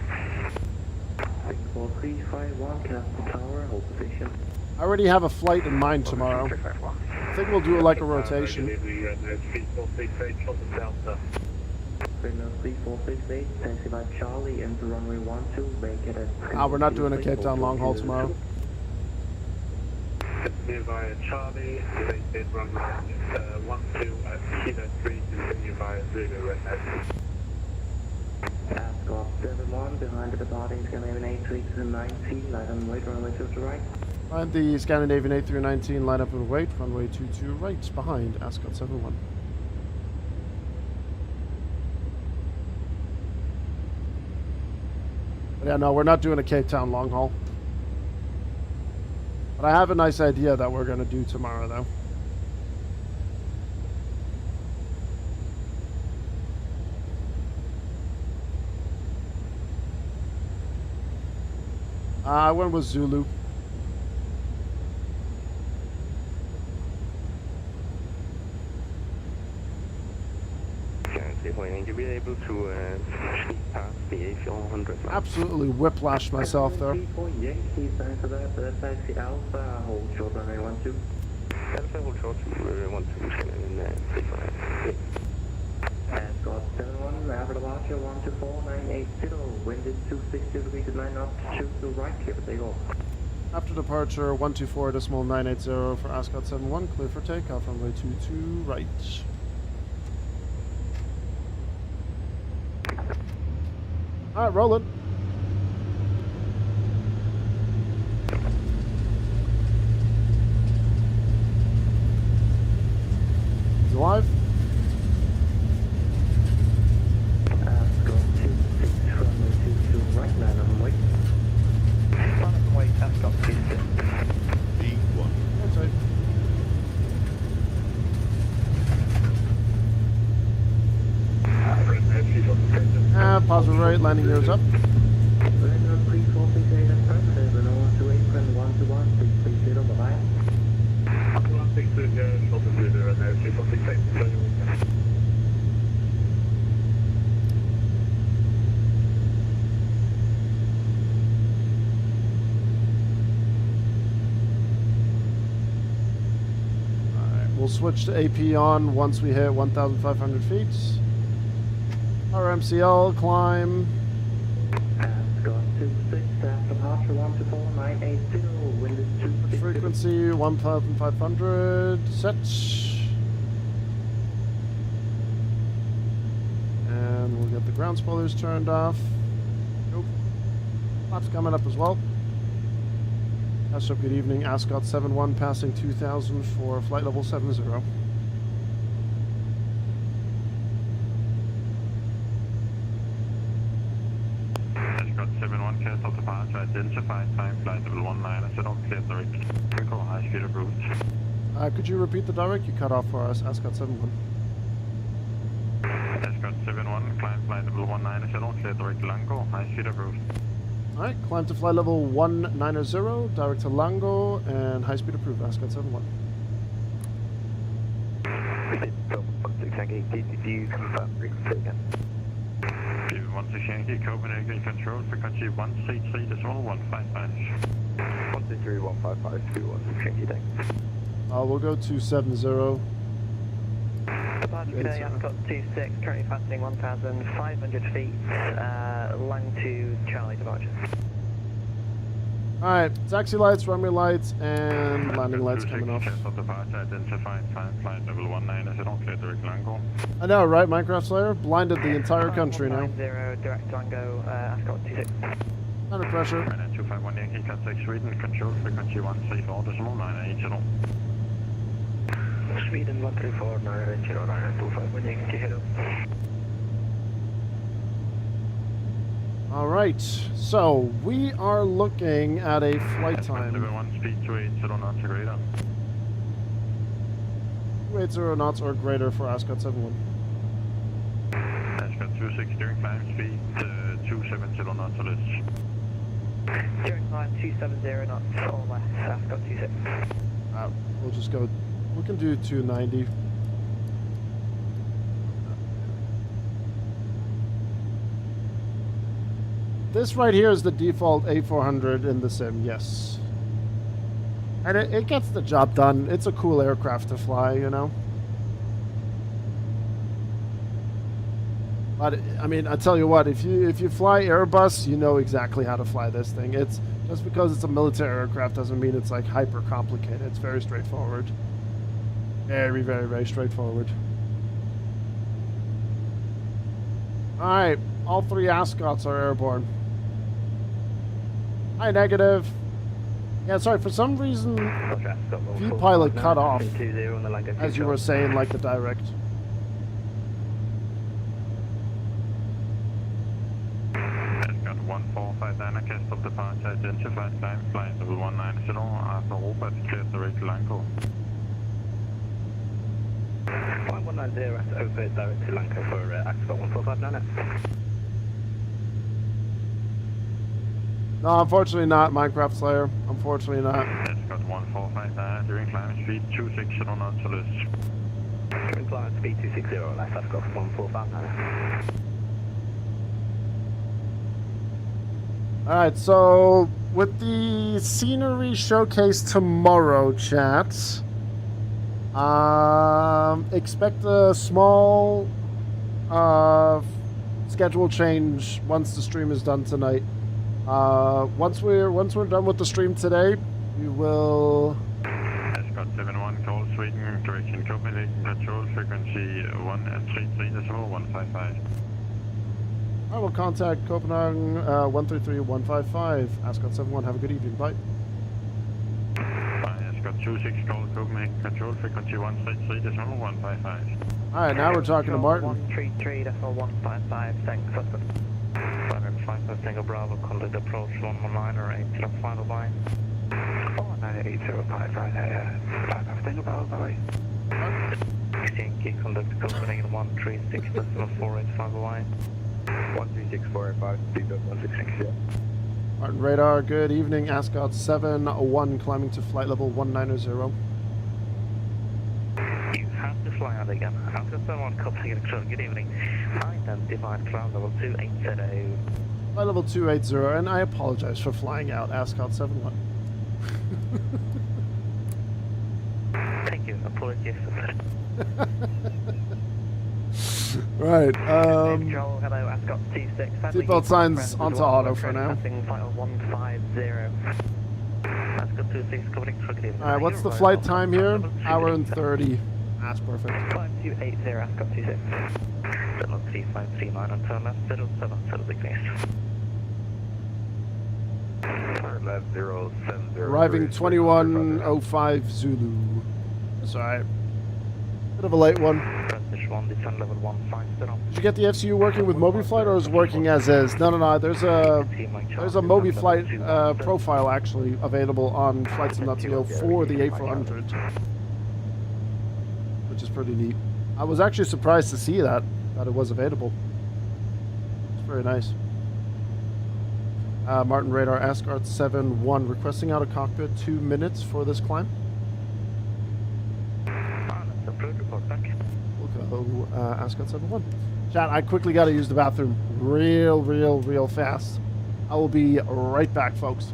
[SPEAKER 5] Singapore 351, Castle Tower, hold position.
[SPEAKER 1] I already have a flight in mind tomorrow.
[SPEAKER 9] 351.
[SPEAKER 1] I think we'll do it like a rotation.
[SPEAKER 5] 3468, taxi by Charlie into runway 12, make it at...
[SPEAKER 1] We're not doing a Cape Town long haul tomorrow.
[SPEAKER 4] Via Charlie, related runway 12 at Kilo 3, continue via Zulu Red
[SPEAKER 5] Ascot 71, behind the departing Scandinavian 8319, light on wait, runway 2 to right.
[SPEAKER 1] Find the Scandinavian 8319, line up and wait, runway 22 right, behind Ascot 71. But yeah, no, we're not doing a Cape Town long haul. But I have a nice idea that we're going to do tomorrow, though. I went with Zulu.
[SPEAKER 5] You'll be able to speed past the A400.
[SPEAKER 1] Absolutely whiplashed myself there.
[SPEAKER 5] Yankee, thanks for that. Taxi Alpha, hold short runway 12. Alpha, hold short, 12, scanning in 35. Scott 71, after departure 124980, wind is 260 degrees at 9 knots, 2 to right, clear for takeoff.
[SPEAKER 1] After departure 124.980 for Ascot 71, clear for takeoff, runway 22 right. All right, roll it. He's alive.
[SPEAKER 5] Ascot 26, runway 22 right, line on wait.
[SPEAKER 8] Line up wait, Ascot 26.
[SPEAKER 7] B1.
[SPEAKER 1] That's right. Positive right, landing gears up.
[SPEAKER 5] Renault 3468 affirmative, Renault to apron 121, 630, bye-bye.
[SPEAKER 4] 162, short and leader, and 3468.
[SPEAKER 1] Alright, we'll switch to AP on once we hit 1,500 feet. Our MCL climb.
[SPEAKER 5] Ascot 26, after departure 124.980, wind is 260.
[SPEAKER 1] Frequency 1,500. Set. And we'll get the ground spoilers turned off. Nope. Flaps coming up as well. Ascot, good evening. Ascot 71 passing 2,000 for flight level 70.
[SPEAKER 10] Ascot 71, cast of departure, identified time, flight level 19, set on clear direct. Control high speed approved.
[SPEAKER 1] Could you repeat the direct? You cut off for us, Ascot 71.
[SPEAKER 10] Ascot 71, climb flight level 19, set on clear direct Lango, high speed approved.
[SPEAKER 1] Alright, climb to flight level 190, direct to Lango, and high speed approved, Ascot 71.
[SPEAKER 5] Did you confirm frequency again?
[SPEAKER 10] 16 Yankee, Copenhagen, control frequency 133.155.
[SPEAKER 5] 123.155, 21, Yankee, thanks.
[SPEAKER 1] We'll go to 70.
[SPEAKER 8] Departure today, Ascot 26, currently passing 1,500 feet, Lang to Charlie departure.
[SPEAKER 1] Alright, taxi lights, runway lights, and landing lights coming off.
[SPEAKER 10] Cast of departure, identified time, flight level 19, set on clear direct Lango.
[SPEAKER 1] I know, right, Minecraft Slayer? Blinded the entire country now.
[SPEAKER 8] 190, direct Lango, Ascot 26.
[SPEAKER 1] Under pressure.
[SPEAKER 10] 251 Yankee, contact Sweden, control frequency 134.980.
[SPEAKER 5] Sweden 134.980, 251 Yankee, hello.
[SPEAKER 1] Alright, so we are looking at a flight time.
[SPEAKER 10] 71, speed 280 knots or greater.
[SPEAKER 1] 280 knots or greater for Ascot 71.
[SPEAKER 10] Ascot 26, during climb speed 270 knots or less.
[SPEAKER 8] During climb 270 knots or less, Ascot 26.
[SPEAKER 1] We'll just go, we can do 290. This right here is the default A400 in the sim, yes. And it gets the job done. It's a cool aircraft to fly, you know. But I mean, I tell you what, if you fly Airbus, you know exactly how to fly this thing. It's just because it's a military aircraft doesn't mean it's like hyper complicated. It's very straightforward. Very, very, very straightforward. All right, all three Ascots are airborne. Hi, negative. Yeah, sorry, for some reason, view pilot cut off, as you were saying, like the direct.
[SPEAKER 10] Ascot 1459, cast of departure, identified climb, flight level 19, after Robert, clear direct Lango.
[SPEAKER 5] 5190, after over direct to Lanka for Ascot 1459.
[SPEAKER 1] No, unfortunately not, Minecraft Slayer. Unfortunately not.
[SPEAKER 10] Escort 145 during climbing speed 260 knots to list.
[SPEAKER 8] During climb speed 260, left I've got 145.
[SPEAKER 1] Alright, so with the scenery showcase tomorrow, chat, expect a small schedule change once the stream is done tonight. Once we're done with the stream today, we will.
[SPEAKER 10] Escort 71 call Sweden direction Copenhagen control frequency 133.155.
[SPEAKER 1] I will contact Copenhagen 133.155. Ascot 71. Have a good evening. Bye.
[SPEAKER 10] Escort 26 call Copenhagen control frequency 133.155.
[SPEAKER 1] All right, now we're talking to Martin.
[SPEAKER 8] 133.155. Thanks, Suspect. 555 Tango Bravo, contact approach 119 or 8 to the final line. 49805 5 Tango Bravo, bye. Yankee, contact Copenhagen 136.485 line. 136.485, speed up 166,
[SPEAKER 1] Martin Radar, good evening. Ascot 71 climbing to flight level 190.
[SPEAKER 8] You have to fly out again. Ascot 71 Copenhagen control, good evening. Identified cloud level 280.
[SPEAKER 1] Flight level 280, and I apologize for flying out. Ascot 71.
[SPEAKER 8] Thank you, apologies for that.
[SPEAKER 1] Right,
[SPEAKER 8] Control, hello, Ascot 26.
[SPEAKER 1] seatbelt signs onto auto for now.
[SPEAKER 8] Final 150. Ascot 26, coming for good evening.
[SPEAKER 1] Alright, what's the flight time here? Hour and 30. That's perfect.
[SPEAKER 8] Climb 280, Ascot 26. 3539 on turn left, 07 degrees.
[SPEAKER 4] Turn left 070.
[SPEAKER 1] Arriving 2105 Zulu. That's alright. Bit of a late one.
[SPEAKER 8] Prestige 1, descend level 150.
[SPEAKER 1] Did you get the FCU working with MobiFlight or is it working as is? No. There's a MobiFlight profile actually available on flightsim.to for the A400, which is pretty neat. I was actually surprised to see that it was available. It's very nice. Martin Radar, Ascot 71 requesting out a cockpit 2 minutes for this climb. We'll go Ascot 71. Chat, I quickly got to use the bathroom real fast. I will be right back, folks.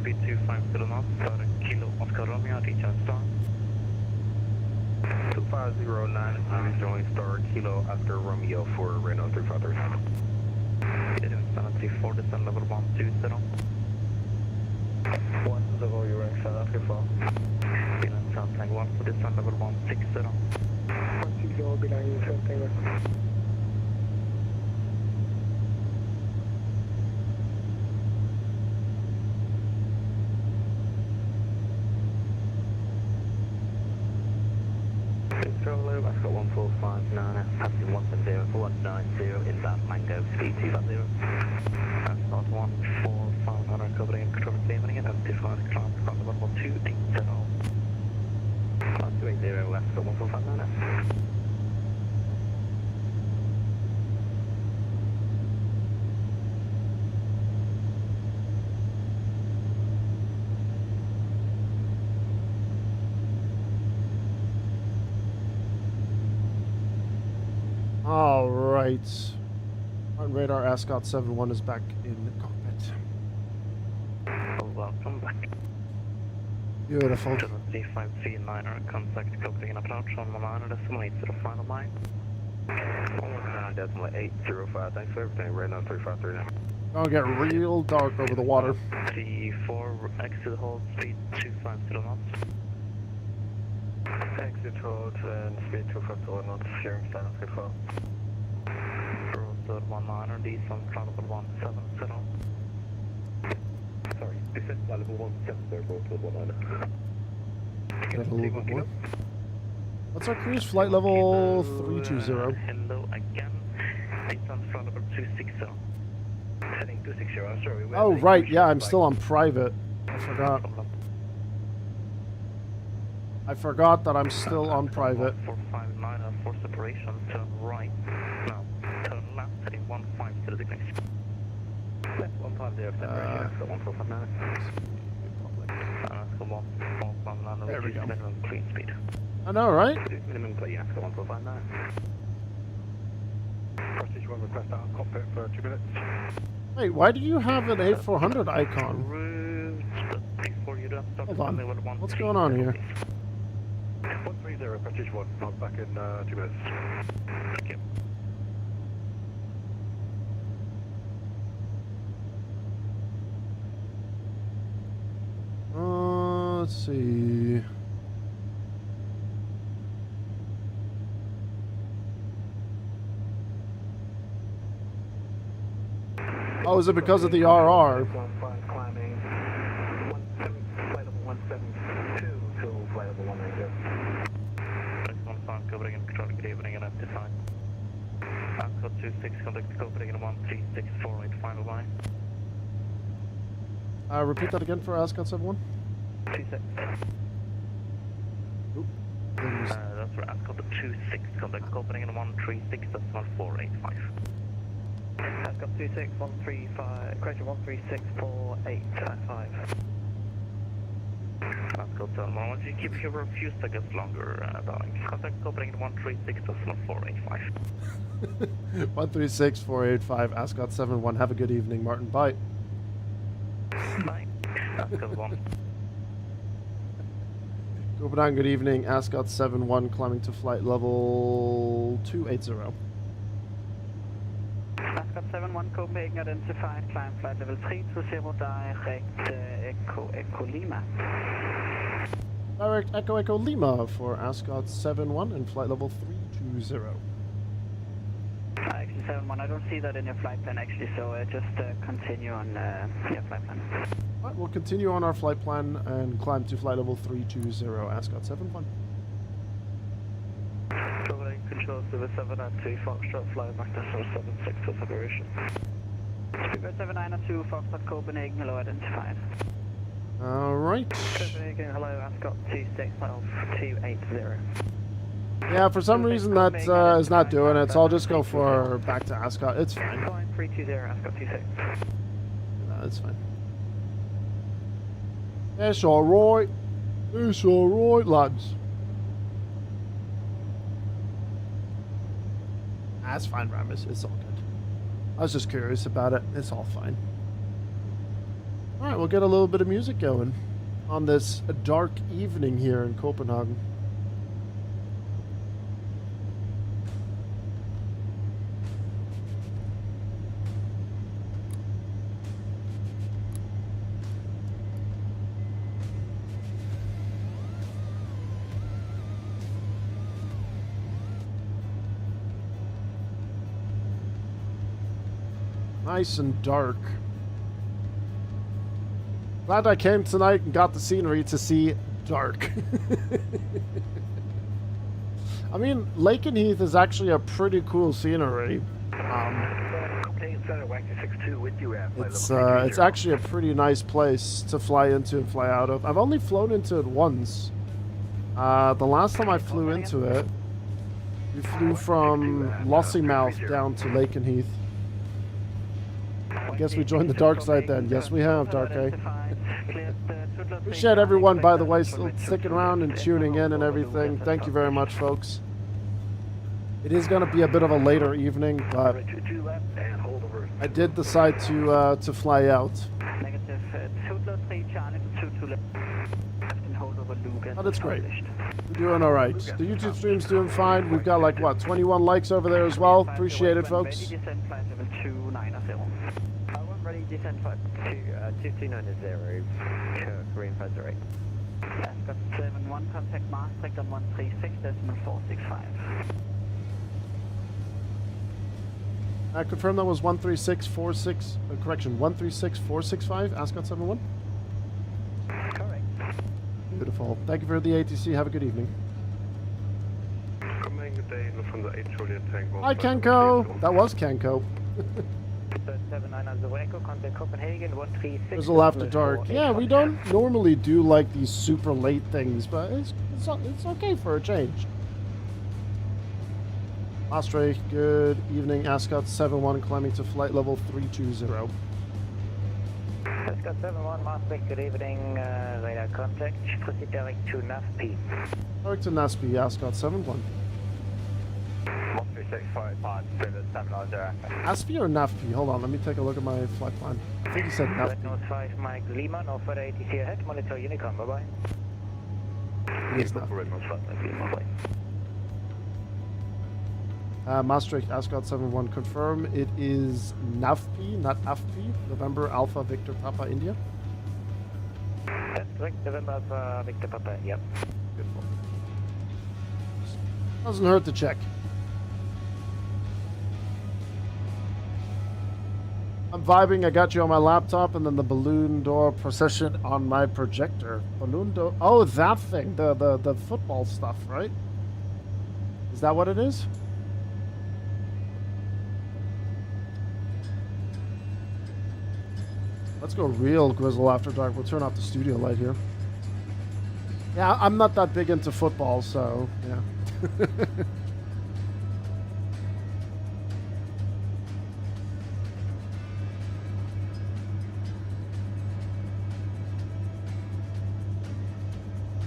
[SPEAKER 8] Speed 250 knots, Kilo Oscar Romeo, reach on star.
[SPEAKER 4] 2509, I'm joining star Kilo after Romeo for Renault 353.
[SPEAKER 8] 734, descend level 120.
[SPEAKER 4] 10, you're in 734.
[SPEAKER 8] Beeline South Tank 1 for descend level 160.
[SPEAKER 4] 160, Beeline South Tank 1.
[SPEAKER 8] I've got 1459, passing 170 for 190, inbound Mango, speed 250. That's not 14500, covering control and evening, and identified climb from level 280. 280 left, got 1459.
[SPEAKER 1] All right. Martin Radar, Ascot 71 is back in the cockpit.
[SPEAKER 8] Welcome back.
[SPEAKER 1] Beautiful.
[SPEAKER 8] 3539, contact Copenhagen approach on 1.8 to the final line.
[SPEAKER 4] 1.805, thanks for everything, Renault 353 now.
[SPEAKER 1] Gonna get real dark over the water.
[SPEAKER 8] 34, exit hold, speed 250 knots.
[SPEAKER 4] Exit hold and speed 250 knots, hearing standard good fall.
[SPEAKER 8] Road 19, descent cloud level 170.
[SPEAKER 4] Sorry,
[SPEAKER 5] Descent flight level 170, report to 19.
[SPEAKER 1] Get a little bit more. What's our cruise flight level 320?
[SPEAKER 8] Hello again. Descent flight level 260.
[SPEAKER 5] Heading 260, sorry.
[SPEAKER 1] Oh, right, yeah, I'm still on private. I forgot. I forgot that I'm still on private.
[SPEAKER 8] 459 for separation, turn right. No, turn left, heading 150 degrees.
[SPEAKER 5] Left 150, separation, 1459.
[SPEAKER 8] Come on, 459,
[SPEAKER 1] There we go.
[SPEAKER 8] minimum clean speed.
[SPEAKER 1] I know, right?
[SPEAKER 5] Minimum clear, yeah, 1459. Prestige 1 request out of cockpit for 2 minutes.
[SPEAKER 1] Wait, why do you have an A400 icon?
[SPEAKER 8] Route before you don't start.
[SPEAKER 1] Hold on. What's going on here?
[SPEAKER 5] 130, Prestige 1, I'll be back in 2 minutes.
[SPEAKER 8] Thank you.
[SPEAKER 1] Let's see. Oh, is it because of the RR?
[SPEAKER 5] Climbing 172 to flight level 190.
[SPEAKER 8] 615, Copenhagen, control Copenhagen at design. Ascot 26, contact Copenhagen 13648, final line.
[SPEAKER 1] Repeat that again for Ascot 71.
[SPEAKER 8] 26. That's for Ascot 26, contact Copenhagen 136.1485.
[SPEAKER 2] Ascot 26, 135, correction 1364855.
[SPEAKER 8] Ascot 71, why don't you keep here for a few seconds longer, darling. Contact Copenhagen 136.1485.
[SPEAKER 1] 136485, Ascot 71. Have a good evening, Martin. Bye.
[SPEAKER 8] Bye. Ascot 1.
[SPEAKER 1] Copenhagen, good evening. Ascot 71, climbing to flight level 280.
[SPEAKER 2] Ascot 71, Copenhagen identified, climb flight level 320, direct Echo Lima.
[SPEAKER 1] Direct Echo Lima for Ascot 71 and flight level 320.
[SPEAKER 2] Actually 71, I don't see that in your flight plan actually, so just continue on your flight plan.
[SPEAKER 1] Alright, we'll continue on our flight plan and climb to flight level 320, Ascot 71.
[SPEAKER 8] Copenhagen control Silver 792, Foxtrot, fly back to 76 for separation.
[SPEAKER 2] Silver 792, Foxtrot Copenhagen, hello identified.
[SPEAKER 1] Alright.
[SPEAKER 2] Copenhagen, hello, Ascot 26, flight 280.
[SPEAKER 1] Yeah, for some reason that is not doing it, so I'll just go for back to Ascot. It's fine.
[SPEAKER 2] 320, Ascot 26.
[SPEAKER 1] No, it's fine. It's alright. It's alright, lads. That's fine, Ramis. It's all good. I was just curious about it. It's all fine. Alright, we'll get a little bit of music going on this dark evening here in Copenhagen. Nice and dark. Glad I came tonight and got the scenery to see dark. I mean, Lakenheath is actually a pretty cool scenery. It's actually a pretty nice place to fly into and fly out of. I've only flown into it once. The last time I flew into it, we flew from Lossiemouth down to Lakenheath. I guess we joined the dark side then. Yes, we have, Dark A. Appreciate everyone, by the way, still sticking around and tuning in and everything. Thank you very much, folks. It is going to be a bit of a later evening, but I did decide to fly out.
[SPEAKER 2] Negative 203 Charlie to 22 left and hold over Lucas.
[SPEAKER 1] Oh, that's great. We're doing all right. The YouTube stream's doing fine. We've got like, what, 21 likes over there as well. Appreciate it, folks.
[SPEAKER 2] Ready descent flight level 290.
[SPEAKER 5] Ready descent flight 2290, Korean 508.
[SPEAKER 2] Ascot 71, contact Maastricht on 136.465.
[SPEAKER 1] I confirm that was 13646, correction, 136465, Ascot 71. beautiful. Thank you for the ATC. Have a good evening.
[SPEAKER 4] Copenhagen, good day. Lufthansa A400 Tango.
[SPEAKER 1] Hi, Kenko. That was Kenko.
[SPEAKER 8] 790 Echo, contact Copenhagen, 136.
[SPEAKER 1] Drizzle after dark. Yeah, we don't normally do like these super late things, but it's okay for a change. Maastricht, good evening. Ascot 71 climbing to flight level 320.
[SPEAKER 8] Ascot 71, Maastricht, good evening. Radar contact. Proceed direct to NAFP.
[SPEAKER 1] Direct to NASP, Ascot 71.
[SPEAKER 8] 13655, 790.
[SPEAKER 1] ASPI or NAFP? Hold on, let me take a look at my flight plan. I think he said
[SPEAKER 8] Red
[SPEAKER 1] NAFP.
[SPEAKER 8] North 5, Mike Lima, no further ATC ahead. Monitor Unicom, bye bye.
[SPEAKER 1] It is NAFP.
[SPEAKER 8] Red North 5, Mike Lima, bye.
[SPEAKER 1] Maastricht, Ascot 71, confirm it is NAFP, not AFP, November Alpha Victor Papa India.
[SPEAKER 8] That's correct, November Alpha Victor Papa, yep.
[SPEAKER 1] Beautiful. Doesn't hurt to check. I'm vibing, I got you on my laptop, and then the balloon door procession on my projector. Balloon door, oh, that thing, the football stuff, right? Is that what it is? Let's go real Grizzle After Dark. We'll turn off the studio light here. Yeah, I'm not that big into football, so yeah.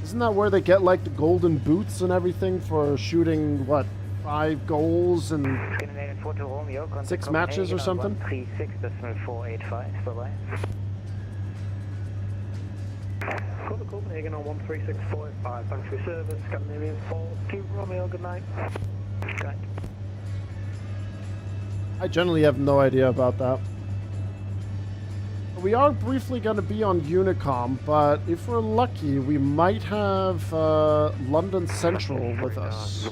[SPEAKER 1] Isn't that where they get like the golden boots and everything for shooting, what, 5 goals and 6 matches or something?
[SPEAKER 8] 136.485, bye-bye.
[SPEAKER 4] Call to Copenhagen on 13645. Thanks for your service. Scandinavian 4. Q Romeo, good night.
[SPEAKER 8] Good night.
[SPEAKER 1] I generally have no idea about that. We are briefly going to be on Unicom, but if we're lucky, we might have London Central with us.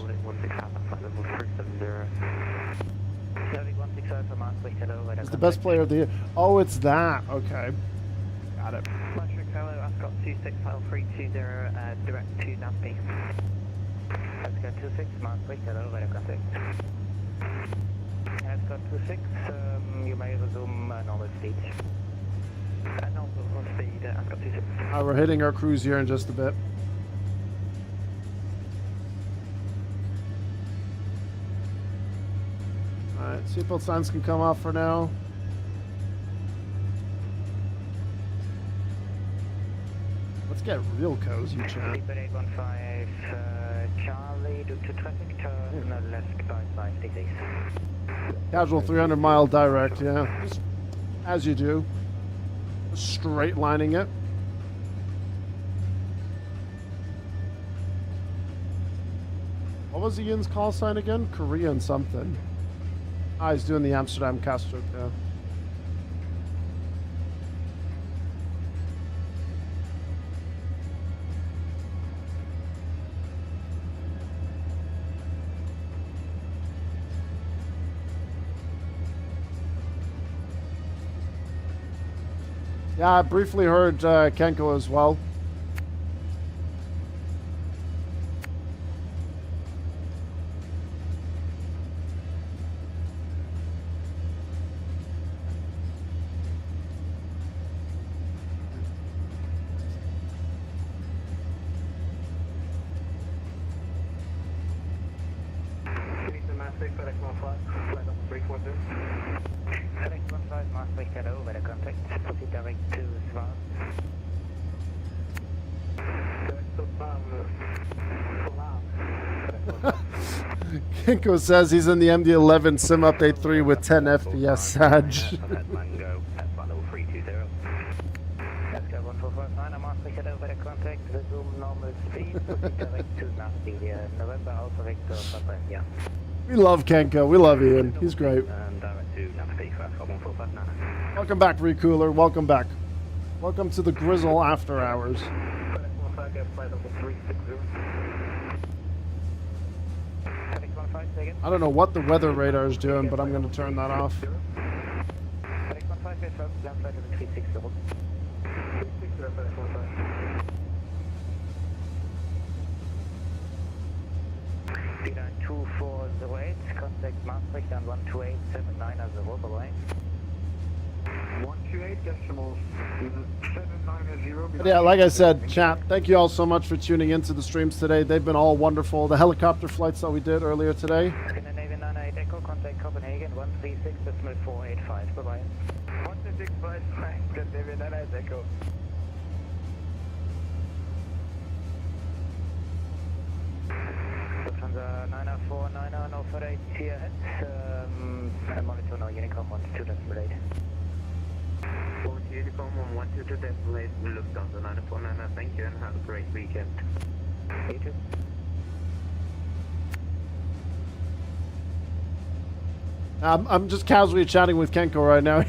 [SPEAKER 1] It's the best player of the year. Oh, it's that. Okay. Got it.
[SPEAKER 8] Maastricht, hello, Ascot 26, file 320, direct to NAFP. Ascot 26, Maastricht, hello, radar contact. Ascot 26, you may resume normal speed. Normal speed, Ascot 26.
[SPEAKER 1] We're hitting our cruise here in just a bit. Alright, seatbelt signs can come off for now. Let's get real cozy, chat.
[SPEAKER 8] 815, Charlie, due to traffic, turn left by 5 degrees.
[SPEAKER 1] Casual 300-mile direct, yeah. Just as you do. Just straight lining it. What was Ian's call sign again? Korean something. Ah, he's doing the Amsterdam Castro, yeah. Yeah, I briefly heard Kenko as well. Kenko says he's in the MD-11 Sim Update 3 with 10 FPS Sag.
[SPEAKER 8] Mango, that's one level 320. Let's go 1459, I'm asking head over the contact, resume normal speed, direct to NAFP, November Alpha Victor, Papa, yeah.
[SPEAKER 1] We love Kenko, we love Ian, he's great.
[SPEAKER 8] And direct to NAFP, 1459.
[SPEAKER 1] Welcome back, Recooler, welcome back. Welcome to the Grizzle After Hours. I don't know what the weather radar is doing, but I'm going to turn that off.
[SPEAKER 5] Speedline 2408, contact Maastricht and 12879 as a roadway.
[SPEAKER 9] 128 decimals 790.
[SPEAKER 1] But yeah, like I said, chat, thank you all so much for tuning into the streams today. They've been all wonderful. The helicopter flights that we did earlier today.
[SPEAKER 5] Scandinavian 98 Echo, contact Copenhagen 136.485. Bye-bye. 126.5, Scandinavian 98 Echo. Lufthansa 904, 90, 48 here ahead. Monitor now, Unicom 12.8.
[SPEAKER 8] 40 Unicom on 122.8, Lufthansa 949, thank you and have a great weekend.
[SPEAKER 5] You too.
[SPEAKER 1] I'm just casually chatting with Kenko right now.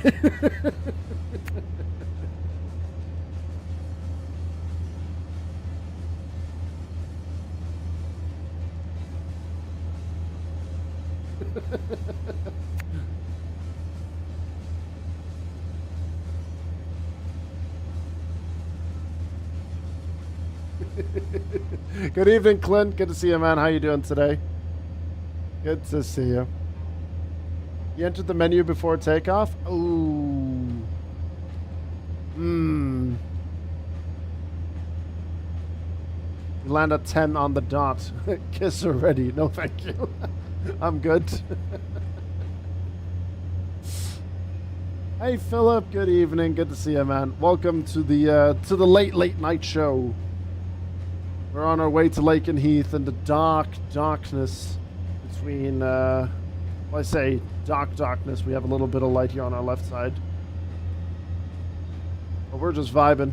[SPEAKER 1] Good evening, Clint. Good to see you, man. How you doing today? Good to see you. You entered the menu before takeoff? Ooh. You land at 10 on the dot. Kiss already. No, thank you. I'm good. Hey, Philip. Good evening. Good to see you, man. Welcome to the late night show. We're on our way to Lakenheath in the darkness between, well, I say darkness. We have a little bit of light here on our left side. But we're just vibing.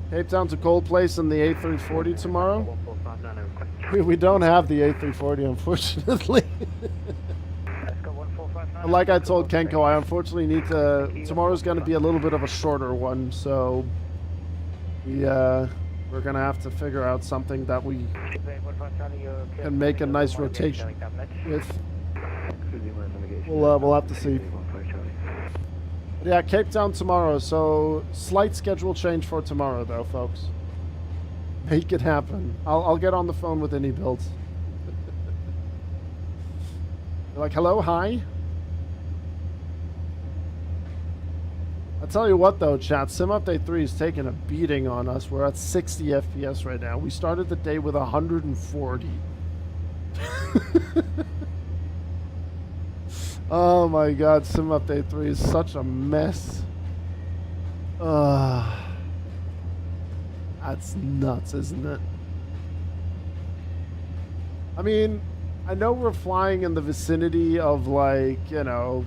[SPEAKER 1] Cape Town to Cold Place in the A340 tomorrow. We don't have the A340, unfortunately. Like I told Kenko, I unfortunately need to... Tomorrow's going to be a little bit of a shorter one, so... we're going to have to figure out something that we can make a nice rotation with. We'll have to see. But yeah, Cape Town tomorrow, so slight schedule change for tomorrow, though, folks. Make it happen. I'll get on the phone with any builds. They're like, hello, hi. I'll tell you what, though, chat. Sim Update 3 is taking a beating on us. We're at 60 FPS right now. We started the day with 140. Oh my god, Sim Update 3 is such a mess. That's nuts, isn't it? I mean, I know we're flying in the vicinity of, like, you know,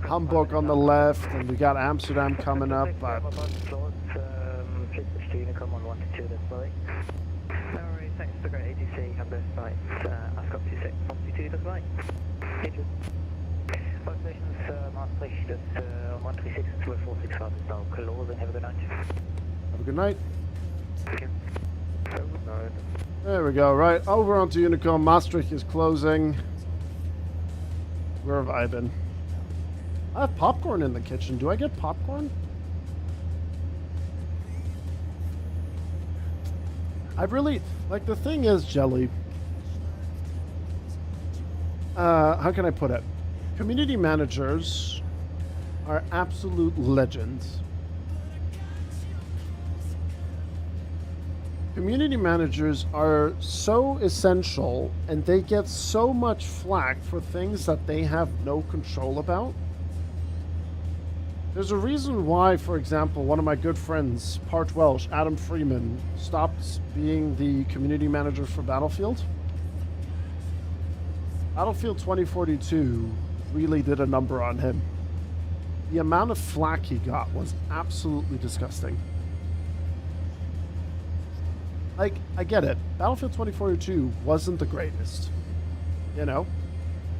[SPEAKER 1] Hamburg on the left, and we got Amsterdam coming up, but...
[SPEAKER 5] Thanks for the great ATC, have this flight. Ascot 26, 122, that's right. Both stations, Maastricht, that's 136 to 465, so closing, have a good night.
[SPEAKER 1] Have a good night.
[SPEAKER 5] Thank you. Good night.
[SPEAKER 1] There we go, right, over onto Unicom. Maastricht is closing. We're vibing. I have popcorn in the kitchen. Do I get popcorn? I really... Like, the thing is, Jelly... how can I put it? Community managers are absolute legends. Community managers are so essential, and they get so much flack for things that they have no control about. There's a reason why, for example, one of my good friends, Part Welsh, Adam Freeman, stopped being the community manager for Battlefield. Battlefield 2042 really did a number on him. The amount of flack he got was absolutely disgusting. Like, I get it. Battlefield 2042 wasn't the greatest. You know?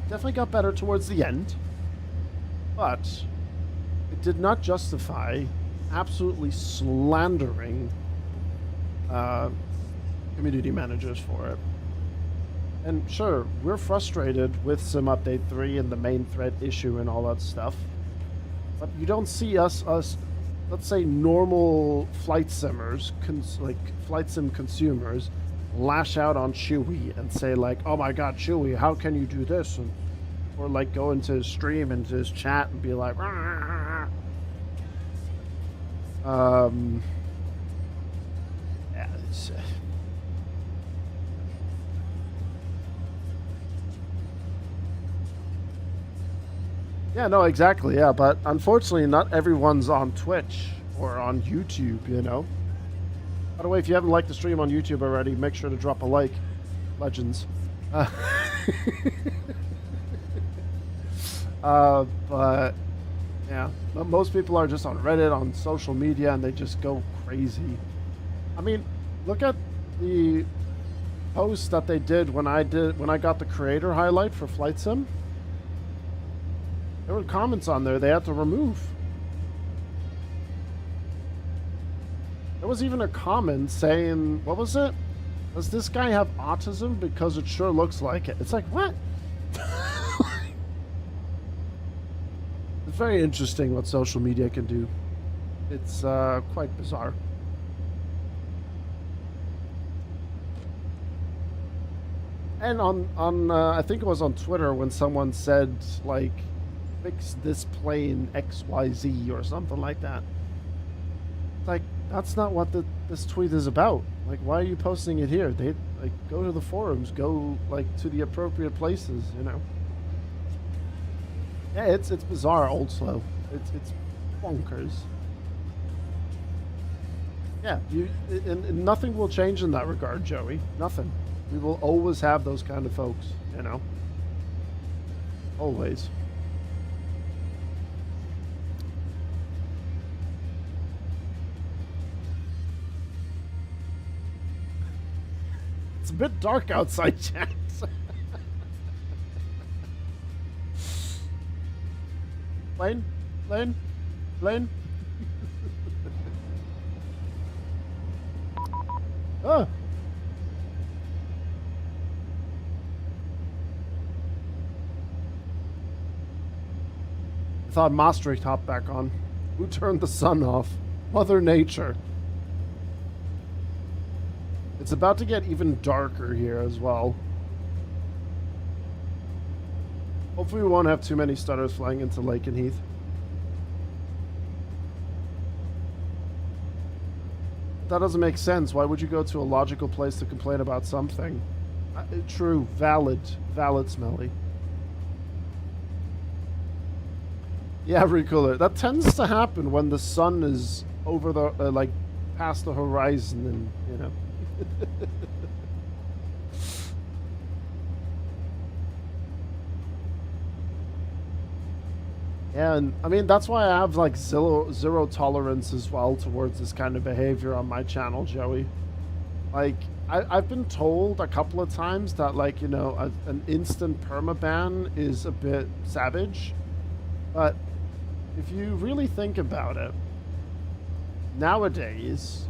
[SPEAKER 1] Definitely got better towards the end. But... it did not justify absolutely slandering community managers for it. And sure, we're frustrated with Sim Update 3 and the main thread issue and all that stuff. But you don't see us let's say normal flight simmers, like flight sim consumers, lash out on Chewy and say like, "Oh my God, Chewy, how can you do this?" And, or like go into his stream, into his chat, and be like, "Rah." Yeah, it's, yeah, no, exactly, yeah, but unfortunately, not everyone's on Twitch or on YouTube, you know. By the way, if you haven't liked the stream on YouTube already, make sure to drop a like. Legends. But yeah, most people are just on Reddit, on social media, and they just go crazy. I mean, look at the post that they did when I got the creator highlight for Flight Sim. There were comments on there they had to remove. There was even a comment saying, what was it? Does this guy have autism? Because it sure looks like it. It's like, what? It's very interesting what social media can do. It's quite bizarre. And on I think it was on Twitter when someone said, like, fix this plane XYZ or something like that. Like, that's not what this tweet is about. Like, why are you posting it here? They, like, go to the forums, go, like, to the appropriate places, you know. Yeah, it's bizarre also. It's bonkers. Yeah, and nothing will change in that regard, Joey. Nothing. We will always have those kind of folks, you know. Always. It's a bit dark outside, chat. Plane? Plane? Plane? Oh! I thought Maastricht hopped back on. Who turned the sun off? Mother Nature. It's about to get even darker here as well. Hopefully we won't have too many stutters flying into Lakenheath. That doesn't make sense. Why would you go to a logical place to complain about something? True. Valid. Valid, Smelly. Yeah, Recooler. That tends to happen when the sun is over the, like, past the horizon and, you know. Yeah, and I mean, that's why I have like zero tolerance as well towards this kind of behavior on my channel, Joey. Like, I've been told a couple of times that, like, you know, an instant permaban is a bit savage. But if you really think about it, nowadays,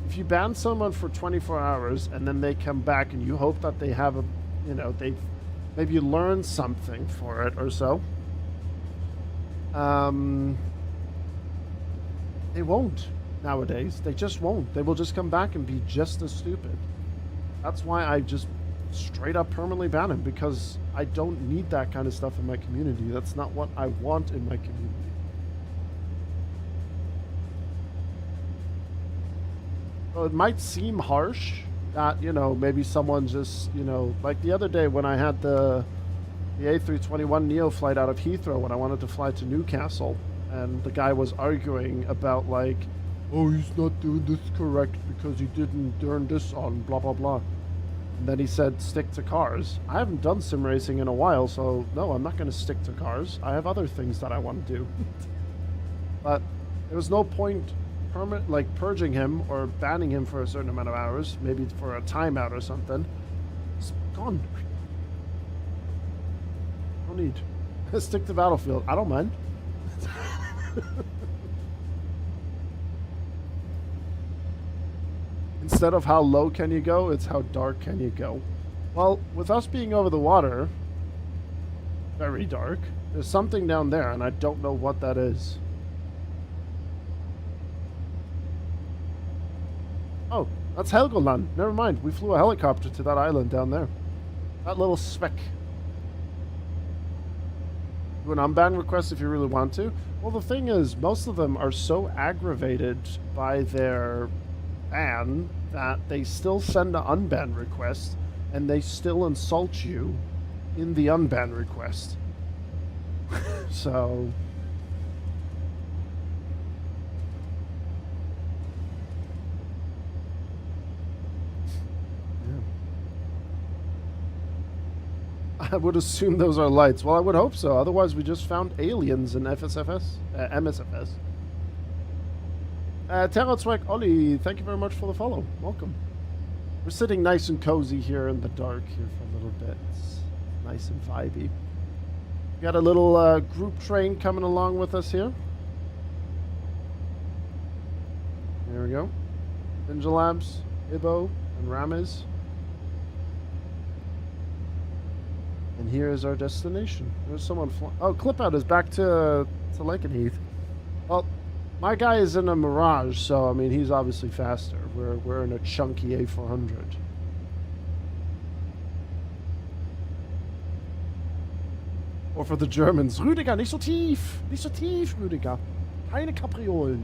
[SPEAKER 1] if you ban someone for 24 hours and then they come back and you hope that they have a, you know, they've maybe learned something for it or so, they won't nowadays. They just won't. They will just come back and be just as stupid. That's why I just straight up permanently ban him, because I don't need that kind of stuff in my community. That's not what I want in my community. So it might seem harsh that, you know, maybe someone just, you know, like the other day when I had the A321neo flight out of Heathrow when I wanted to fly to Newcastle, and the guy was arguing about, like, oh, he's not doing this correct because he didn't turn this on, blah blah blah. And then he said stick to cars. I haven't done sim racing in a while, so no, I'm not going to stick to cars. I have other things that I want to do. But there was no point like purging him or banning him for a certain amount of hours, maybe for a timeout or something. It's gone. No need. Stick to Battlefield. I don't mind. Instead of how low can you go, it's how dark can you go. Well, with us being over the water, very dark, there's something down there, and I don't know what that is. Oh, that's Helgoland. Never mind. We flew a helicopter to that island down there. That little speck. Do an unban request if you really want to. Well, the thing is, most of them are so aggravated by their ban that they still send an unban request and they still insult you in the unban request. So... I would assume those are lights. Well, I would hope so. Otherwise, we just found aliens in MSFS. Terrotzweck Ollie, thank you very much for the follow. Welcome. We're sitting nice and cozy here in the dark here for a little bit. It's nice and vibey. We got a little group train coming along with us here. There we go. Ninja Labs, Ibo, and Ramez. And here is our destination. There's someone flying. Oh, Clipout is back to Lakenheath. Well, my guy is in a Mirage, so I mean he's obviously faster. We're in a chunky A400. Or for the Germans, Rüdiger, nicht so tief, Rüdiger. Keine Kapriolen.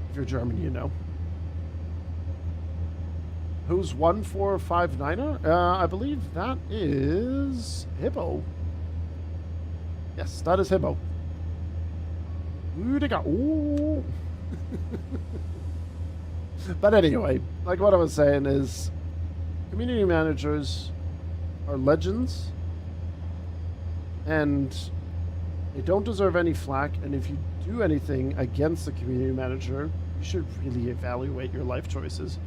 [SPEAKER 1] If you're German, you know. Who's 1459er? I believe that is Hippo. Yes, that is Hippo. Rüdiger. Ooh. But anyway, like what I was saying is, community managers are legends, and they don't deserve any flack. And if you do anything against the community manager, you should really evaluate your life choices.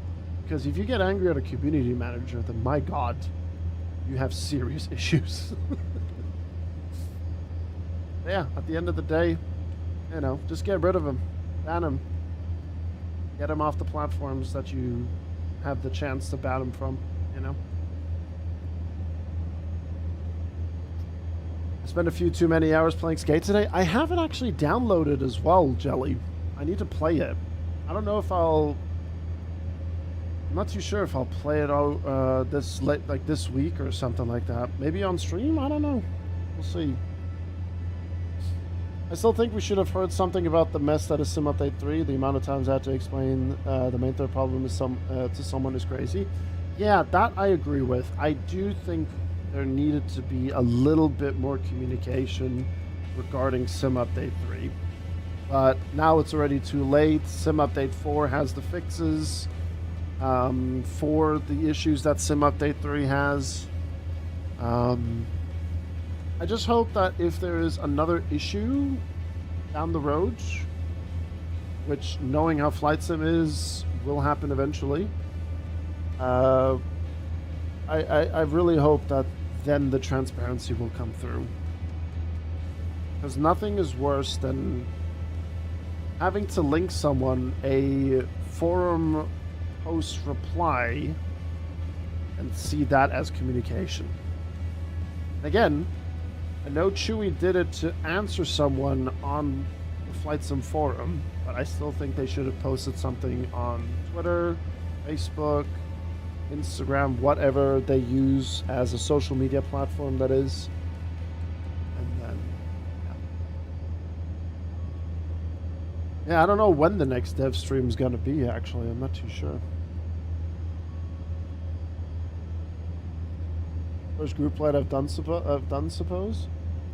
[SPEAKER 1] Because if you get angry at a community manager, then my God, you have serious issues. Yeah, at the end of the day, you know, just get rid of him. Ban him. Get him off the platforms that you have the chance to ban him from, you know. I spent a few too many hours playing Skate today. I haven't actually downloaded as well, Jelly. I need to play it. I don't know if I'll... I'm not too sure if I'll play it out this week or something like that. Maybe on stream? I don't know. We'll see. I still think we should have heard something about the mess that is Sim Update 3. The amount of times I had to explain the main thread problem is to someone is crazy. Yeah, that I agree with. I do think there needed to be a little bit more communication regarding Sim Update 3. But now it's already too late. Sim Update 4 has the fixes for the issues that Sim Update 3 has. I just hope that if there is another issue down the road, which knowing how Flight Sim is, will happen eventually, I really hope that then the transparency will come through. Because nothing is worse than having to link someone a forum post reply and see that as communication. And again, I know Chewy did it to answer someone on the Flight Sim forum, but I still think they should have posted something on Twitter, Facebook, Instagram, whatever they use as a social media platform that is. And then, yeah, I don't know when the next dev stream is going to be, actually. I'm not too sure. First group light I've done, suppose.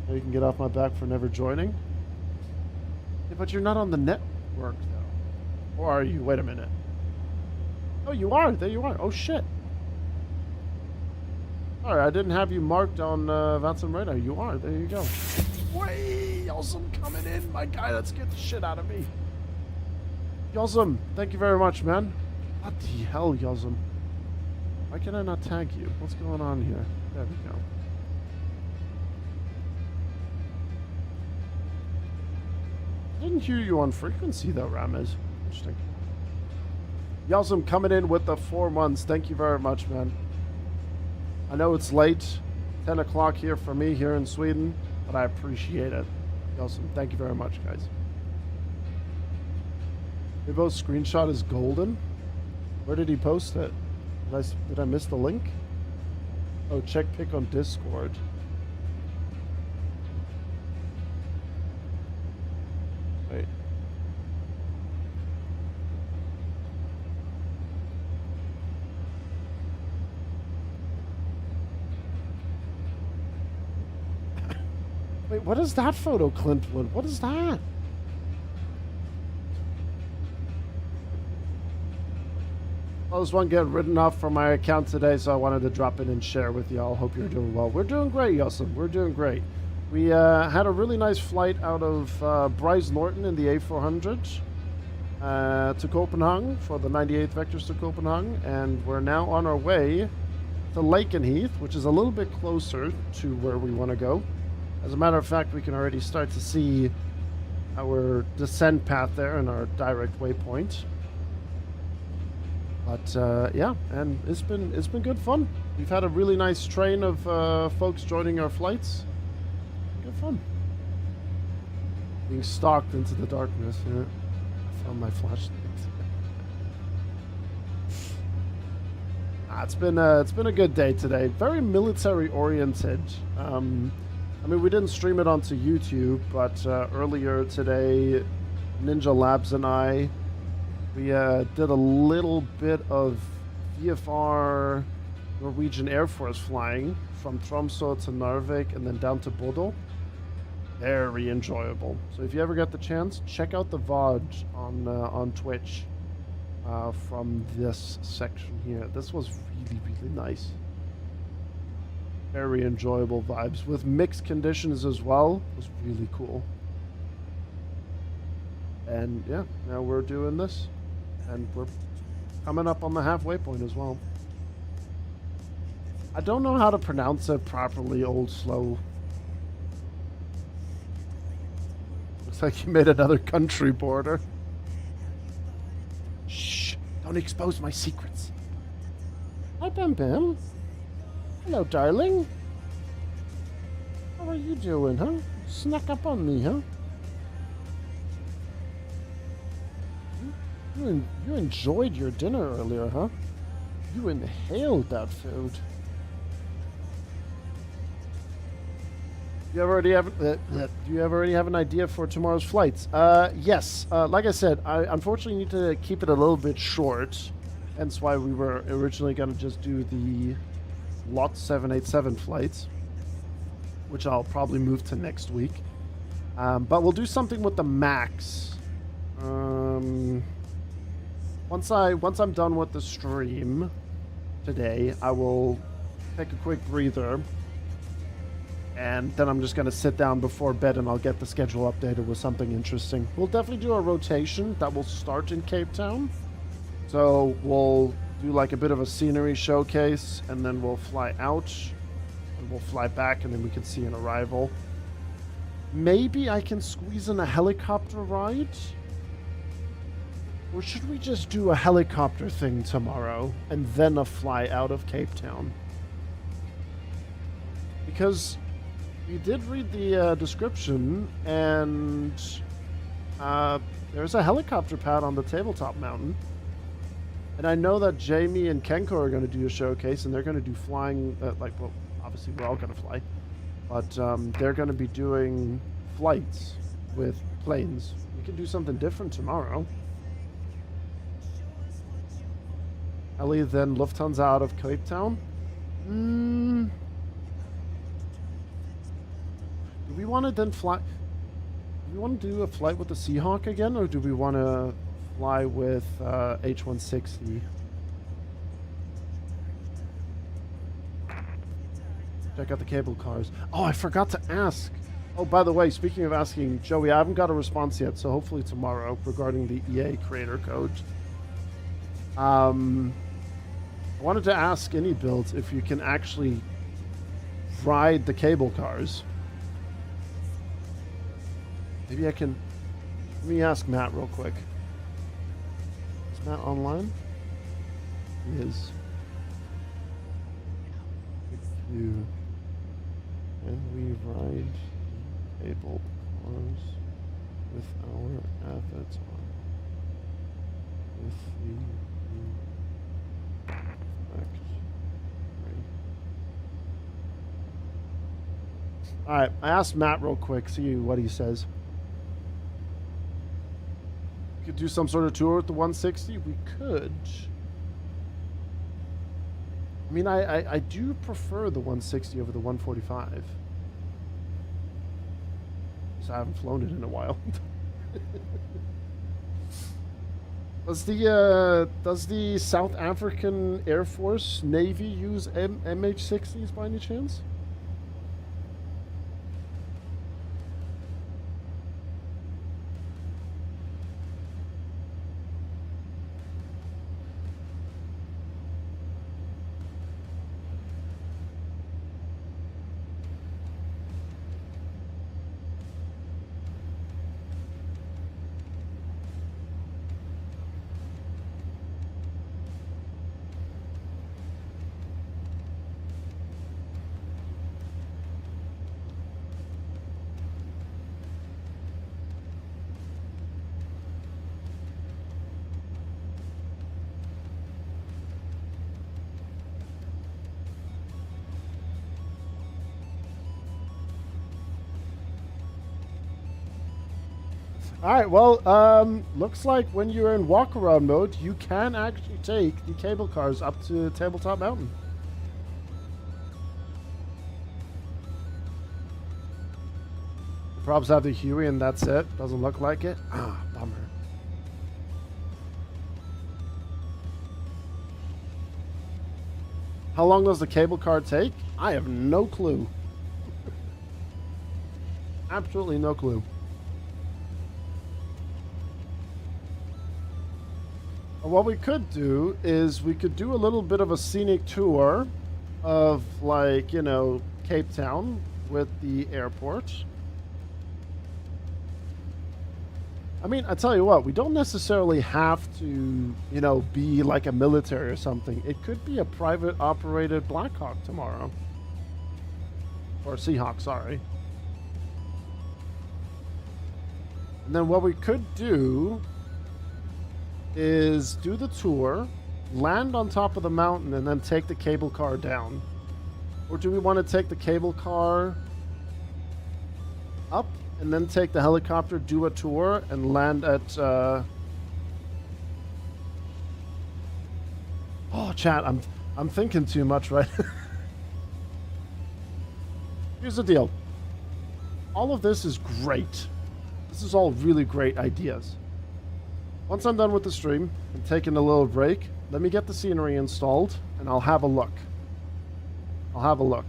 [SPEAKER 1] Now you can get off my back for never joining. Yeah, but you're not on the network, though. Or are you? Wait a minute. Oh, you are. There you are. Oh, shit. Alright, I didn't have you marked on Vatsim radar. You are. There you go. Way, Yosem coming in. My guy, that scared the shit out of me. Yosem, thank you very much, man. What the hell, Yosem? Why can I not tag you? What's going on here? There we go. I didn't hear you on frequency, though, Ramez. Interesting. Yosem coming in with the 4 months. Thank you very much, man. I know it's late, 10 o'clock here for me here in Sweden, but I appreciate it. Yosem, thank you very much, guys. Ibo's screenshot is golden. Where did he post it? Did I miss the link? Oh, check pic on Discord. Wait. Wait, what is that photo, Clintwood? What is that? Well, this one get written off from my account today, so I wanted to drop in and share with y'all. Hope you're doing well. We're doing great, Yossam. We're doing great. We had a really nice flight out of Brize Norton in the A400 to Copenhagen for the 98 vectors to Copenhagen, and we're now on our way to Lakenheath, which is a little bit closer to where we want to go. As a matter of fact, we can already start to see our descent path there and our direct waypoint. But yeah, and it's been good fun. We've had a really nice train of folks joining our flights. Good fun. Being stalked into the darkness. Yeah. I found my flashlight. It's been a good day today. Very military oriented. I mean, we didn't stream it onto YouTube, but earlier today, Ninja Labs and I. We did a little bit of VFR Norwegian Air Force flying from Tromsø to Narvik and then down to Bodø. Very enjoyable. So if you ever get the chance, check out the VOD on Twitch from this section here. This was really, really nice. Very enjoyable vibes with mixed conditions as well. It was really cool. And yeah, now we're doing this. And we're coming up on the halfway point as well. I don't know how to pronounce it properly, Old Slow. Looks like you made another country border. Shh, don't expose my secrets. Hi, Bam Bam. Hello, darling. How are you doing, huh? Snuck up on me, huh? You enjoyed your dinner earlier, huh? You inhaled that food. Do you already have an idea for tomorrow's flights? Yes. Like I said, I unfortunately need to keep it a little bit short. Hence why we were originally going to just do the Lot 787 flights, which I'll probably move to next week. But we'll do something with the MAX. Once I'm done with the stream today, I will take a quick breather, and then I'm just going to sit down before bed and I'll get the schedule updated with something interesting. We'll definitely do a rotation that will start in Cape Town. So we'll do like a bit of a scenery showcase, and then we'll fly out, and we'll fly back, and then we can see an arrival. Maybe I can squeeze in a helicopter ride? Or should we just do a helicopter thing tomorrow and then a fly out of Cape Town? Because we did read the description, and there's a helicopter pad on the tabletop mountain. And I know that Jamie and Kenko are going to do a showcase, and they're going to do flying, well, obviously we're all going to fly, but they're going to be doing flights with planes. We can do something different tomorrow. Ellie, then Lufthansa out of Cape Town. Do we want to then fly? Do we want to do a flight with the Seahawk again, or do we want to fly with H160? Check out the cable cars. Oh, I forgot to ask. Oh, by the way, speaking of asking, Joey, I haven't got a response yet, so hopefully tomorrow regarding the EA creator code. I wanted to ask any builds if you can actually ride the cable cars. Maybe I can. Let me ask Matt real quick. Is Matt online? He is. Can we ride cable cars with our avids on? Alright, I asked Matt real quick, see what he says. We could do some sort of tour with the 160? We could. I mean, I do prefer the 160 over the 145. So I haven't flown it in a while. Does the South African Air Force Navy use MH60s by any chance? Alright, well, looks like when you're in walk-around mode, you can actually take the cable cars up to Tabletop Mountain. The probs have the Huey and that's it. Doesn't look like it. Ah, bummer. How long does the cable car take? I have no clue. Absolutely no clue. What we could do is we could do a little bit of a scenic tour of, like, you know, Cape Town with the airport. I mean, I tell you what, we don't necessarily have to, you know, be like a military or something. It could be a private operated Black Hawk tomorrow. Or Seahawk, sorry. And then what we could do is do the tour, land on top of the mountain, and then take the cable car down. Or do we want to take the cable car up and then take the helicopter, do a tour, and land at... Oh, chat, I'm thinking too much, right? Here's the deal. All of this is great. This is all really great ideas. Once I'm done with the stream and taking a little break, let me get the scenery installed and I'll have a look. I'll have a look.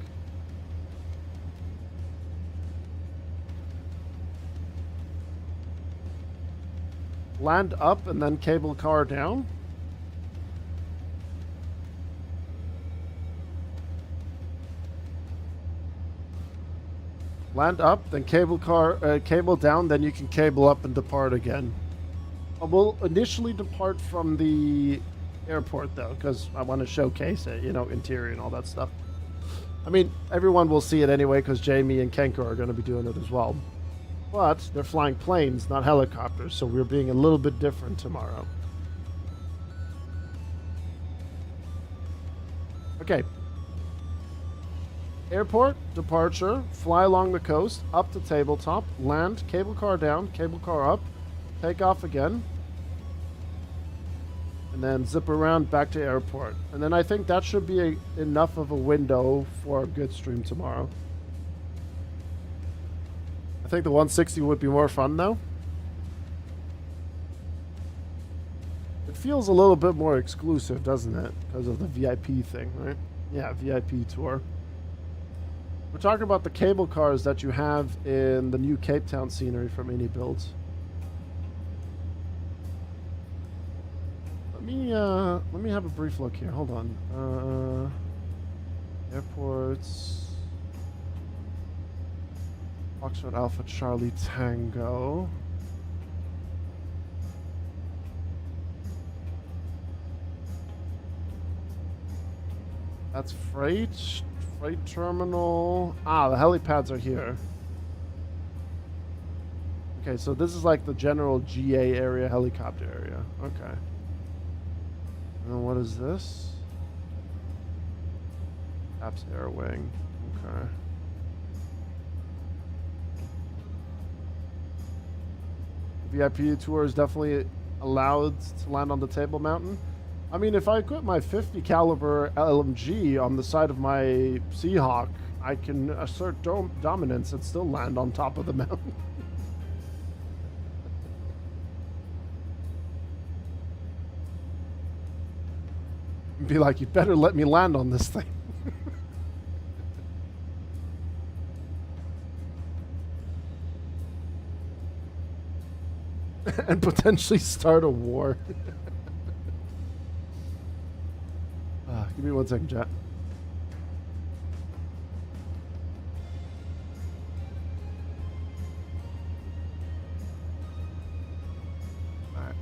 [SPEAKER 1] Land up and then cable car down. Land up, then cable down, then you can cable up and depart again. We'll initially depart from the airport, though, because I want to showcase it, you know, interior and all that stuff. I mean, everyone will see it anyway, because Jamie and Kenko are going to be doing it as well. But they're flying planes, not helicopters, so we're being a little bit different tomorrow. Okay. Airport, departure, fly along the coast, up to tabletop, land, cable car down, cable car up, take off again, and then zip around back to airport. And then I think that should be enough of a window for a good stream tomorrow. I think the 160 would be more fun though. It feels a little bit more exclusive, doesn't it? Because of the VIP thing, right? Yeah, VIP tour. We're talking about the cable cars that you have in the new Cape Town scenery from Mini Builds. Let me have a brief look here. Hold on. Airports. Oxford Alpha Charlie Tango. That's freight terminal. Ah, the helipads are here. Okay, so this is like the general GA area, helicopter area. Okay. And what is this? Apps Air Wing. Okay. VIP tour is definitely allowed to land on the Table Mountain. I mean, if I equip my 50 caliber LMG on the side of my Seahawk, I can assert dominance and still land on top of the mountain. Be like, you better let me land on this thing. And potentially start a war. Give me 1 second, chat. Alright.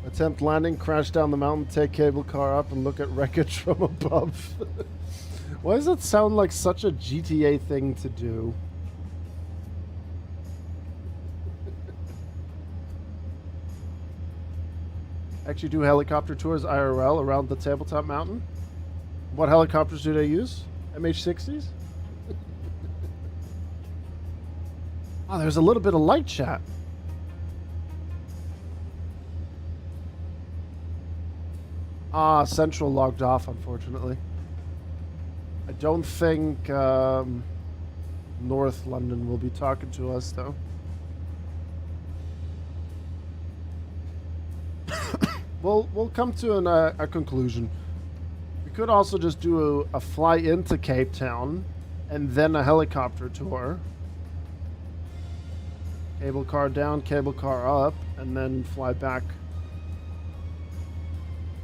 [SPEAKER 1] Attempt landing, crash down the mountain, take cable car up, and look at wreckage from above. Why does that sound like such a GTA thing to do? Actually do helicopter tours IRL around the Tabletop Mountain? What helicopters do they use? MH-60s? Oh, there's a little bit of light chat. Ah, Central logged off, unfortunately. I don't think North London will be talking to us, though. We'll come to a conclusion. We could also just do a fly into Cape Town and then a helicopter tour. Cable car down, cable car up, and then fly back.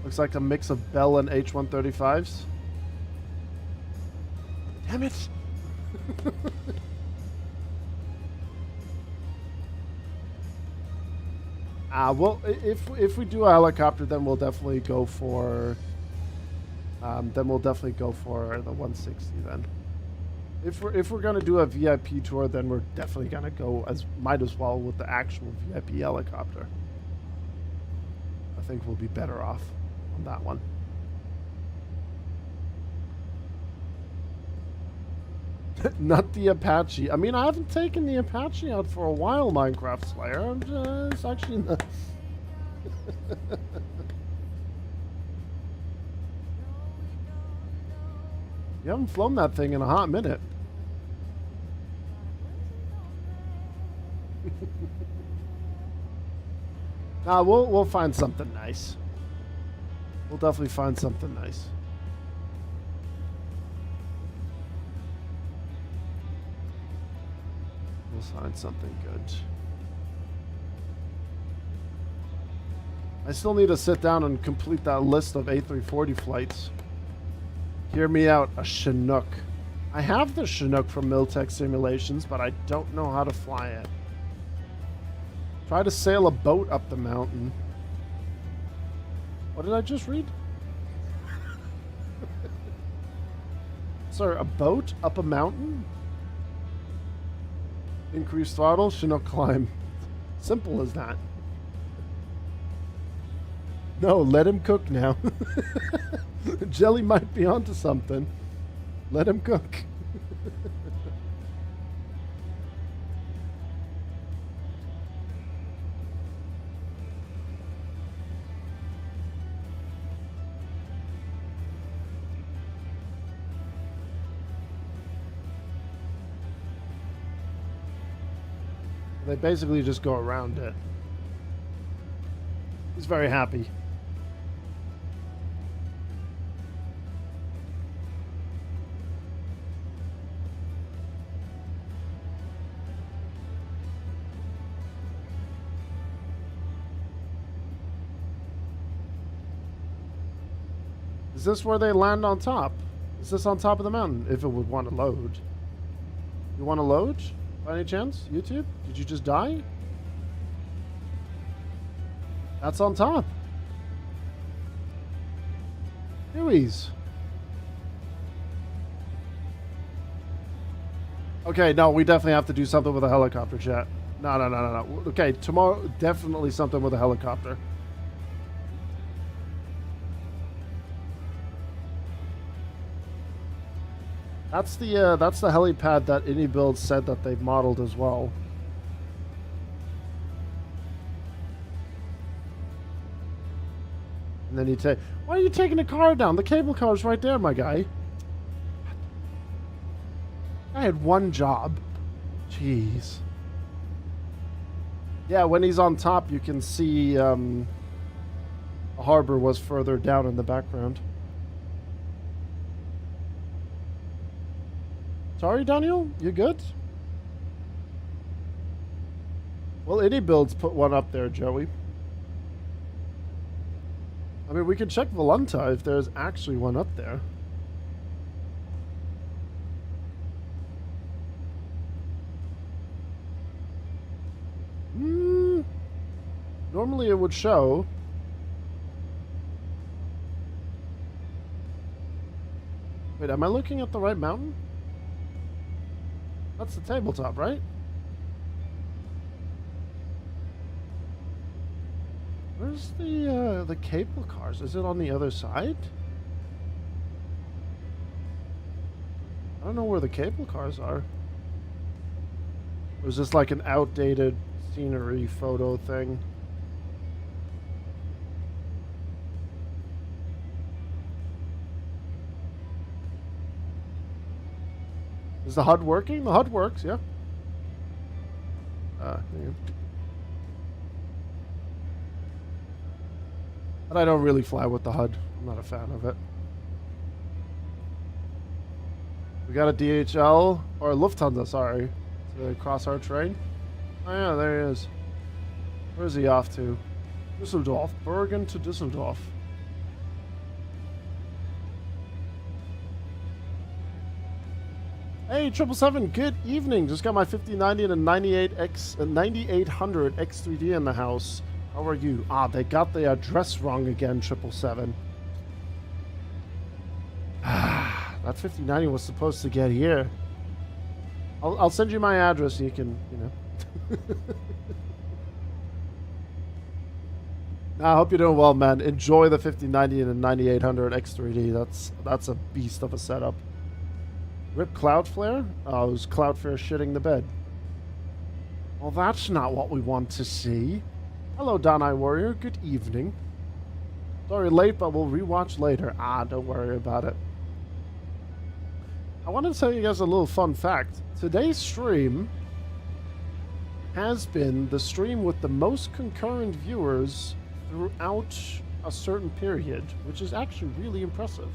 [SPEAKER 1] Looks like a mix of Bell and H-135s. Damn it! Well, if we do a helicopter, then we'll definitely go for. Then we'll definitely go for the 160. Then, if we're gonna do a VIP tour, then we're definitely gonna go might as well with the actual VIP helicopter. I think we'll be better off on that one. Not the Apache. I mean, I haven't taken the Apache out for a while, Minecraft Slayer. It's actually not. You haven't flown that thing in a hot minute. Nah, we'll find something nice. We'll definitely find something nice. We'll find something good. I still need to sit down and complete that list of A340 flights. Hear me out, a Chinook. I have the Chinook from Miltech Simulations, but I don't know how to fly it. Try to sail a boat up the mountain. What did I just read? Sir, a boat up a mountain? Increase throttle, Chinook climb. Simple as that. No, let him cook now. Jelly might be onto something. Let him cook. They basically just go around it. He's very happy. Is this where they land on top? Is this on top of the mountain? If it would want to load. You want to load? By any chance? YouTube? Did you just die? That's on top. Hueys. Okay, no, we definitely have to do something with a helicopter, chat. No. Okay, tomorrow, definitely something with a helicopter. That's the helipad that AnyBuild said that they've modeled as well. And then you take. Why are you taking the car down? The cable car's right there, my guy. I had one job. Jeez. Yeah, when he's on top, you can see the harbor was further down in the background. Sorry, Daniel? You good? Well, AnyBuild's put one up there, Joey. I mean, we can check Volunta if there's actually one up there. Normally it would show. Wait, am I looking at the right mountain? That's the tabletop, right? Where's the cable cars? Is it on the other side? I don't know where the cable cars are. Or is this like an outdated scenery photo thing? Is the HUD working? The HUD works, yeah. Hang on. But I don't really fly with the HUD. I'm not a fan of it. We got a DHL, or Lufthansa, sorry, to cross our train. Oh yeah, there he is. Where's he off to? Düsseldorf. Bergen to Düsseldorf. Hey, 777, good evening. Just got my 5090 and a 9800 X3D in the house. How are you? Ah, they got the address wrong again, 777. That 5090 was supposed to get here. I'll send you my address so you can, you know. Nah, I hope you're doing well, man. Enjoy the 5090 and a 9800 X3D. That's a beast of a setup. Rip Cloudflare? Oh, it was Cloudflare shitting the bed. Well, that's not what we want to see. Hello, Danai Warrior. Good evening. Sorry, late, but we'll rewatch later. Ah, don't worry about it. I want to tell you guys a little fun fact. Today's stream has been the stream with the most concurrent viewers throughout a certain period, which is actually really impressive.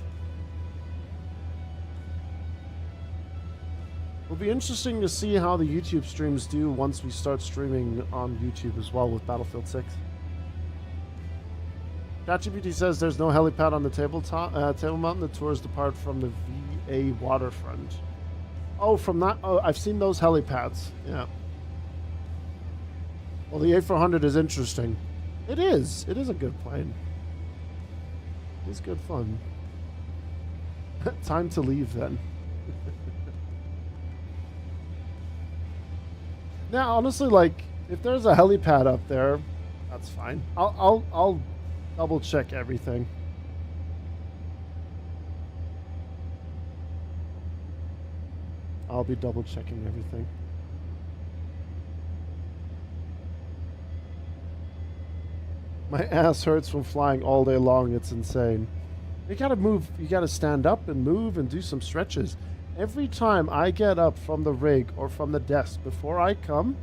[SPEAKER 1] It'll be interesting to see how the YouTube streams do once we start streaming on YouTube as well with Battlefield 6. ChatGPT says there's no helipad on the Table Mountain. The tours depart from the VA waterfront. Oh, from that. Oh, I've seen those helipads. Yeah. Well, the A400 is interesting. It is. It is a good plane. It is good fun. Time to leave then. Now, honestly, like, if there's a helipad up there, that's fine. I'll double check everything. I'll be double checking everything. My ass hurts from flying all day long. It's insane. You gotta move. You gotta stand up and move and do some stretches. Every time I get up from the rig or from the desk before I come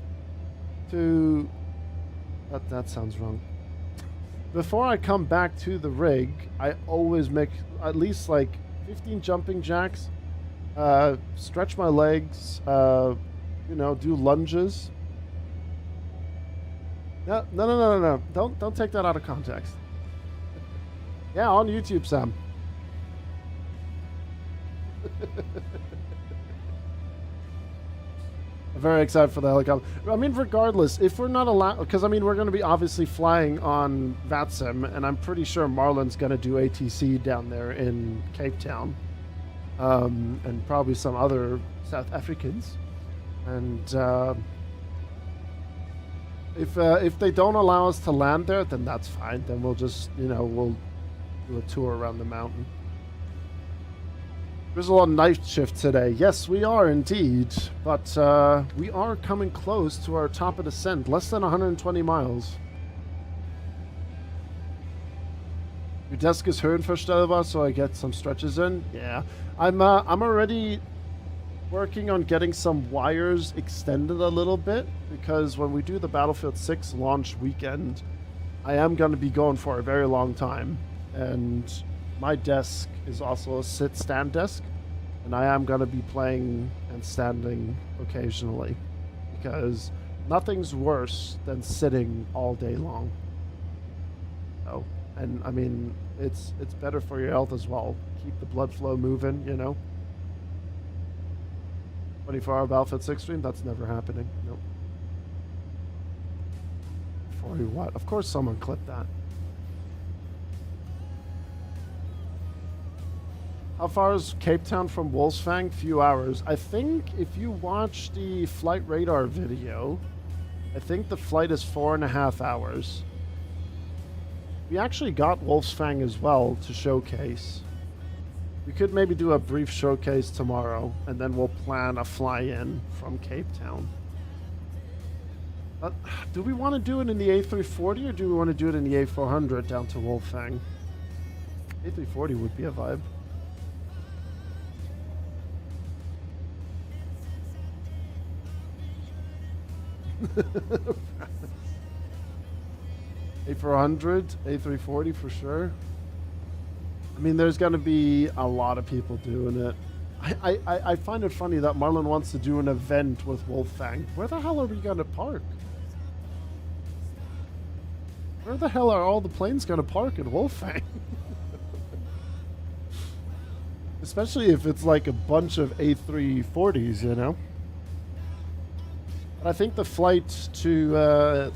[SPEAKER 1] to... That sounds wrong. Before I come back to the rig, I always make at least like 15 jumping jacks, stretch my legs, you know, do lunges. No. Don't take that out of context. Yeah, on YouTube, Sam. I'm very excited for the helicopter. I mean, regardless, if we're not allowed... Because, I mean, we're going to be obviously flying on Vatsim, and I'm pretty sure Marlon's going to do ATC down there in Cape Town. And probably some other South Africans. And if they don't allow us to land there, then that's fine. Then we'll just, you know, we'll do a tour around the mountain. There's a lot of night shift today. Yes, we are indeed. But we are coming close to our top of descent. Less than 120 miles. Your desk is höhenverstellbar, so I get some stretches in. Yeah. I'm already working on getting some wires extended a little bit, because when we do the Battlefield 6 launch weekend, I am going to be going for a very long time. And my desk is also a sit-stand desk, and I am going to be playing and standing occasionally, because nothing's worse than sitting all day long. Oh, and I mean, it's better for your health as well. Keep the blood flow moving, you know. 24-hour Battlefield 6 stream, that's never happening. Nope. 40 what? Of course someone clipped that. How far is Cape Town from Wolfsfang? Few hours. I think if you watch the flight radar video, I think the flight is 4.5 hours. We actually got Wolfsfang as well to showcase. We could maybe do a brief showcase tomorrow, and then we'll plan a fly-in from Cape Town. Do we want to do it in the A340, or do we want to do it in the A400 down to Wolfsfang? A340 would be a vibe. A400, A340 for sure. I mean, there's going to be a lot of people doing it. I find it funny that Marlon wants to do an event with Wolfsfang. Where the hell are we going to park? Where the hell are all the planes going to park at Wolfsfang? Especially if it's like a bunch of A340s, you know? But I think the flight to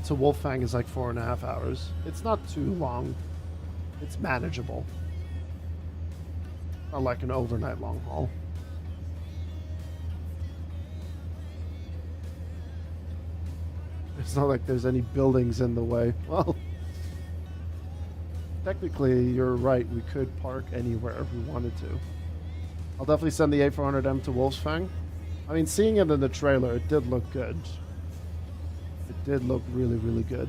[SPEAKER 1] Wolfsfang is like 4.5 hours. It's not too long. It's manageable. Not like an overnight long haul. It's not like there's any buildings in the way. Well, technically, you're right. We could park anywhere if we wanted to. I'll definitely send the A400M to Wolfsfang. I mean, seeing it in the trailer, it did look good. It did look really, really good.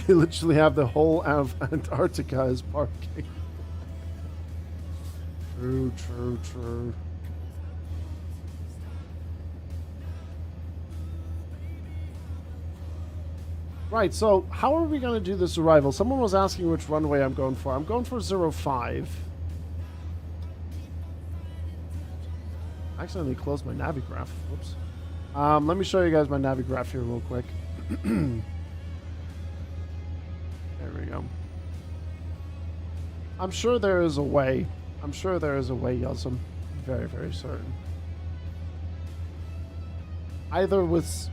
[SPEAKER 1] You literally have the whole of Antarctica as parking. True, true, true. Right, so how are we going to do this arrival? Someone was asking which runway I'm going for. I'm going for 05. I accidentally closed my navigraph. Whoops. Let me show you guys my navigraph here real quick. There we go. I'm sure there is a way. I'm sure there is a way, Yasum. Very, very certain. Either with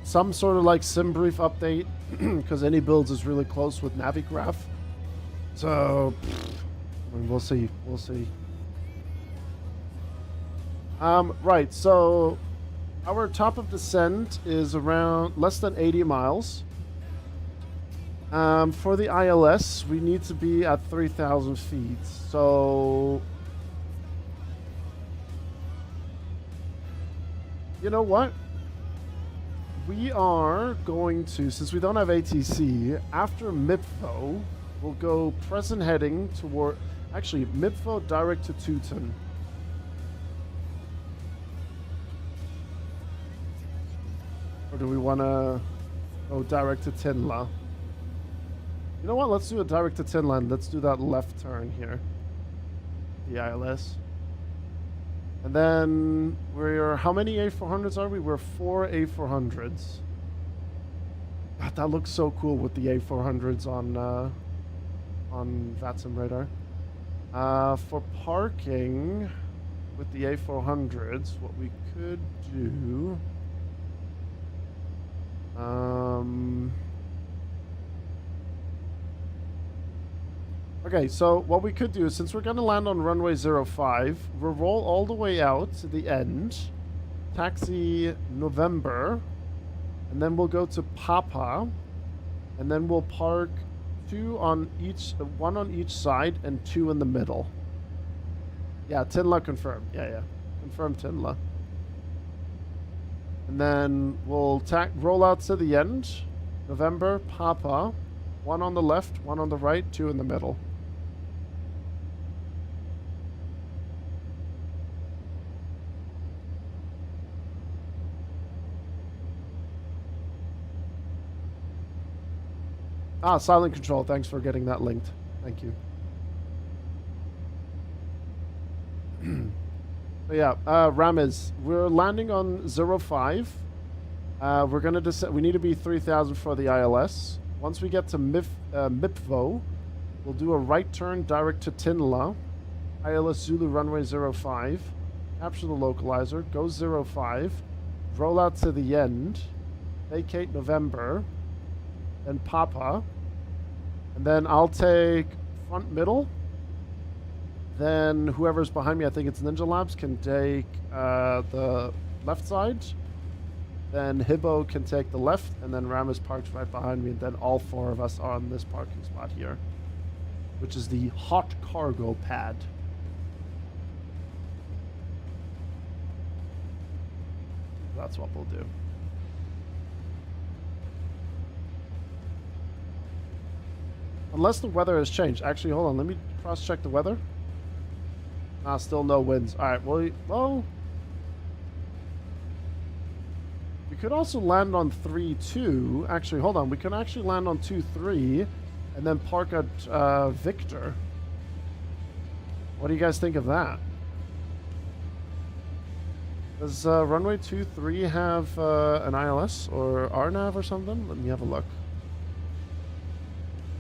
[SPEAKER 1] some sort of like sim brief update, because any builds is really close with navigraph. So, I mean, we'll see. We'll see. Right, so our top of descent is around less than 80 miles. For the ILS, we need to be at 3,000 feet. So, you know what? We are going to, since we don't have ATC, after MIPFO, we'll go present heading toward, actually, MIPFO direct to Teuton. Or do we want to go direct to Tinla? You know what? Let's do a direct to Tinla. Let's do that left turn here. The ILS. And then we're... How many A400s are we? We're 4 A400s. God, that looks so cool with the A400s on Vatsim radar. For parking with the A400s, what we could do... Okay, so what we could do is, since we're going to land on runway 05, we'll roll all the way out to the end, taxi November, and then we'll go to Papa, and then we'll park one on each side and 2 in the middle. Yeah, Tinla confirmed. Yeah. Confirmed Tinla. And then we'll roll out to the end. November, Papa. 1 on the left, 1 on the right, 2 in the middle. Ah, silent control. Thanks for getting that linked. Thank you. So yeah, Ramez, we're landing on 05. We're gonna we need to be 3,000 for the ILS. Once we get to Mipvo, we'll do a right turn direct to Tinla. ILS Zulu runway 05. Capture the localizer. Go 05. Roll out to the end. Vacate November. Then Papa. And then I'll take front middle. Then whoever's behind me, I think it's Ninja Labs, can take the left side. Then Hibbo can take the left, and then Ram is parked right behind me, and then all 4 of us are on this parking spot here, which is the hot cargo pad. That's what we'll do. Unless the weather has changed. Actually, hold on. Let me cross-check the weather. Ah, still no winds. All right. Well, we could also land on 3-2. Actually, hold on. We can actually land on 2-3 and then park at Victor. What do you guys think of that? Does runway 23 have an ILS or RNAV or something? Let me have a look.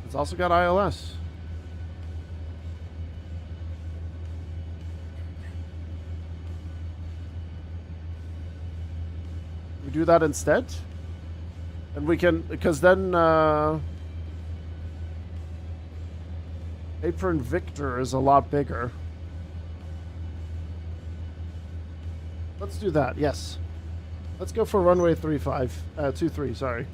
[SPEAKER 1] It's also got ILS. We do that instead? And we can, because then Apron Victor is a lot bigger. Let's do that, yes. Let's go for runway 23, sorry.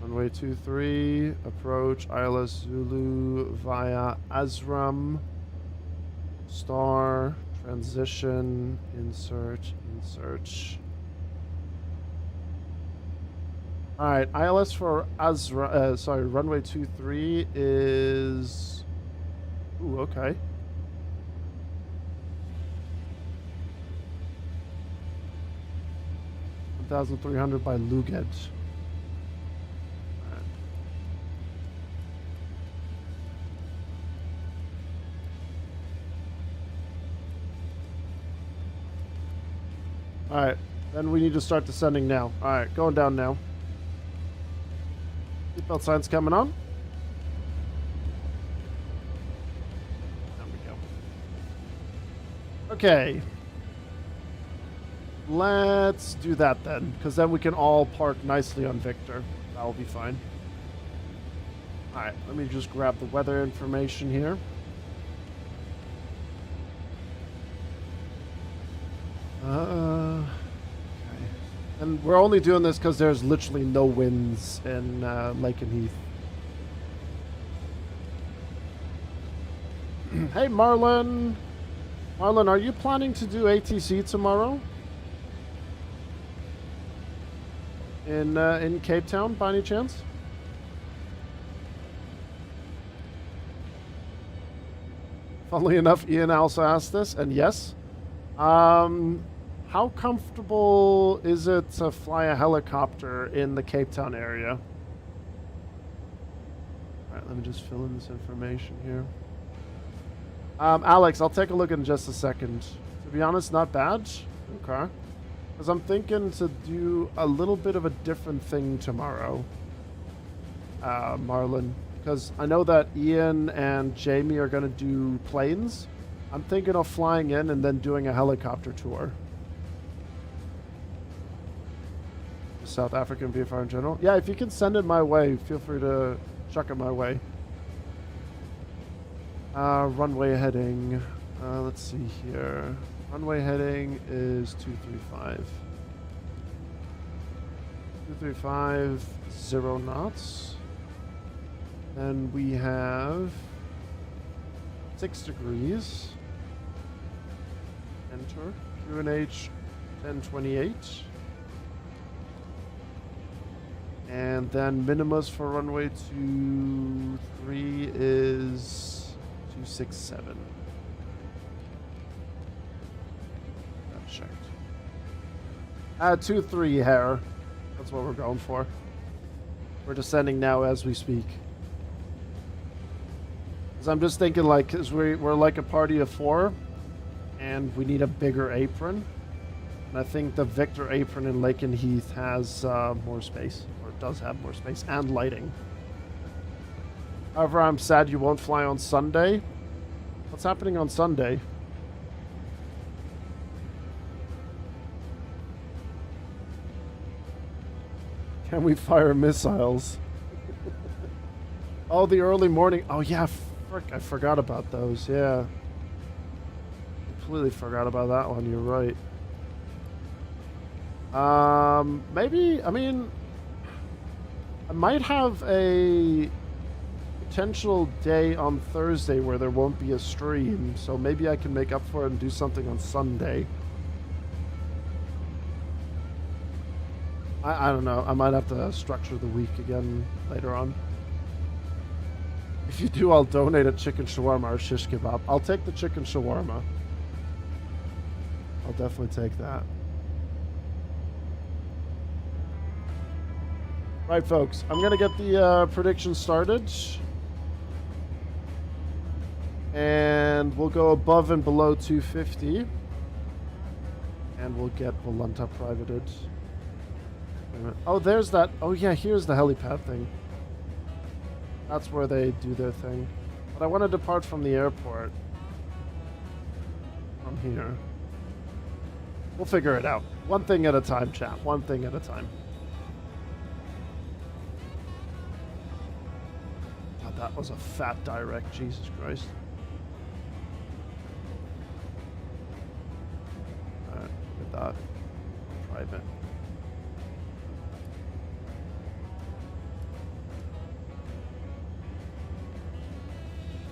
[SPEAKER 1] Runway 23, approach ILS Zulu via Azram, star, transition, insert. Alright, ILS for runway 23 is... Ooh, okay. 1,300 by Luget. Alright, then we need to start descending now. Alright, going down now. Seatbelt signs coming on. There we go. Okay. Let's do that then, because then we can all park nicely on Victor. That'll be fine. Alright, let me just grab the weather information here. Okay. And we're only doing this because there's literally no winds in Lakenheath. Hey, Marlon. Marlon, are you planning to do ATC tomorrow? In Cape Town, by any chance? Funnily enough, Ian also asked this, and yes. How comfortable is it to fly a helicopter in the Cape Town area? Alright, let me just fill in this information here. Alex, I'll take a look in just a second. To be honest, not bad. Okay. Because I'm thinking to do a little bit of a different thing tomorrow, Marlon. Because I know that Ian and Jamie are going to do planes. I'm thinking of flying in and then doing a helicopter tour. South African VFR in general. Yeah, if you can send it my way, feel free to chuck it my way. Runway heading. Let's see here. Runway heading is 235. 235, 0 knots. Then we have 6 degrees. Enter. QNH 1028. And then minimus for runway 23 is 267. That checked. 23 hair. That's what we're going for. We're descending now as we speak. Because I'm just thinking, like, because we're like a party of 4, and we need a bigger apron. And I think the Victor apron in Lakenheath has more space, or does have more space, and lighting. However, I'm sad you won't fly on Sunday. What's happening on Sunday? Can we fire missiles? Oh, the early morning. Oh, yeah. Frick, I forgot about those. Yeah. Completely forgot about that one. You're right. Maybe, I mean, I might have a potential day on Thursday where there won't be a stream. So maybe I can make up for it and do something on Sunday. I don't know. I might have to structure the week again later on. If you do, I'll donate a chicken shawarma or shish kebab. I'll take the chicken shawarma. I'll definitely take that. Right, folks. I'm going to get the prediction started. And we'll go above and below 250. And we'll get Volunta privated. Oh, there's that. Oh, yeah, here's the helipad thing. That's where they do their thing. But I want to depart from the airport. From here. We'll figure it out. One thing at a time, chat. One thing at a time. God, that was a fat direct. Jesus Christ. Alright, with that. Private.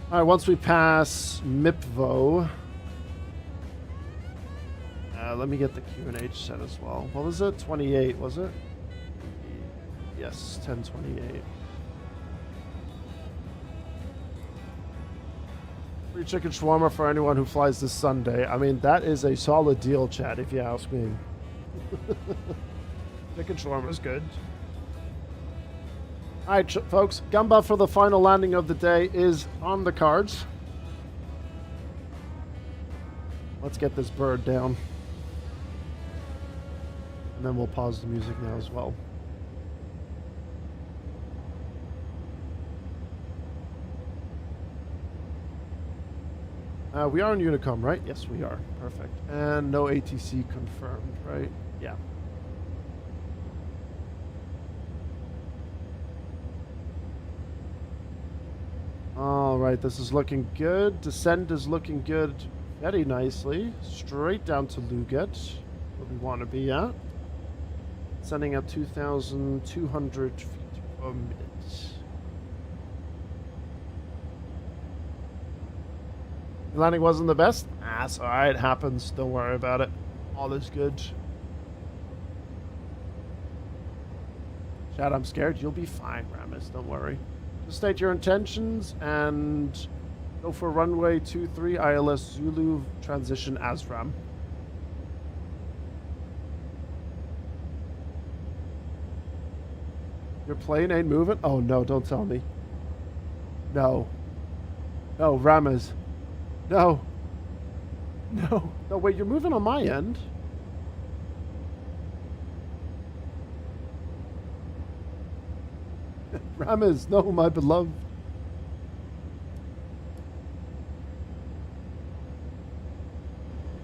[SPEAKER 1] All right, once we pass MIPVO, let me get the QNH set as well. What was it? 28, was it? Yes, 1028. Free chicken shawarma for anyone who flies this Sunday. I mean, that is a solid deal, chat, if you ask me. Chicken shawarma is good. All right, folks, Gamba for the final landing of the day is on the cards. Let's get this bird down. And then we'll pause the music now as well. We are on Unicom, right? Yes, we are. Perfect. And no ATC confirmed, right? Yeah. All right, this is looking good. Descent is looking good very nicely. Straight down to Luget, where we want to be at. Sending at 2,200 feet per minute. The landing wasn't the best? That's all right. It happens. Don't worry about it. All is good. Chad, I'm scared. You'll be fine, Ramis. Don't worry. Just state your intentions and go for runway 23 ILS Zulu transition ASRAM. Your plane ain't moving? Oh no, don't tell me. No. No, Ramas. No. No. No, wait, you're moving on my end. Ramas, no, my beloved.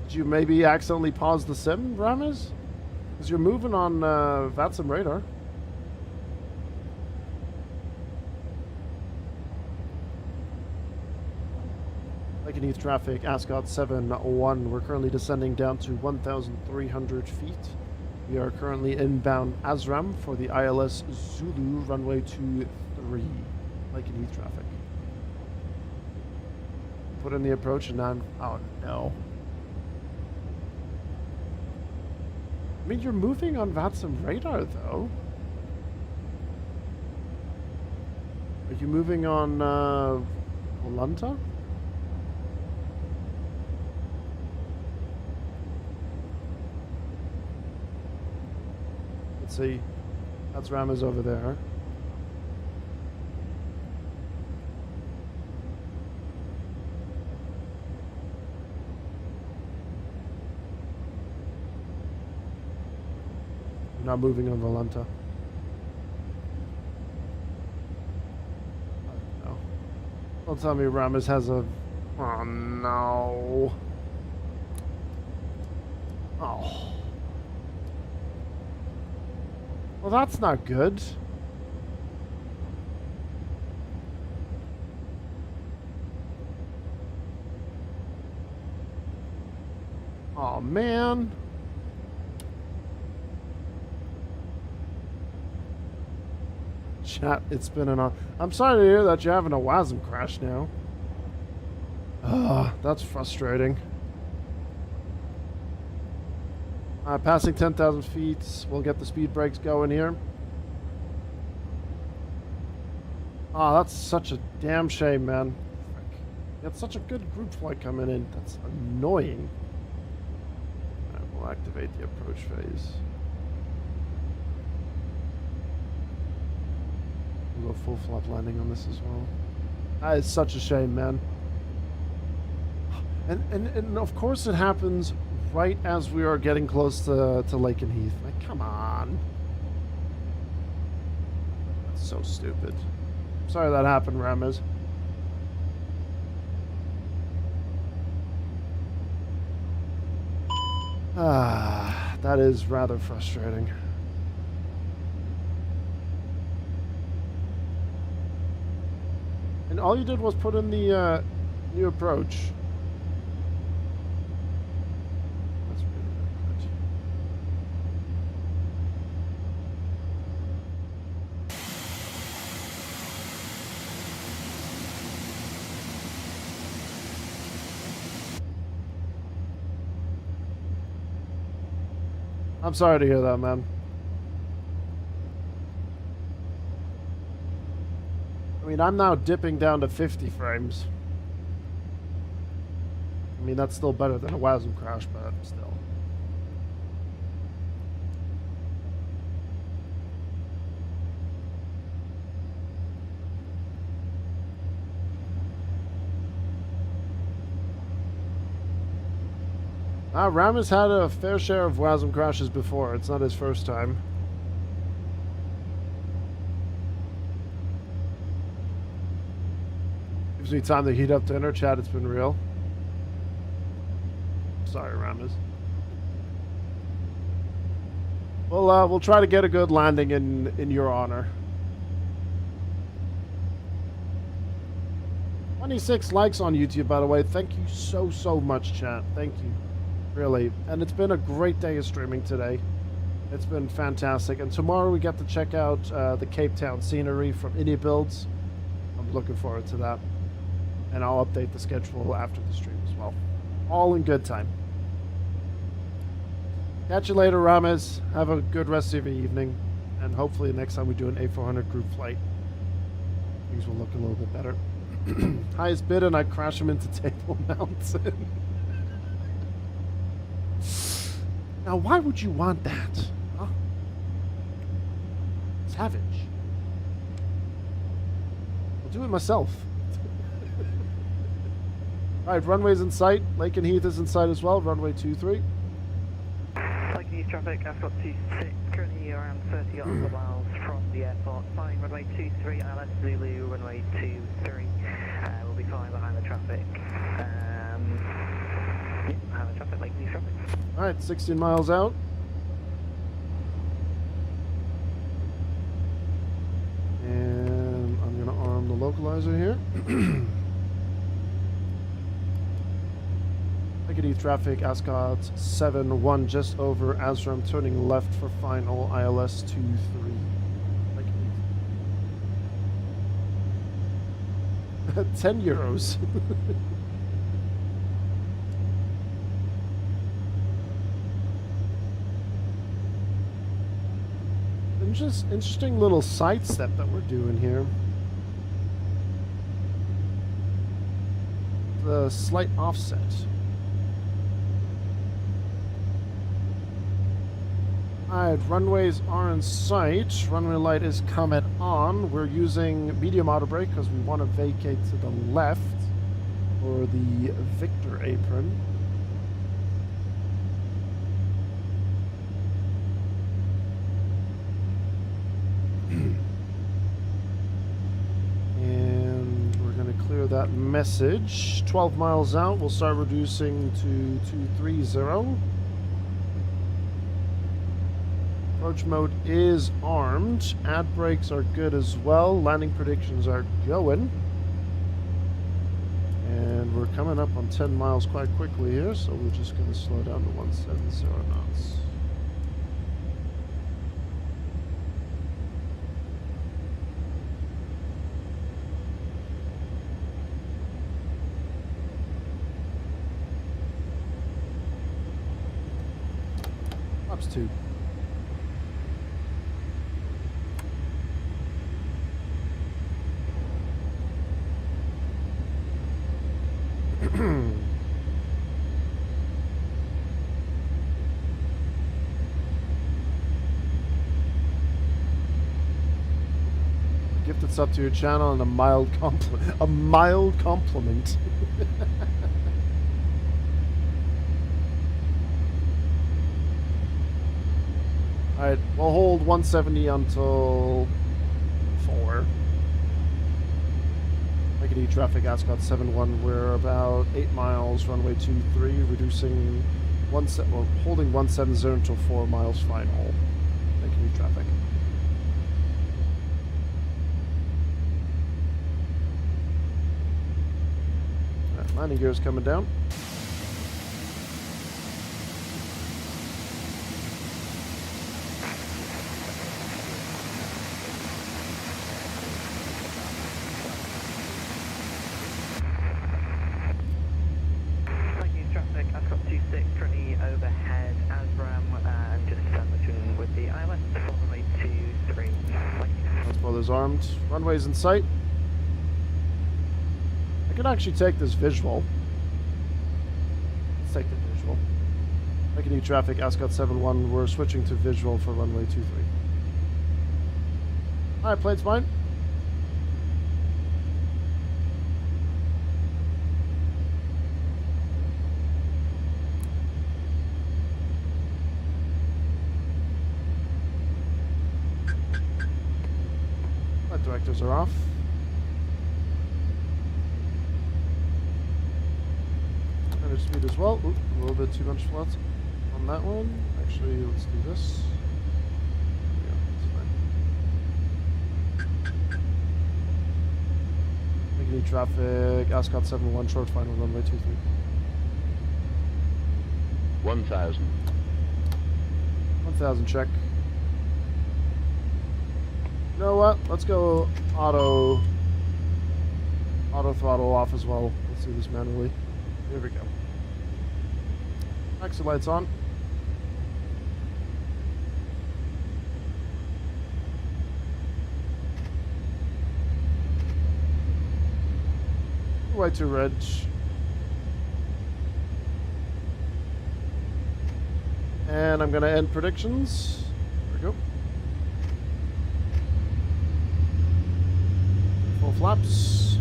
[SPEAKER 1] Did you maybe accidentally pause the sim, Ramas? Because you're moving on Vatsim radar. Lakenheath traffic, Ascot 7-1. We're currently descending down to 1,300 feet. We are currently inbound Asram for the ILS Zulu, runway 23. Lakenheath traffic. Put in the approach and I'm... Oh, no. I mean, you're moving on Vatsim radar, though. Are you moving on, Volanta? Let's see. That's Rama's over there. You're not moving on Volanta. Oh, no. Don't tell me Ramos has a... Oh, no. Oh. Well, that's not good. Oh, man. Chat, it's been an... I'm sorry to hear that you're having a WASM crash now. That's frustrating. Passing 10,000 feet. We'll get the speed brakes going here. Oh, that's such a damn shame, man. Frick. You had such a good group flight coming in. That's annoying. Alright, we'll activate the approach phase. We'll go full flap landing on this as well. That is such a shame, man. And of course it happens right as we are getting close to Lakenheath. Like, come on. That's so stupid. Sorry that happened, Ramez. That is rather frustrating. And all you did was put in the new approach. That's really not good. I'm sorry to hear that, man. I mean, I'm now dipping down to 50 frames. I mean, that's still better than a WASM crash, but still. Ram has had a fair share of WASM crashes before. It's not his first time. Gives me time to heat up dinner. Chat, it's been real. Sorry, Ramas. We'll try to get a good landing in your honor. 26 likes on YouTube, by the way. Thank you so much, chat. Thank you. Really. And it's been a great day of streaming today. It's been fantastic. And tomorrow we get to check out the Cape Town scenery from Indie Builds. I'm looking forward to that. And I'll update the schedule after the stream as well. All in good time. Catch you later, Rames. Have a good rest of your evening. And hopefully next time we do an A400 group flight, things will look a little bit better. Highest bid, and I crash him into Table Mountain. Now, why would you want that? Huh? Savage. I'll do it myself. Alright, runway's in sight. Lakenheath is in sight as well. Runway 23.
[SPEAKER 2] Lakenheath traffic, Ascot 26, currently around 30 miles from the airport. Flying runway 23, ILS Zulu, runway 23. We'll be flying behind the traffic. Behind the traffic, Lakenheath traffic.
[SPEAKER 1] Alright, 16 miles out. And I'm going to arm the localizer here. Lakenheath traffic, Ascot 7-1, just over Azram, turning left for final, ILS 23. Lakenheath. 10 euros. Just interesting little sidestep that we're doing here. The slight offset. Alright, runways are in sight. Runway light is coming on. We're using medium auto brake because we want to vacate to the left for the Victor apron. And we're going to clear that message. 12 miles out, we'll start reducing to 230. Approach mode is armed. Ad brakes are good as well. Landing predictions are going. And we're coming up on 10 miles quite quickly here, so we're just going to slow down to 170 knots. Flaps 2. Gifted sub to your channel and a mild compliment. A mild compliment. Alright, we'll hold 170 until 4. Lakenheath traffic, Ascot 7-1. We're about 8 miles, runway 23, reducing holding 170 until 4 miles final. Lakenheath traffic. Alright, landing gears coming down.
[SPEAKER 8] Overhead, Azram, and just establishing with the ILS, runway 23.
[SPEAKER 1] Transponders armed. Runways in sight. I could actually take this visual. Let's take the visual. Lakenheath traffic, Ascot 7-1. We're switching to visual for runway 23. Alright, plane's fine. Directors are off. Center speed as well. Oop, a little bit too much flat on that one. Actually, let's do this. Yeah, that's fine. Lakenheath traffic, Ascot 7-1, short final, runway 23.
[SPEAKER 7] 1,000.
[SPEAKER 1] 1,000 check. You know what? Let's go auto throttle off as well. Let's do this manually. Here we go. Exit lights on. White to red. And I'm going to end predictions. There we go. Full flaps.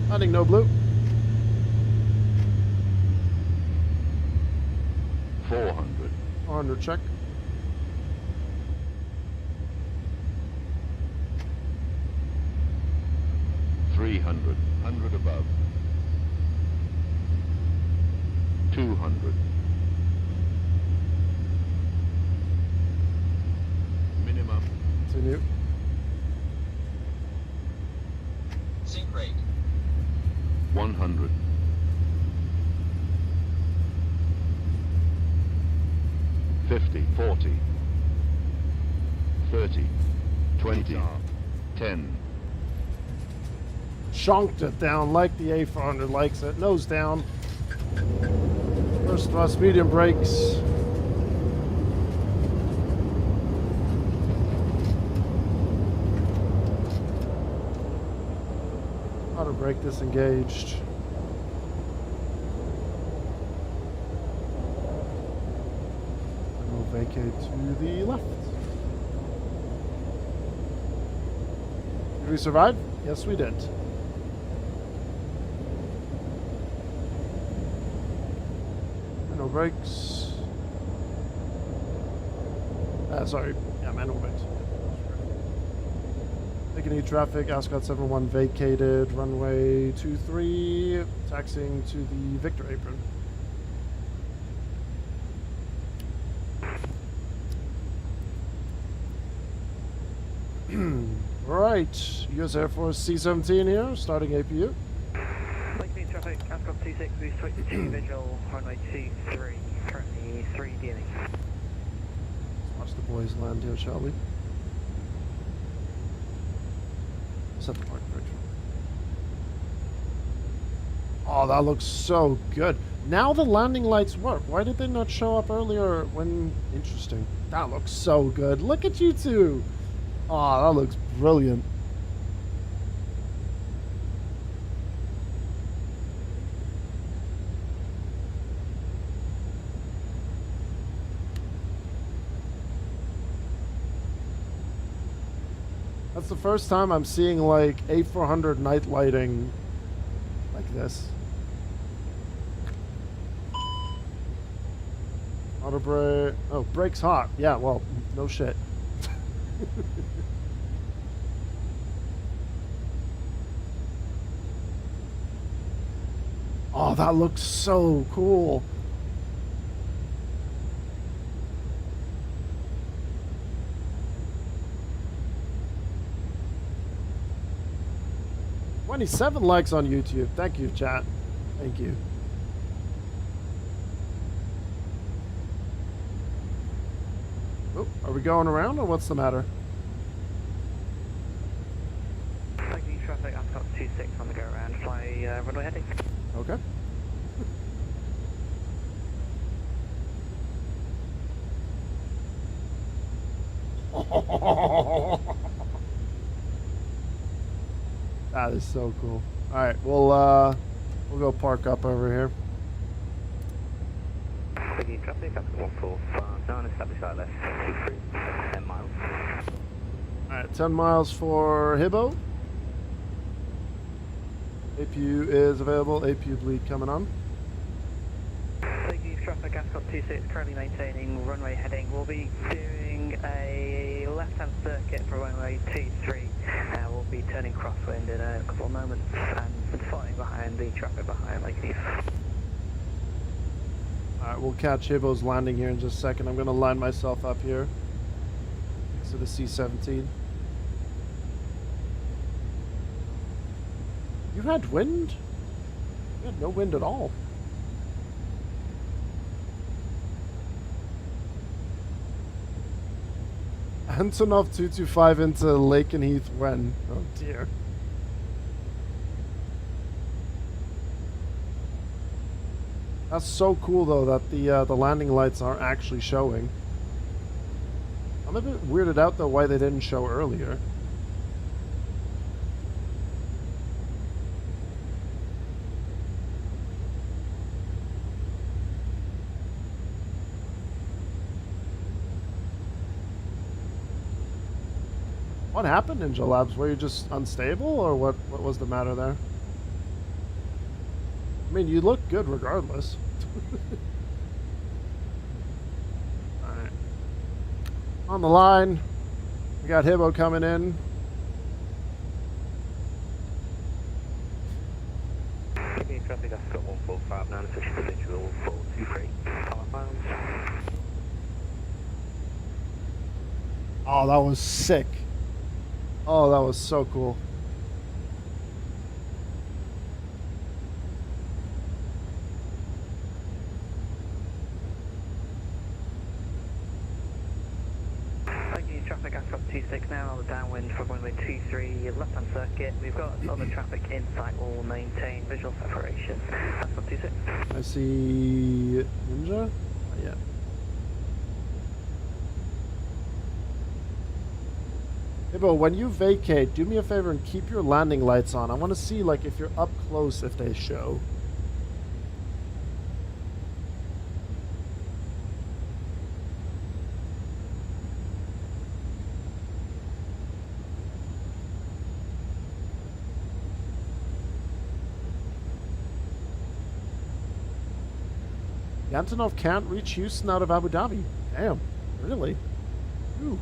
[SPEAKER 1] Landing no blue.
[SPEAKER 7] 400.
[SPEAKER 1] 400 check.
[SPEAKER 7] $300. 100 above. 200. Minimum.
[SPEAKER 1] Continue.
[SPEAKER 11] Sync rate.
[SPEAKER 7] 1 50, 40, 30, 20, 10.
[SPEAKER 1] Chunked it down like the A400 likes it. Nose down. First thrust, medium brakes. Auto brake disengaged. And we'll vacate to the left. Did we survive? Yes, we did. No brakes. Sorry. Yeah, manual brakes. Lakenheath traffic, Ascot 71 vacated, runway 23, taxiing to the Victor apron. Right, US Air Force C-17 here, starting APU.
[SPEAKER 8] Lakenheath traffic, Ascot 26, we switch to visual, runway 23, currently 3 dealing.
[SPEAKER 1] Let's watch the boys land here, shall we? Set the park bridge. Oh, that looks so good. Now the landing lights work. Why did they not show up earlier when... Interesting. That looks so good. Look at you two. Oh, that looks brilliant. That's the first time I'm seeing like A400 night lighting like this. Auto brake. Oh, brake's hot. Yeah, well, no shit. Oh, that looks so cool. $27 likes on YouTube. Thank you, chat. Thank you. Oh, are we going around or what's the matter?
[SPEAKER 8] Lakenheath traffic, Ascot 26 on the go around, fly runway heading.
[SPEAKER 1] Okay. That is so cool. All right, we'll go park up over here.
[SPEAKER 8] Lakenheath traffic, Ascot 145, establish side left, 23, 10 miles.
[SPEAKER 1] All right, 10 miles for Hibbo. APU is available. APU bleed coming on.
[SPEAKER 8] Lakenheath traffic, Ascot 26, currently maintaining runway heading. We'll be doing a left-hand circuit for runway 23. We'll be turning crosswind in a couple of moments and following behind the traffic behind Lakenheath.
[SPEAKER 1] Alright, we'll catch Hibbo's landing here in just a second. I'm going to line myself up here next to the C-17. You had wind? You had no wind at all. Antonov 225 into Lakenheath when? Oh dear. That's so cool though that the landing lights are actually showing. I'm a bit weirded out though why they didn't show earlier. What happened, Ninja Labs? Were you just unstable, or what was the matter there? I mean, you look good regardless. Alright. On the line, we got Hibbo coming in.
[SPEAKER 8] Lakenheath traffic, Ascot 145, now switching to visual 423, power miles.
[SPEAKER 1] Oh, that was sick. Oh, that was so cool.
[SPEAKER 8] 26 now, on the downwind from runway 23, left-hand circuit. We've got other traffic in sight, all maintain visual separation. That's 26.
[SPEAKER 1] I see Ninja. Not yet. Hibbo, when you vacate, do me a favor and keep your landing lights on. I want to see, like, if you're up close, if they show. The Antonov can't reach Houston out of Abu Dhabi. Damn, really? Ooh.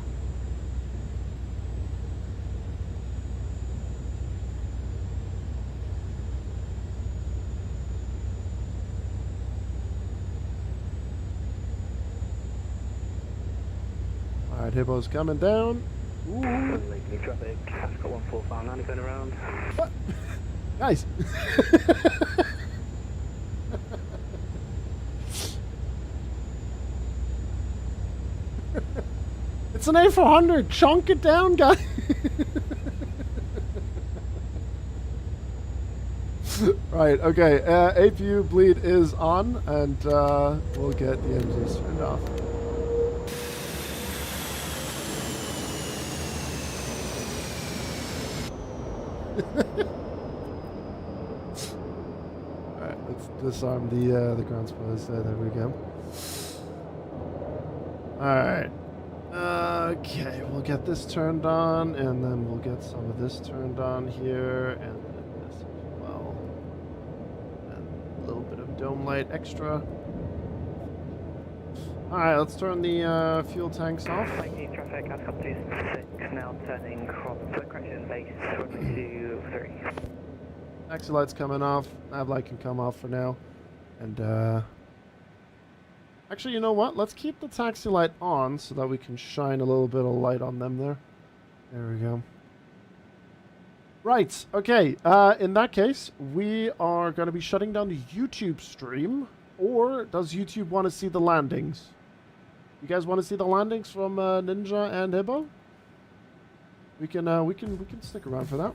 [SPEAKER 1] Alright, Hibbo's coming down. Ooh.
[SPEAKER 8] Lakenheath traffic, Ascot 145, going around.
[SPEAKER 1] What? Guys. It's an A400. Chunk it down, guys. Right, okay. APU bleed is on, and we'll get the engines turned off. Alright, let's disarm the ground spoilers. There we go. Alright. Okay, we'll get this turned on, and then we'll get some of this turned on here, and then this as well. And a little bit of dome light extra. Alright, let's turn the fuel tanks off.
[SPEAKER 8] Lakenheath traffic, Ascot 26, now turning across the correction base, runway 23.
[SPEAKER 1] Taxi lights coming off. Nav light can come off for now. And, actually, you know what? Let's keep the taxi light on so that we can shine a little bit of light on them there. There we go. Right. Okay. In that case, we are going to be shutting down the YouTube stream. Or does YouTube want to see the landings? You guys want to see the landings from Ninja and Hibbo? We can stick around for that.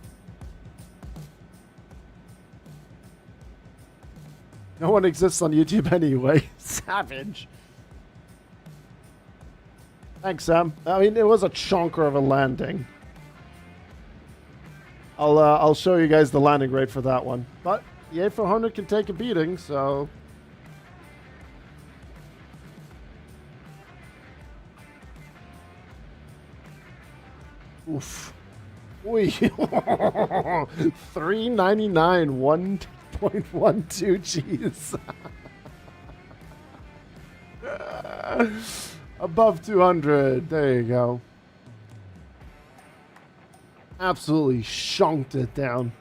[SPEAKER 1] No one exists on YouTube anyway. Savage. Thanks, Sam. I mean, it was a chonker of a landing. I'll show you guys the landing rate for that one. But the A400 can take a beating, so... Oof. Oi. 399, 1.12 Gs. Above 200. There you go. Absolutely shonked it down.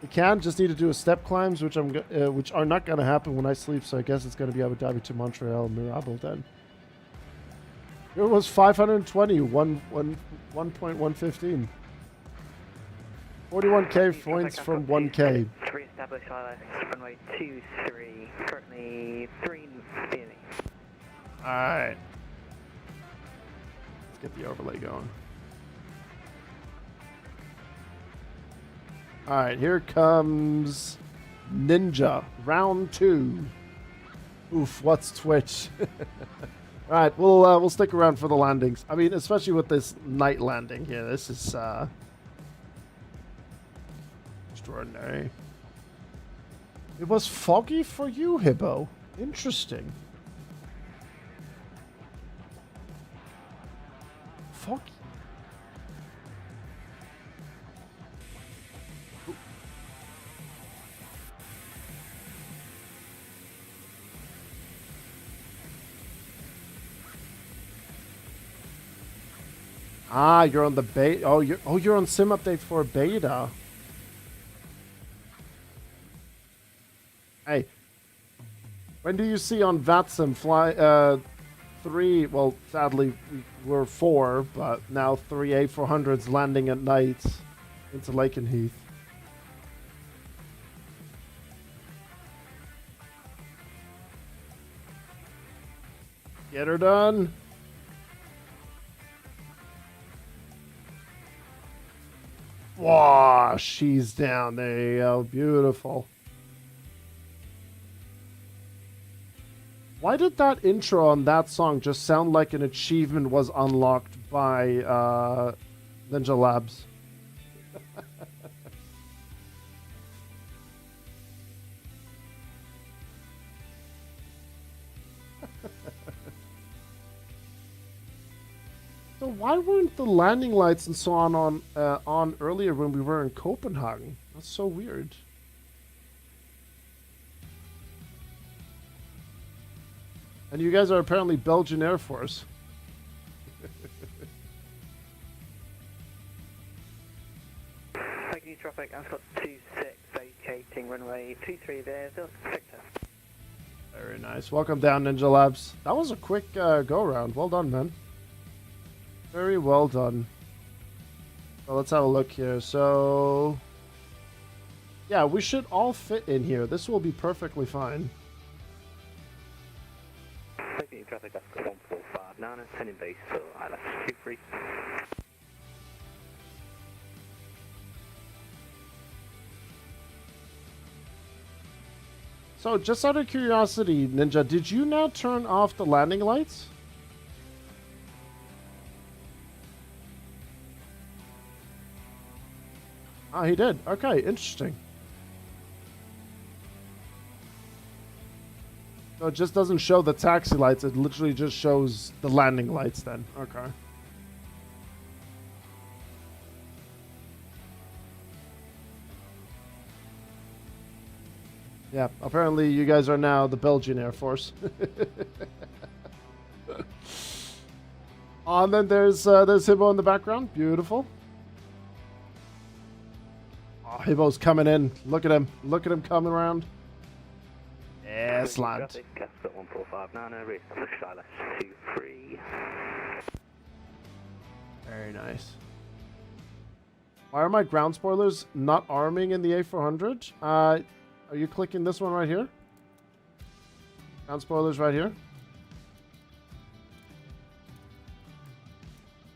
[SPEAKER 1] You can just need to do a step climbs, which which are not going to happen when I sleep. So I guess it's going to be Abu Dhabi to Montreal Mirable then. It was 520, 1.115. 41k points from 1k.
[SPEAKER 8] Re-establish ILS, runway 23, currently 3 BNE.
[SPEAKER 1] Alright. Let's get the overlay going. Alright, here comes Ninja, round 2. Oof, what's Twitch? Alright, we'll stick around for the landings. I mean, especially with this night landing here. This is extraordinary. It was foggy for you, Hibbo. Interesting. Foggy. Ah, you're on the beta. You're on sim update for beta. Hey, when do you see on Vatsim fly 3? Well, sadly we're 4, but now 3 A400s landing at night into Lakenheath. Get her done. Wow, she's down. There you go. Beautiful. Why did that intro on that song just sound like an achievement was unlocked by Ninja Labs? So why weren't the landing lights and so on earlier when we were in Copenhagen? That's so weird. And you guys are apparently Belgian Air Force.
[SPEAKER 8] Thank you, traffic. Ascot 26 vacating runway 23 there, Victor.
[SPEAKER 1] Very nice. Welcome down, Ninja Labs. That was a quick go-around. Well done, man. Very well done. Well, let's have a look here. So, yeah, we should all fit in here. This will be perfectly fine.
[SPEAKER 8] Thank you, traffic. Ascot 145 sending base for ILS 23.
[SPEAKER 1] So, just out of curiosity, Ninja, did you now turn off the landing lights? Ah, he did. Okay, interesting. So it just doesn't show the taxi lights. It literally just shows the landing lights then. Okay. Yeah, apparently you guys are now the Belgian Air Force. Oh, and then there's Hibbo in the background. Beautiful. Oh, Hibbo's coming in. Look at him. Look at him coming around. Excellent.
[SPEAKER 8] Ascot 145 race on the ILS 23.
[SPEAKER 1] Very nice. Why are my ground spoilers not arming in the A400? Are you clicking this one right here? Ground spoilers right here.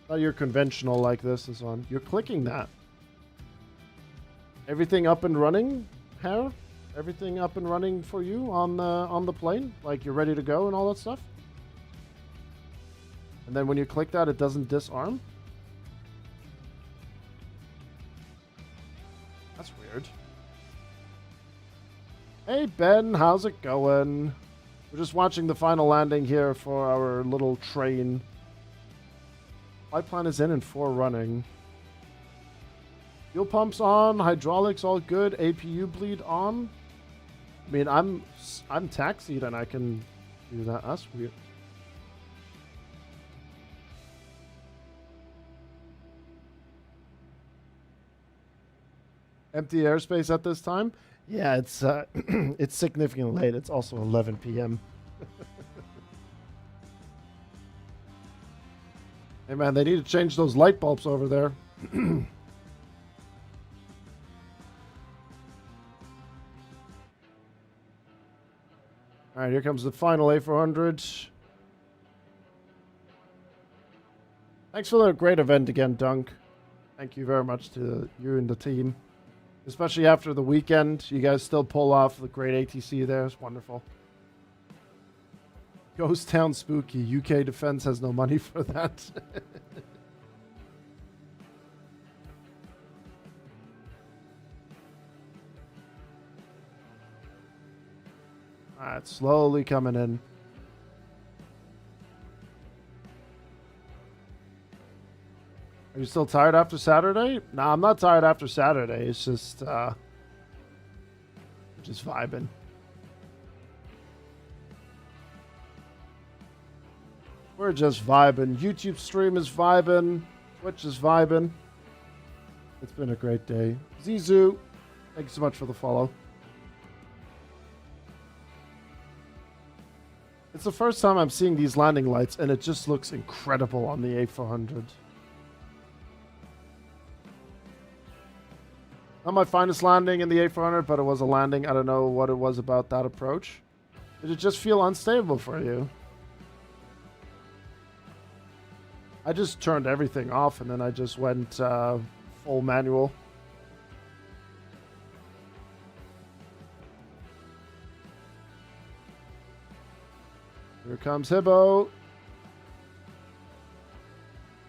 [SPEAKER 1] Not your conventional like this and so on. You're clicking that. Everything up and running, Hare? Everything up and running for you on the plane? Like you're ready to go and all that stuff? And then when you click that, it doesn't disarm? That's weird. Hey Ben, how's it going? We're just watching the final landing here for our little train. Flight plan is in and 4 running. Fuel pumps on, hydraulics all good, APU bleed on. I mean, I'm taxied and I can do that. That's weird. Empty airspace at this time? Yeah, it's it's significantly late. It's also 11 p.m. Hey man, they need to change those light bulbs over there. All right, here comes the final A400. Thanks for the great event again, Dunk. Thank you very much to you and the team. Especially after the weekend, you guys still pull off the great ATC there. It's wonderful. Ghost Town Spooky. UK Defense has no money for that. Alright, slowly coming in. Are you still tired after Saturday? Nah, I'm not tired after Saturday. It's just vibing. We're just vibing. YouTube stream is vibing. Twitch is vibing. It's been a great day. Zizou, thank you so much for the follow. It's the first time I'm seeing these landing lights, and it just looks incredible on the A400. Not my finest landing in the A400, but it was a landing. I don't know what it was about that approach. Did it just feel unstable for you? I just turned everything off, and then I just went full manual. Here comes Hibbo.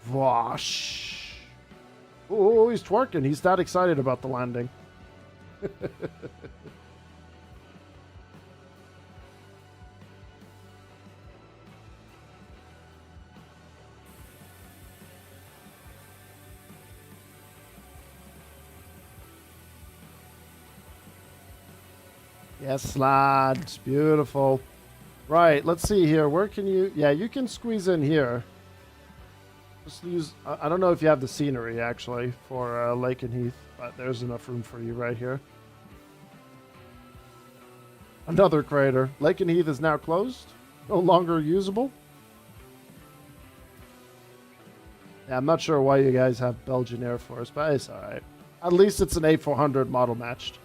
[SPEAKER 1] Vosh. Oh, he's twerking. He's that excited about the landing. Yes, lads. Beautiful. Right, let's see here. Where can you... Yeah, you can squeeze in here. Just use... I don't know if you have the scenery, actually, for Lakenheath, but there's enough room for you right here. Another crater. Lakenheath is now closed. No longer usable. Yeah, I'm not sure why you guys have Belgian Air Force, but it's alright. At least it's an A400 model matched.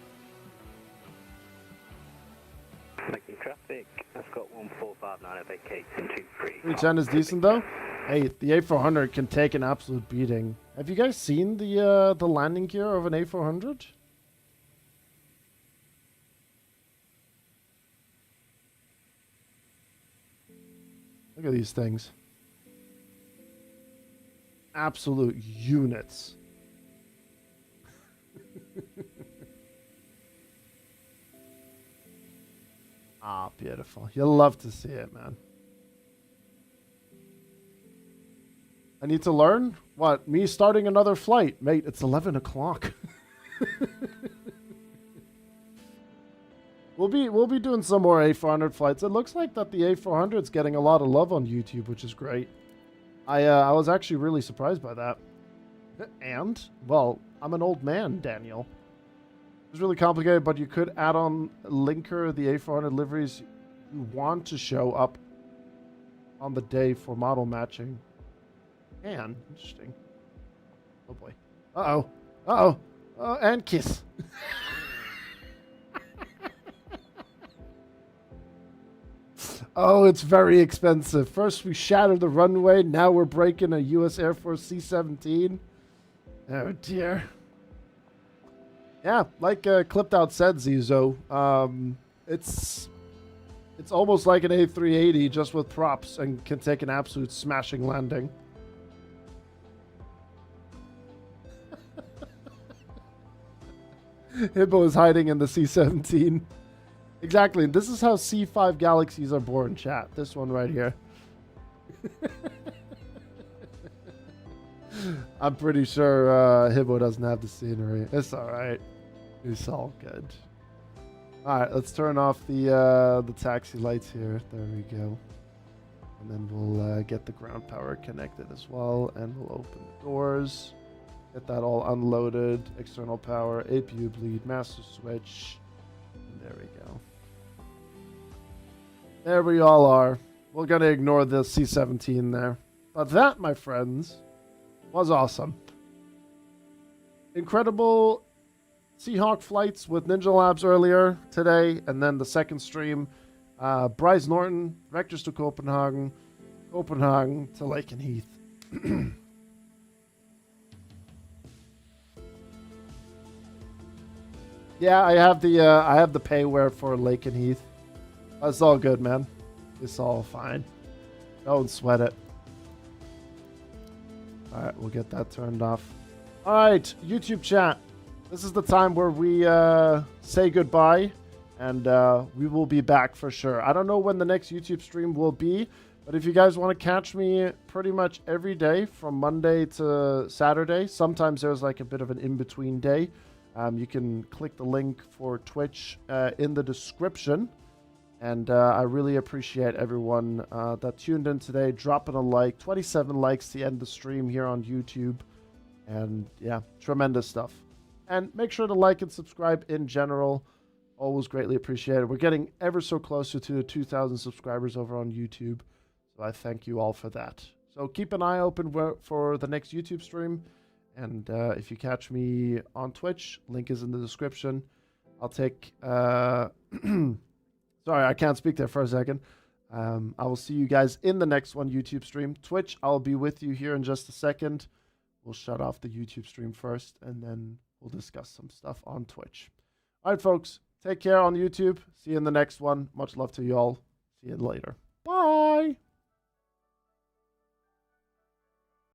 [SPEAKER 8] Making traffic. I've got 1459 at vacates in 23.
[SPEAKER 1] 310 is decent though. Hey, the A400 can take an absolute beating. Have you guys seen the landing gear of an A400? Look at these things. Absolute units. Ah, beautiful. You'll love to see it, man. I need to learn? What? Me starting another flight? Mate, it's 11 o'clock. We'll be doing some more A400 flights. It looks like that the A400 is getting a lot of love on YouTube, which is great. I was actually really surprised by that. And, well, I'm an old man, Daniel. It's really complicated, but you could add on linker the A400 liveries you want to show up on the day for model matching. And, interesting. Oh boy. Uh-oh. Uh-oh. And kiss. Oh, it's very expensive. First we shattered the runway, now we're breaking a U.S. Air Force C-17. Oh dear. Yeah, like Clipped Out said, Zizo, it's almost like an A380 just with props and can take an absolute smashing landing. Hibbo is hiding in the C-17. Exactly. This is how C5 Galaxies are born, chat. This one right here. I'm pretty sure Hibbo doesn't have the scenery. It's alright. It's all good. Alright, let's turn off the taxi lights here. There we go. And then we'll get the ground power connected as well. And we'll open the doors. Get that all unloaded. External power, APU bleed, master switch. And there we go. There we all are. We're going to ignore the C-17 there. But that, my friends, was awesome. Incredible Seahawk flights with Ninja Labs earlier today. And then the second stream, Brize Norton, vectors to Copenhagen, Copenhagen to Lakenheath. Yeah, I have the payware for Lakenheath. It's all good, man. It's all fine. Don't sweat it. Alright, we'll get that turned off. Alright, YouTube chat. This is the time where we say goodbye. And we will be back for sure. I don't know when the next YouTube stream will be. But if you guys want to catch me pretty much every day from Monday to Saturday. Sometimes there's like a bit of an in-between day. You can click the link for Twitch in the description. And I really appreciate everyone that tuned in today, dropping a like. 27 likes to end the stream here on YouTube. And yeah, tremendous stuff. And make sure to like and subscribe in general. Always greatly appreciated. We're getting ever so closer to 2,000 subscribers over on YouTube. So I thank you all for that. So keep an eye open for the next YouTube stream. And if you catch me on Twitch, link is in the description. I'll take... Sorry, I can't speak there for a second. I will see you guys in the next one YouTube stream. Twitch, I'll be with you here in just a second. We'll shut off the YouTube stream first, and then we'll discuss some stuff on Twitch. All right, folks. Take care on YouTube. See you in the next one. Much love to you all. See you later. Bye.